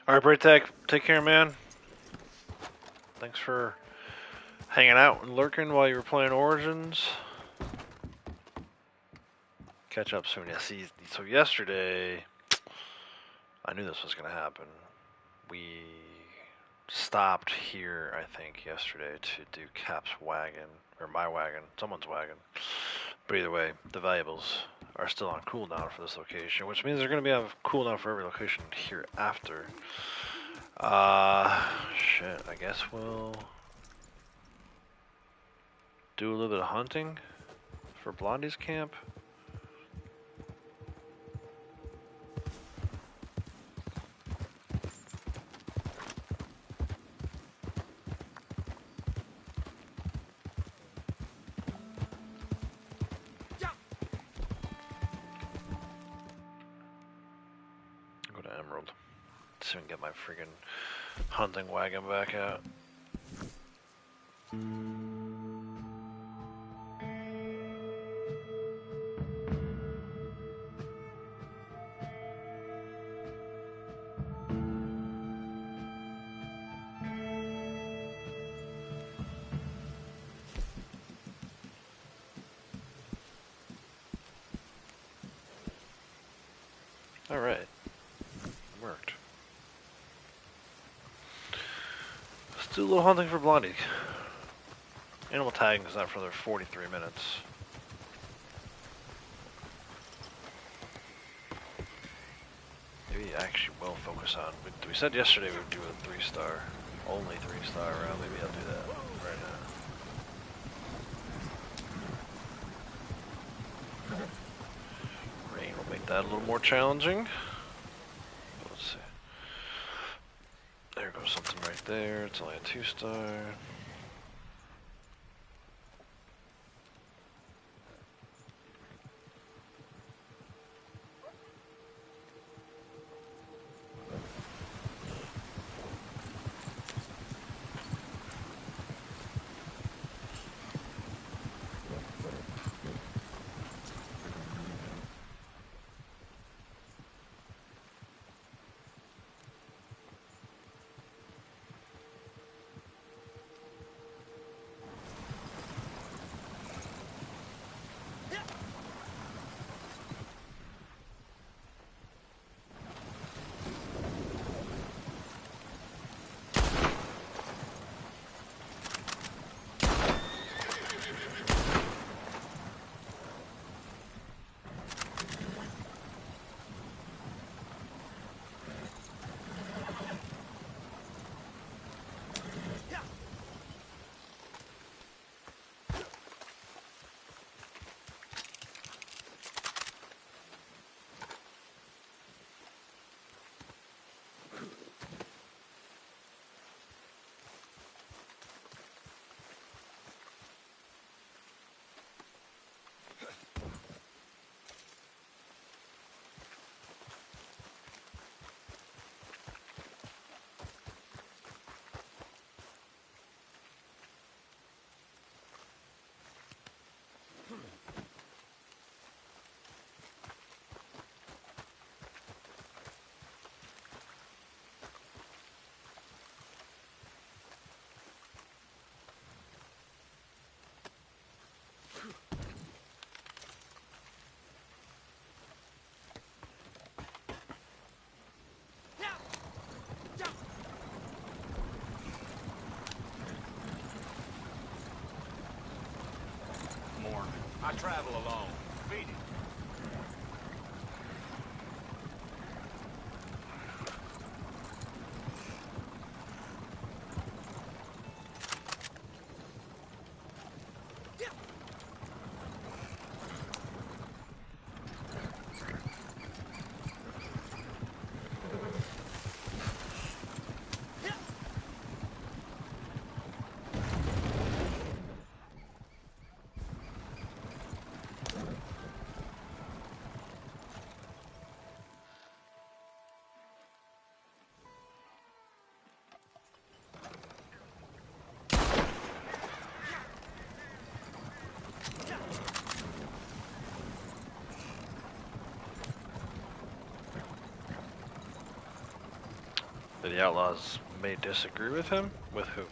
Alright, Braytech, take care, man. Thanks for hanging out and lurking while you were playing Origins. Catch up soon. Yeah, see, so yesterday, I knew this was going to happen. We stopped here, I think, yesterday to do Cap's wagon, or my wagon, someone's wagon. But either way, the valuables are still on cooldown for this location, which means they're going to be on cooldown for every location hereafter. Shit, I guess we'll do a little bit of hunting for Blondie's camp. Go to Emerald. See if I can get my friggin' hunting wagon back out. Alright. Worked. Let's do a little hunting for Blondie. Animal tagging is not for another 43 minutes. Maybe I actually will focus on. We said yesterday we would do a 3-star. Only 3-star round. Maybe I'll do that right now. Rain will make that a little more challenging. Let's see. There goes something right there. It's only a 2-star. I travel alone. Feed it. So the outlaws may disagree with him? With who?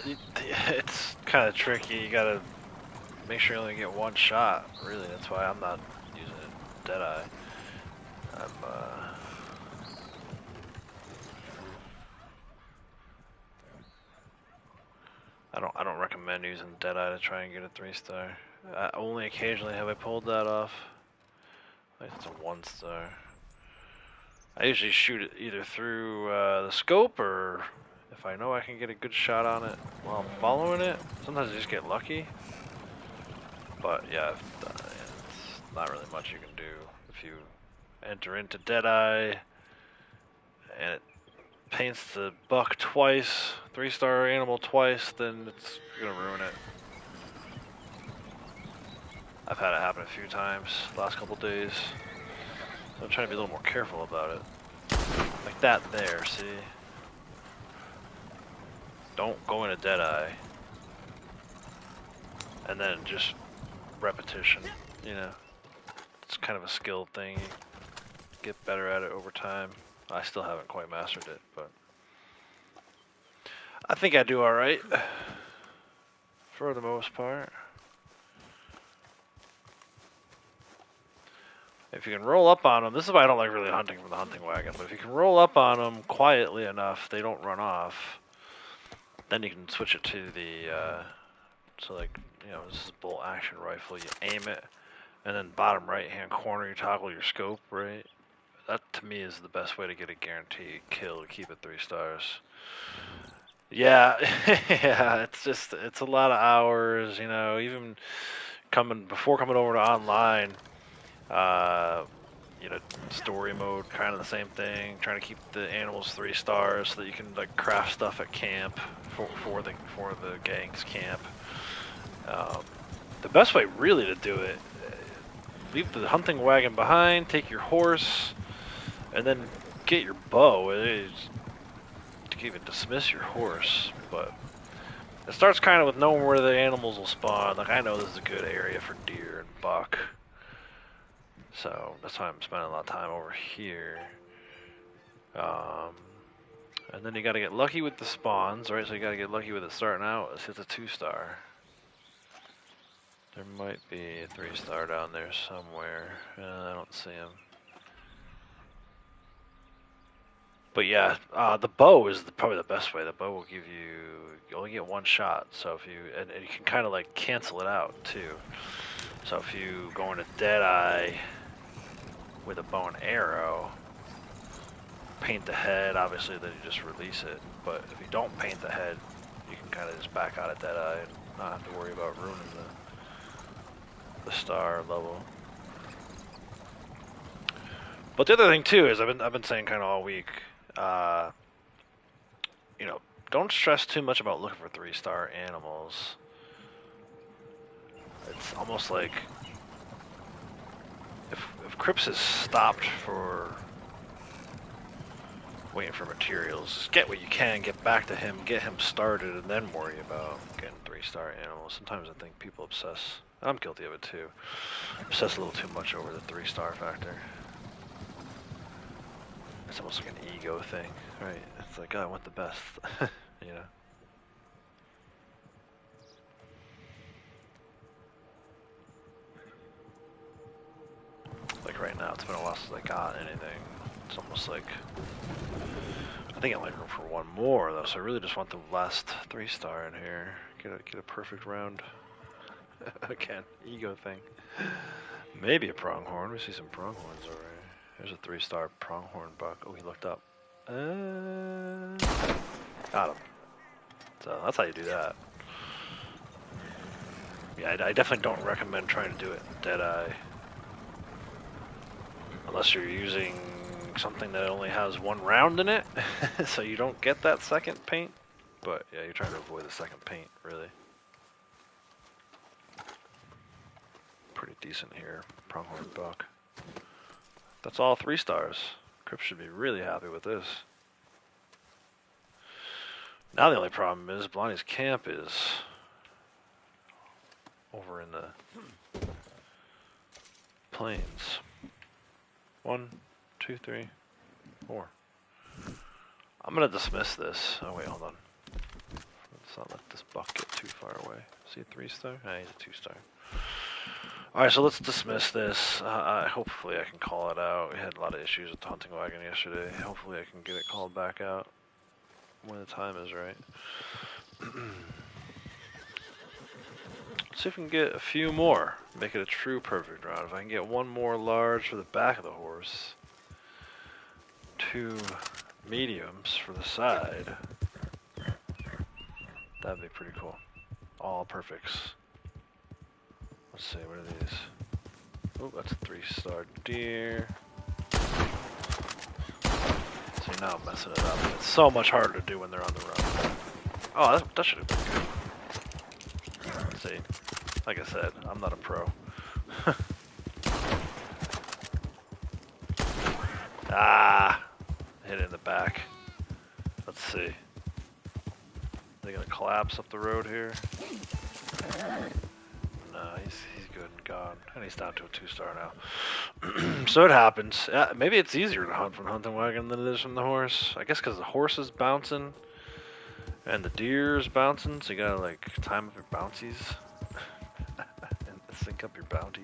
It's kind of tricky. You gotta make sure you only get one shot. Really, that's why I'm not using Deadeye. I don't recommend using Deadeye to try and get a 3-star. Only occasionally have I pulled that off. I think it's a 1-star. I usually shoot it either through the scope, or if I know I can get a good shot on it while I'm following it. Sometimes I just get lucky. But yeah, it's not really much you can do. If you enter into Deadeye and it paints the buck twice, 3-star animal twice, then it's gonna ruin it. I've had it happen a few times the last couple days. So I'm trying to be a little more careful about it. Like that there, see? Don't go into Deadeye. And then just repetition, you know. It's kind of a skill thing. You get better at it over time. I still haven't quite mastered it, but I think I do alright. For the most part. If you can roll up on them, this is why I don't like really hunting from the hunting wagon, but if you can roll up on them quietly enough, they don't run off, then you can switch it to the, so like, you know, this is a bolt action rifle, you aim it, and then bottom right hand corner you toggle your scope, right? That to me is the best way to get a guaranteed kill to keep it 3 stars. Yeah, yeah, it's a lot of hours, you know, even before coming over to online, you know, story mode, kind of the same thing. Trying to keep the animals 3 stars so that you can like craft stuff at camp for the gang's camp. The best way really to do it, leave the hunting wagon behind, take your horse, and then get your bow. You can even dismiss your horse, but it starts kind of with knowing where the animals will spawn. Like I know this is a good area for deer and buck. So that's why I'm spending a lot of time over here. And then you gotta get lucky with the spawns, right? So you gotta get lucky with it starting out. It's a 2-star. There might be a 3-star down there somewhere. I don't see him. But yeah, the bow is probably the best way. The bow will give you only get 1 shot. So if and you can kind of like cancel it out too. So if you go into Deadeye with a bow and arrow, paint the head, obviously then you just release it. But if you don't paint the head, you can kind of just back out at Deadeye and not have to worry about ruining the star level. But the other thing too is I've been saying kind of all week, you know, don't stress too much about looking for 3-star animals. It's almost like if Cripps is stopped for waiting for materials, get what you can, get back to him, get him started, and then worry about getting 3-star animals. Sometimes I think people obsess. I'm guilty of it too. Obsess a little too much over the 3-star factor. It's almost like an ego thing, right? It's like, oh, I want the best, you know? Like right now, it's been a while since I got anything. It's almost like, I think I might room for one more though, so I really just want the last 3-star in here. Get a perfect round. Again, ego thing. Maybe a pronghorn. We see some pronghorns already. There's a 3-star pronghorn buck. Oh, he looked up. Got him. So that's how you do that. Yeah, I definitely don't recommend trying to do it in Deadeye. Unless you're using something that only has one round in it, so you don't get that second paint. But yeah, you're trying to avoid the second paint, really. Pretty decent here, pronghorn buck. That's all 3-stars. Cripps should be really happy with this. Now the only problem is Blondie's camp is over in the plains. 1, 2, 3, 4. I'm gonna dismiss this. Oh wait, hold on. Let's not let this buck get too far away. Is he a 3-star? Ah, he's a 2-star. Alright, so let's dismiss this. Hopefully I can call it out. We had a lot of issues with the hunting wagon yesterday. Hopefully I can get it called back out when the time is right. Let's see if we can get a few more. Make it a true perfect round. If I can get one more large for the back of the horse. 2 mediums for the side. That'd be pretty cool. All perfects. Let's see, what are these? Oh, that's a 3-star deer. See, now I'm messing it up. It's so much harder to do when they're on the run. Oh, that should have been good. See, like I said, I'm not a pro. Ah, hit it in the back. Let's see. Are they gonna collapse up the road here? No, he's good and gone. And he's down to a 2-star now. So it happens. Maybe it's easier to hunt from hunting wagon than it is from the horse. I guess because the horse is bouncing and the deer's bouncing, so you gotta like time up your bouncies and sync up your bouncies.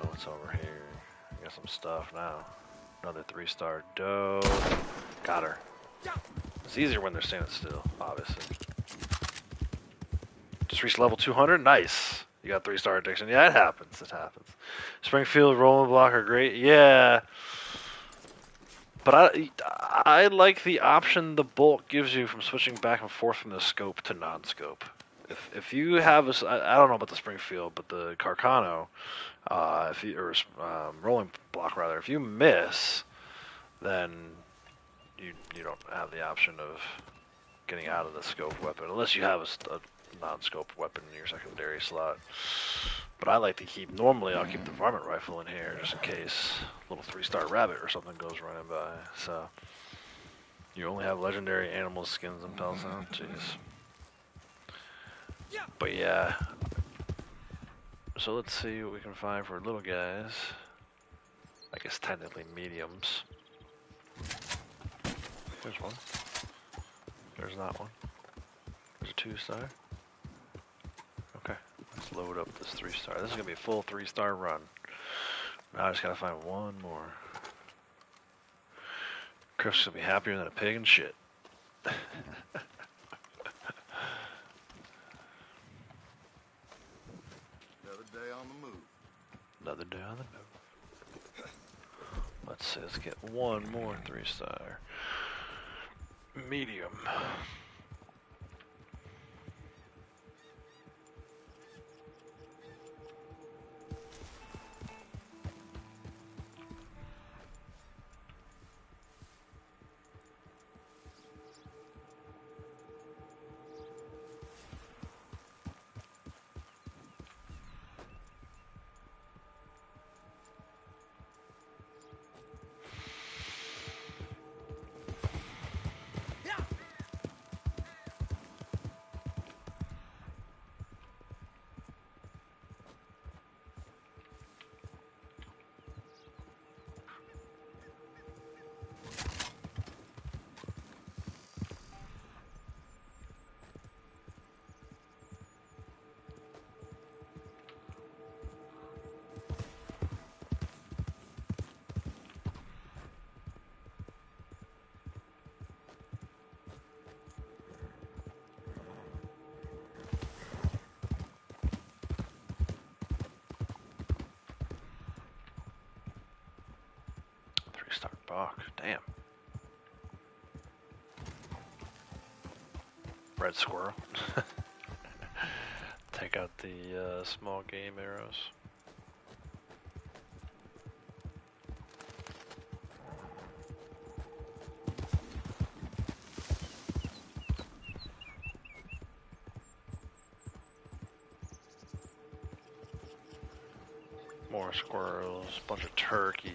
What's over here? I got some stuff now. Another 3-star doe. Got her. It's easier when they're standing still, obviously. Just reached level 200. Nice. You got 3-star addiction. Yeah, it happens. It happens. Springfield, rolling block are great. Yeah. But I like the option the bolt gives you from switching back and forth from the scope to non-scope. If you have I don't know about the Springfield, but the Carcano, rolling block rather, if you miss, then you don't have the option of getting out of the scope weapon unless you have a non-scope weapon in your secondary slot. But I like to keep, normally I'll keep the varmint rifle in here just in case a little 3-star rabbit or something goes running by. So you only have legendary animal skins and pelts on. Jeez. But yeah. So let's see what we can find for little guys. I guess technically mediums. There's one. There's not one. There's a 2-star. Okay, let's load up this 3-star. This is gonna be a full 3-star run. Now I just gotta find one more. Chris will be happier than a pig in shit. Another day on the move. Another day on the move. Let's see, let's get one more 3-star. Medium. 3-star buck. Damn. Red squirrel. Take out the small game arrows. More squirrels, bunch of turkeys.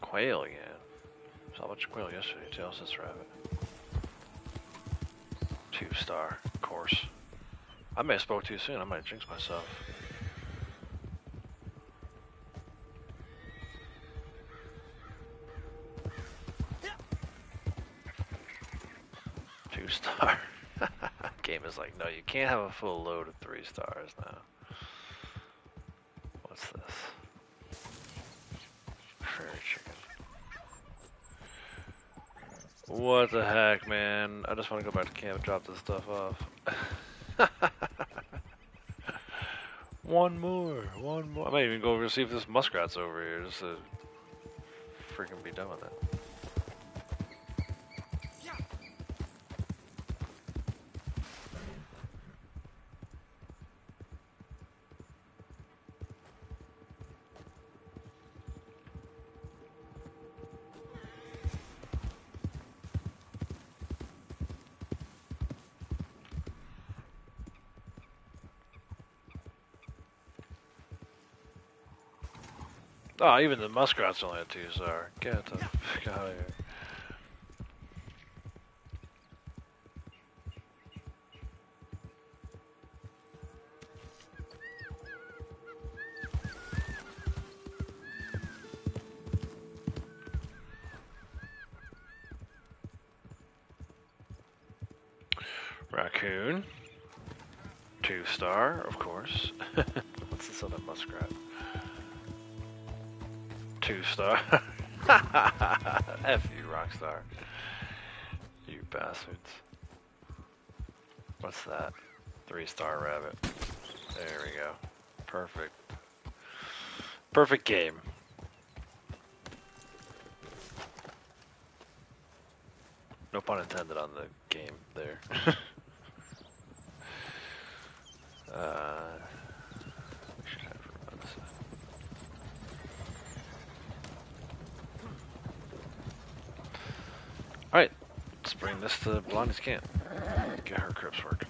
Quail again. Saw a bunch of quail yesterday too. How's this rabbit? 2-star, of course. I may have spoke too soon. I might jinx myself. Two-star. Game is like, no, you can't have a full load of 3 stars now. What's this? Prairie chicken. What the heck, man? I just want to go back to camp and drop this stuff off. One more. I might even go over to see if this muskrat's over here just to freaking be done with it. Oh, even the muskrat's only a 2-star. Get the fuck out of here. Raccoon. 2-star, of course. What's this other muskrat? 2-star. F you, Rockstar. You bastards. What's that? 3-star rabbit. There we go. Perfect. Perfect game. No pun intended on the game there. Alright, let's bring this to Blondie's camp. Get her crypts working.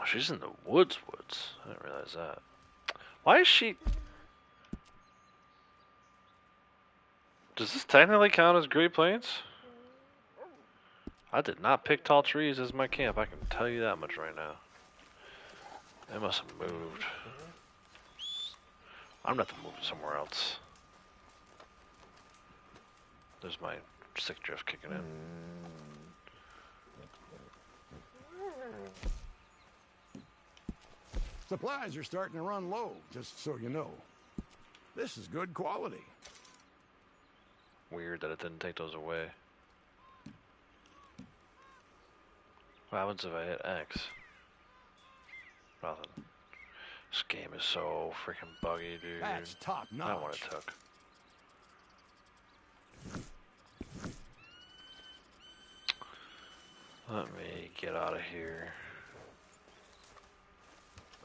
Oh, she's in the woods. I didn't realize that. Why is she... Does this technically count as Great Plains? I did not pick tall trees as my camp, I can tell you that much right now. They must have moved. I'm gonna have to move somewhere else. There's my sick drift kicking in. Supplies are starting to run low, just so you know. This is good quality. Weird that it didn't take those away. What happens if I hit X? Nothing. This game is so freaking buggy, dude. That's top notch. Not what it took. Let me get out of here.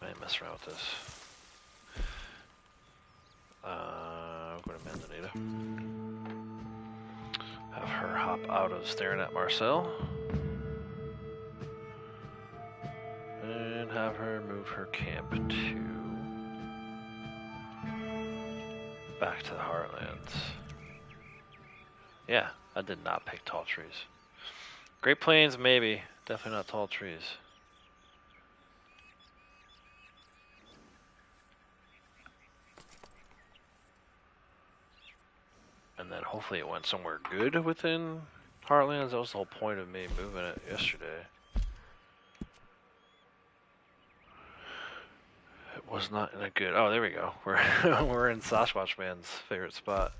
I ain't mess around with this. Go to Manzanita. Have her hop out of staring at Marcel. And have her move her camp to back to the Heartlands. Yeah, I did not pick tall trees. Great Plains, maybe. Definitely not tall trees. And then hopefully it went somewhere good within Heartlands. That was the whole point of me moving it yesterday. It was not in a good... Oh, there we go. We're in Sasquatch Man's favorite spot.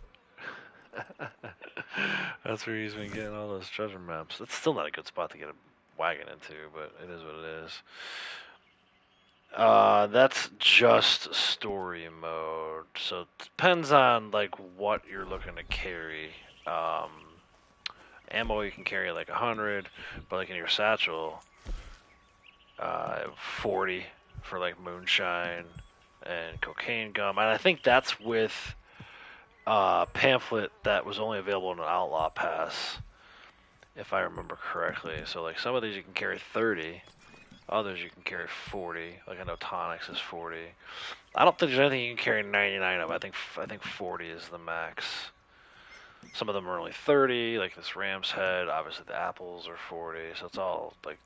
That's where he's been getting all those treasure maps. It's still not a good spot to get a wagon into, but it is what it is. That's just story mode, so it depends on like what you're looking to carry. Ammo you can carry like 100, but like in your satchel, 40 for like moonshine and cocaine gum, and I think that's with pamphlet that was only available in an outlaw pass, if I remember correctly. So like some of these you can carry 30. Others you can carry 40. Like I know tonics is 40. I don't think there's anything you can carry 99 of. I think 40 is the max. Some of them are only 30, like this ram's head. Obviously the apples are 40, so it's all like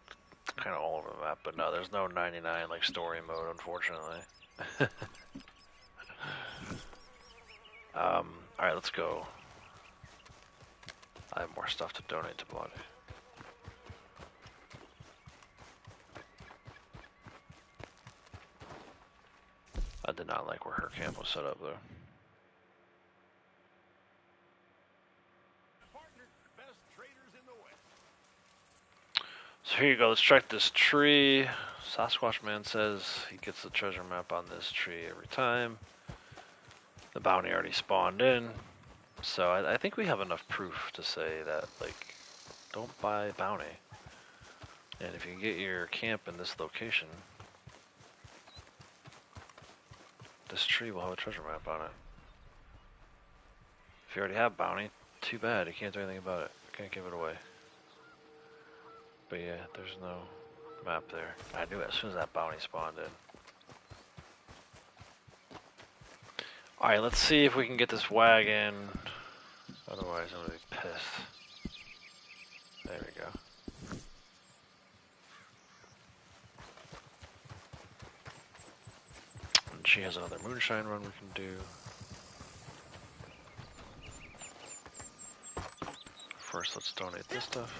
kind of all over the map. But no, there's no 99 like story mode, unfortunately. All right, let's go. I have more stuff to donate to Blondie. I did not like where her camp was set up, though. So here you go, let's check this tree. Sasquatch Man says he gets the treasure map on this tree every time. The bounty already spawned in. So I think we have enough proof to say that, like, don't buy bounty. And if you get your camp in this location, this tree will have a treasure map on it. If you already have bounty, too bad. You can't do anything about it. You can't give it away. But yeah, there's no map there. I knew it as soon as that bounty spawned in. Alright, let's see if we can get this wagon. Otherwise, I'm gonna be pissed. There we go. And she has another moonshine run we can do. First, let's donate this stuff.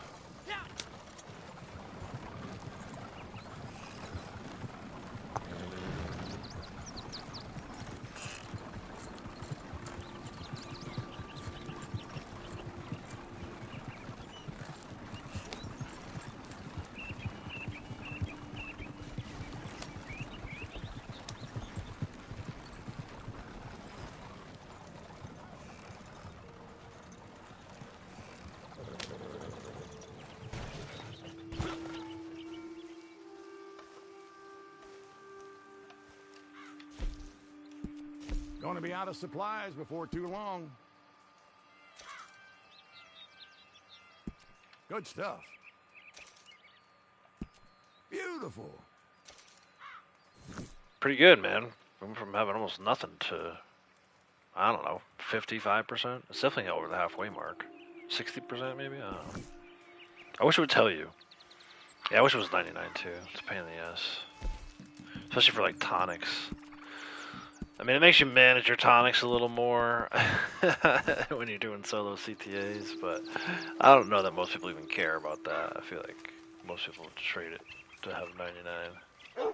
Gonna be out of supplies before too long. Good stuff. Beautiful. Pretty good, man. Went from having almost nothing to, I don't know, 55%? It's definitely over the halfway mark. 60% maybe? I don't know. I wish it would tell you. Yeah, I wish it was 99 too. It's a pain in the ass. Especially for like tonics. I mean, it makes you manage your tonics a little more when you're doing solo CTAs, but I don't know that most people even care about that. I feel like most people would trade it to have 99.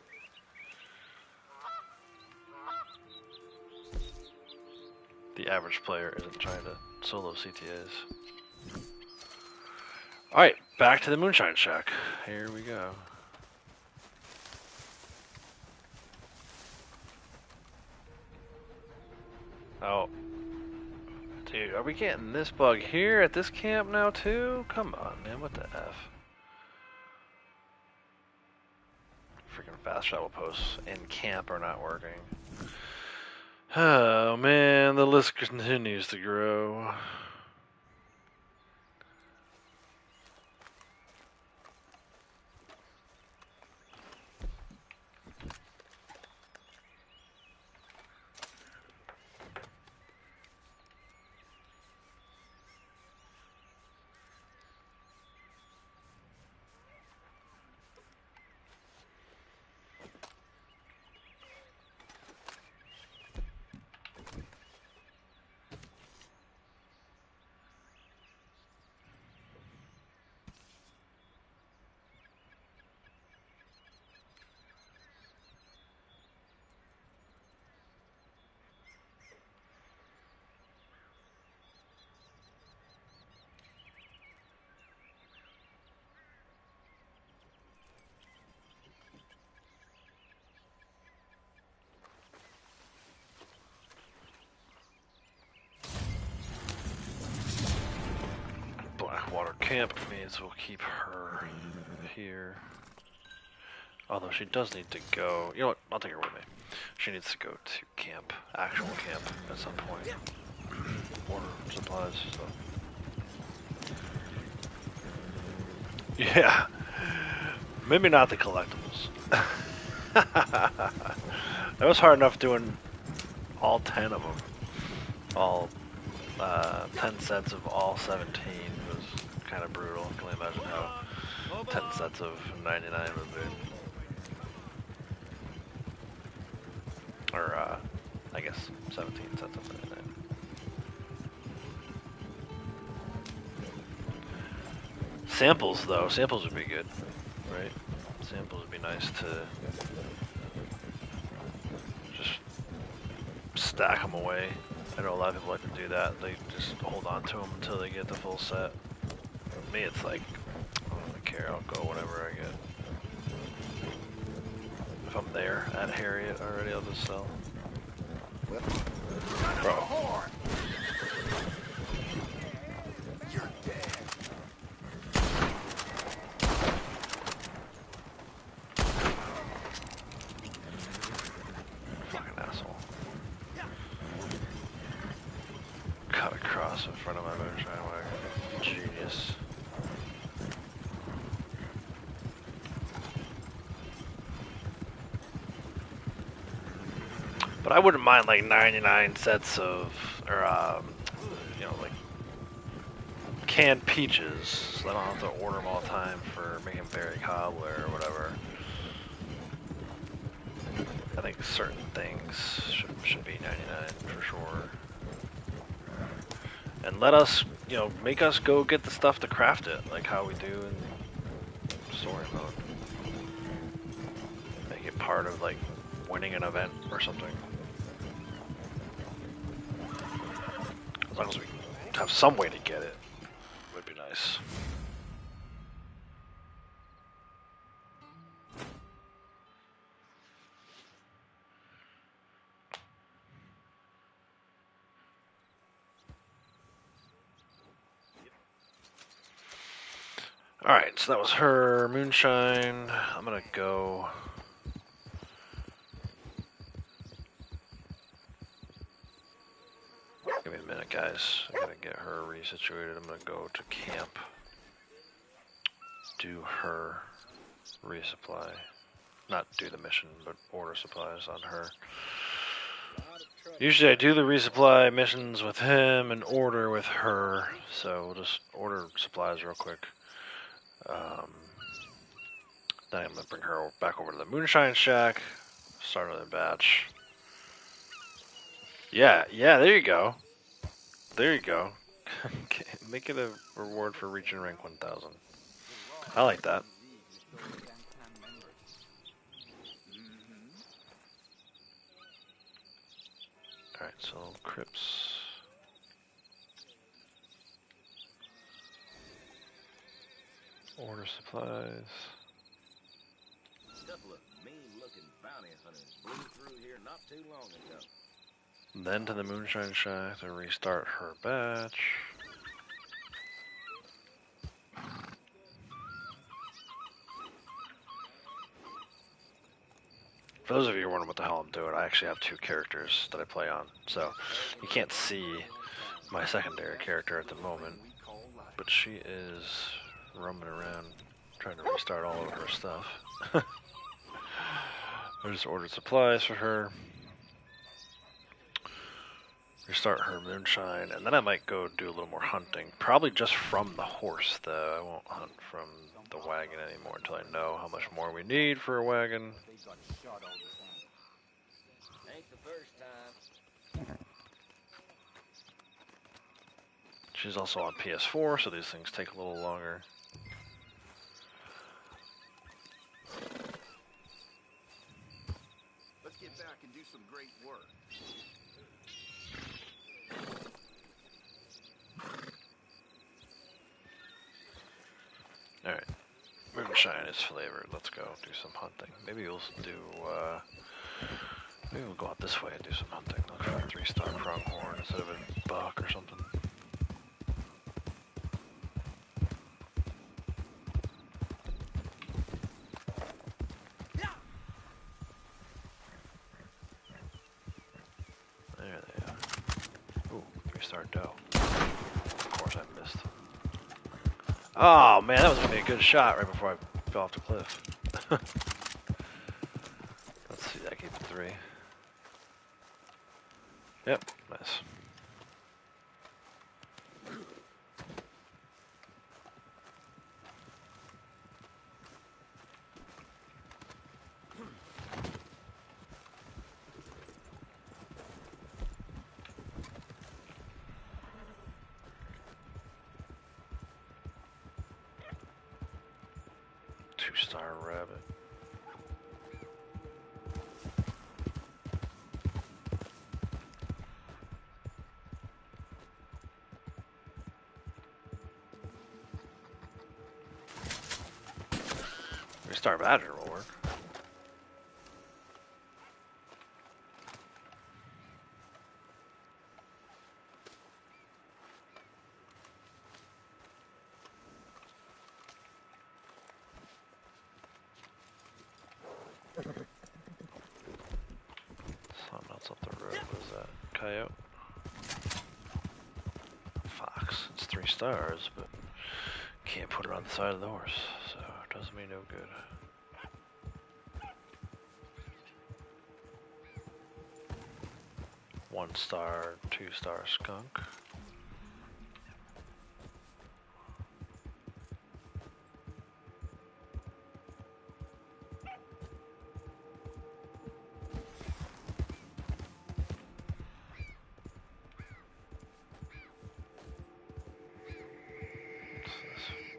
The average player isn't trying to solo CTAs. Alright, back to the Moonshine Shack. Here we go. Oh. Dude, are we getting this bug here at this camp now too? Come on, man, what the F? fast travel posts in camp are not working. Oh man, the list continues to grow. Blackwater camp means we'll keep her here. Although she does need to go. You know what? I'll take her with me. She needs to go to camp, actual camp, at some point. Order supplies, so. Yeah. Maybe not the collectibles. That was hard enough doing all 10 of them. All 10 sets of all 17 was kind of brutal. Can you imagine how 10 sets of 99 would be? Or, I guess 17 sets of 99. Samples, though. Samples would be good, right? Samples would be nice to just stack them away. I know a lot of people like to do that. They just hold on to them until they get the full set. For me, it's like, I don't really care. I'll go whatever I get. If I'm there at Harriet already, I'll just sell. Bro. You're dead. Fucking asshole. Cut across in front of my moonshine wagon. Genius. But I wouldn't mind like 99 sets of, or you know, like canned peaches, so I don't have to order them all the time for making berry cobbler or whatever. I think certain things should be 99 for sure. And let us, you know, make us go get the stuff to craft it, like how we do in story mode. Make it part of like winning an event or something. As long as we have some way to get it, would be nice. Alright, so that was her moonshine. I'm gonna go. Give me a minute, guys. I gotta get her resituated. I'm gonna go to camp. Do her resupply. Not do the mission, but order supplies on her. Usually I do the resupply missions with him and order with her. So we'll just order supplies real quick. Then I'm gonna bring her back over to the Moonshine Shack. Start another batch. Yeah, there you go. There you go. Make it a reward for reaching rank 1000. I like that. Alright, so Crips. Order supplies. Couple of mean-looking bounty hunters blew through here not too long ago. Then to the Moonshine Shack to restart her batch. For those of you who are wondering what the hell I'm doing, I actually have 2 characters that I play on, so you can't see my secondary character at the moment, but she is roaming around trying to restart all of her stuff. I just ordered supplies for her, restart her moonshine, and then I might go do a little more hunting. Probably just from the horse, though. I won't hunt from the wagon anymore until I know how much more we need for a wagon. She's also on PS4, so these things take a little longer. Let's get back and do some great work. Alright. Moonshine is flavored. Let's go do some hunting. Maybe we'll do, maybe we'll go out this way and do some hunting. Look for a 3-star pronghorn instead of a buck or something. There they are. Ooh, 3-star doe. Of course I missed. Oh man, that was gonna be a good shot right before I fell off the cliff. Let's see, I keep it 3. Yep, nice. Two-star rabbit. Three-star badger will work. Something else up the road. What is that? Coyote? Fox. It's 3 stars, but can't put it on the side of the horse, so it does me no good. One star, 2-star skunk.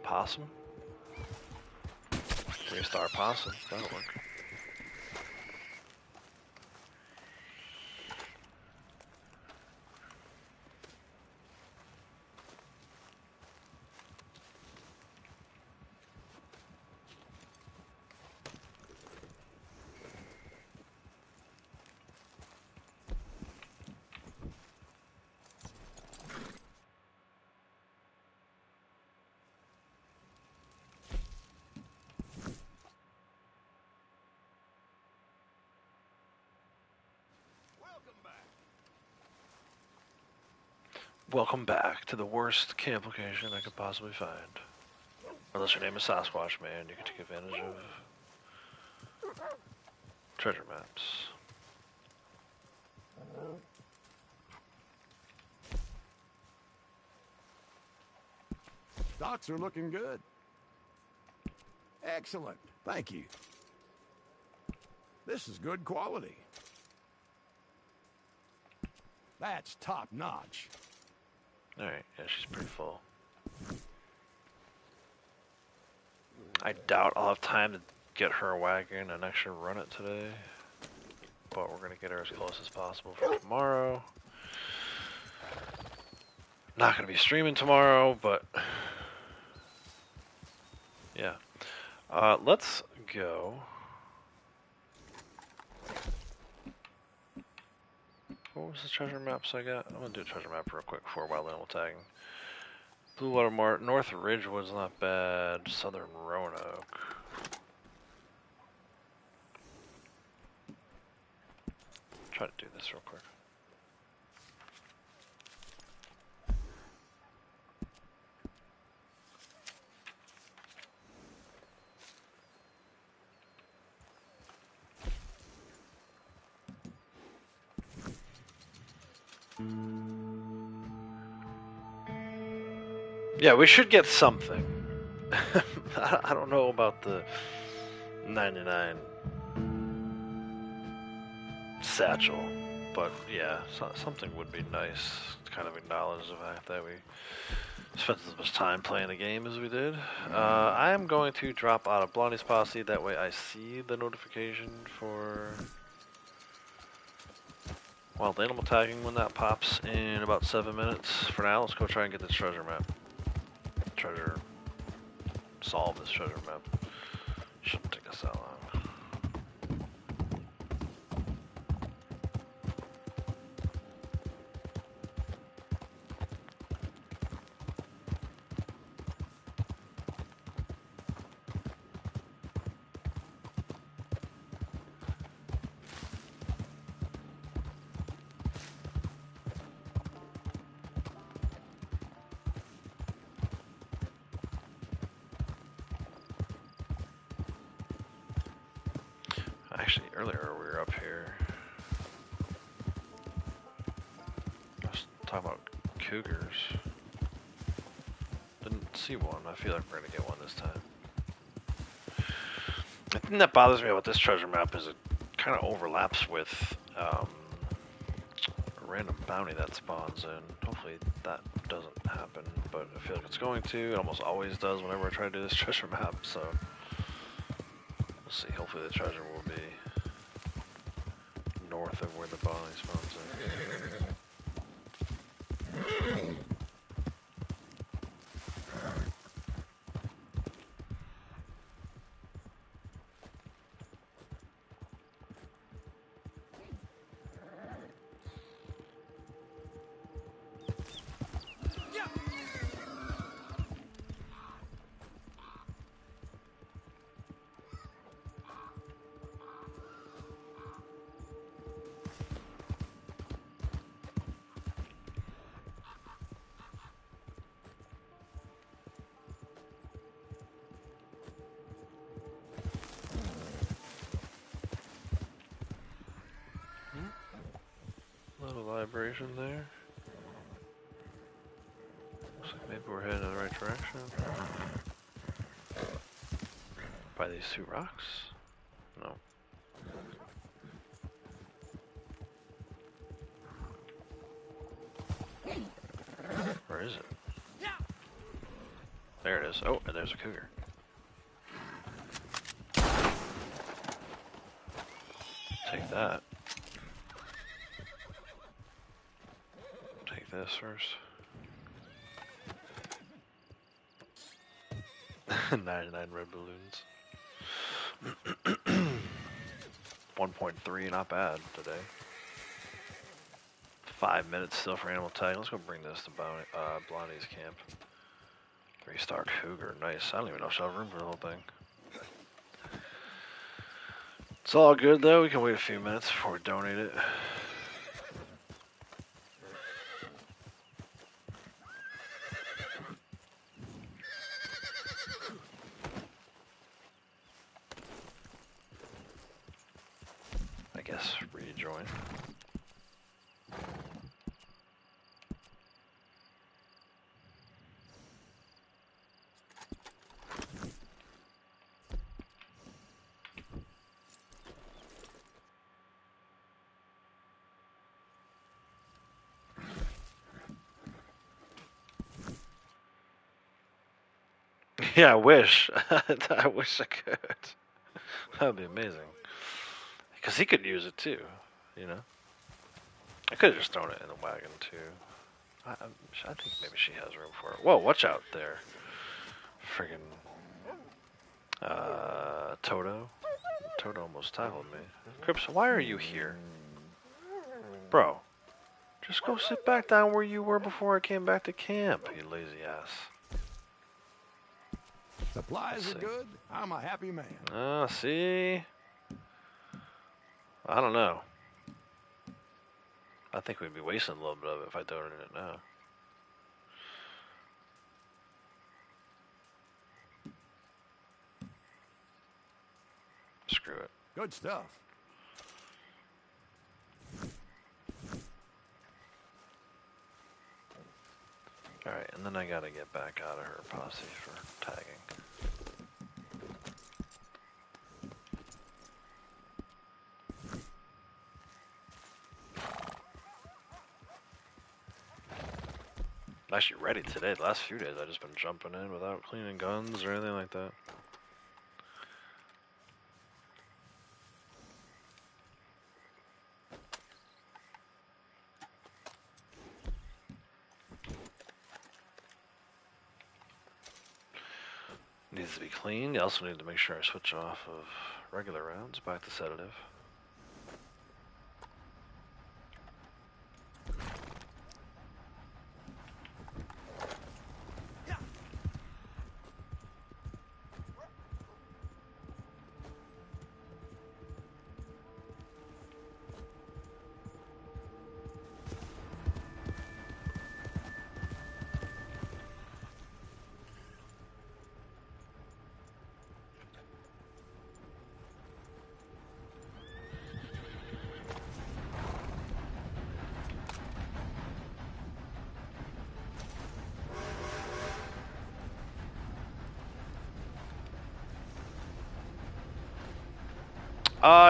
Possum? 3-star possum, that'll work. Welcome back to the worst camp location I could possibly find. Unless your name is Sasquatch Man, you can take advantage of treasure maps. Stocks are looking good. Excellent. Thank you. This is good quality. That's top notch. Alright, yeah, she's pretty full. I doubt I'll have time to get her a wagon and actually run it today. But we're going to get her as close as possible for tomorrow. Not going to be streaming tomorrow, but yeah. Let's go. What was the treasure maps I got? I'm going to do a treasure map real quick for wild animal tagging. Blue Water Mart, North Ridgewood's not bad. Southern Roanoke. Try to do this real quick. Yeah, we should get something. I don't know about the 99 satchel, but yeah, something would be nice to kind of acknowledge the fact that we spent as much time playing the game as we did. I am going to drop out of Blondie's Posse, that way I see the notification for wild animal tagging when that pops in about 7 minutes. For now, let's go try and get this treasure map. Solve this treasure map. Shouldn't take us that long. Actually, earlier we were up here. I was talking about cougars. Didn't see one. I feel like we're gonna get one this time. The thing that bothers me about this treasure map is it kind of overlaps with a random bounty that spawns in. Hopefully that doesn't happen, but I feel like it's going to. It almost always does whenever I try to do this treasure map, so we'll see. Hopefully the treasure will be north of where the bounty spawns in. Little vibration there. Looks like maybe we're heading in the right direction. By these two rocks? No. Where is it? There it is. Oh, and there's a cougar. Take that. Take this first. 99 red balloons. 1.3, not bad today. 5 minutes still for animal tag. Let's go bring this to Blondie's camp. 3-star cougar, nice. I don't even know if she'll have room for the whole thing. It's all good though. We can wait a few minutes before we donate it. I guess rejoin. Yeah, I wish. I wish I could. That would be amazing. Because he could use it too, you know? I could have just thrown it in the wagon too. I think maybe she has room for it. Whoa, watch out there. Friggin' Toto. Toto almost tackled me. Crips, why are you here? Bro, just go sit back down where you were before I came back to camp, you lazy ass. Supplies are good. I'm a happy man. See? I don't know. I think we'd be wasting a little bit of it if I donated it now. Screw it. Good stuff. Alright, and then I gotta get back out of her posse for tagging. I'm actually ready today. The last few days I've just been jumping in without cleaning guns or anything like that. Needs to be cleaned. I also need to make sure I switch off of regular rounds back to sedative.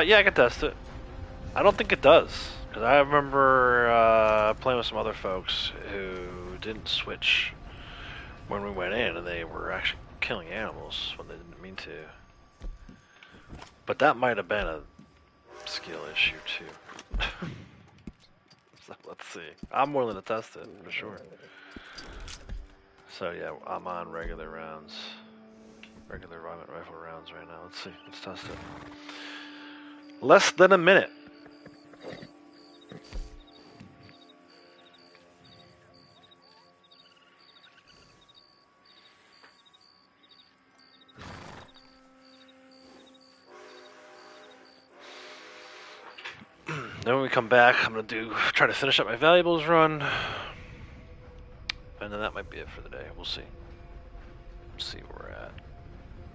Yeah, I can test it. I don't think it does, because I remember playing with some other folks who didn't switch when we went in, and they were actually killing animals when they didn't mean to. But that might have been a skill issue too. So let's see. I'm willing to test it for sure. So yeah, I'm on regular rounds, regular rifle rounds right now. Let's see. Let's test it. Less than a minute. Then when we come back, I'm gonna try to finish up my valuables run, and then that might be it for the day. We'll see. See where we're at.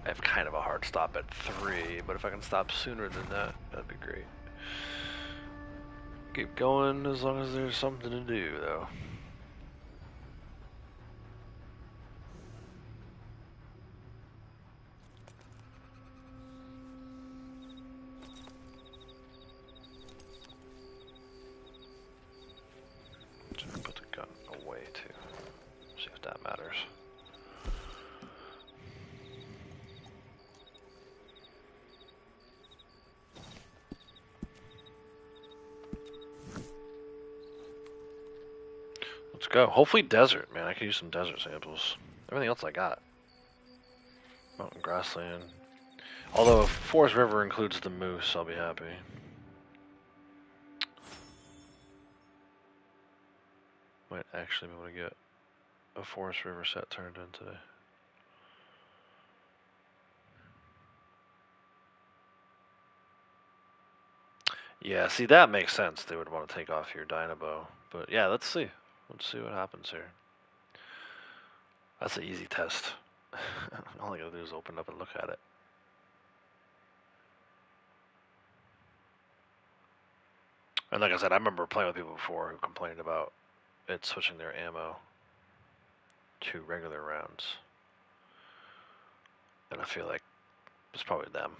I have kind of a hard stop at 3, but if I can stop sooner than that, that'd be great. Keep going as long as there's something to do, though. Just put the gun away too. See if that matters. Let's go. Hopefully desert, man. I could use some desert samples. Everything else I got. Mountain grassland. Although if Forest River includes the moose, I'll be happy. Might actually be able to get a Forest River set turned in today. Yeah, see, that makes sense. They would want to take off your Dynamo. But yeah, let's see. Let's see what happens here. That's an easy test. All I gotta do is open up and look at it. And like I said, I remember playing with people before who complained about it switching their ammo to regular rounds. And I feel like it's probably them.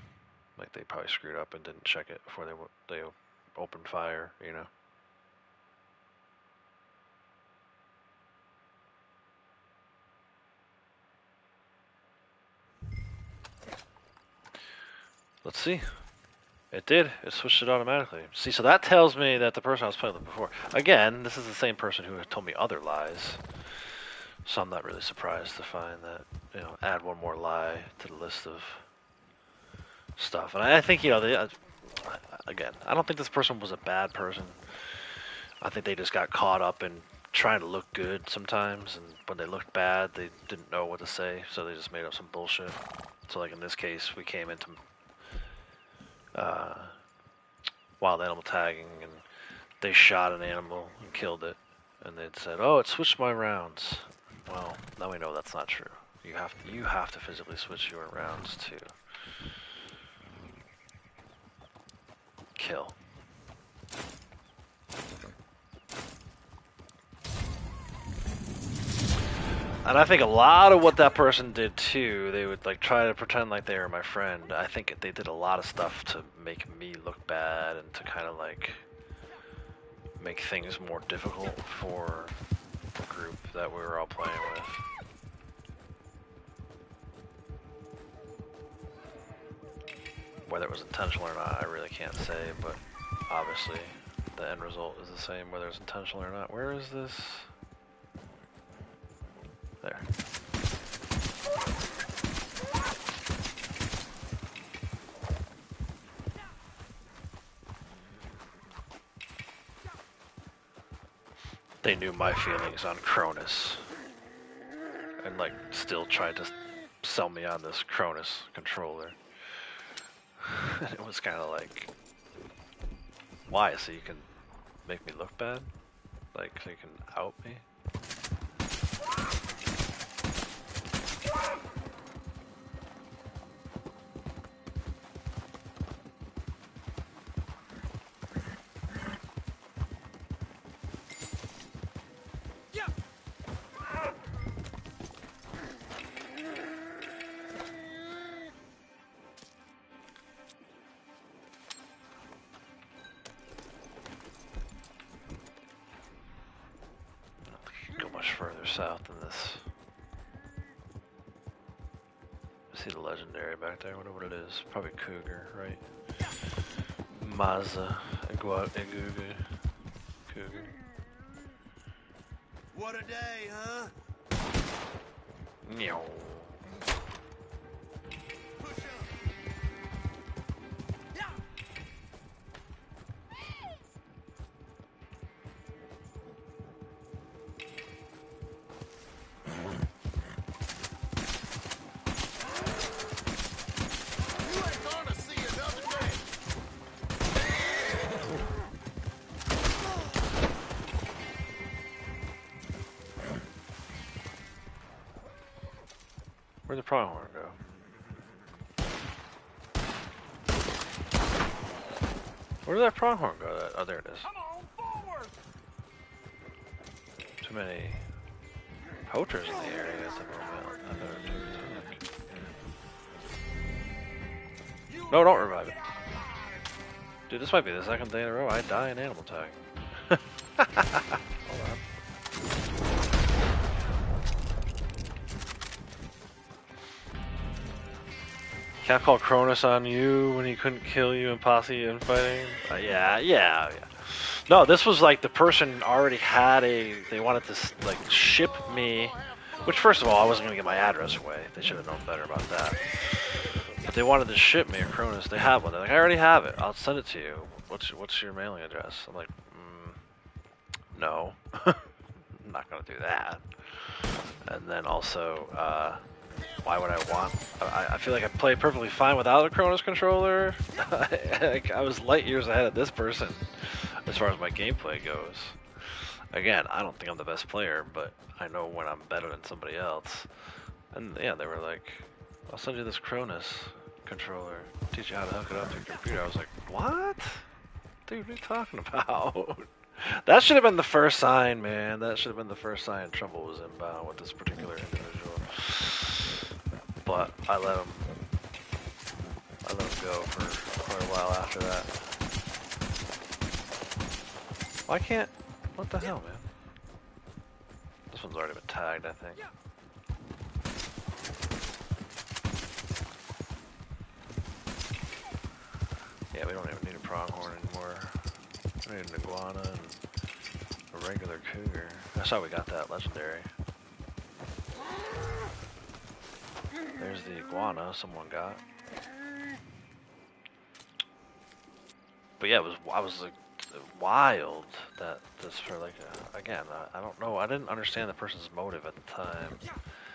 Like they probably screwed up and didn't check it before they opened fire, you know. Let's see. It did. It switched it automatically. See, so that tells me that the person I was playing with before, again, this is the same person who had told me other lies. So I'm not really surprised to find that, you know, add one more lie to the list of stuff. And I think, you know, again, I don't think this person was a bad person. I think they just got caught up in trying to look good sometimes, and when they looked bad, they didn't know what to say, so they just made up some bullshit. So like in this case, we came into wild animal tagging, and they shot an animal and killed it, and they'd said, "Oh, it switched my rounds." Well, now we know that's not true. You have to physically switch your rounds to kill. And I think a lot of what that person did too, they would like try to pretend like they were my friend. I think they did a lot of stuff to make me look bad and to kind of like make things more difficult for the group that we were all playing with. Whether it was intentional or not, I really can't say, but obviously the end result is the same whether it's intentional or not. Where is this? There. They knew my feelings on Cronus and like still tried to sell me on this Cronus controller. It was kind of like, why? So you can make me look bad? Like, so you can out me? Further south than this. I see the legendary back there. I wonder what it is. Probably cougar, right? Maza, Iguga, cougar. What a day, huh? Meow. Where'd the pronghorn go? Where did that pronghorn go? Oh, there it is. Come on, forward! Too many poachers in the area at the moment. No, don't revive it. Dude, this might be the second day in a row I die in animal tag. Hold on. Can't call Cronus on you when he couldn't kill you in posse infighting. Yeah. No, this was like the person already had they wanted to like ship me, which first of all, I wasn't gonna get my address away. They should have known better about that. But they wanted to ship me a Cronus. They have one. They're like, I already have it. I'll send it to you. What's your mailing address? I'm like, no, I'm not gonna do that. And then also, why would I want? I feel like I play perfectly fine without a Cronus controller. I was light years ahead of this person as far as my gameplay goes. Again, I don't think I'm the best player, but I know when I'm better than somebody else. And yeah, they were like, I'll send you this Cronus controller, teach you how to hook it up to your computer. I was like, what? Dude, what are you talking about? That should have been the first sign, man. That should have been the first sign trouble was inbound with this particular individual. But I let him go for quite a while after that. Why can't? What the hell, man? This one's already been tagged, I think. Yeah, we don't even need a pronghorn anymore. We need an iguana and a regular cougar. That's how we got that legendary. There's the iguana someone got. But yeah, I was like wild that this for like again, I don't know. I didn't understand the person's motive at the time.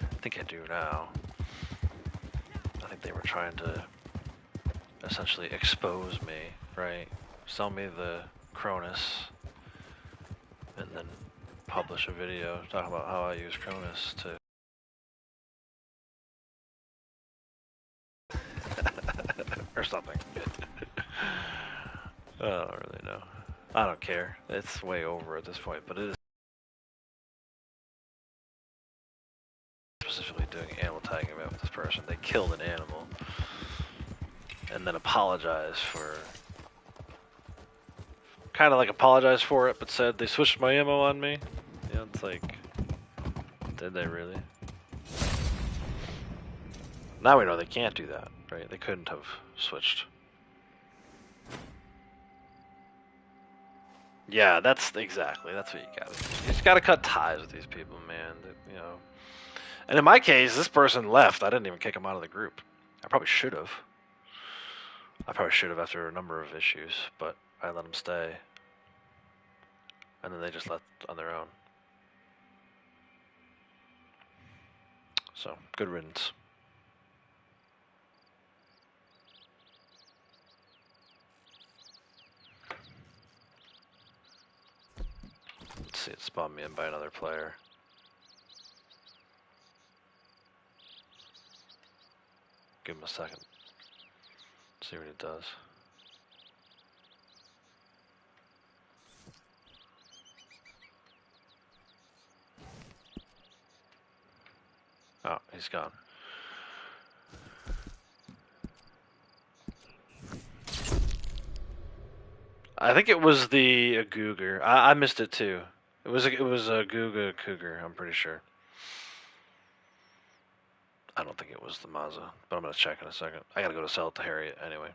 I think I do now. I think they were trying to essentially expose me, right? Sell me the Cronus publish a video talking about how I use Cronus to or something. I don't really know. I don't care. It's way over at this point, but it is specifically doing animal tagging event with this person. They killed an animal and then apologized for kind of like apologized for it, but said they switched my ammo on me. Yeah, it's like, did they really? Now we know they can't do that, right? They couldn't have switched. Yeah, that's exactly. That's what you got. You just got to cut ties with these people, man. You know. And in my case, this person left. I didn't even kick him out of the group. I probably should have. I probably should have after a number of issues, but I let them stay. And then they just left on their own. So, good riddance. Let's see, it spawned me in by another player. Give him a second. See what it does. Oh, he's gone. I think it was the Googer. I missed it too. It was a Googa Cougar, I'm pretty sure. I don't think it was the Mazda, but I'm gonna check in a second. I gotta go to sell it to Harriet anyway.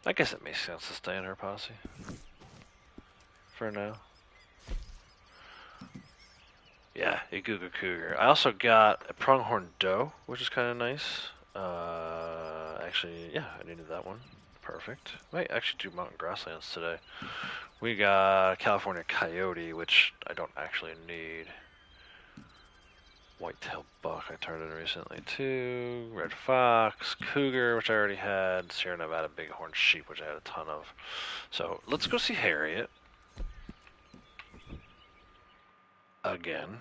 I guess it makes sense to stay in her posse. For now. Yeah, a Googa Cougar. I also got a pronghorn doe, which is kind of nice. Actually, yeah, I needed that one. Perfect. Might actually do mountain grasslands today. We got California coyote, which I don't actually need. Whitetail buck, I turned in recently too. Red fox, cougar, which I already had. Sierra Nevada bighorn sheep, which I had a ton of. So let's go see Harriet again.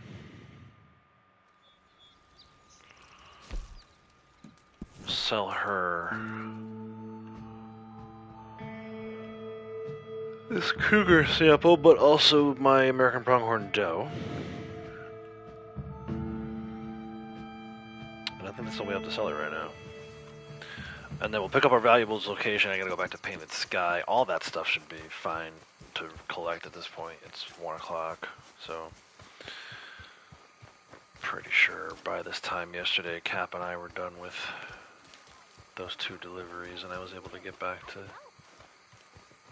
Sell her this cougar sample, but also my American pronghorn doe. And I think that's all we have to sell it right now. And then we'll pick up our valuables location. I gotta go back to Painted Sky. All that stuff should be fine to collect at this point. It's 1 o'clock, so pretty sure by this time yesterday, Cap and I were done with those 2 deliveries, and I was able to get back to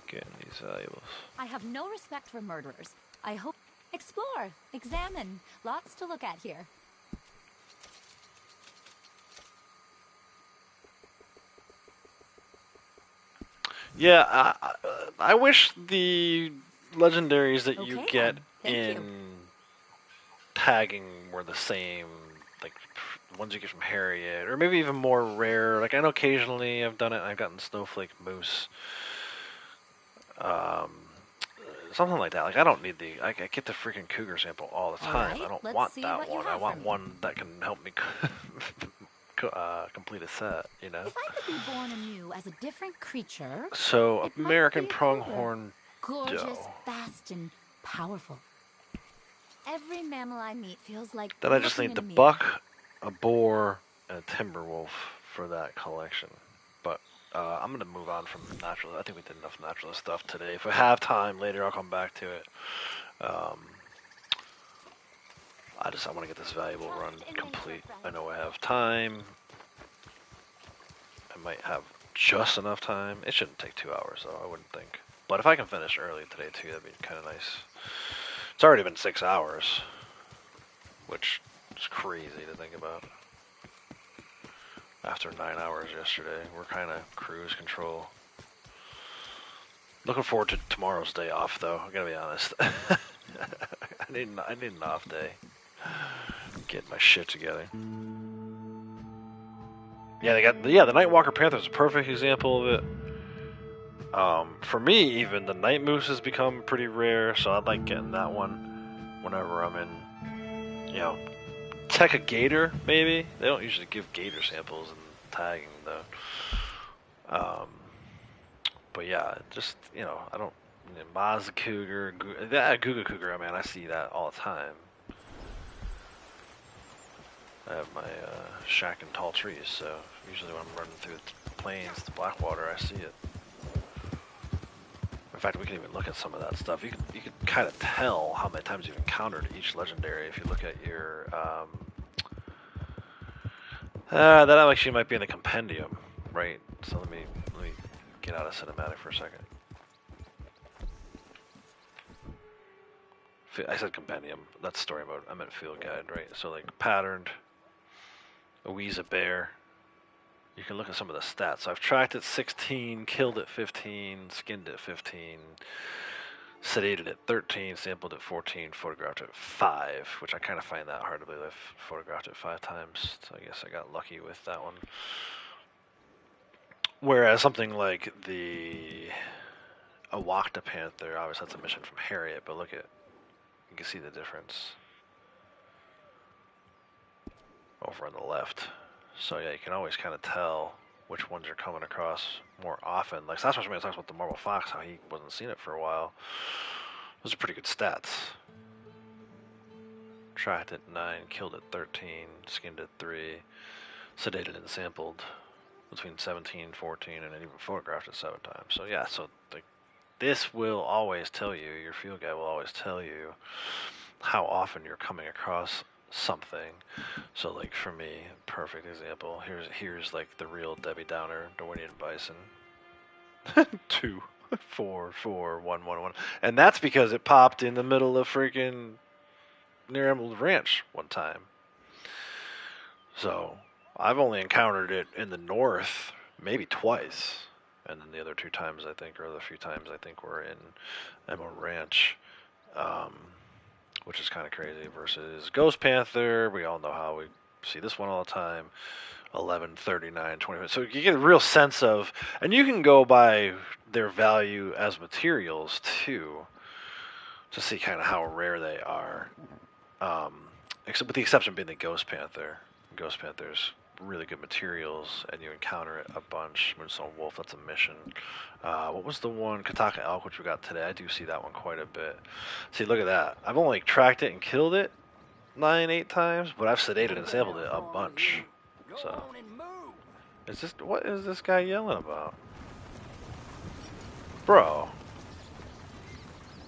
getting these valuables. I have no respect for murderers. I hope... Explore, examine. Lots to look at here. Yeah, I wish the legendaries that you get in tagging were the same, like the ones you get from Harriet, or maybe even more rare. Like I know occasionally I've done it. I've gotten snowflake moose, something like that. Like I don't need the. I get the freaking cougar sample all the time. I don't want that one. I want one that can help me complete a set, you know. If I could be born anew as a different creature. So American pronghorn gorgeous, doe. fast, and powerful. Every mammal I meet feels like. Then I just need the buck, a boar, and a timber wolf for that collection. But I'm gonna move on from natural. I think we did enough naturalist stuff today. If I have time later, I'll come back to it. I want to get this valuable run complete. I know I have time. I might have just enough time. It shouldn't take 2 hours though, I wouldn't think. But if I can finish early today too, that'd be kind of nice. It's already been 6 hours, which is crazy to think about. after 9 hours yesterday. We're kind of cruise control. Looking forward to tomorrow's day off, though. I gotta be honest. I need an off day. Get my shit together. Yeah, the Nightwalker Panther is a perfect example of it. For me, even the Night Moose has become pretty rare, so I like getting that one whenever I'm in, you know, tech a gator, maybe. They don't usually give gator samples in tagging, though. But yeah, just, you know, I don't, Mazda Cougar, Guga Cougar, man, I see that all the time. I have my shack in tall trees, so usually when I'm running through the plains to Blackwater, I see it. In fact, we can even look at some of that stuff. You can kind of tell how many times you've encountered each legendary if you look at your that actually might be in the compendium, right? So let me get out of cinematic for a second. I said compendium. That's story mode. I meant field guide, right? So like patterned, Ouija bear. You can look at some of the stats. So I've tracked at 16, killed at 15, skinned at 15, sedated at 13, sampled at 14, photographed at 5, which I kind of find that hard to believe. I've photographed it 5 times, so I guess I got lucky with that one. Whereas something like the Awakta Panther, obviously that's a mission from Harriet, but look at, you can see the difference over on the left. So yeah, you can always kind of tell which ones you're coming across more often. Like Sasquatch Man talks about the Marble Fox, how he wasn't seeing it for a while. Those are pretty good stats. Tracked at 9, killed at 13, skinned at 3, sedated and sampled between 17, 14, and even photographed it 7 times. So yeah, so like this will always tell you, your field guide will always tell you how often you're coming across something. So like for me, perfect example, here's like the real Debbie Downer Darwinian bison. 2, 4, 4, 1, 1, 1. And that's because it popped in the middle of freaking near Emerald Ranch one time. So I've only encountered it in the north maybe twice, and then the other 2 times I think, or the few times I think, were in Emerald Ranch, which is kind of crazy. Versus Ghost Panther, we all know how we see this one all the time. 11, 39, 20. So you get a real sense of, and you can go by their value as materials too, to see kind of how rare they are. Except with the exception being the Ghost Panther. Ghost Panther's really good materials, and you encounter it a bunch. Moonstone Wolf, that's a mission. What was the one? Kataka Elk, which we got today. I do see that one quite a bit. See, look at that. I've only tracked it and killed it 9, 8 times, but I've sedated and sampled it a bunch. So, what is this guy yelling about? Bro.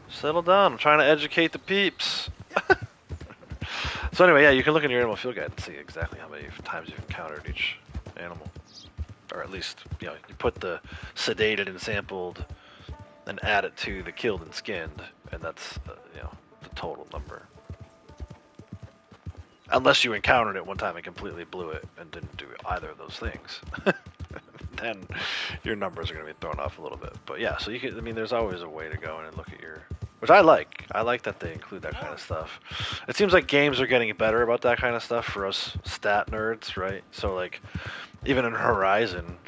Settle down. I'm trying to educate the peeps. So anyway, yeah, you can look in your animal field guide and see exactly how many times you've encountered each animal. Or at least, you know, you put the sedated and sampled and add it to the killed and skinned, and that's, you know, the total number. Unless you encountered it one time and completely blew it and didn't do either of those things. Then your numbers are going to be thrown off a little bit. But yeah, so you can, I mean, there's always a way to go in and look at your, which I like. I like that they include that kind of stuff. It seems like games are getting better about that kind of stuff for us stat nerds, right? So like, even in Horizon,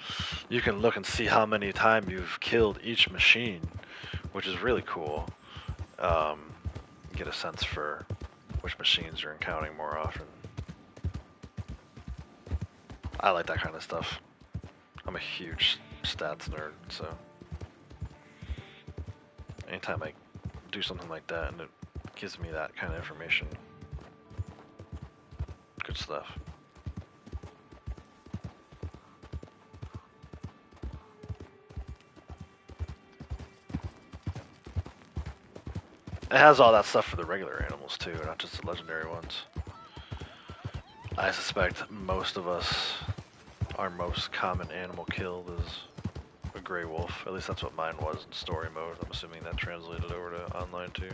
you can look and see how many times you've killed each machine, which is really cool. Get a sense for which machines you're encountering more often. I like that kind of stuff. I'm a huge stats nerd, so anytime I do something like that and it gives me that kind of information, good stuff. It has all that stuff for the regular animals too, not just the legendary ones. I suspect most of us, our most common animal killed is a gray wolf. At least that's what mine was in story mode. I'm assuming that translated over to online too.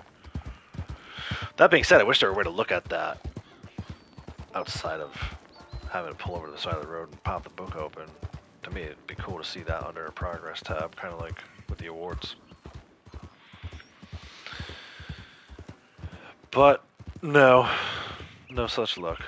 That being said, I wish there were a way to look at that outside of having it pull over to the side of the road and pop the book open. To me, it'd be cool to see that under a progress tab, kind of like with the awards. But no, no such luck.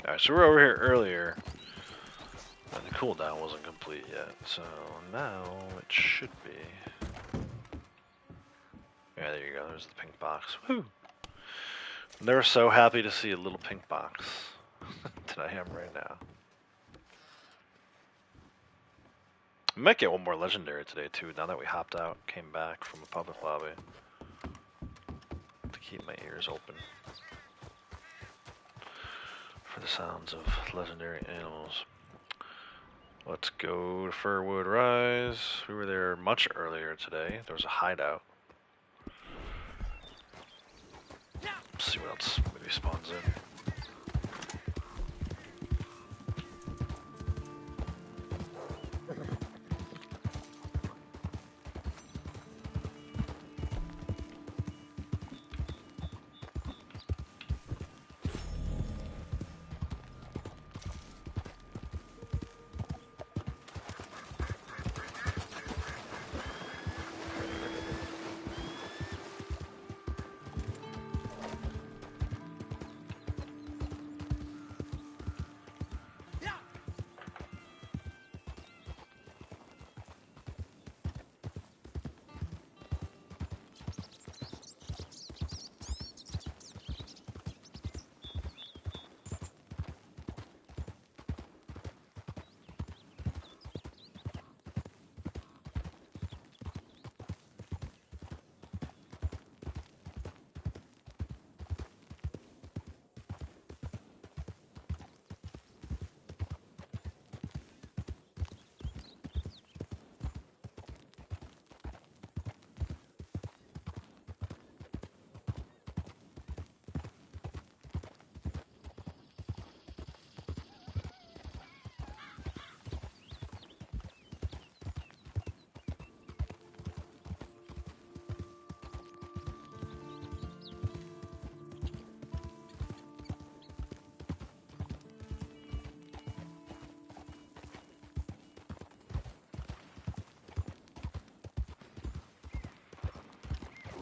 Alright, so we're over here earlier, and the cooldown wasn't complete yet, so now it should be. Yeah, there you go, there's the pink box. Woo! Never so happy to see a little pink box than I am right now. I might get one more legendary today too, now that we hopped out, came back from a public lobby. To keep my ears open for the sounds of legendary animals. Let's go to Firwood Rise. We were there much earlier today. There was a hideout. Let's see what else maybe spawns in.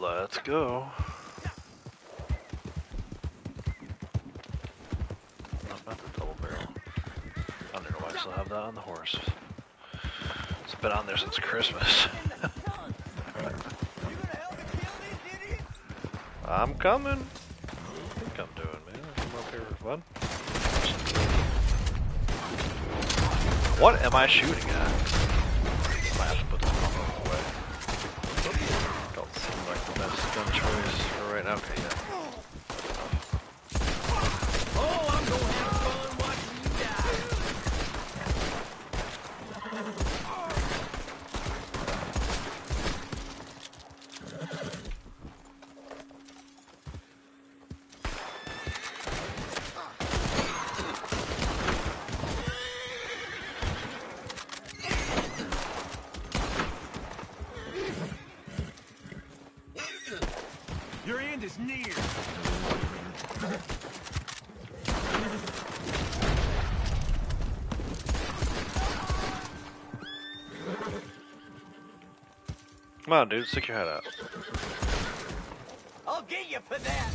Let's go. Not the double barrel. I don't know why I still have that on the horse. It's been on there since Christmas. I'm coming. I think I'm doing, man. I'm up here for fun. What am I shooting at? I might have to put this pump away. Don't seem like the best gun choice for right now. Okay, yeah. Oh, I'm gonna have fun watching you die. Your end is near. Come on, dude. Stick your head out. I'll get you for that.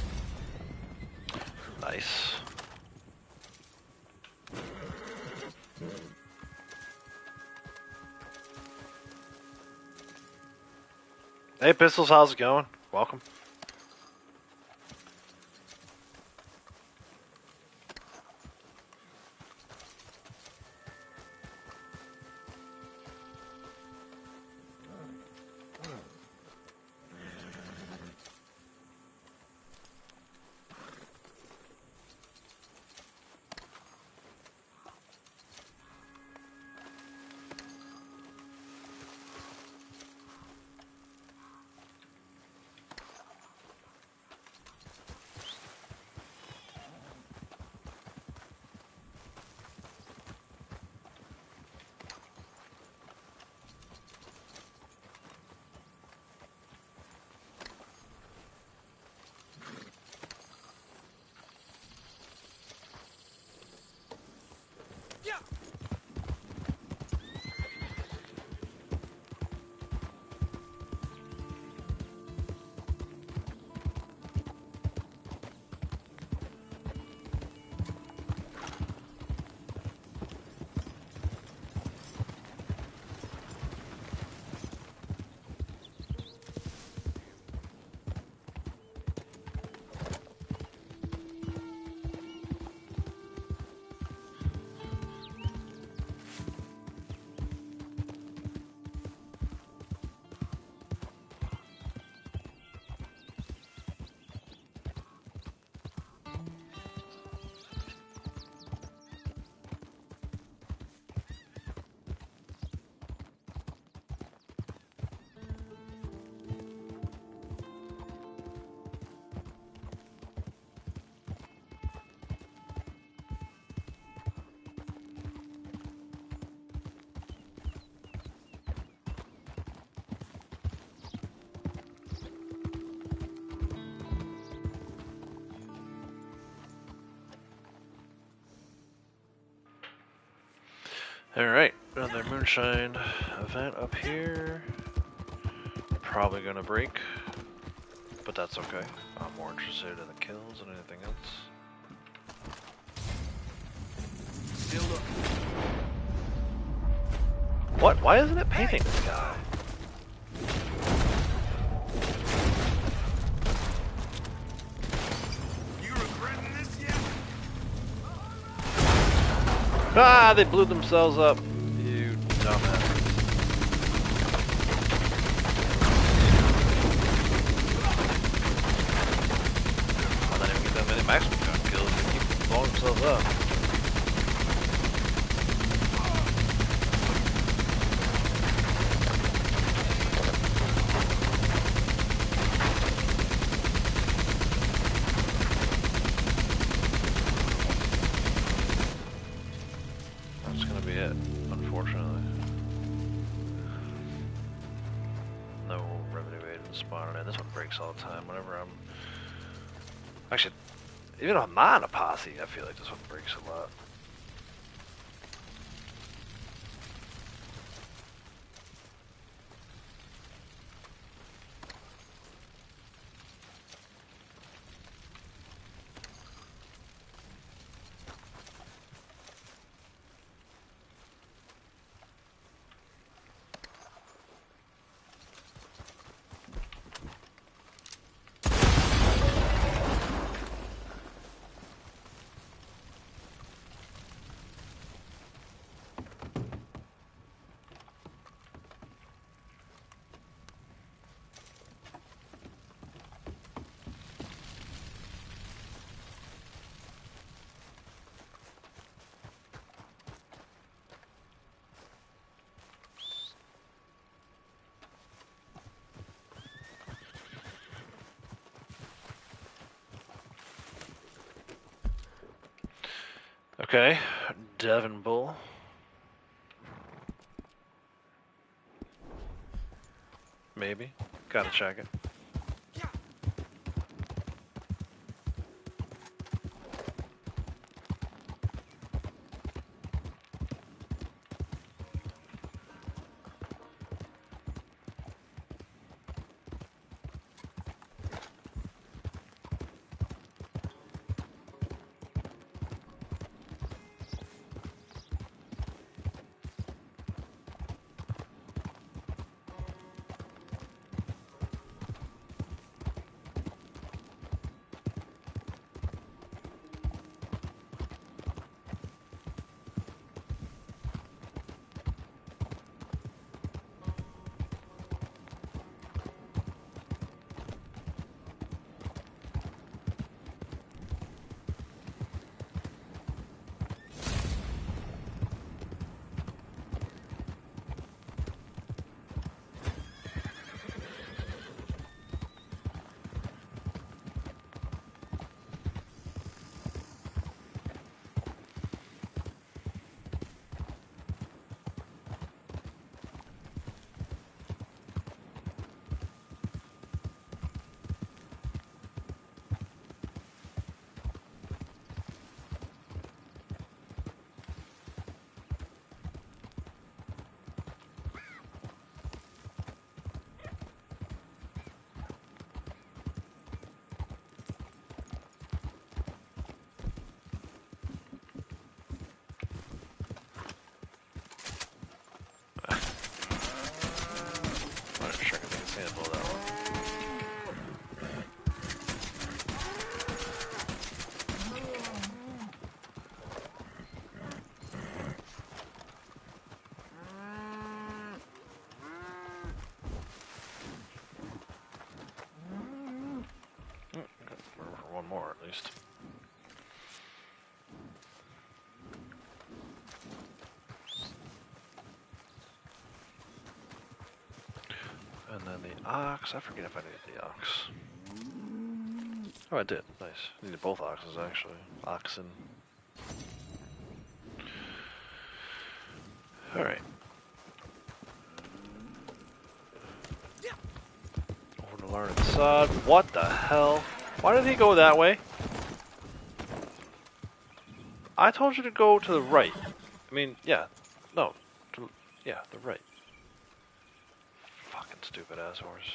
Nice. Hey, Pistols, how's it going? Welcome. Alright, another moonshine event up here. Probably gonna break, but that's okay. I'm more interested in the kills than anything else. Still looking. What? Why isn't it painting this guy? You regretting this yet? Ah, they blew themselves up. You dumbass. I'll not even get that many maximum gun kills. They keep blowing themselves up. That's gonna be it, unfortunately. No revenue aid spawning in. This one breaks all the time. Whenever I'm actually, even if I'm not in a posse, I feel like this one breaks a lot. Okay, Devon Bull. Maybe. Gotta check it. One more at least. And then the ox. I forget if I needed the ox. Oh, I did. Nice. I needed both oxes actually. Oxen. Alright. Over to learn sod. What the hell? Why did he go that way? I told you to go to the right. I mean, yeah. No. Yeah, the right. Fucking stupid ass horse.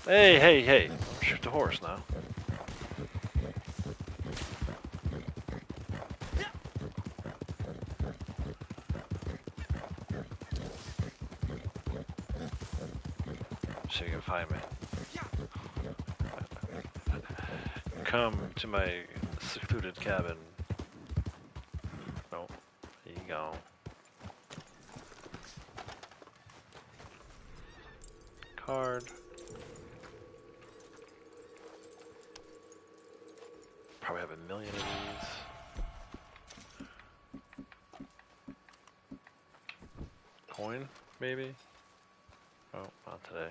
Hey, hey, hey. Don't shoot the horse now. So you can find me. Come to my secluded cabin. Oh, there you go. Card. Probably have a million of these. Coin, maybe? Oh, not today.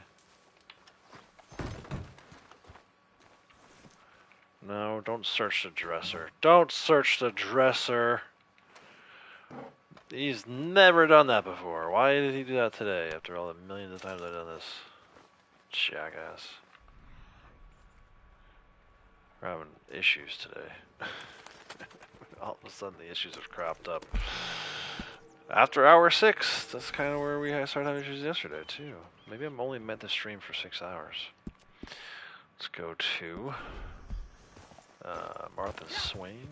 No, don't search the dresser. Don't search the dresser! He's never done that before. Why did he do that today after all the millions of times I've done this? Jackass. We're having issues today. All of a sudden the issues have cropped up. After hour 6, that's kind of where we started having issues yesterday too. Maybe I'm only meant to stream for 6 hours. Let's go to Martha Swain.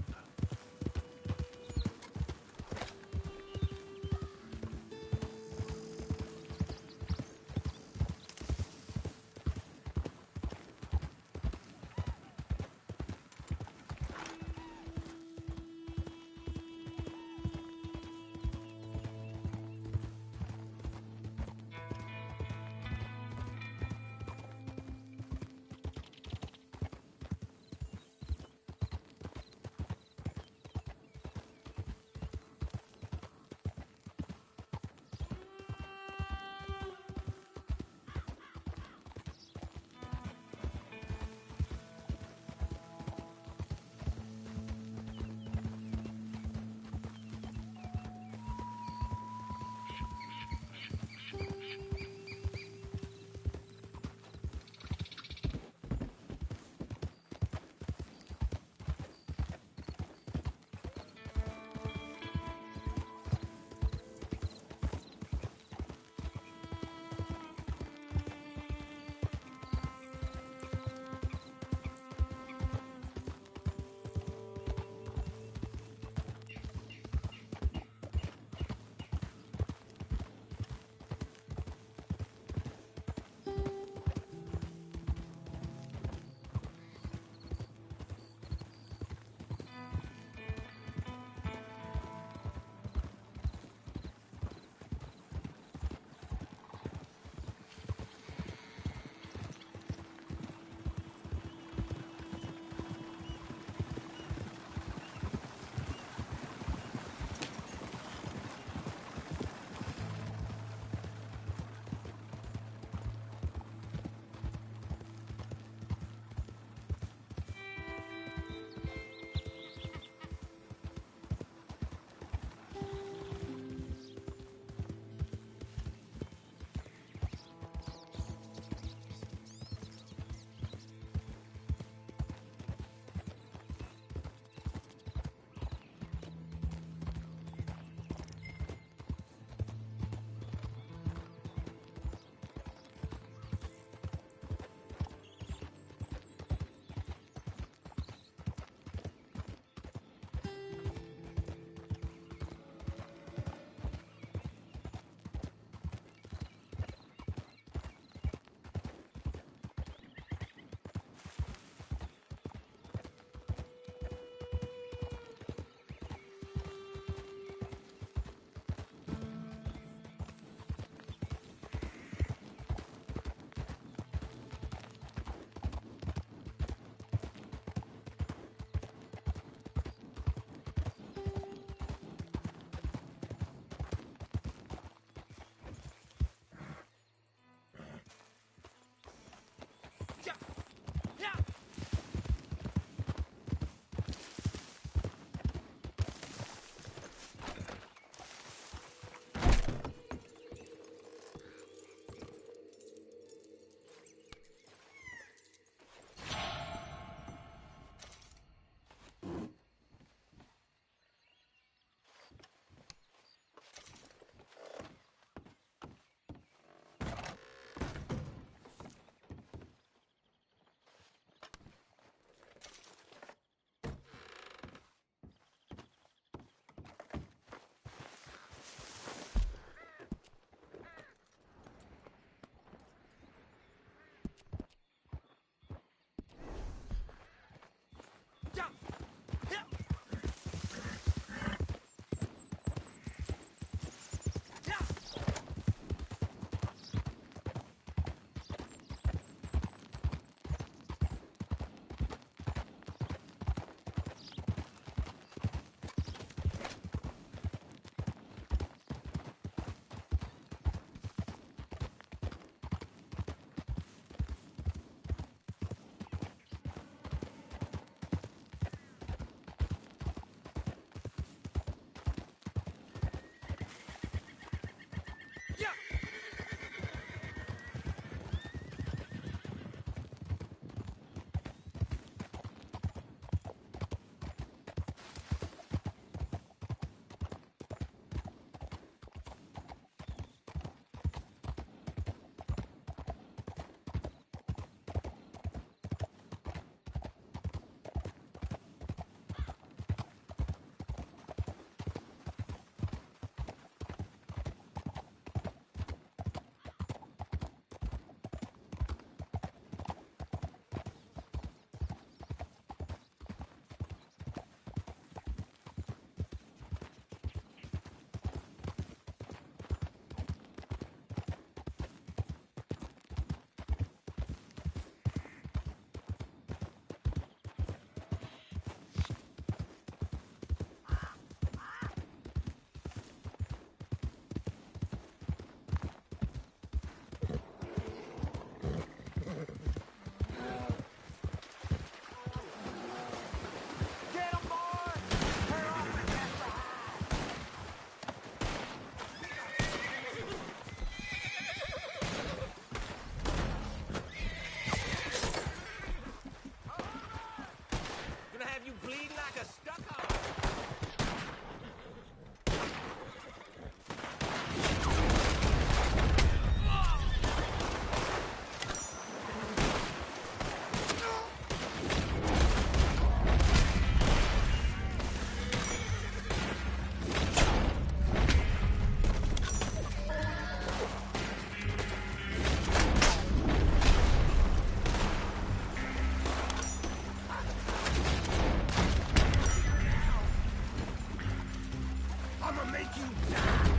I'ma make you die!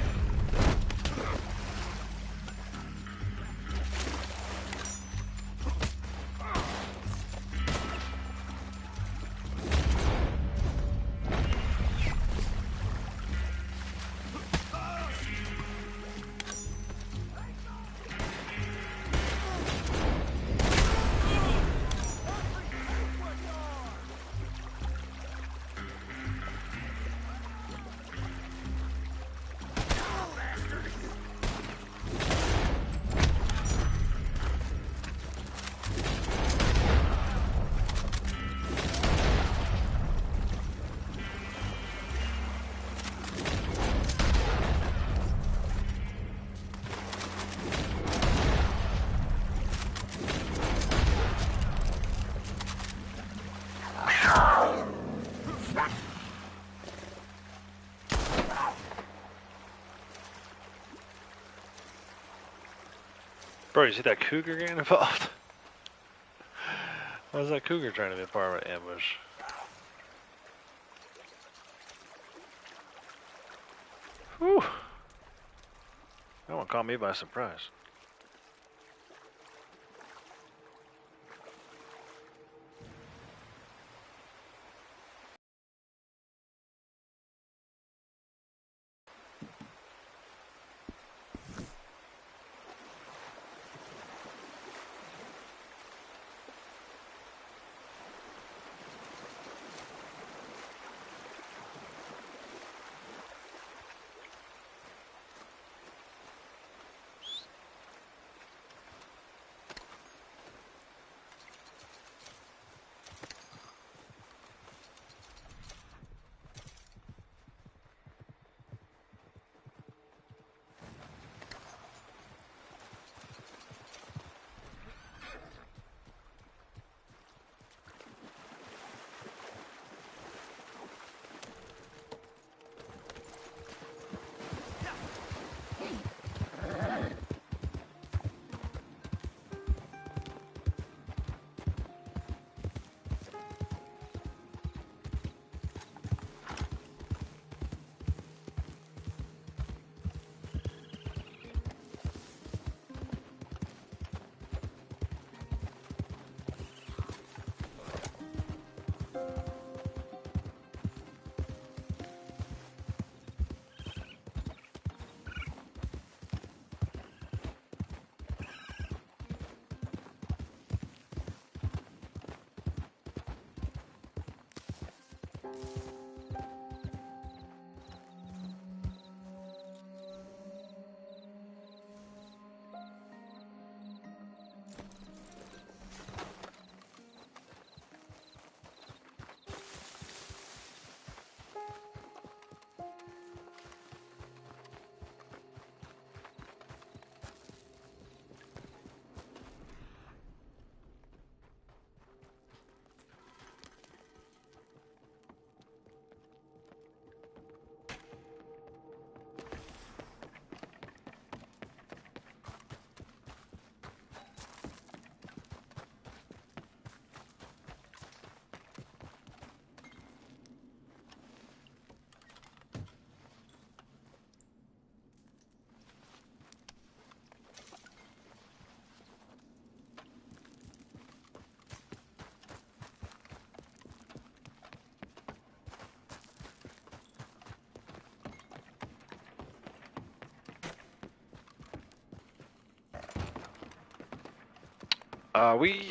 Bro, you see that cougar getting involved? Why is that cougar trying to be a part of an ambush? Whew. That one caught me by surprise.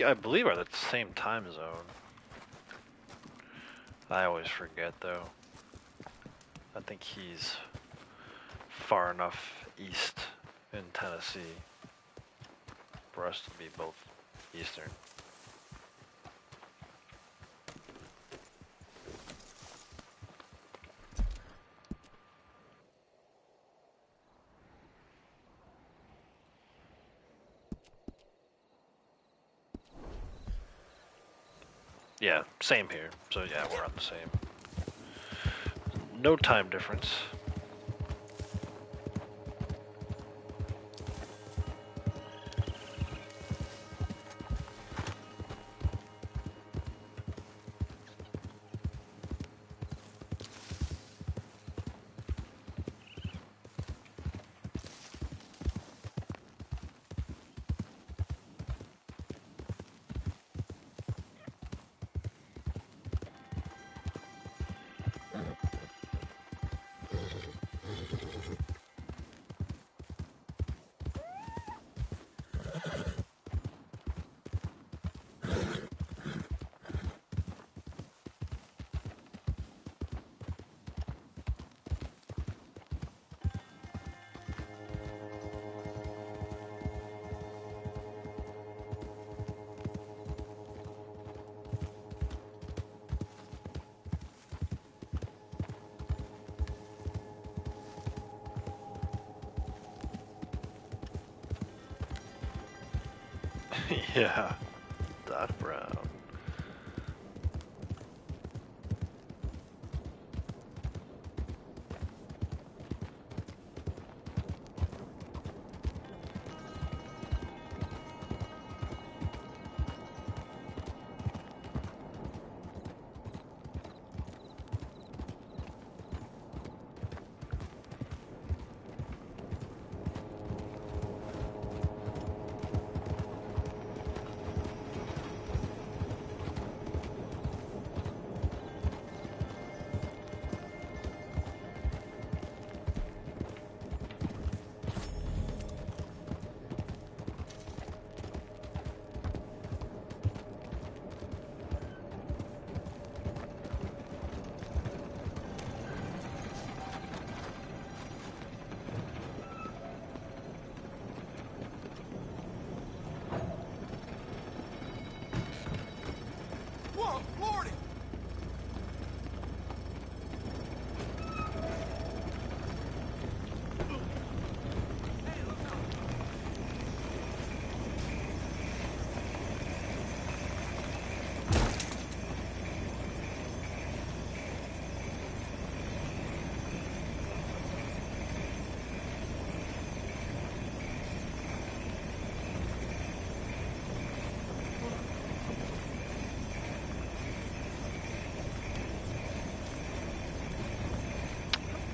I believe, are the same time zone. I always forget, though. I think he's far enough east in Tennessee for us to be both Eastern. Yeah, same here. So yeah, we're on the same. No time difference. Yeah, Doc Brown. Whoa, Lordy!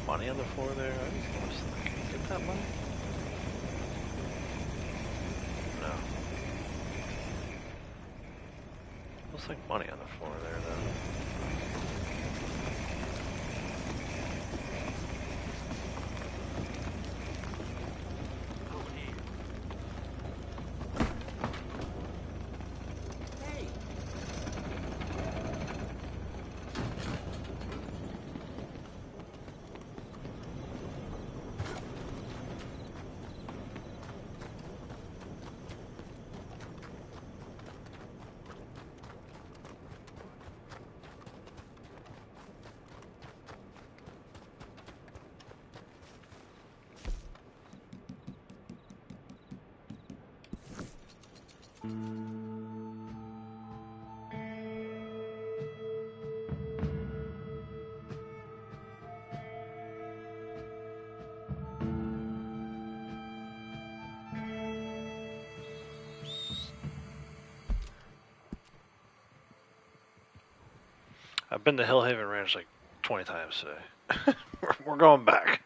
Money on the floor there? I just noticed that. Can you get that money? No. Looks like money on the floor there, though. I've been to Hillhaven Ranch like 20 times today. We're going back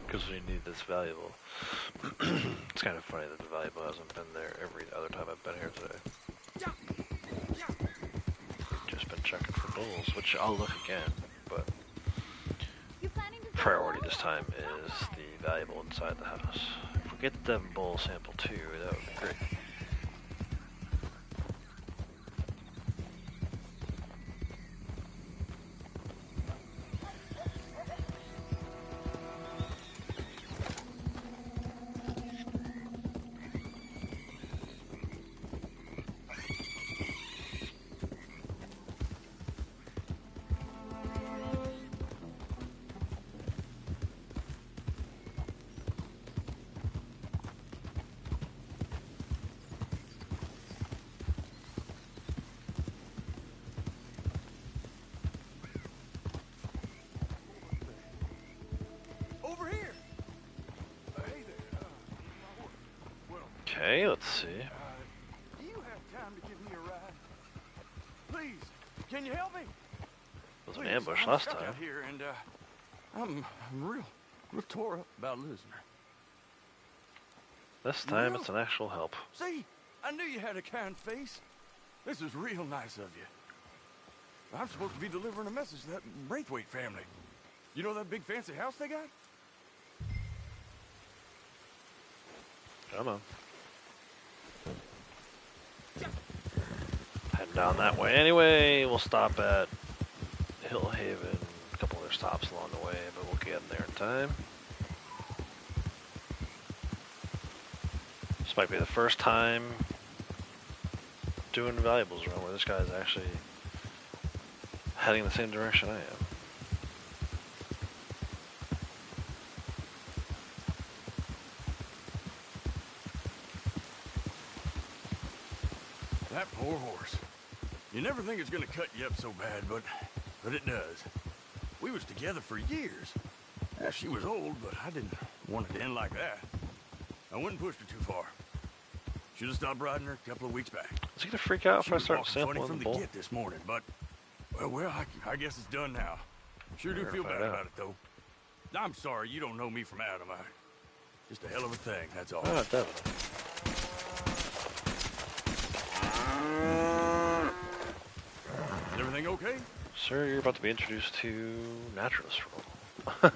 because we need this valuable. It's kind of funny that the valuable hasn't been there every other time I've been here today. Just been checking for bulls, which I'll look again, but priority this time is the valuable inside the house. If we get the Devon bull sample too, that would be great. Okay, let's see. Do you have time to give me a ride? Please, can you help me? It was an Please, ambush I'm last stuck time. out here and I'm real tore up about losing her. This time it's an actual help. See, I knew you had a kind face. This is real nice of you. I'm supposed to be delivering a message to that Braithwaite family. You know that big fancy house they got? Come on. Heading down that way anyway. We'll stop at Hill Haven. A couple other stops along the way, but we'll get in there in time. This might be the first time doing the valuables run where this guy's actually heading the same direction I am. That poor horse. You never think it's gonna cut you up so bad, but it does. We was together for years. Yeah, she was old, but I didn't want it to end like that. I wouldn't push her too far. Should have stopped riding her a couple of weeks back. Is he gonna freak out if I She start was walking funny sampling from the the bull? get this morning, but well, I guess it's done now. Sure do Better feel find bad out. about it though. I'm sorry you don't know me from Adam. Just a hell of a thing, that's all. Oh, definitely. Is everything okay? Sir, you're about to be introduced to naturalist role.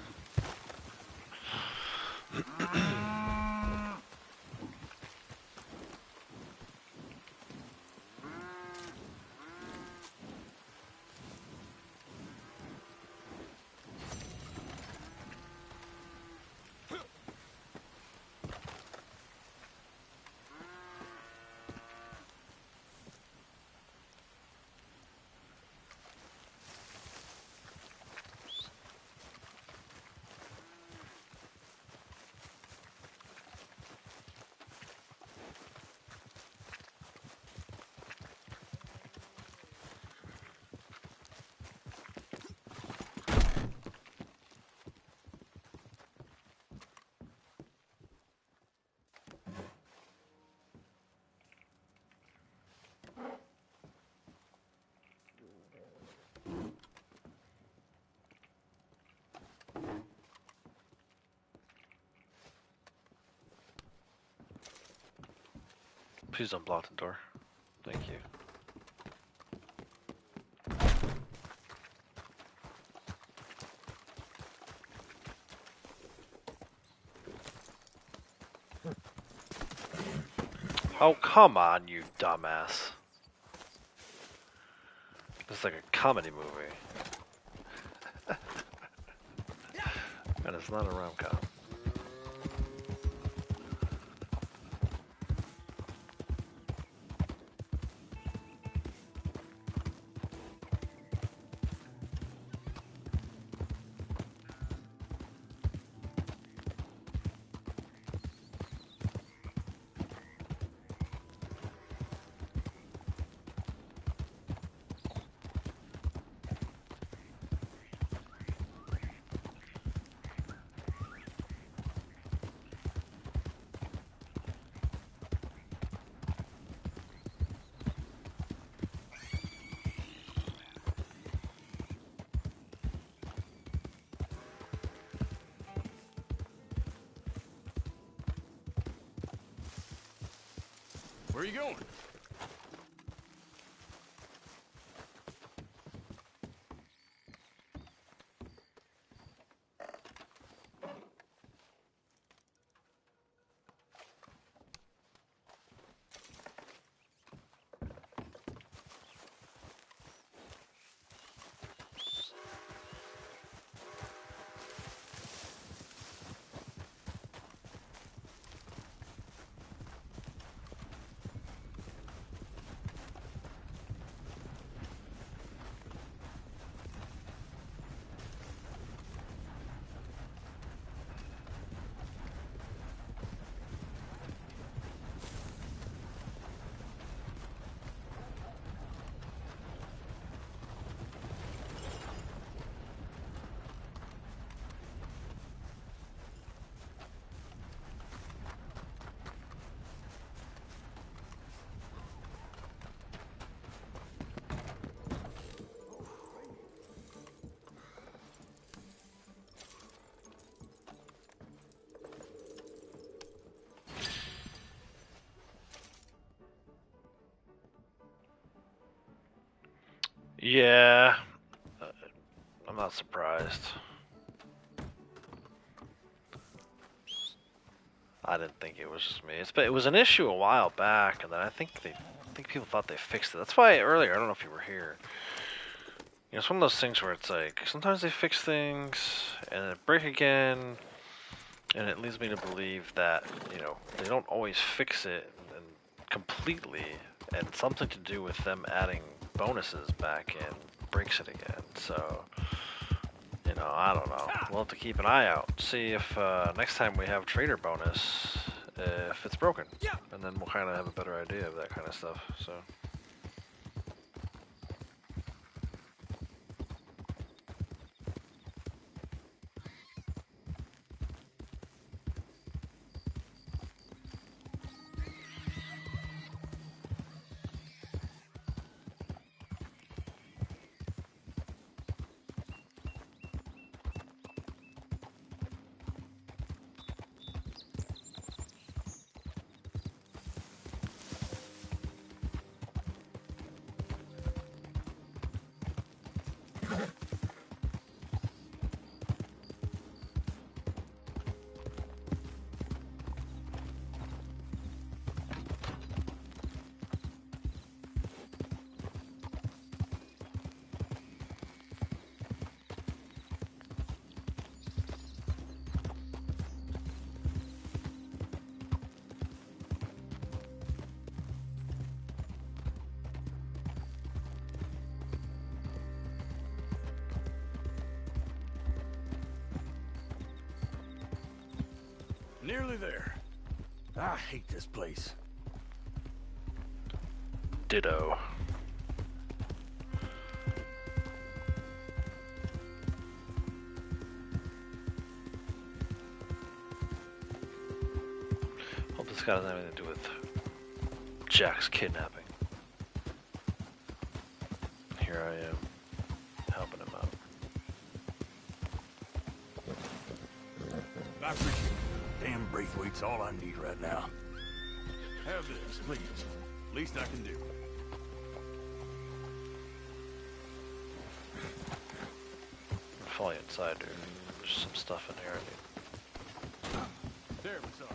Please don't block the door. Thank you. Oh, come on, you dumbass. This is like a comedy movie. And it's not a rom-com. Where are you going? Yeah, I'm not surprised. I didn't think it was just me. It was an issue a while back, and then I think people thought they fixed it. That's why earlier, I don't know if you were here. You know, it's one of those things where it's like sometimes they fix things and then break again, and it leads me to believe that they don't always fix it and completely, and something to do with them adding bonuses back in breaks it again. So. I don't know. We'll have to keep an eye out. See if next time we have trader bonus, if it's broken. And then we'll kind of have a better idea of that kind of stuff. So. Nearly there. I hate this place. Ditto. Hope this got anything to do with Jack's kidnapping. Here I am, helping him out. I appreciate it. Damn Braithwaite's all I need right now. Have this, please. Least I can do. I'm falling inside, dude. There's some stuff in here I need. Terribly sorry.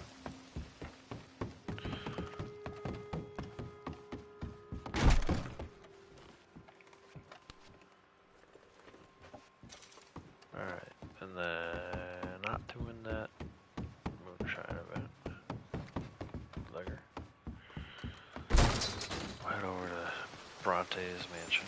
Alright, and then not doing that. Moonshine event. Lugger. Right over to Bronte's mansion.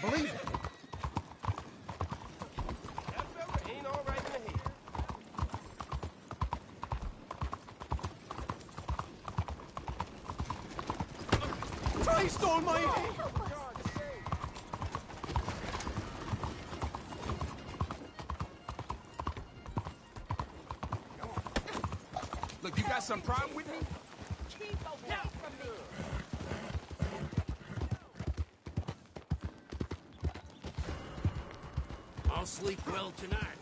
believe it. That fella ain't all right in the head. Christ almighty! Look, you got some problem with me? Keep away from me. I'll sleep well tonight.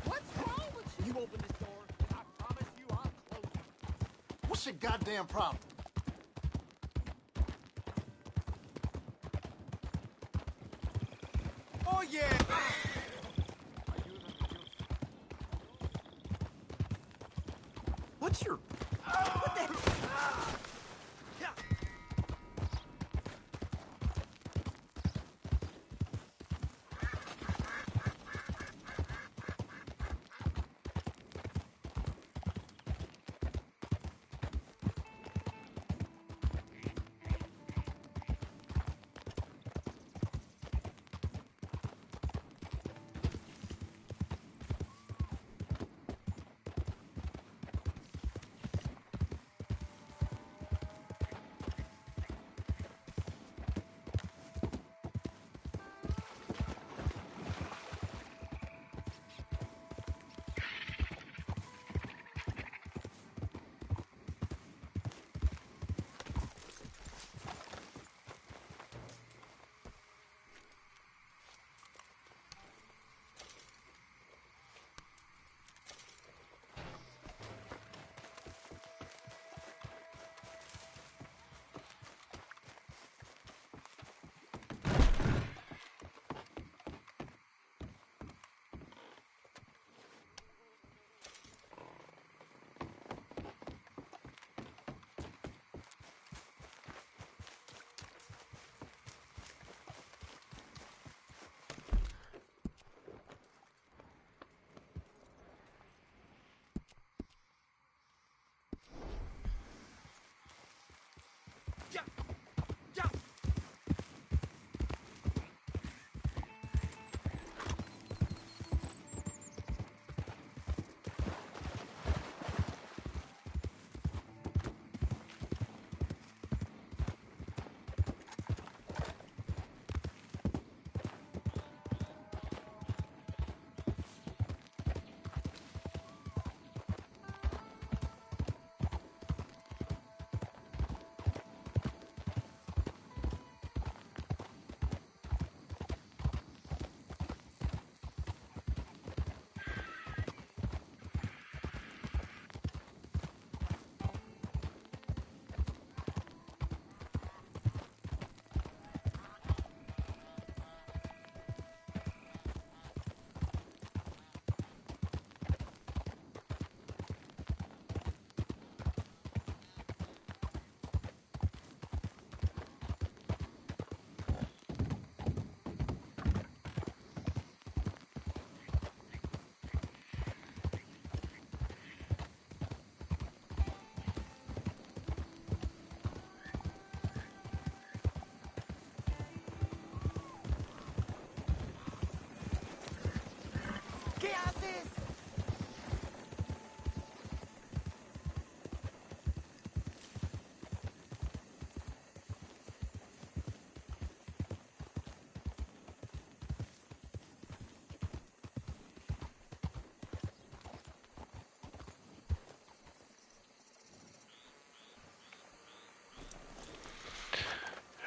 What's wrong with you? You open this door, and I promise you I'll close it. What's your goddamn problem? Oh, yeah. What's your... What the...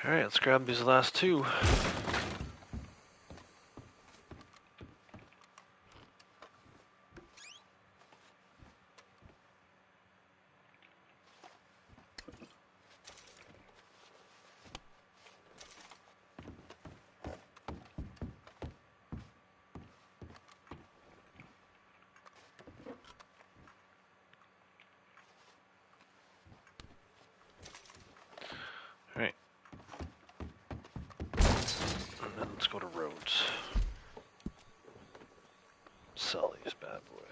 Alright, let's grab these last two. Alright. And then let's go to roads. Sell these bad boys.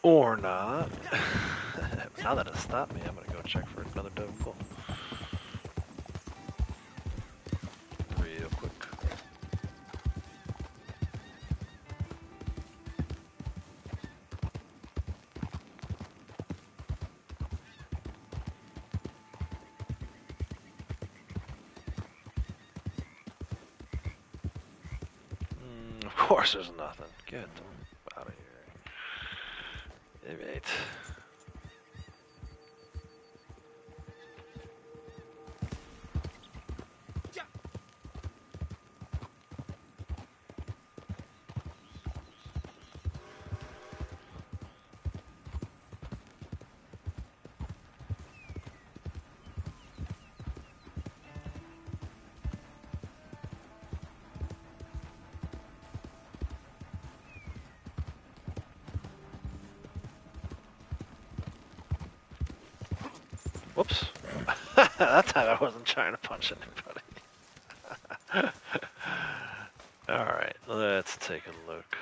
Or not. Now that it's stopped me, I'm gonna go check for another dove pull. Real quick. Of course there's nothing. Get them out of here. Hey, mate. Whoops. That time I wasn't trying to punch anybody. Alright, let's take a look.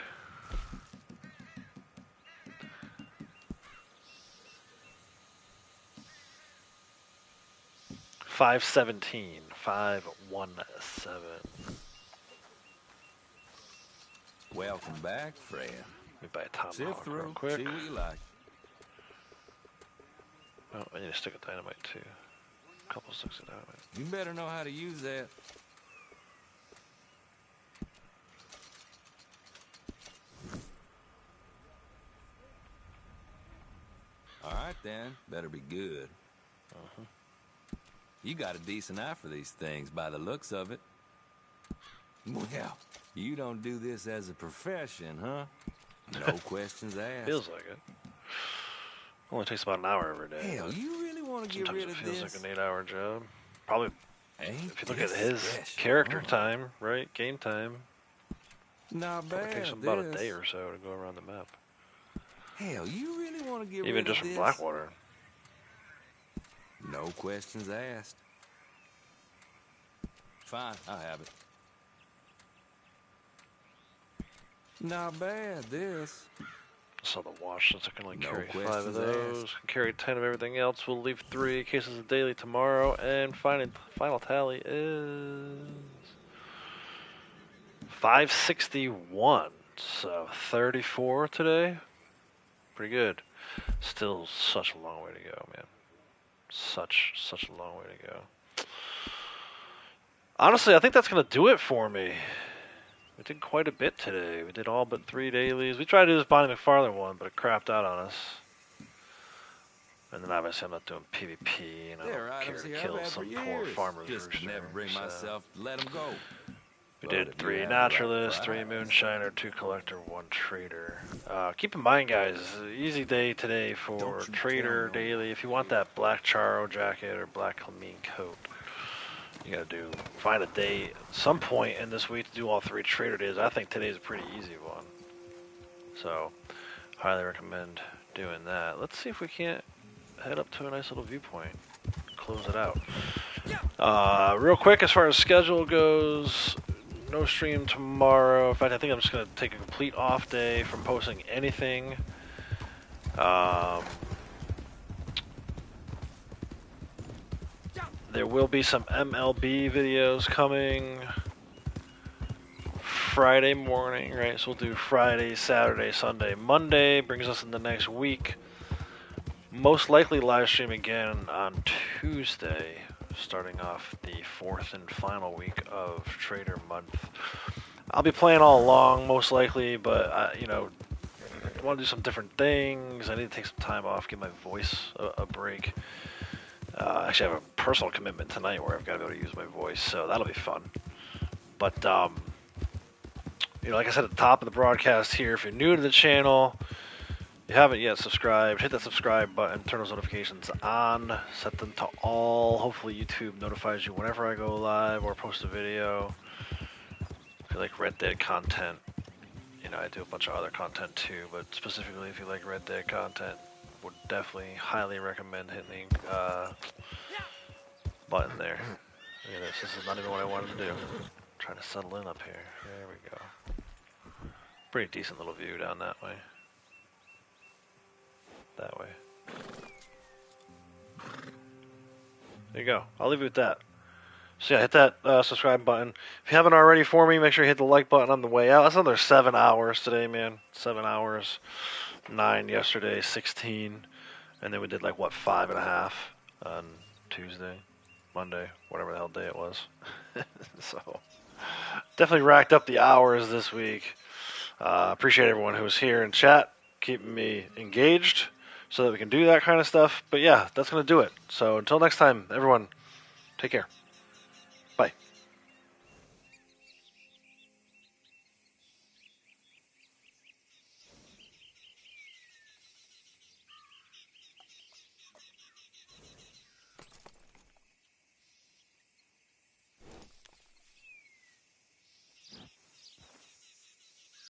$517, 517. Welcome back, friend. Let me buy a tomahawk Sift through, real quick. see what you like. Oh, I need a stick of dynamite too. A couple sticks of dynamite. You better know how to use that. All right, then. Better be good. You got a decent eye for these things by the looks of it. Well, you don't do this as a profession, huh? No questions asked. Feels like it. Only takes about an hour every day. Hell, you really want to get rid of this? Sometimes it feels like an 8-hour job. Probably, Ain't if you look at this his special, character huh? time, right? Game time. Not Probably bad, takes him about a this. day or so to go around the map. Hell, you really want to get Even rid just of from this? Blackwater. No questions asked. Fine, I'll have it. Not bad, this. Saw the wash, since I can only No carry 5 of questions those. asked. Can carry 10 of everything else. We'll leave 3 cases of daily tomorrow, and final tally is 561. So 34 today. Pretty good. Still such a long way to go, man. Such a long way to go. Honestly, I think that's gonna do it for me. We did quite a bit today. We did all but 3 dailies. We tried to do this Bonnie McFarlane one, but it crapped out on us. And then obviously I'm not doing PvP, and I There are don't care items to here kill I've had some for poor years. farmer's Just could rooster. never bring So myself to let them go. we But did if you 3 have the right naturalists, 3 price- moonshiner, 2 collector, 1 trader. Keep in mind, guys, easy day today for Don't you trader tell me. daily. If you want that black charo jacket or black mean coat, you gotta find a day at some point in this week to do all 3 trader days. I think today's a pretty easy one. So, highly recommend doing that. Let's see if we can't head up to a nice little viewpoint. Close it out. Real quick, as far as schedule goes, no stream tomorrow. In fact, I think I'm just going to take a complete off day from posting anything. There will be some MLB videos coming Friday morning, right? So we'll do Friday, Saturday, Sunday, Monday. Brings us into next week. Most likely live stream again on Tuesday, starting off the 4th and final week of Trader Month. I'll be playing all along, most likely, but I want to do some different things. I need to take some time off, give my voice a break. Actually, I have a personal commitment tonight where I've got to be able to use my voice, so that'll be fun. But, like I said at the top of the broadcast here, if you're new to the channel, you haven't yet subscribed, hit that subscribe button, turn those notifications on, set them to all. Hopefully YouTube notifies you whenever I go live or post a video. If you like Red Dead content, I do a bunch of other content too, but specifically if you like Red Dead content, would definitely highly recommend hitting the button there. Look at this is not even what I wanted to do. I'm trying to settle in up here. There we go. Pretty decent little view down that way. that way. There you go. I'll leave you with that. So yeah, hit that subscribe button. If you haven't already for me, make sure you hit the like button on the way out. That's another 7 hours today, man. 7 hours. 9 yesterday, 16. And then we did like, what, 5.5 on Tuesday, Monday, whatever the hell day it was. So definitely racked up the hours this week. Appreciate everyone who was here in chat, keeping me engaged so that we can do that kind of stuff. But yeah, that's going to do it. So until next time, everyone, take care. Bye.